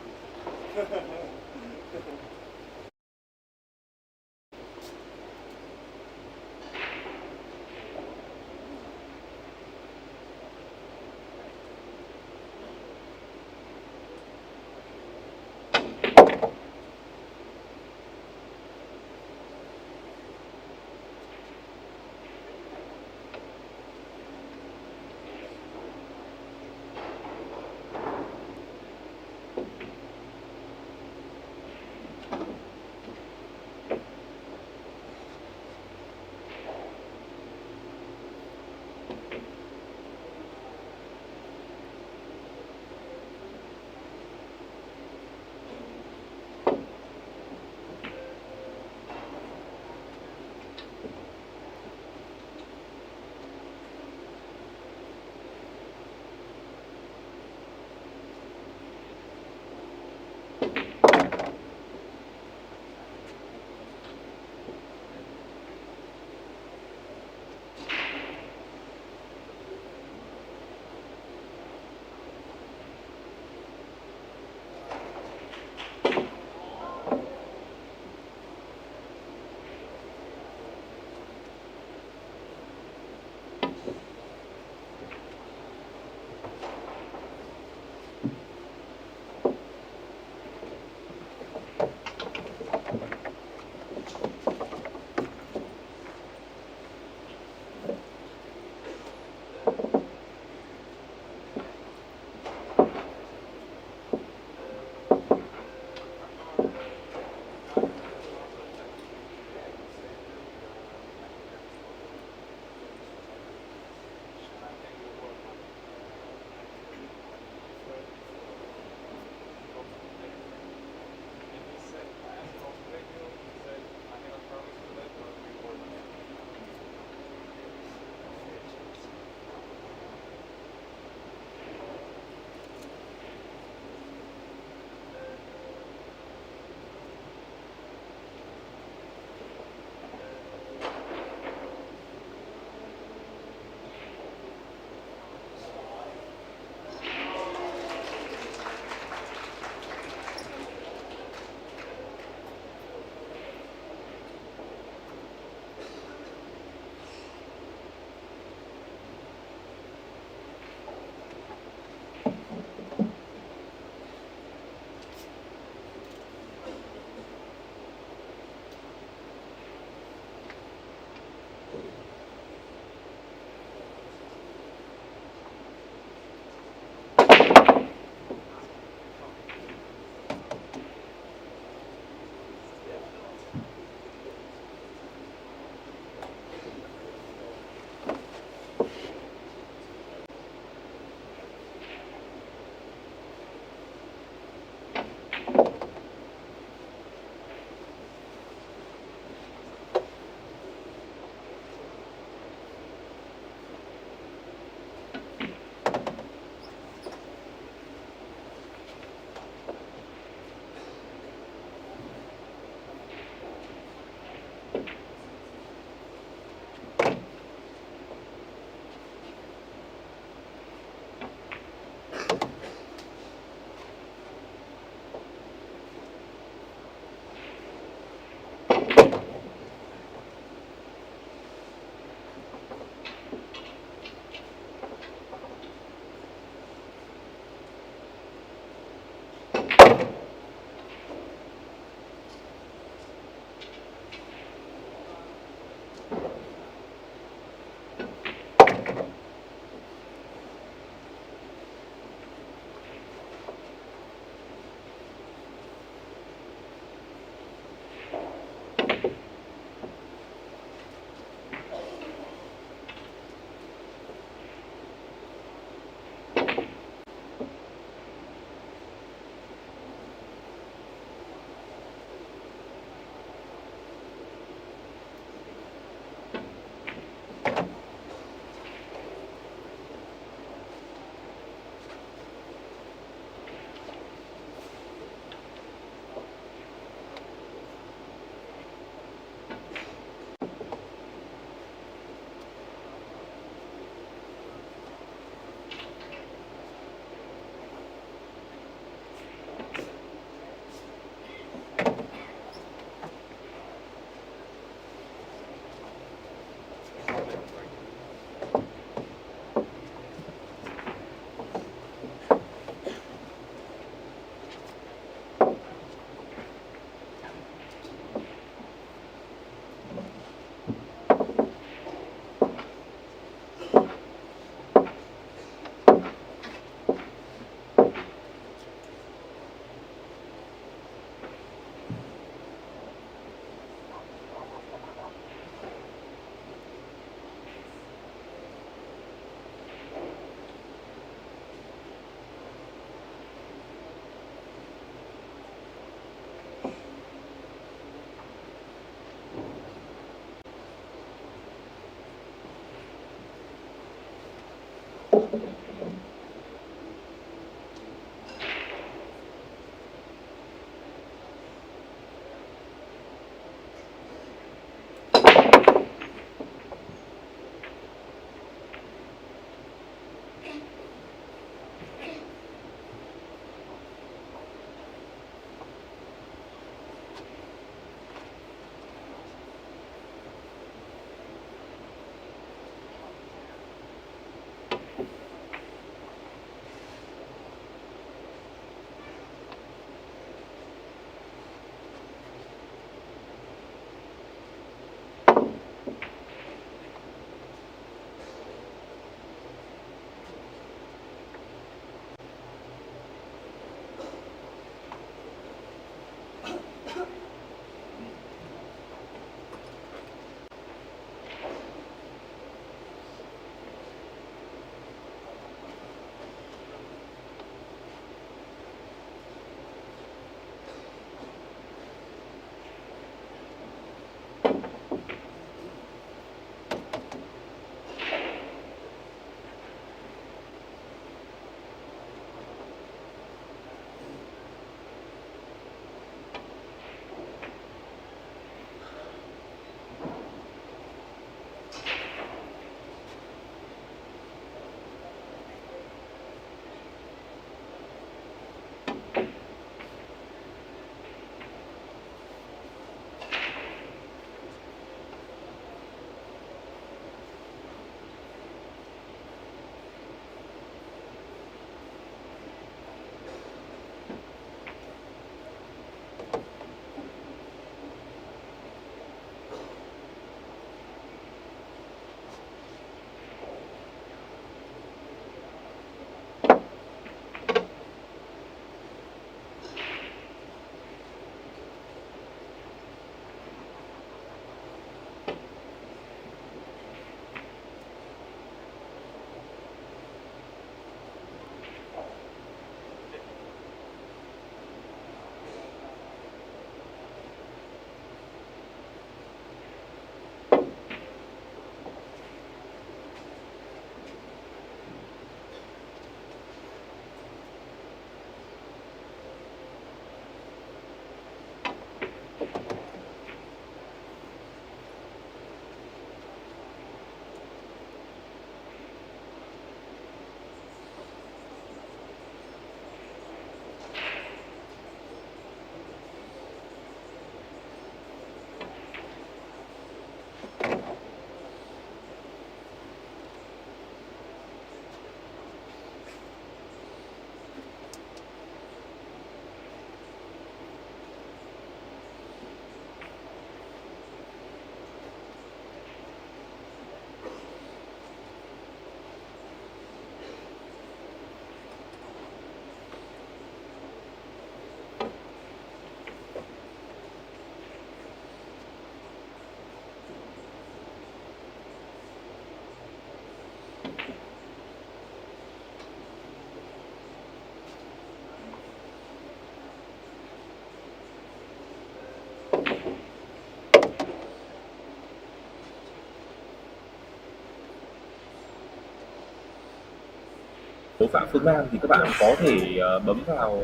S9: Tội phạm phương Nam thì các bạn có thể bấm vào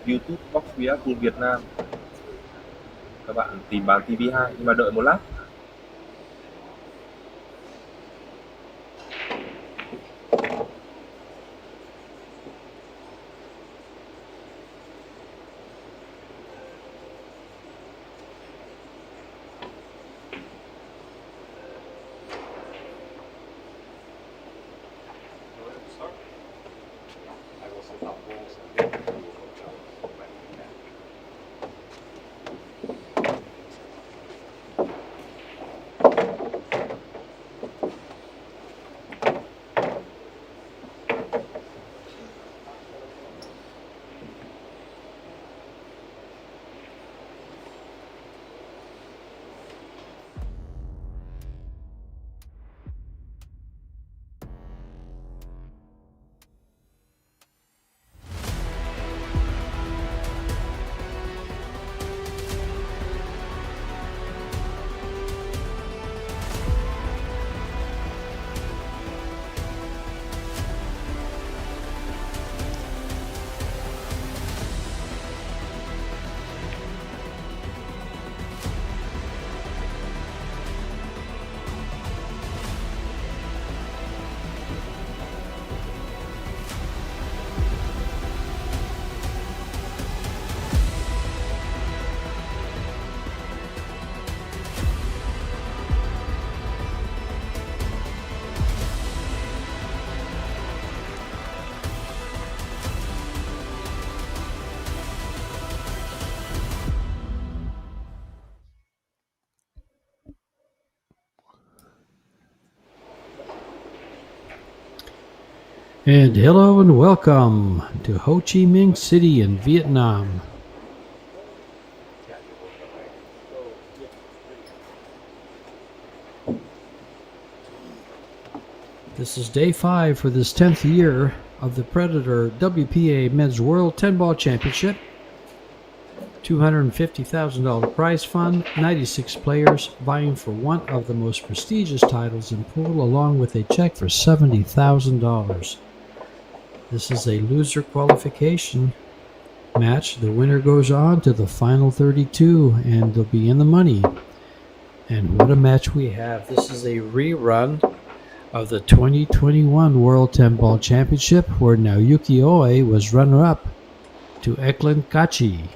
S9: YouTube Box Billiard Pool Việt Nam. Các bạn tìm bàn TV2 nhưng mà đợi một lát.
S3: I will set up rules and then we will go down when we can.
S1: And hello and welcome to Ho Chi Minh City in Vietnam. This is day 5 for this 10th year of the Predator WPA Men's World 10-Ball Championship. $250,000 prize fund, 96 players vying for one of the most prestigious titles in pool, along with a check for $70,000. This is a loser qualification match. The winner goes on to the final 32 and they'll be in the money. And what a match we have. This is a rerun of the 2021 World 10-Ball Championship, where Naoyuki Oe was runner-up to Eklund Kachi.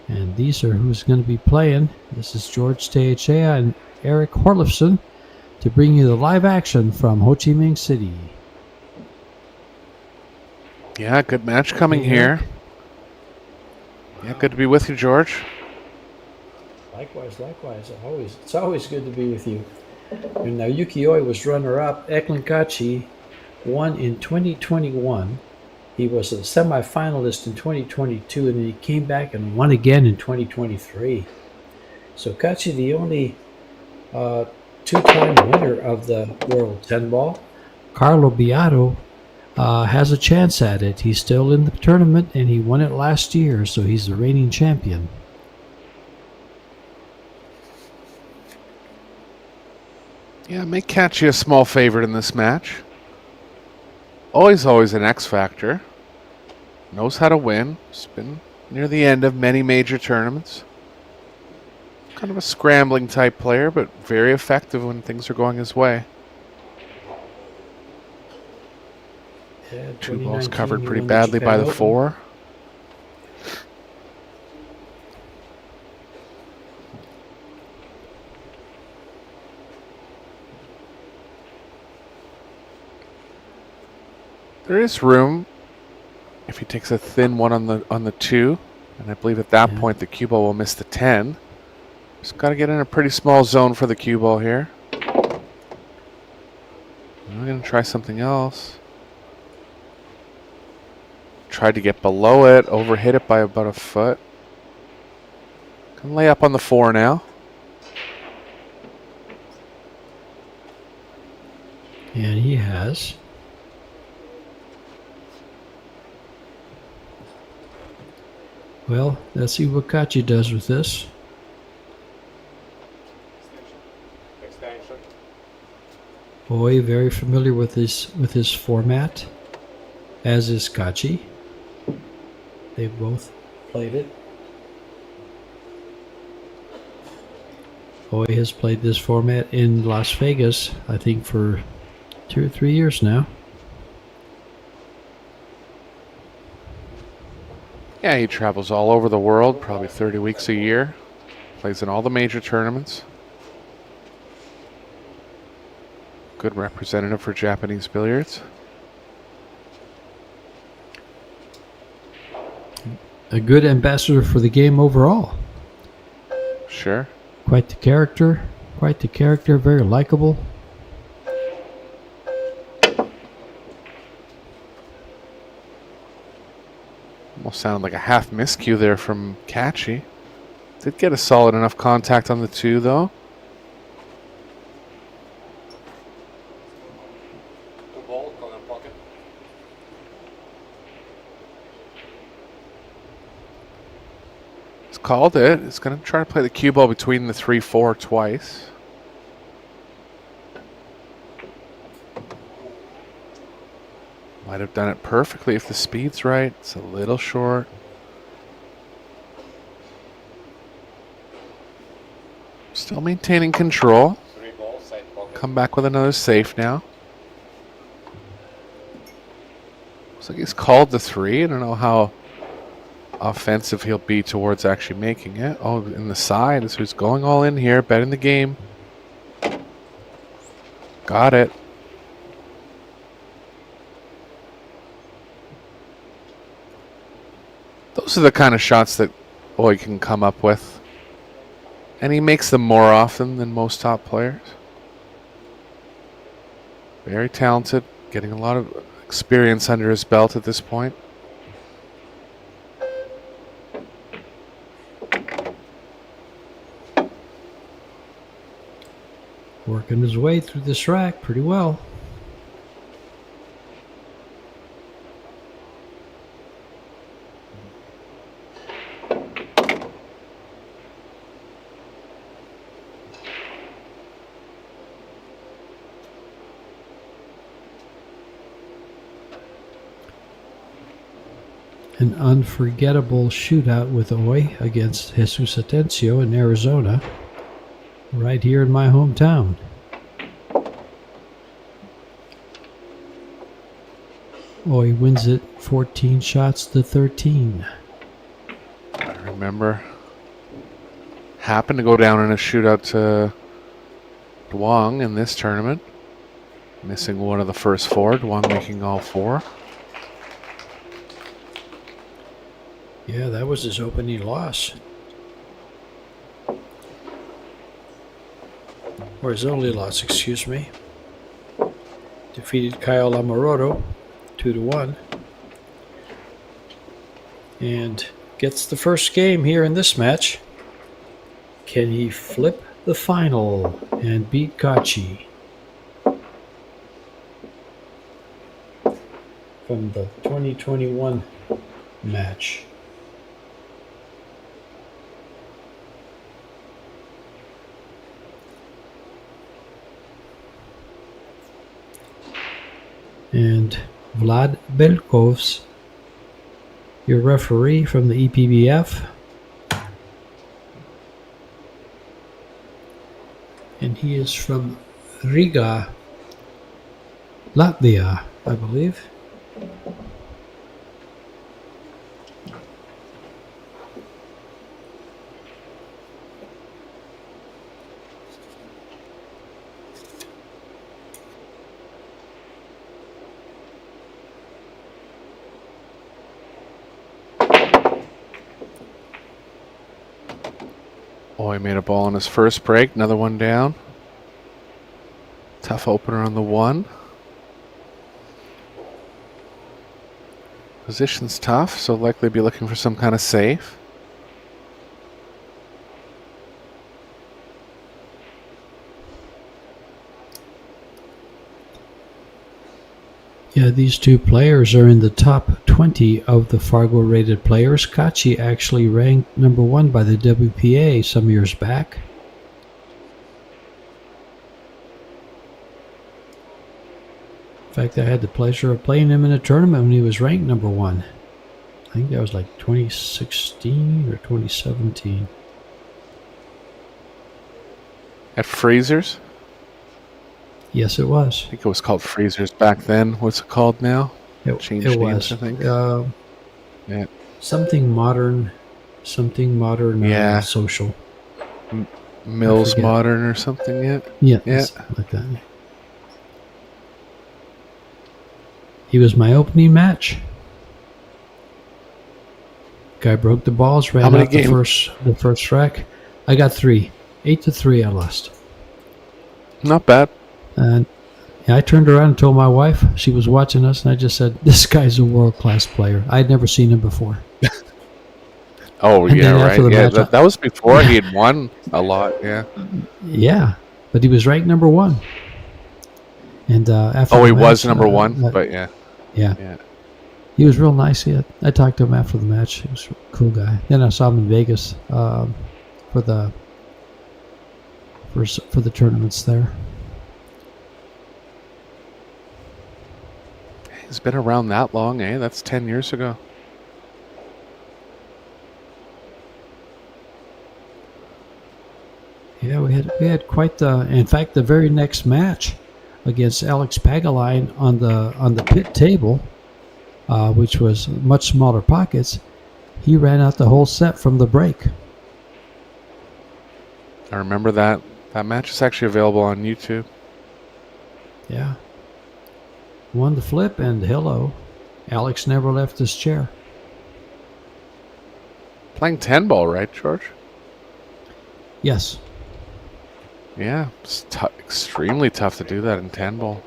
S1: And these are who's going to be playing. This is George Teachea and Eric Horlifson to bring you the live action from Ho Chi Minh City.
S2: Yeah, good match coming here. Yeah, good to be with you, George.
S1: Likewise. It's always good to be with you. And now Yuki Oi was runner-up. Eklund Kachi won in 2021. He was a semi-finalist in 2022, and then he came back and won again in 2023. So Kachi, the only two-time winner of the World 10-Ball. Carlo Beato has a chance at it. He's still in the tournament, and he won it last year, so he's the reigning champion.
S2: Yeah, may catch you a small favorite in this match. Always an X factor. Knows how to win. He's been near the end of many major tournaments. Kind of a scrambling type player, but very effective when things are going his way.
S1: Yeah,
S2: Two balls
S1: 2019,
S2: covered
S1: he
S2: pretty
S1: won
S2: badly by
S1: Japan
S2: the
S1: Open.
S2: 4. There is room if he takes a thin one on the 2, and I believe at that point the cue ball will miss the 10. Just got to get in a pretty small zone for the cue ball here. I'm going to try something else. Tried to get below it, overhit it by about a foot. Can lay up on the 4 now.
S1: And he has. Well, let's see what Kachi does with this.
S3: Extension.
S1: Boy, very familiar with his format. as is Kachi. They've both played it. Oi has played this format in Las Vegas, I think, for 2 or 3 years now.
S2: Yeah, he travels all over the world, probably 30 weeks a year. Plays in all the major tournaments. Good representative for Japanese billiards.
S1: A good ambassador for the game overall.
S2: Sure.
S1: Quite the character, very likable.
S2: Almost sounded like a half miscue there from Kachi. Did get a solid enough contact on the 2, though.
S3: Good ball, go in the pocket.
S2: He's called it. He's going to try to play the cue ball between the 3-4 twice. Might have done it perfectly if the speed's right. It's a little short. Still maintaining control.
S3: 3 ball, side pocket.
S2: Come back with another safe now. Looks like he's called the 3. I don't know how offensive he'll be towards actually making it. Oh, in the side is who's going all in here, betting the game. Got it. Those are the kind of shots that Oi can come up with. And he makes them more often than most top players. Very talented, getting a lot of experience under his belt at this point.
S1: Working his way through this rack pretty well. An unforgettable shootout with Oi against Jesus Atencio in Arizona, right here in my hometown. Oi wins it 14 shots to 13.
S2: I remember. Happened to go down in a shootout to Duong in this tournament. Missing one of the first 4, Duong making all 4.
S1: Yeah, that was his opening loss. Or his only loss, excuse me. Defeated Kyle Lamoroto 2-1. And gets the first game here in this match. Can he flip the final and beat Kachi? From the 2021 match. And Vlad Belkovs, your referee from the EPBF. And he is from Riga, Latvia, I believe.
S2: Oh, he made a ball on his first break. Another one down. Tough opener on the 1. Position's tough, so likely be looking for some kind of safe.
S1: Yeah, these two players are in the top 20 of the Fargo rated players. Kachi actually ranked number 1 by the WPA some years back. fact, I had the pleasure of playing him in a tournament when he was ranked number 1. I think that was like 2016 or 2017.
S2: At Freezers?
S1: Yes, it was.
S2: I think it was called Freezers back then. What's it called now? Changed
S1: it
S2: names,
S1: was.
S2: I think. Yeah.
S1: Something modern.
S2: Yeah.
S1: Social.
S2: Mills Modern or something yet?
S1: Yeah. Something like that. He was my opening match. Guy broke the balls, ran out the first rack. I got 3. 8-3 I lost.
S2: Not bad.
S1: And I turned around and told my wife. She was watching us, and I just said, "This guy's a world-class player. I'd never seen him before."
S2: Oh,
S1: and
S2: yeah, right. Yeah,
S1: match,
S2: that was before he had won a lot, yeah.
S1: Yeah, but he was ranked number 1. And after
S2: he
S1: the match,
S2: was number 1, but yeah.
S1: Yeah. He was real nice. I talked to him after the match. He was a cool guy. Then I saw him in Vegas for the tournaments there.
S2: He's been around that long, eh? That's 10 years ago.
S1: Yeah, we had quite the. In fact, the very next match against Alex Pagaline on the pit table, which was much smaller pockets, he ran out the whole set from the break.
S2: I remember that. That match is actually available on YouTube.
S1: Yeah. Won the flip, and hello, Alex never left his chair.
S2: Playing 10 ball, right, George?
S1: Yes.
S2: Yeah, it's extremely tough to do that in 10 ball.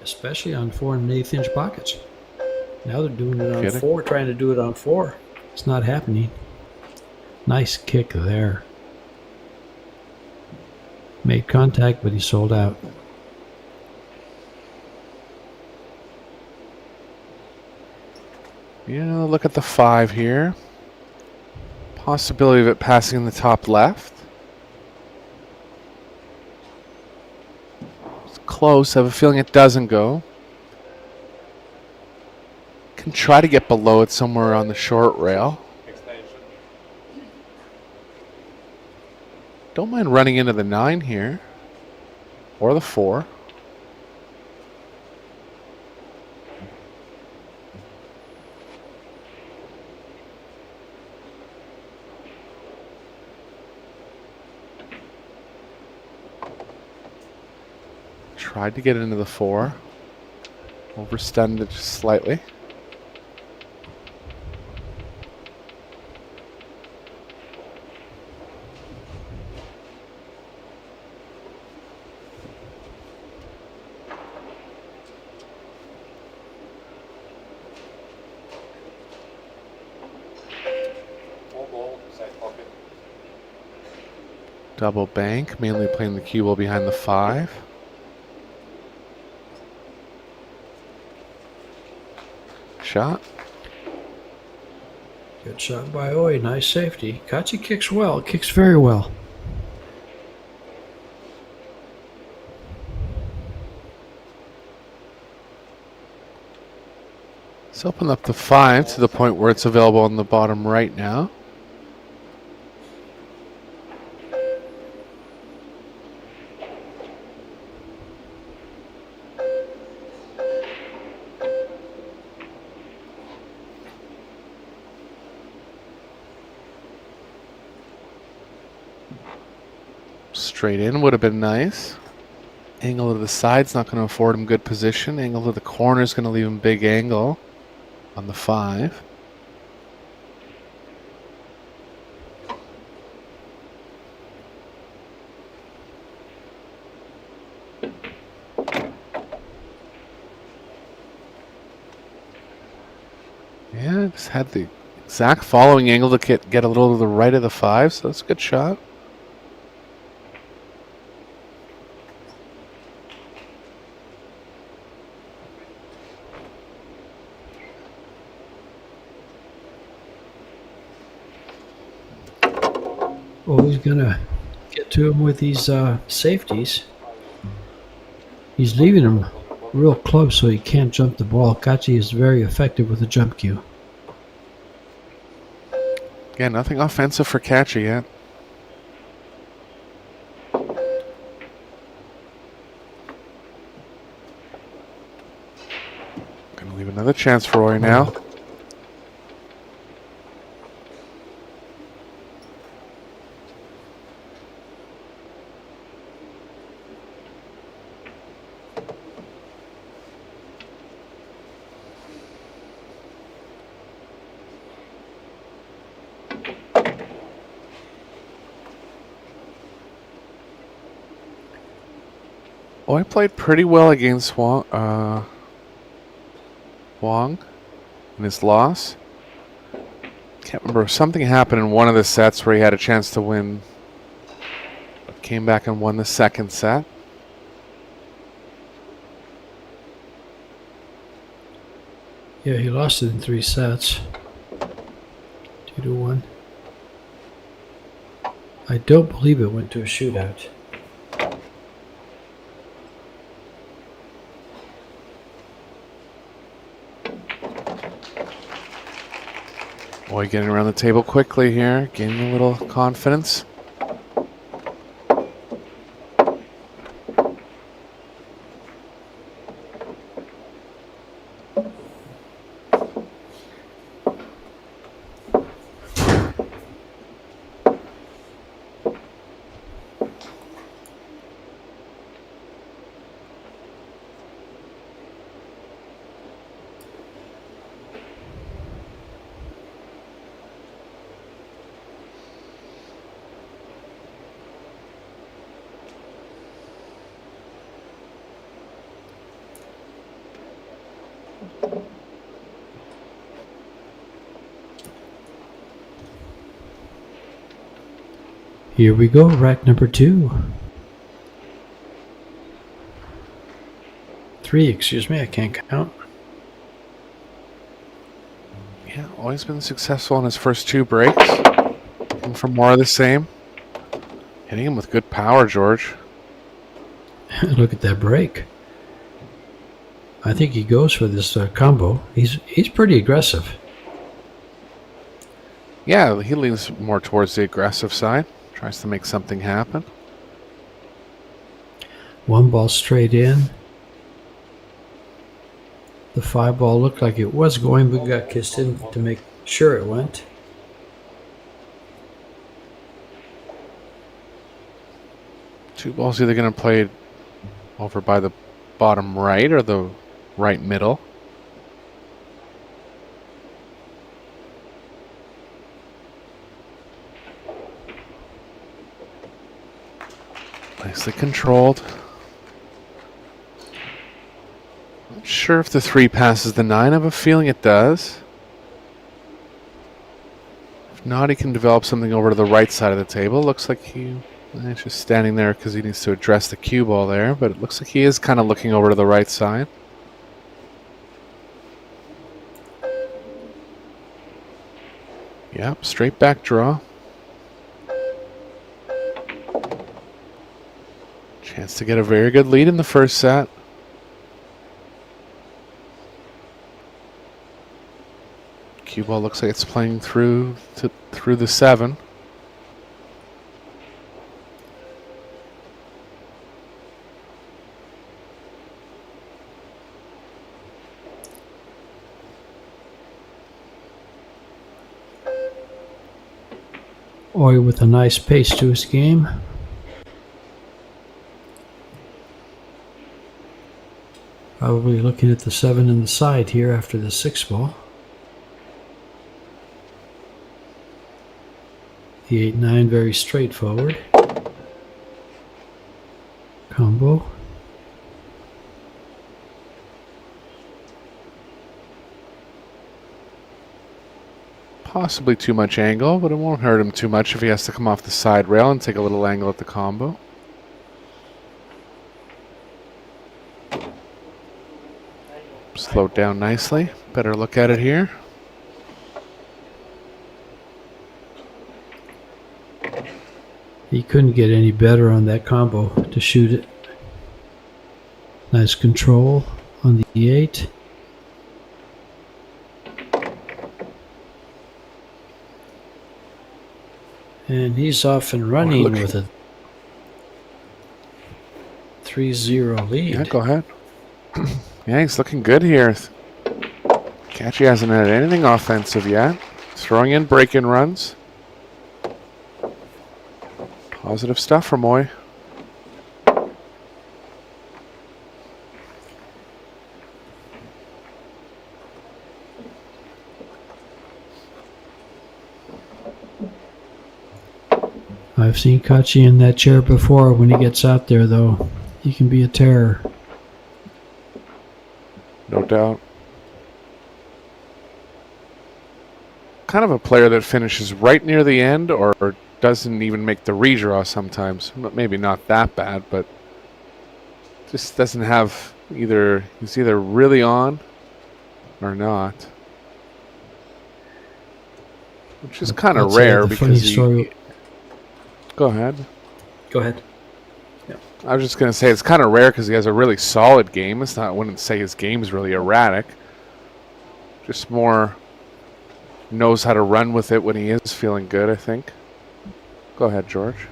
S1: Especially on 4 1/8 inch pockets. Now they're doing it on
S2: Kidding?
S1: 4, trying to do it on 4. It's not happening. Nice kick there. Made contact, but he sold out.
S2: Yeah, look at the 5 here. Possibility of it passing in the top left. It's close. I have a feeling it doesn't go. Can try to get below it somewhere on the short rail. Don't mind running into the 9 here. Or the 4. Tried to get into the 4. Overstunned it just slightly. Double bank, mainly playing the cue ball behind the 5. Shot.
S1: Good shot by Oi. Nice safety. Kachi kicks well. Kicks very well.
S2: Let's open up the 5 to the point where it's available on the bottom right now. Straight in would have been nice. Angle to the side's not going to afford him good position. Angle to the corner is going to leave him big angle on the 5. Yeah, just had the exact following angle to get a little to the right of the 5, so that's a good shot.
S1: Oh, he's gonna get to him with these safeties. He's leaving him real close so he can't jump the ball. Kachi is very effective with the jump cue.
S2: Yeah, nothing offensive for Catchy yet. Gonna leave another chance for Roy now. Roy played pretty well against Wong in his loss. Can't remember. Something happened in one of the sets where he had a chance to win, but came back and won the second set.
S1: Yeah, he lost it in 3 sets. 2-1. I don't believe it went to a shootout.
S2: Boy, getting around the table quickly here, gaining a little confidence.
S1: Here we go, rack number 2. 3, excuse me, I can't count.
S2: Yeah, always been successful in his first 2 breaks. Looking for more of the same. Hitting him with good power, George.
S1: Look at that break. I think he goes for this combo. He's pretty aggressive.
S2: Yeah, he leans more towards the aggressive side. Tries to make something happen.
S1: 1 ball straight in. The 5 ball looked like it was going, but got kissed in to make sure it went.
S2: Two balls either going to play over by the bottom right or the right middle. Nicely controlled. Not sure if the 3 passes the 9. I have a feeling it does. If not, he can develop something over to the right side of the table. Looks like he's just standing there because he needs to address the cue ball there, but it looks like he is kind of looking over to the right side. Yep, straight back draw. Chance to get a very good lead in the first set. Cue ball looks like it's playing through the 7.
S1: Oi with a nice pace to his game. Probably looking at the 7 in the side here after the 6 ball. The 8-9 very straightforward. Combo.
S2: Possibly too much angle, but it won't hurt him too much if he has to come off the side rail and take a little angle at the combo. Slowed down nicely. Better look at it here.
S1: He couldn't get any better on that combo to shoot it. Nice control on the E8. And he's off and running with a 3-0 lead.
S2: Yeah, go ahead. Yeah, he's looking good here. Catchy hasn't had anything offensive yet. Throwing in break-in runs. Positive stuff from Moy.
S1: I've seen Kachi in that chair before. When he gets out there, though, he can be a terror.
S2: No doubt. Kind of a player that finishes right near the end or doesn't even make the redraw sometimes. Maybe not that bad, but just doesn't have either. He's either really on or not. Which is kind of rare because he... Go ahead.
S1: Go ahead.
S2: I was just going to say it's kind of rare because he has a really solid game. It's not, I wouldn't say his game is really erratic. Just more knows how to run with it when he is feeling good, I think. Go ahead, George.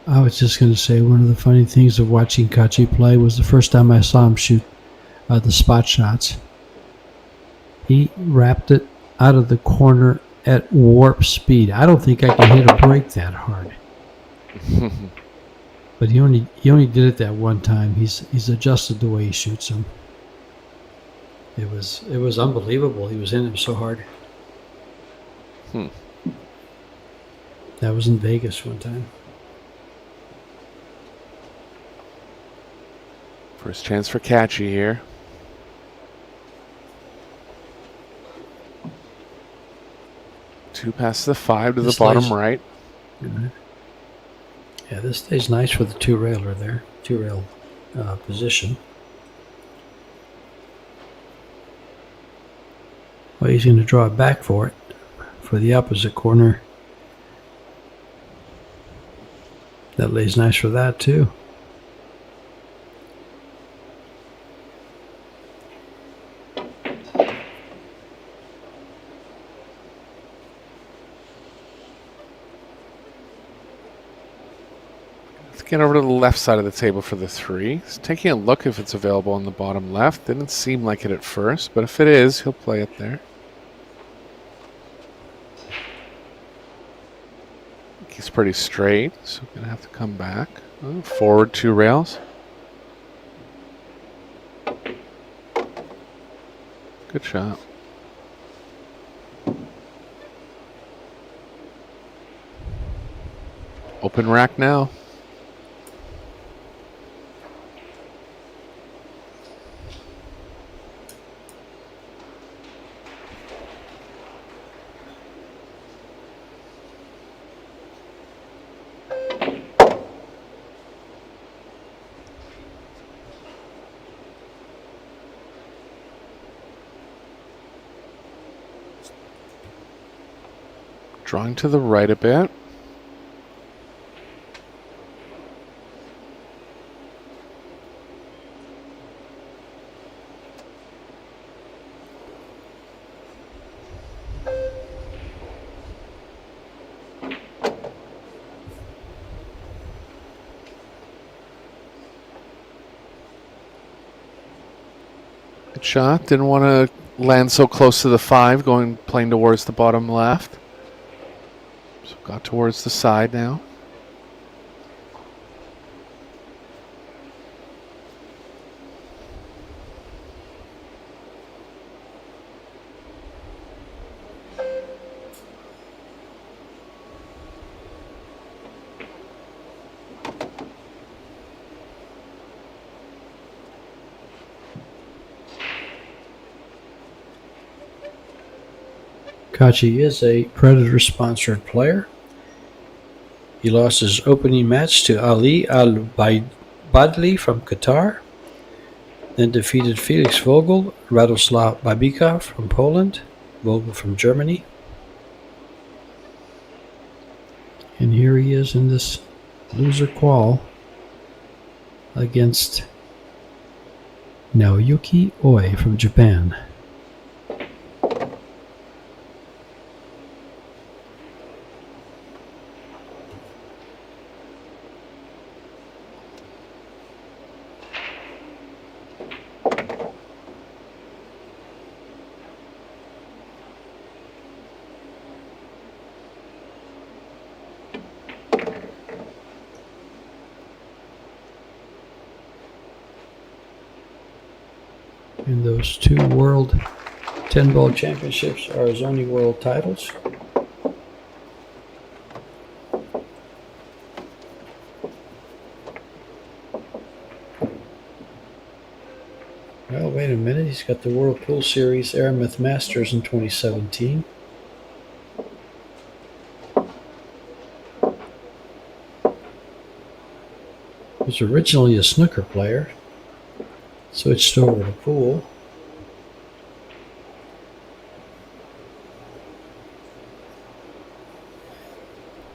S1: I was just going to say one of the funny things of watching Kachi play was the first time I saw him shoot the spot shots. He wrapped it out of the corner at warp speed. I don't think I can hit a break that hard. But he only did it that one time. He's adjusted the way he shoots them. It was unbelievable. He was in him so hard. That was in Vegas one time.
S2: First chance for Catchy here. Two past the 5 to the bottom right.
S1: Yeah, this stays nice for the two-railer there. Two-rail position. Well, he's going to draw it back for it, for the opposite corner. That lays nice for that, too.
S2: Get over to the left side of the table for the 3. He's taking a look if it's available on the bottom left. Didn't seem like it at first, but if it is, he'll play it there. He's pretty straight, so gonna have to come back. Forward 2 rails. Good shot. Open rack now. Drawing to the right a bit. Good shot. Didn't want to land so close to the 5, playing towards the bottom left. So got towards the side now.
S1: Kachi is a Predator-sponsored player. He lost his opening match to Ali Al-Badli from Qatar, then defeated Felix Vogel, Radoslav Babika from Poland, Vogel from Germany. is in this loser qual against Naoyuki Oi from Japan. And those 2 World 10-ball championships are his only world titles. Well, wait a minute. He's got the World Pool Series Aramith Masters in 2017. He was originally a snooker player. Switched over to pool.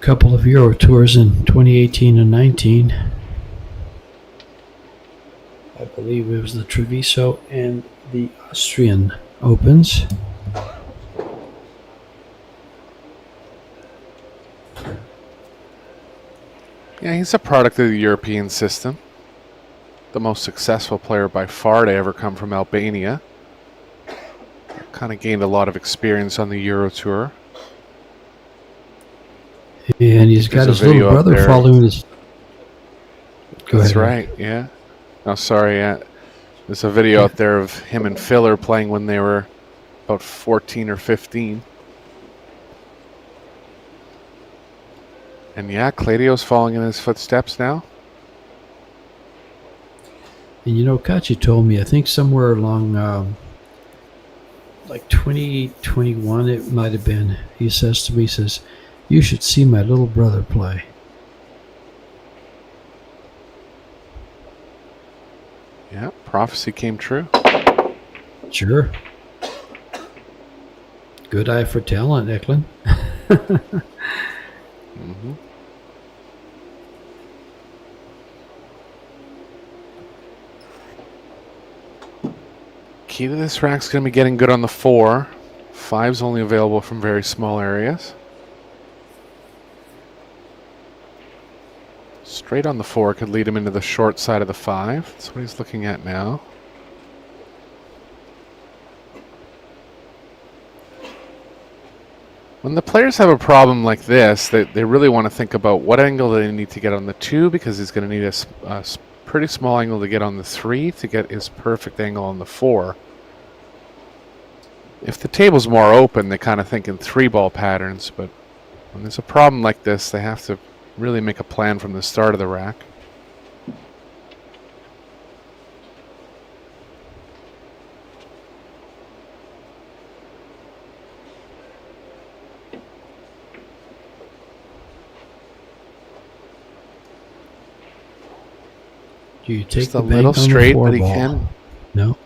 S1: Couple of Euro tours in 2018 and 19. I believe it was the Treviso and the Austrian Opens.
S2: Yeah, he's a product of the European system. The most successful player by far to ever come from Albania. Kind of gained a lot of experience on the Euro Tour.
S1: And he's got his little brother following his... Go
S2: That's
S1: ahead.
S2: right, yeah. No, sorry, yeah. There's a video out there of him and Filler playing when they were about 14 or 15. And yeah, Cladio's following in his footsteps now.
S1: And you know, Kachi told me, I think somewhere along like 2021 it might have been, he says to me, he says, "You should see my little brother play."
S2: Yeah, prophecy came true.
S1: Sure. Good eye for talent, Eklund.
S2: Mm-hmm. Key to this rack's going to be getting good on the 4. 5's only available from very small areas. Straight on the 4 could lead him into the short side of the 5. That's what he's looking at now. When the players have a problem like this, they really want to think about what angle they need to get on the 2, because he's going to need a pretty small angle to get on the 3 to get his perfect angle on the 4. If the table's more open, they kind of think in 3-ball patterns, but when there's a problem like this, they have to really make a plan from the start of the rack.
S1: Do you take
S2: Just
S1: the
S2: a little
S1: bank on the
S2: straight,
S1: 4
S2: but he
S1: ball?
S2: can.
S1: No.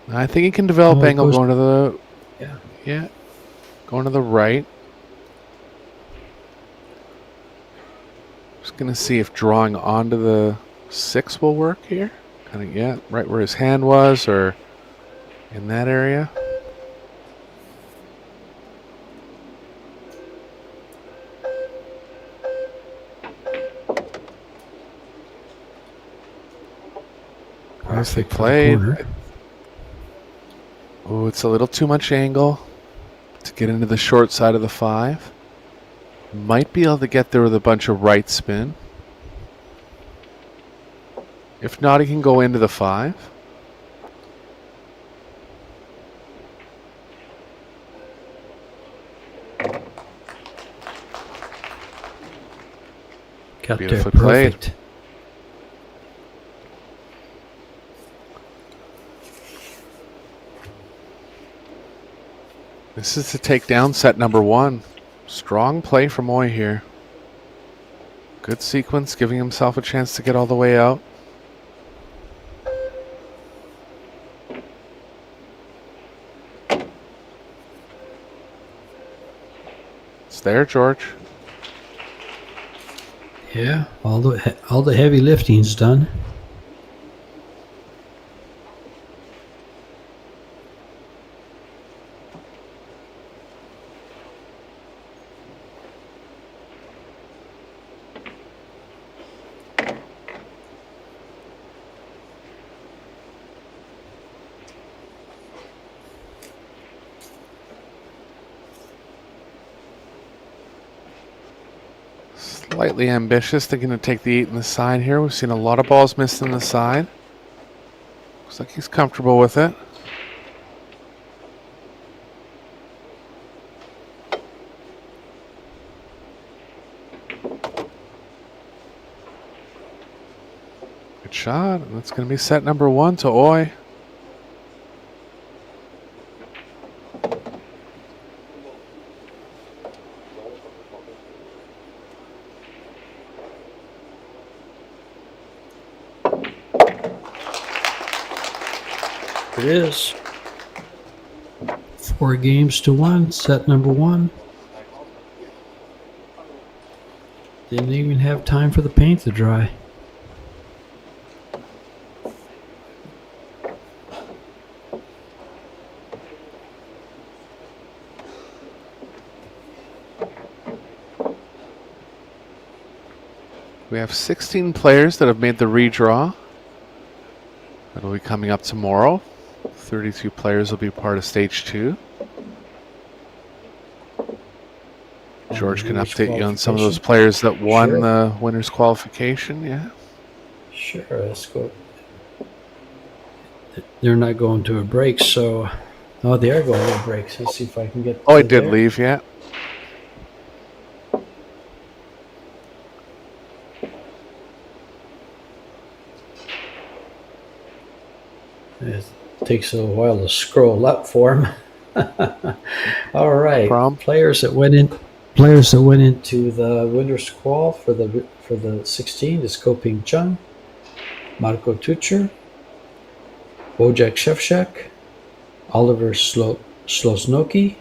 S2: I think he can develop
S1: Oh, it
S2: angle
S1: goes-
S2: going to the...
S1: Yeah.
S2: Yeah. Going to the right. Just going to see if drawing onto the 6 will work here. Kind of, yeah, right where his hand was, or in that area. As they
S1: Perfect for the
S2: played.
S1: corner.
S2: Oh, it's a little too much angle to get into the short side of the 5. Might be able to get there with a bunch of right spin. If not, he can go into the 5.
S1: Got there
S2: Beautifully played.
S1: perfect.
S2: This is the takedown set number 1. Strong play from Moy here. Good sequence, giving himself a chance to get all the way out. It's there, George.
S1: Yeah, all the heavy lifting's done.
S2: Slightly ambitious. They're going to take the 8 in the side here. We've seen a lot of balls missed in the side. Looks like he's comfortable with it. Good shot. And that's going to be set number 1 to Oy.
S1: It is 4 games to 1, set number 1. Didn't even have time for the paint to dry.
S2: We have 16 players that have made the redraw. That'll be coming up tomorrow. 32 players will be part of stage 2. George can update you on some of those players that won the winner's qualification. Yeah.
S1: Sure, let's go. They're not going to a break, so. Oh, they are going to a break. So let's see if I can get.
S2: Oh, I did leave, yeah.
S1: It takes a while to scroll up for him. All right, players that went into the winners qual for the 16 is Ko Ping Chung, Marko Tucher, Wojciech Szewczak, Oliver Slosnoki,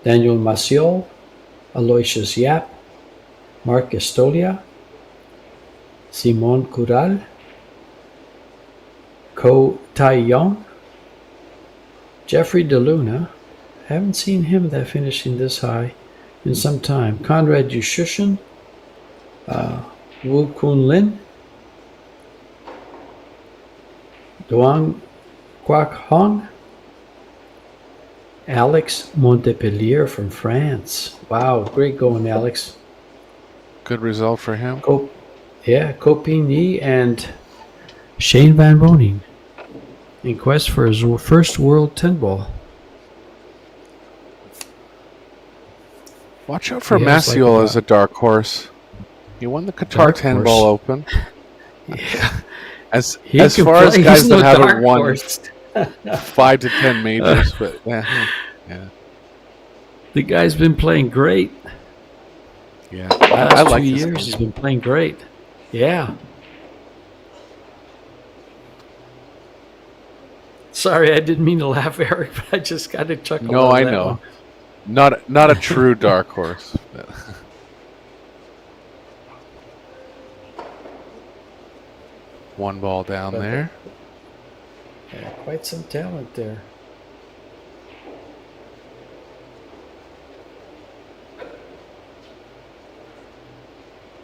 S1: Daniel Maciol, Aloysius Yap, Mark Estolia, Simon Cural, Ko Tai-yong, Jeffrey DeLuna, haven't seen him that finishing this high in some time, Conrad Yushushin, Wu Kun Lin, Duang Quoc Hong, Alex Montpellier from France. Wow, great going, Alex.
S2: Good result for him.
S1: Ko Ping Yi and Shane Van Boning in quest for his first World 10 ball.
S2: Watch out for Maciol as a dark horse. He won the Qatar 10 ball open.
S1: Yeah.
S2: As far as guys that haven't won 5 to 10 majors, but yeah.
S1: The guy's been playing great.
S2: Yeah,
S1: I like 2 years. He's been playing great. Yeah. Sorry, I didn't mean to laugh, Eric, but I just got to chuckle.
S2: No, I know. Not a true dark horse. But. One ball down there.
S1: Yeah, quite some talent there.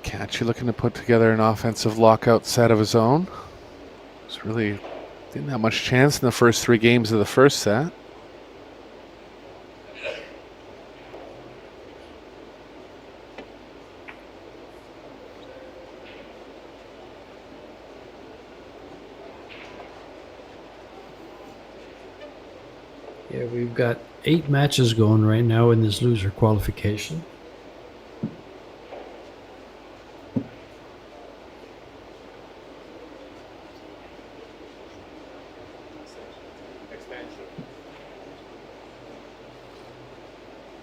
S2: Catchy looking to put together an offensive lockout set of his own. Really didn't have much chance in the first 3 games of the first set.
S1: Yeah, we've got 8 matches going right now in this loser qualification.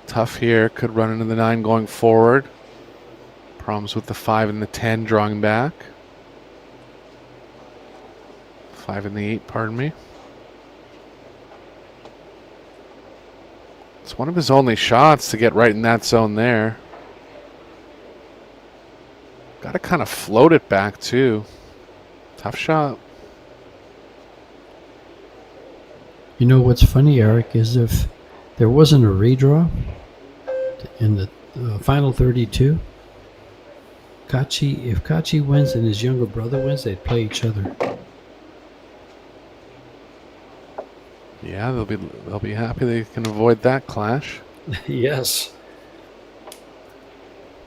S2: Tough here, could run into the 9 going forward. Problems with the 5 and the 10 drawing back. 5 and the 8, pardon me. It's one of his only shots to get right in that zone there. Got to kind of float it back, too. Tough shot.
S1: You know what's funny, Eric, is if there wasn't a redraw in the final 32, if Kachi wins and his younger brother wins, they'd play each other.
S2: Yeah, they'll be happy they can avoid that clash.
S1: Yes.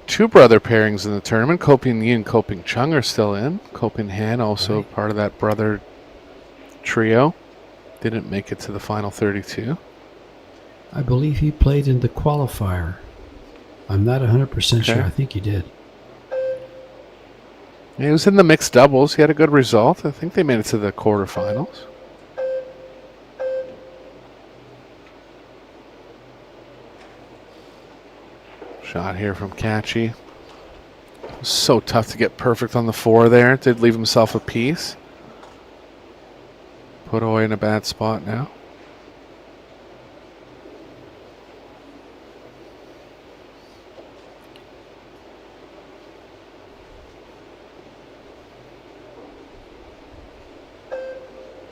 S2: Two brother pairings in the tournament. Koping Yi and Koping Chung are still in. Koping Han also
S1: Right.
S2: part of that brother trio. Didn't make it to the final 32.
S1: I believe he played in the qualifier. I'm not 100% sure.
S2: Okay.
S1: I think he did.
S2: Yeah, he was in the mixed doubles. He had a good result. I think they made it to the quarterfinals. Shot here from Kachi. So tough to get perfect on the 4 there. Did leave himself a piece. Put away in a bad spot now.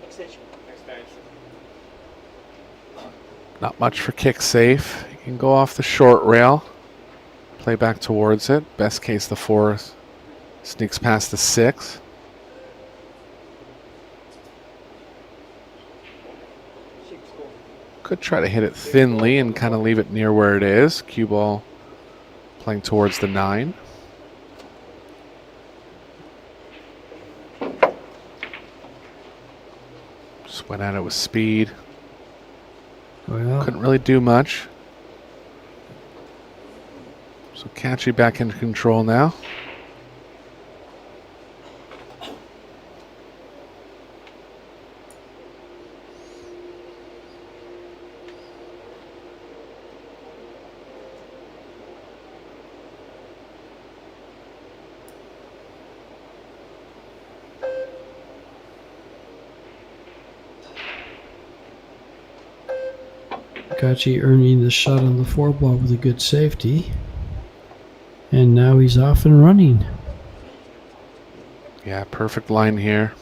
S8: Extension.
S2: Not much for kick safe. You can go off the short rail. Play back towards it. Best case, the 4 sneaks past the 6. Could try to hit it thinly and kind of leave it near where it is. Cue ball playing towards the 9. Just went at it with speed.
S1: Well,
S2: Couldn't really do much. So Kachi back into control now.
S1: Kachi earning the shot on the 4 ball with a good safety. And now he's off and running.
S2: Yeah, perfect line here.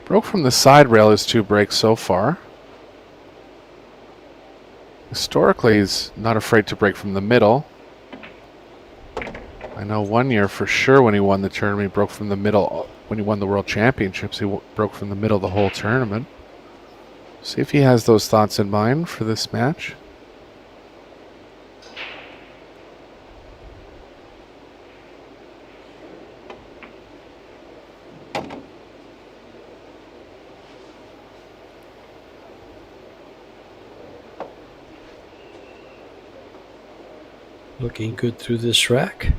S2: Broke from the side rail his 2 breaks so far. Historically, he's not afraid to break from the middle. I know one year for sure when he won the tournament, he broke from the middle. When he won the World Championships, he broke from the middle the whole tournament. See if he has those thoughts in mind for this match.
S1: Looking good through this rack.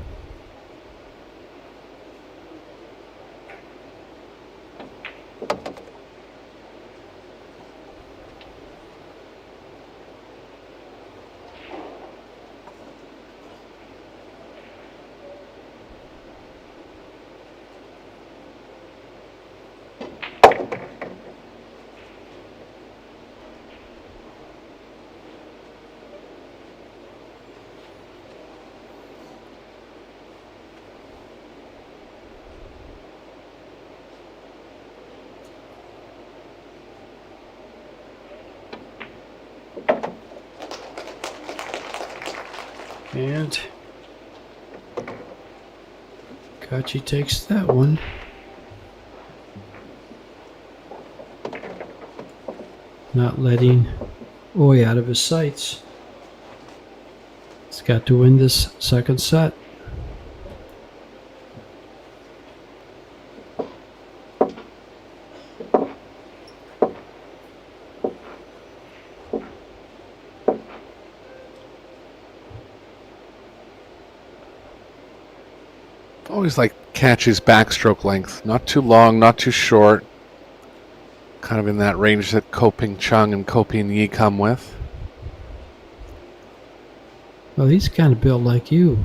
S1: And Kachi takes that one. Not letting Oi out of his sights. He's got to win this second set.
S2: Always like Kachi's backstroke length. Not too long, not too short. Kind of in that range that Koping Chung and Koping Yi come with.
S1: Well, he's kind of built like you.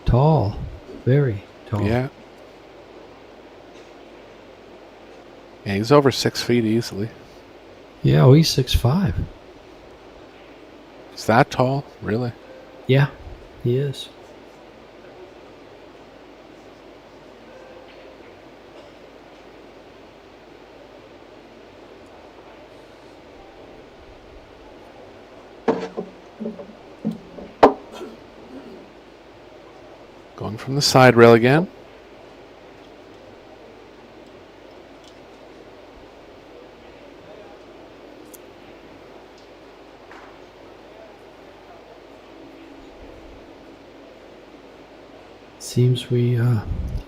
S1: Tall. Very tall.
S2: Yeah. Yeah, he's over 6 feet easily.
S1: Yeah, oh, he's 6'5".
S2: Is that tall? Really?
S1: Yeah, he is.
S2: Going from the side rail again.
S1: Seems we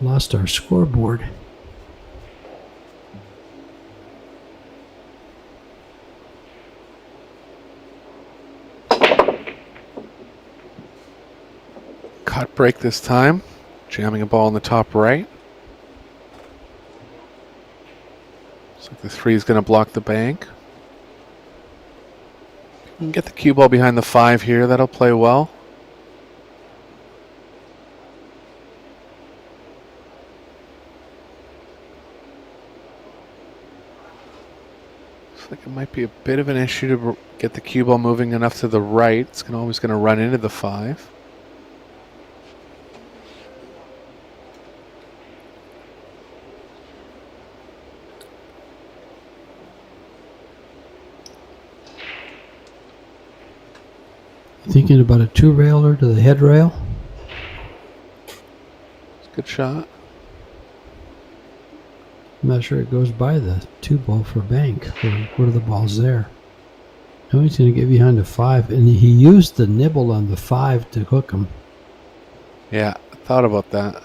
S1: lost our scoreboard.
S2: Cut break this time. Jamming a ball in the top right. Looks like the 3 is going to block the bank. You can get the cue ball behind the 5 here. That'll play well. Looks like it might be a bit of an issue to get the cue ball moving enough to the right. It's always going to run into the 5.
S1: Thinking about a 2-railer to the head rail.
S2: It's a good shot.
S1: I'm not sure it goes by the 2 ball for bank. What are the balls there? No, he's going to get behind the 5, and he used the nibble on the 5 to hook him.
S2: Yeah, I thought about that.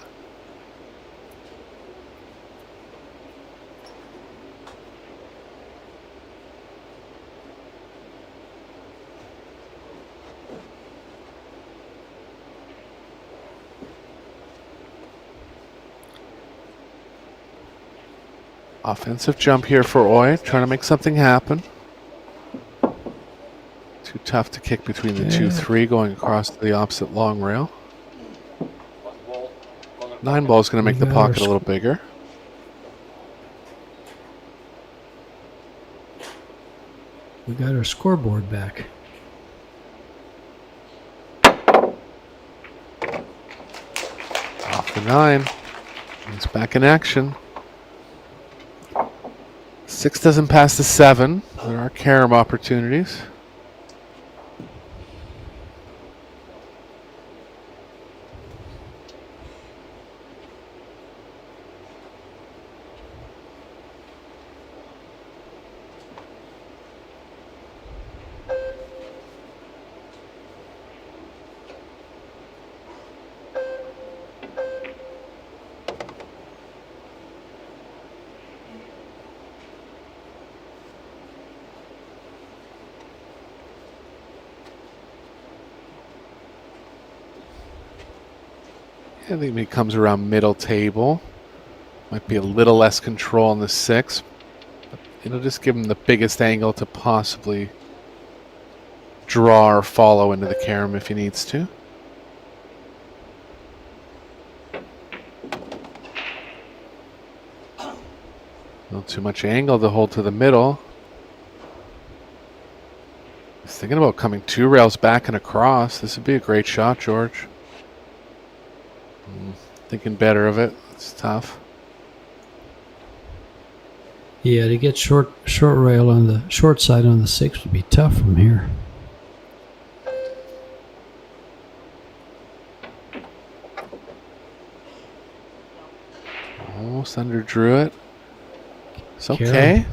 S2: Offensive jump here for Oy, trying to make something happen. Too tough to kick between the 2-3 going across to the opposite long rail. 9 ball is going to make the pocket a little bigger.
S1: We got our scoreboard back.
S2: Off the 9. It's back in action. 6 doesn't pass the 7. There are carom opportunities. I think he comes around middle table. Might be a little less control on the 6. But it'll just give him the biggest angle to possibly draw or follow into the carom if he needs to. A little too much angle to hold to the middle. He's thinking about coming 2 rails back and across. This would be a great shot, George. Thinking better of it. It's tough.
S1: Yeah, to get short rail on the short side on the 6 would be tough from here.
S2: Almost underdrew it. It's okay.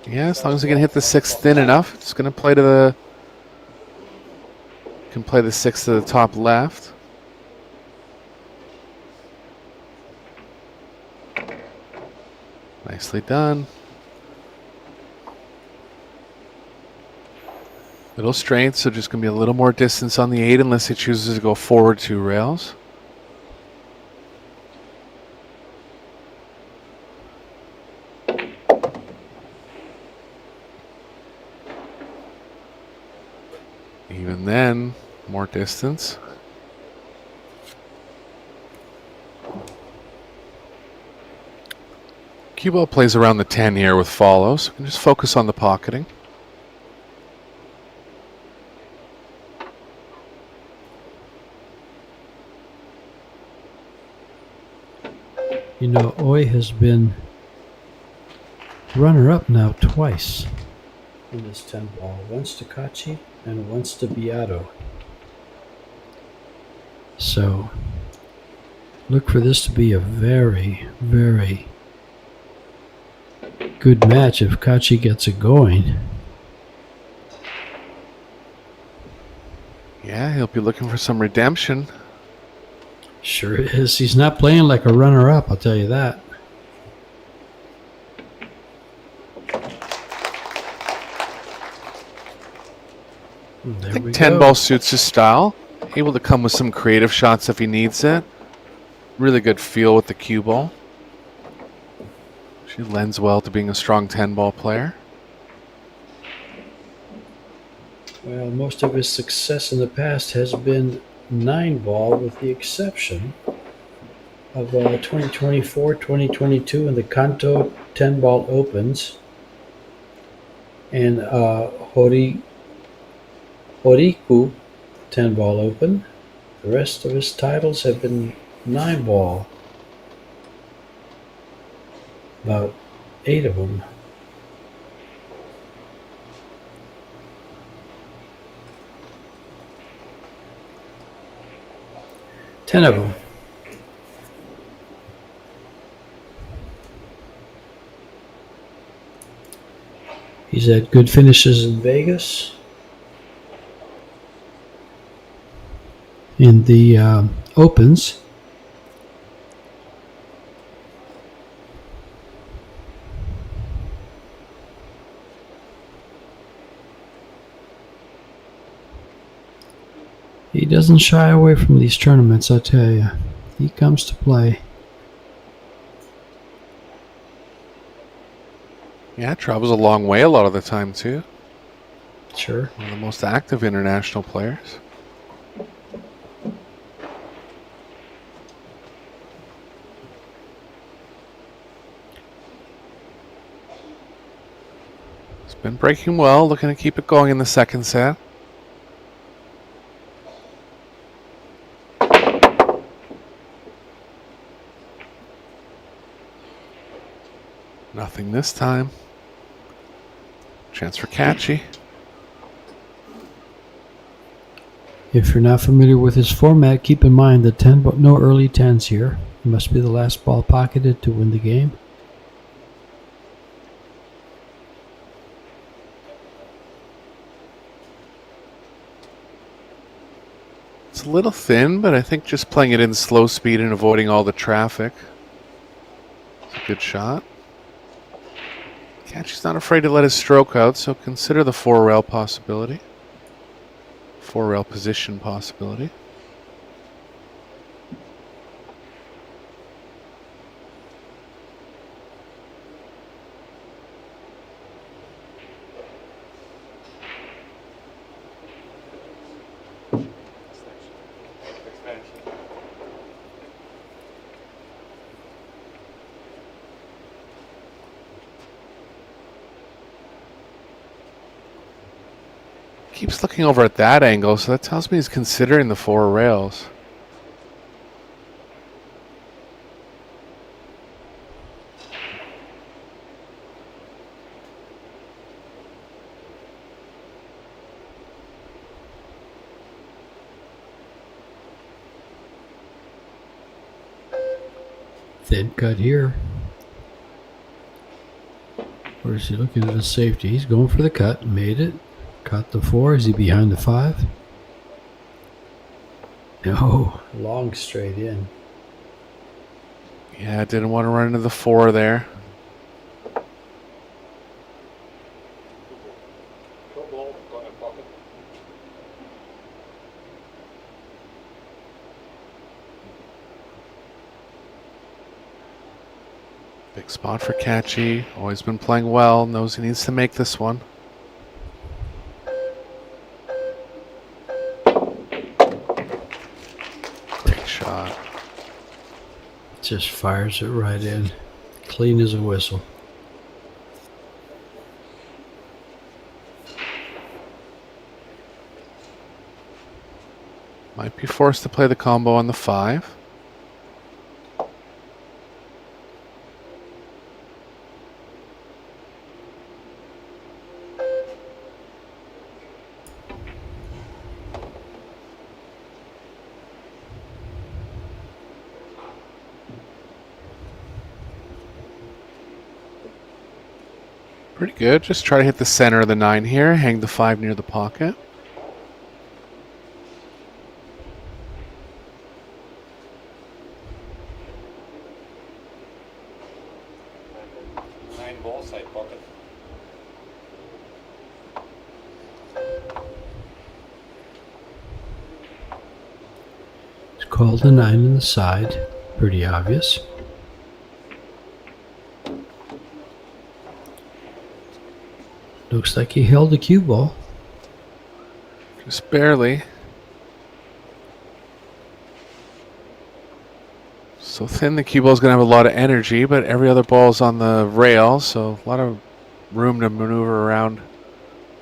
S2: Yeah, as long as we can hit the 6 thin enough, it's going to play to the. Can play the 6 to the top left. Nicely done. Little strength, so just going to be a little more distance on the 8 unless he chooses to go forward 2 rails. Even then, more distance. Cue ball plays around the 10 here with follows. We can just focus on the pocketing.
S1: You know, Oi has been runner-up now twice in this 10 ball. Once to Kachi and once to Beato. So, look for this to be a very, very good match if Kachi gets it going.
S2: Yeah, he'll be looking for some redemption.
S1: Sure is. He's not playing like a runner-up, I'll tell you that.
S2: I think 10 ball suits his style. Able to come with some creative shots if he needs it. Really good feel with the cue ball. She lends well to being a strong 10 ball player.
S1: Well, most of his success in the past has been 9 ball, with the exception of 2024, 2022 in the Kanto 10 ball opens and Horiku 10 ball open. The rest of his titles have been 9 ball. About 8 of them. Ten of them. He's had good finishes in Vegas. In the Opens. He doesn't shy away from these tournaments, I tell you. He comes to play.
S2: Yeah, travels a long way a lot of the time, too.
S1: Sure.
S2: One of the most active international players. He's been breaking well, looking to keep it going in the second set. Nothing this time. Chance for Kachi.
S1: If you're not familiar with his format, keep in mind that no early 10s here. It must be the last ball pocketed to win the game.
S2: It's a little thin, but I think just playing it in slow speed and avoiding all the traffic. It's a good shot. Kachi's not afraid to let his stroke out, so consider the 4-rail possibility. 4-rail position possibility. Keeps looking over at that angle, so that tells me he's considering the 4 rails.
S1: Thin cut here. Or is he looking at the safety? He's going for the cut. Made it. Caught the 4. Is he behind the 5? No. Long straight in.
S2: Yeah, didn't want to run into the 4 there. Big spot for Kachi. Always been playing well. Knows he needs to make this one. Shot.
S1: Just fires it right in. clean as a whistle.
S2: Might be forced to play the combo on the 5. Pretty good. Just try to hit the center of the 9 here. Hang the 5 near the pocket.
S3: Nine ball side pocket.
S1: It's called a 9 on the side. Pretty obvious. Looks like he held the cue ball.
S2: Just barely. So thin, the cue ball's going to have a lot of energy, but every other ball's on the rail, so a lot of room to maneuver around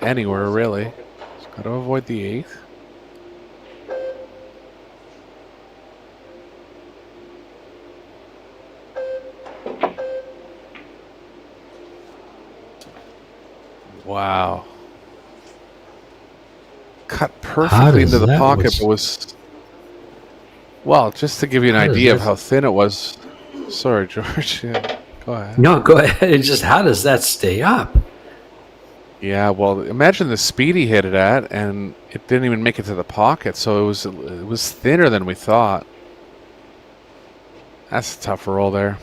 S2: anywhere, really. Just got to avoid the 8th. Wow. Cut perfectly into the pocket, but was... Well, just to give you an idea of how thin it was. Sorry, George. Yeah, go ahead.
S1: No, go ahead. It's just, how does that stay up?
S2: Yeah, well, imagine the speed he hit it at, and it didn't even make it to the pocket, so it was thinner than we thought. That's a tough roll there.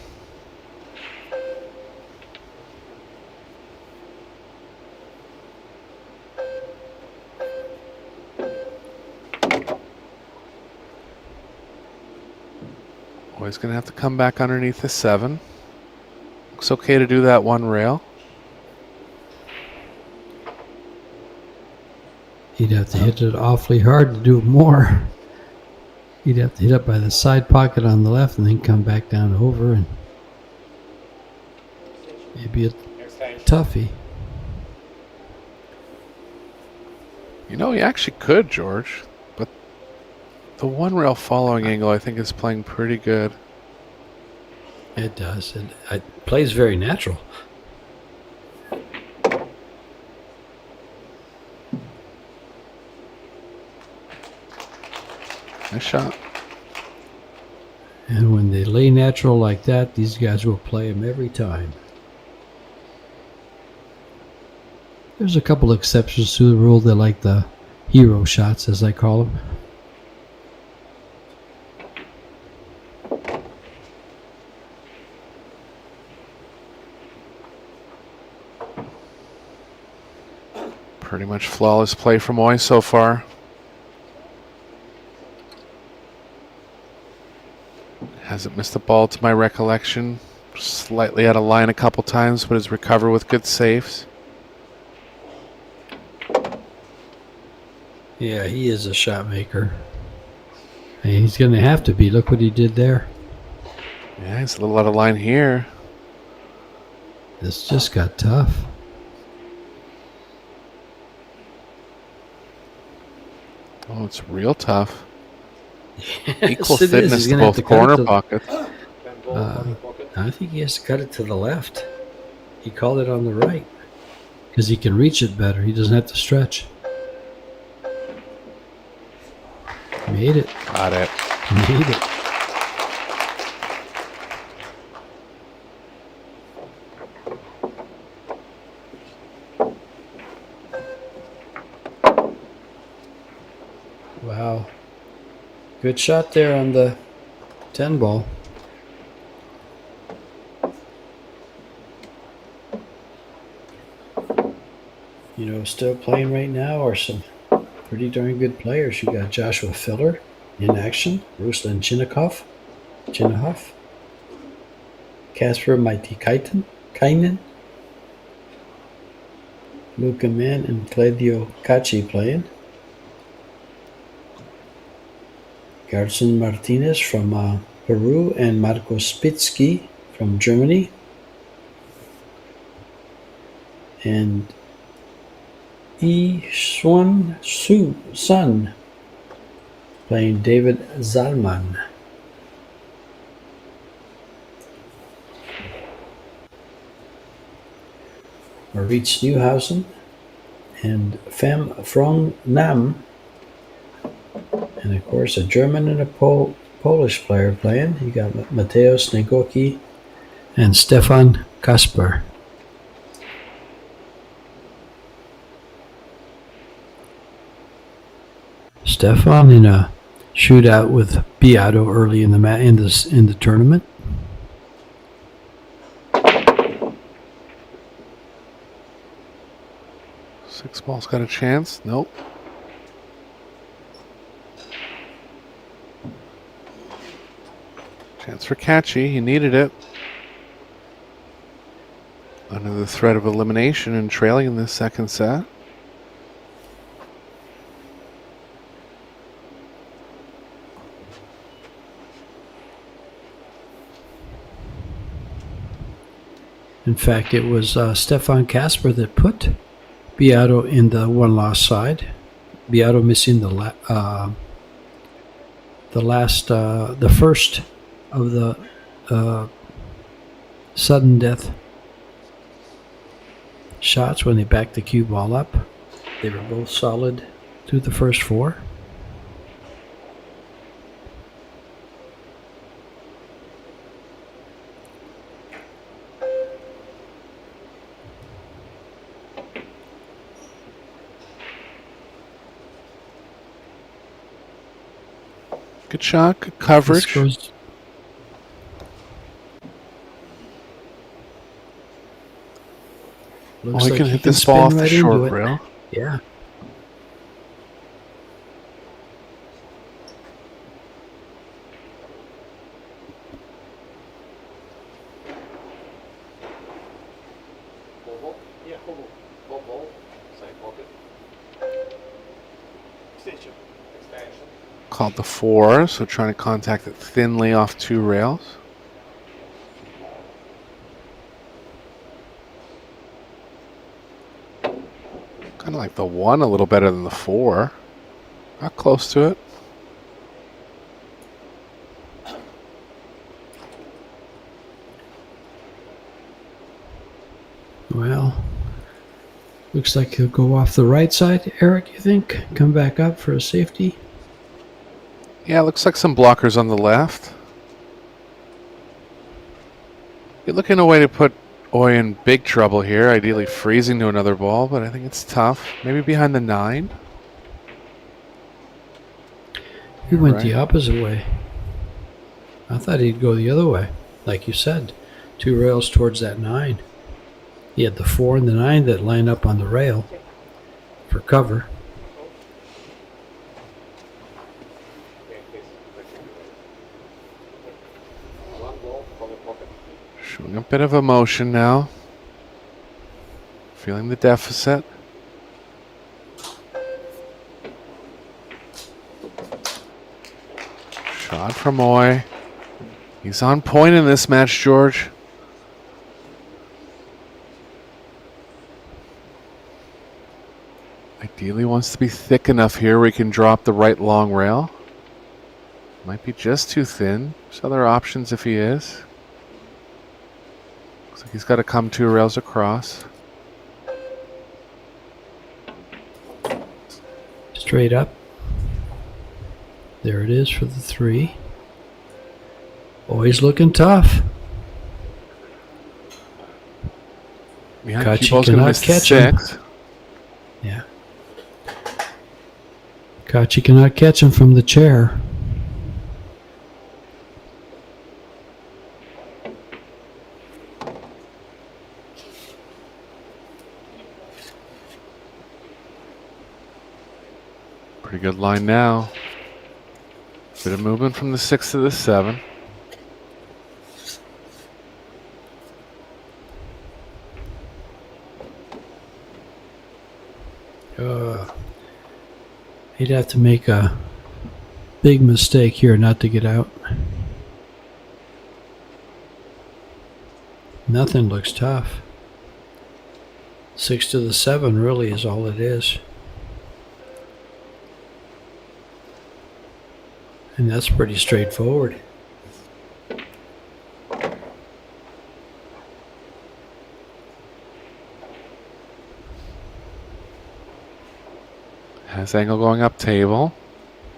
S2: Oh, he's going to have to come back underneath the 7. Looks okay to do that one rail.
S1: He'd have to hit it awfully hard to do more. He'd have to hit up by the side pocket on the left and then come back down over, and maybe a toughie.
S2: You know, he actually could, George. But the one rail following angle, I think, is playing pretty good.
S1: It does. It plays very natural.
S2: Nice shot.
S1: And when they lay natural like that, these guys will play them every time. There's a couple exceptions to the rule that like the hero shots, as I call them.
S2: Pretty much flawless play from Oy so far. Hasn't missed a ball to my recollection. Slightly out of line a couple times, but has recovered with good saves.
S1: Yeah, he is a shot maker. And he's going to have to be. Look what he did there.
S2: Yeah, he's a little out of line here.
S1: This just got tough.
S2: Oh, it's real tough.
S1: Yes,
S2: Equal
S1: it is.
S2: thickness
S1: He's
S2: to
S1: gonna have
S2: both
S1: to cut it
S2: corner
S1: to-
S2: pockets.
S3: Ten ball funny pocket.
S1: I think he has to cut it to the left. He called it on the right because he can reach it better. He doesn't have to stretch. Made it.
S2: Got it.
S1: Made it. Wow. Good shot there on the 10 ball. You know, still playing right now are some pretty darn good players. You got Joshua Filler in action, Ruslan Chinnikov, Kasper Kainen, Luka Mann and Claudio Cacci playing. Gerson Martinez from Peru and Marco Spitsky from Germany. and Easton Sun playing David Zalman. Maurice Newhausen and Fem From Nam, and of course a German and a Polish player playing. You got Mateusz Negoki and Stefan Kasper. Stefan in a shootout with Beato early in the tournament.
S2: Six ball's got a chance. Nope. Chance for Catchy. He needed it. Under the threat of elimination and trailing in this second set.
S1: In fact, it was Stefan Kasper that put Beato in the one-loss side. Beato missing the first of the sudden death shots when they backed the cue ball up. They were both solid through the first four.
S2: Good shot, good coverage.
S1: Oh,
S2: He can hit this ball off the short rail.
S1: Yeah.
S3: Yeah, ball. Side pocket.
S8: Extension.
S3: Expansion.
S2: Called the 4, so trying to contact it thinly off 2 rails. Kind of like the 1 a little better than the 4. Not close to it.
S1: Well, looks like he'll go off the right side, Eric, you think? Come back up for a safety?
S2: Yeah, looks like some blockers on the left. You're looking a way to put Oy in big trouble here, ideally freezing to another ball, but I think it's tough. Maybe behind the 9.
S1: He went
S2: Right.
S1: the opposite way. I thought he'd go the other way, like you said. 2 rails towards that 9. He had the 4 and the 9 that line up on the rail for cover.
S3: One ball from the pocket.
S2: Showing a bit of emotion now. Feeling the deficit. Shot from Oy. He's on point in this match, George. Ideally wants to be thick enough here where he can drop the right long rail. Might be just too thin. There's other options if he is. Looks like he's got to come 2 rails across.
S1: Straight up. There it is for the 3. Always looking tough.
S2: Yeah,
S1: Kachi
S2: Keyball's going to
S1: cannot
S2: miss the
S1: catch him.
S2: 6.
S1: Yeah. Kachi cannot catch him from the chair.
S2: Pretty good line now. Bit of movement from the 6 to the 7.
S1: He'd have to make a big mistake here not to get out. Nothing looks tough. 6 to the 7 really is all it is. And that's pretty straightforward.
S2: Has angle going up table.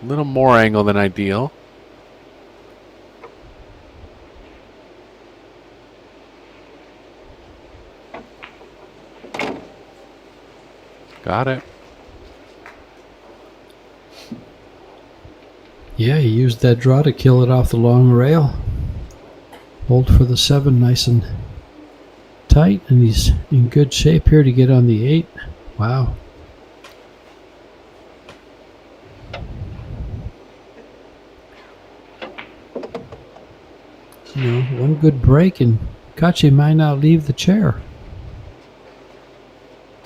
S2: A little more angle than ideal. Got it.
S1: Yeah, he used that draw to kill it off the long rail. Hold for the 7 nice and tight, and he's in good shape here to get on the 8. Wow. You know, one good break and Kachi might not leave the chair.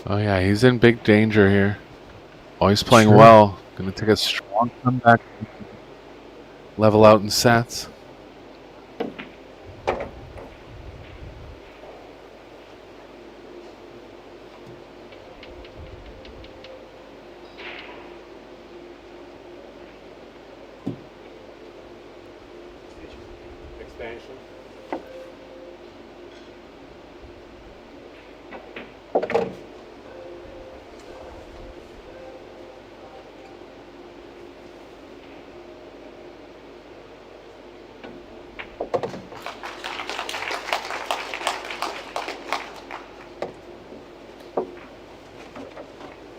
S2: Oh yeah, he's in big danger here. Oh, he's playing
S1: Sure.
S2: well. Gonna take a strong comeback. Level out in sets.
S6: Expansion.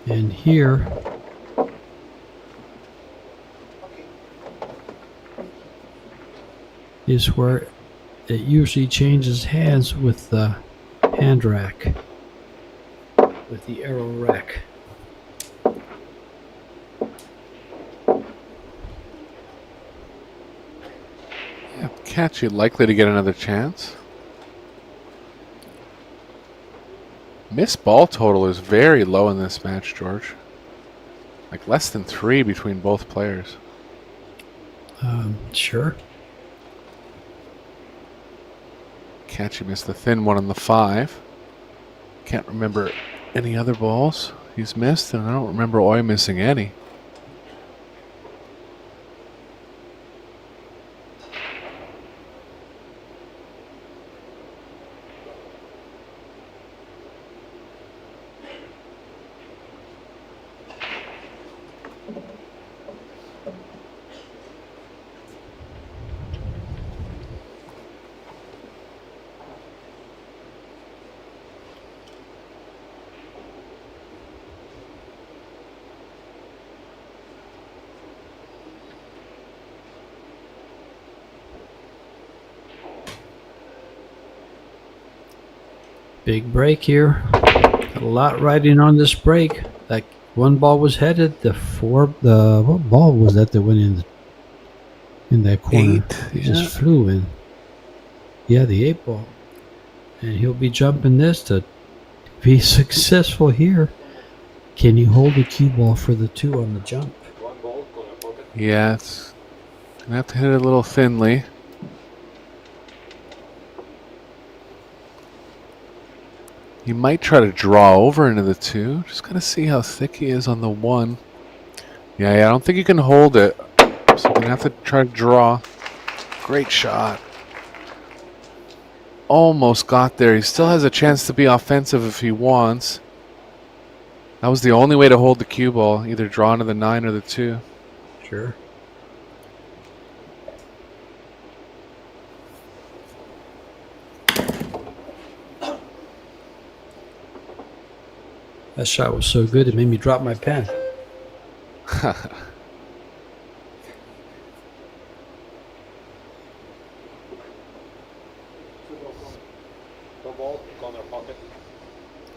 S1: And here is where it usually changes hands with the hand rack, with the arrow rack.
S2: Yeah, Catchy likely to get another chance. Missed ball total is very low in this match, George. Like less than 3 between both players.
S1: Sure.
S2: Catchy missed the thin one on the 5. Can't remember any other balls he's missed, and I don't remember Oi missing any.
S1: Big break here. Got a lot riding on this break. Like one ball was headed. What ball was that went in that corner?
S2: 8,
S1: It just flew in. Yeah, the 8 ball. And he'll be jumping this to be successful here. Can you hold the cue ball for the 2 on the jump?
S3: One ball con a pocket.
S2: Yeah, it's gonna have to hit it a little thinly. He might try to draw over into the 2. Just gotta see how thick he is on the 1. Yeah, I don't think you can hold it. So you're gonna have to try to draw. Great shot. Almost got there. He still has a chance to be offensive if he wants. That was the only way to hold the cue ball, either draw into the 9 or the 2.
S1: Sure. That shot was so good it made me drop my pen.
S3: Two ball con a pocket.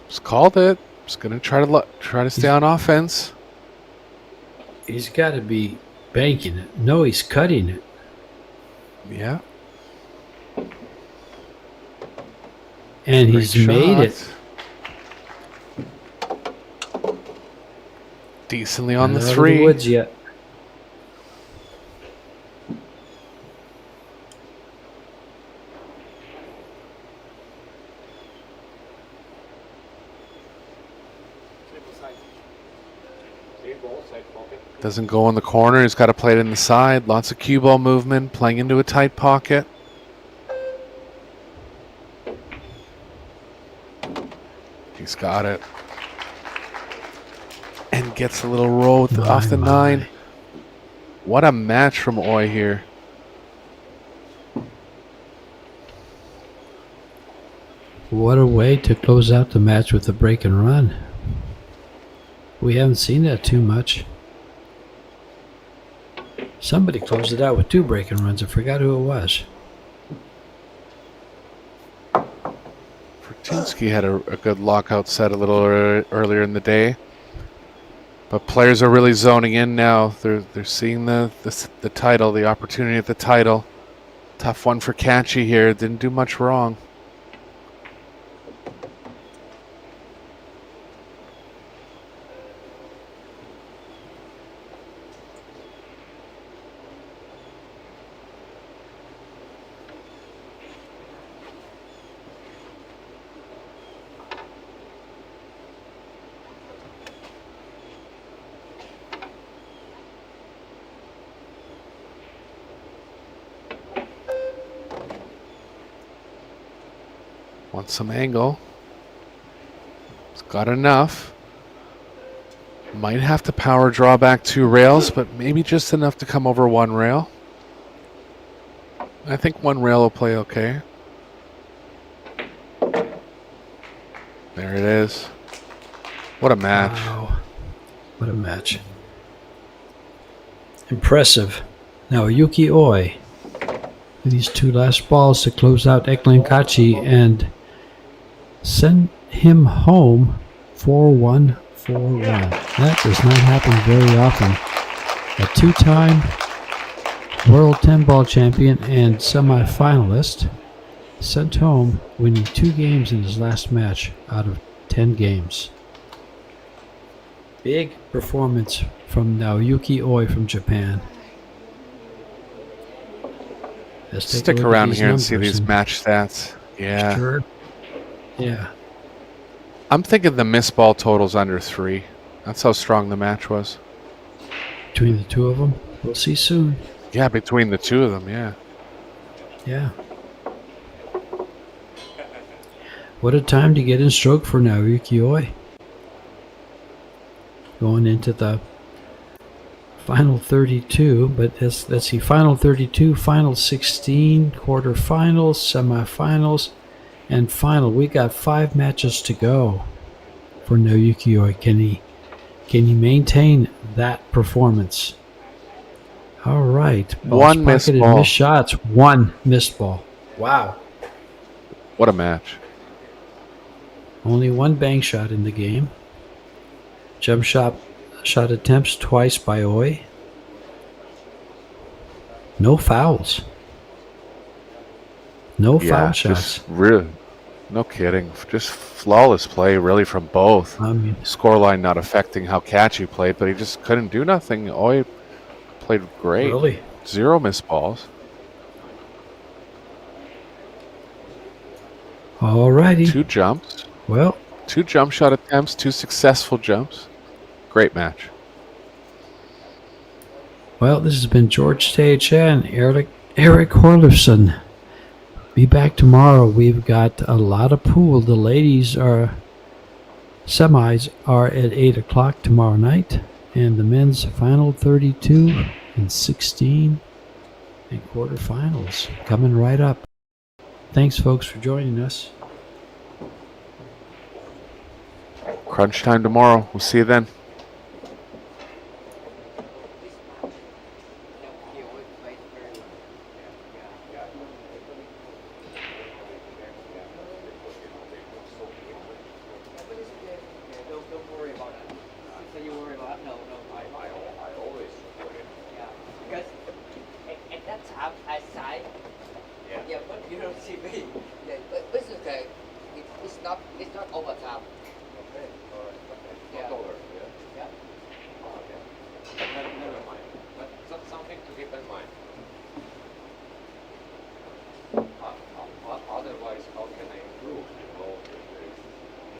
S2: Just called it. Just gonna try to stay on offense.
S1: He's got to be banking it. No, he's cutting it.
S2: Yeah.
S1: And
S2: Great
S1: he's made
S2: shot.
S1: it.
S2: Decently on the
S1: Not out of
S2: 3.
S1: woods yet.
S2: Doesn't go in the corner. He's got to play it in the side. Lots of cue ball movement, playing into a tight pocket. He's got it. And gets a little roll off the 9. What a match from Oi here.
S1: What a way to close out the match with a break and run. We haven't seen that too much. Somebody closed it out with 2 break and runs. I forgot who it was.
S2: Fortinsky had a good lockout set a little earlier in the day. But players are really zoning in now. They're seeing the title, the opportunity at the title. Tough one for Catchy here. Didn't do much wrong. Wants some angle. It's got enough. Might have to power draw back 2 rails, but maybe just enough to come over 1 rail. I think 1 rail will play okay. There it is. What a match.
S1: Wow. What a match. Impressive. Now Yuki Oi. These 2 last balls to close out Eklund Kachi and send him home 4-1, 4-1. That does not happen very often. A 2-time World 10-ball champion and semi-finalist sent home, winning 2 games in his last match out of 10 games. Big performance from Naoyuki Oi from Japan. Let's take a
S2: Stick
S1: look at
S2: around
S1: these
S2: here and see
S1: numbers
S2: these match stats. Yeah.
S1: Sure. Yeah.
S2: I'm thinking the miss ball total's under 3. That's how strong the match was.
S1: Between the 2 of them, we'll see soon.
S2: Yeah, between the 2 of them, yeah.
S1: Yeah. What a time to get in stroke for Naoyuki Oi. Going into the final 32, but let's see, final 32, final 16, quarterfinals, semifinals, and final. We got 5 matches to go for Naoyuki Oi. Can he maintain that performance? All right.
S2: 1 missed
S1: pocketed,
S2: ball.
S1: missed shots. 1 missed ball. Wow.
S2: What a match.
S1: Only 1 bank shot in the game. Jump shot attempts twice by Oi. No fouls. No foul shots.
S2: Just really, no kidding. Just flawless play, really, from both.
S1: I mean,
S2: Scoreline not affecting how Catchy played, but he just couldn't do nothing. Oi played great.
S1: really.
S2: 0 missed balls.
S1: Alrighty.
S2: 2 jumps.
S1: Well,
S2: 2 jump shot attempts, 2 successful jumps. Great match.
S1: this has been George Teja and Eric Horlifson. Be back tomorrow. We've got a lot of pool. The ladies semis are at 8 o'clock tomorrow night, and the men's final 32 and 16 and quarterfinals coming right up. Thanks, folks, for joining us.
S2: Crunch time tomorrow. We'll see you then.
S7: Don't worry about it. So you worry about it? No.
S3: I always support it.
S7: Yeah. Because at that time I signed.
S3: Yeah.
S7: Yeah, but you don't see me.
S5: Yeah, but it's okay. It's not overtime.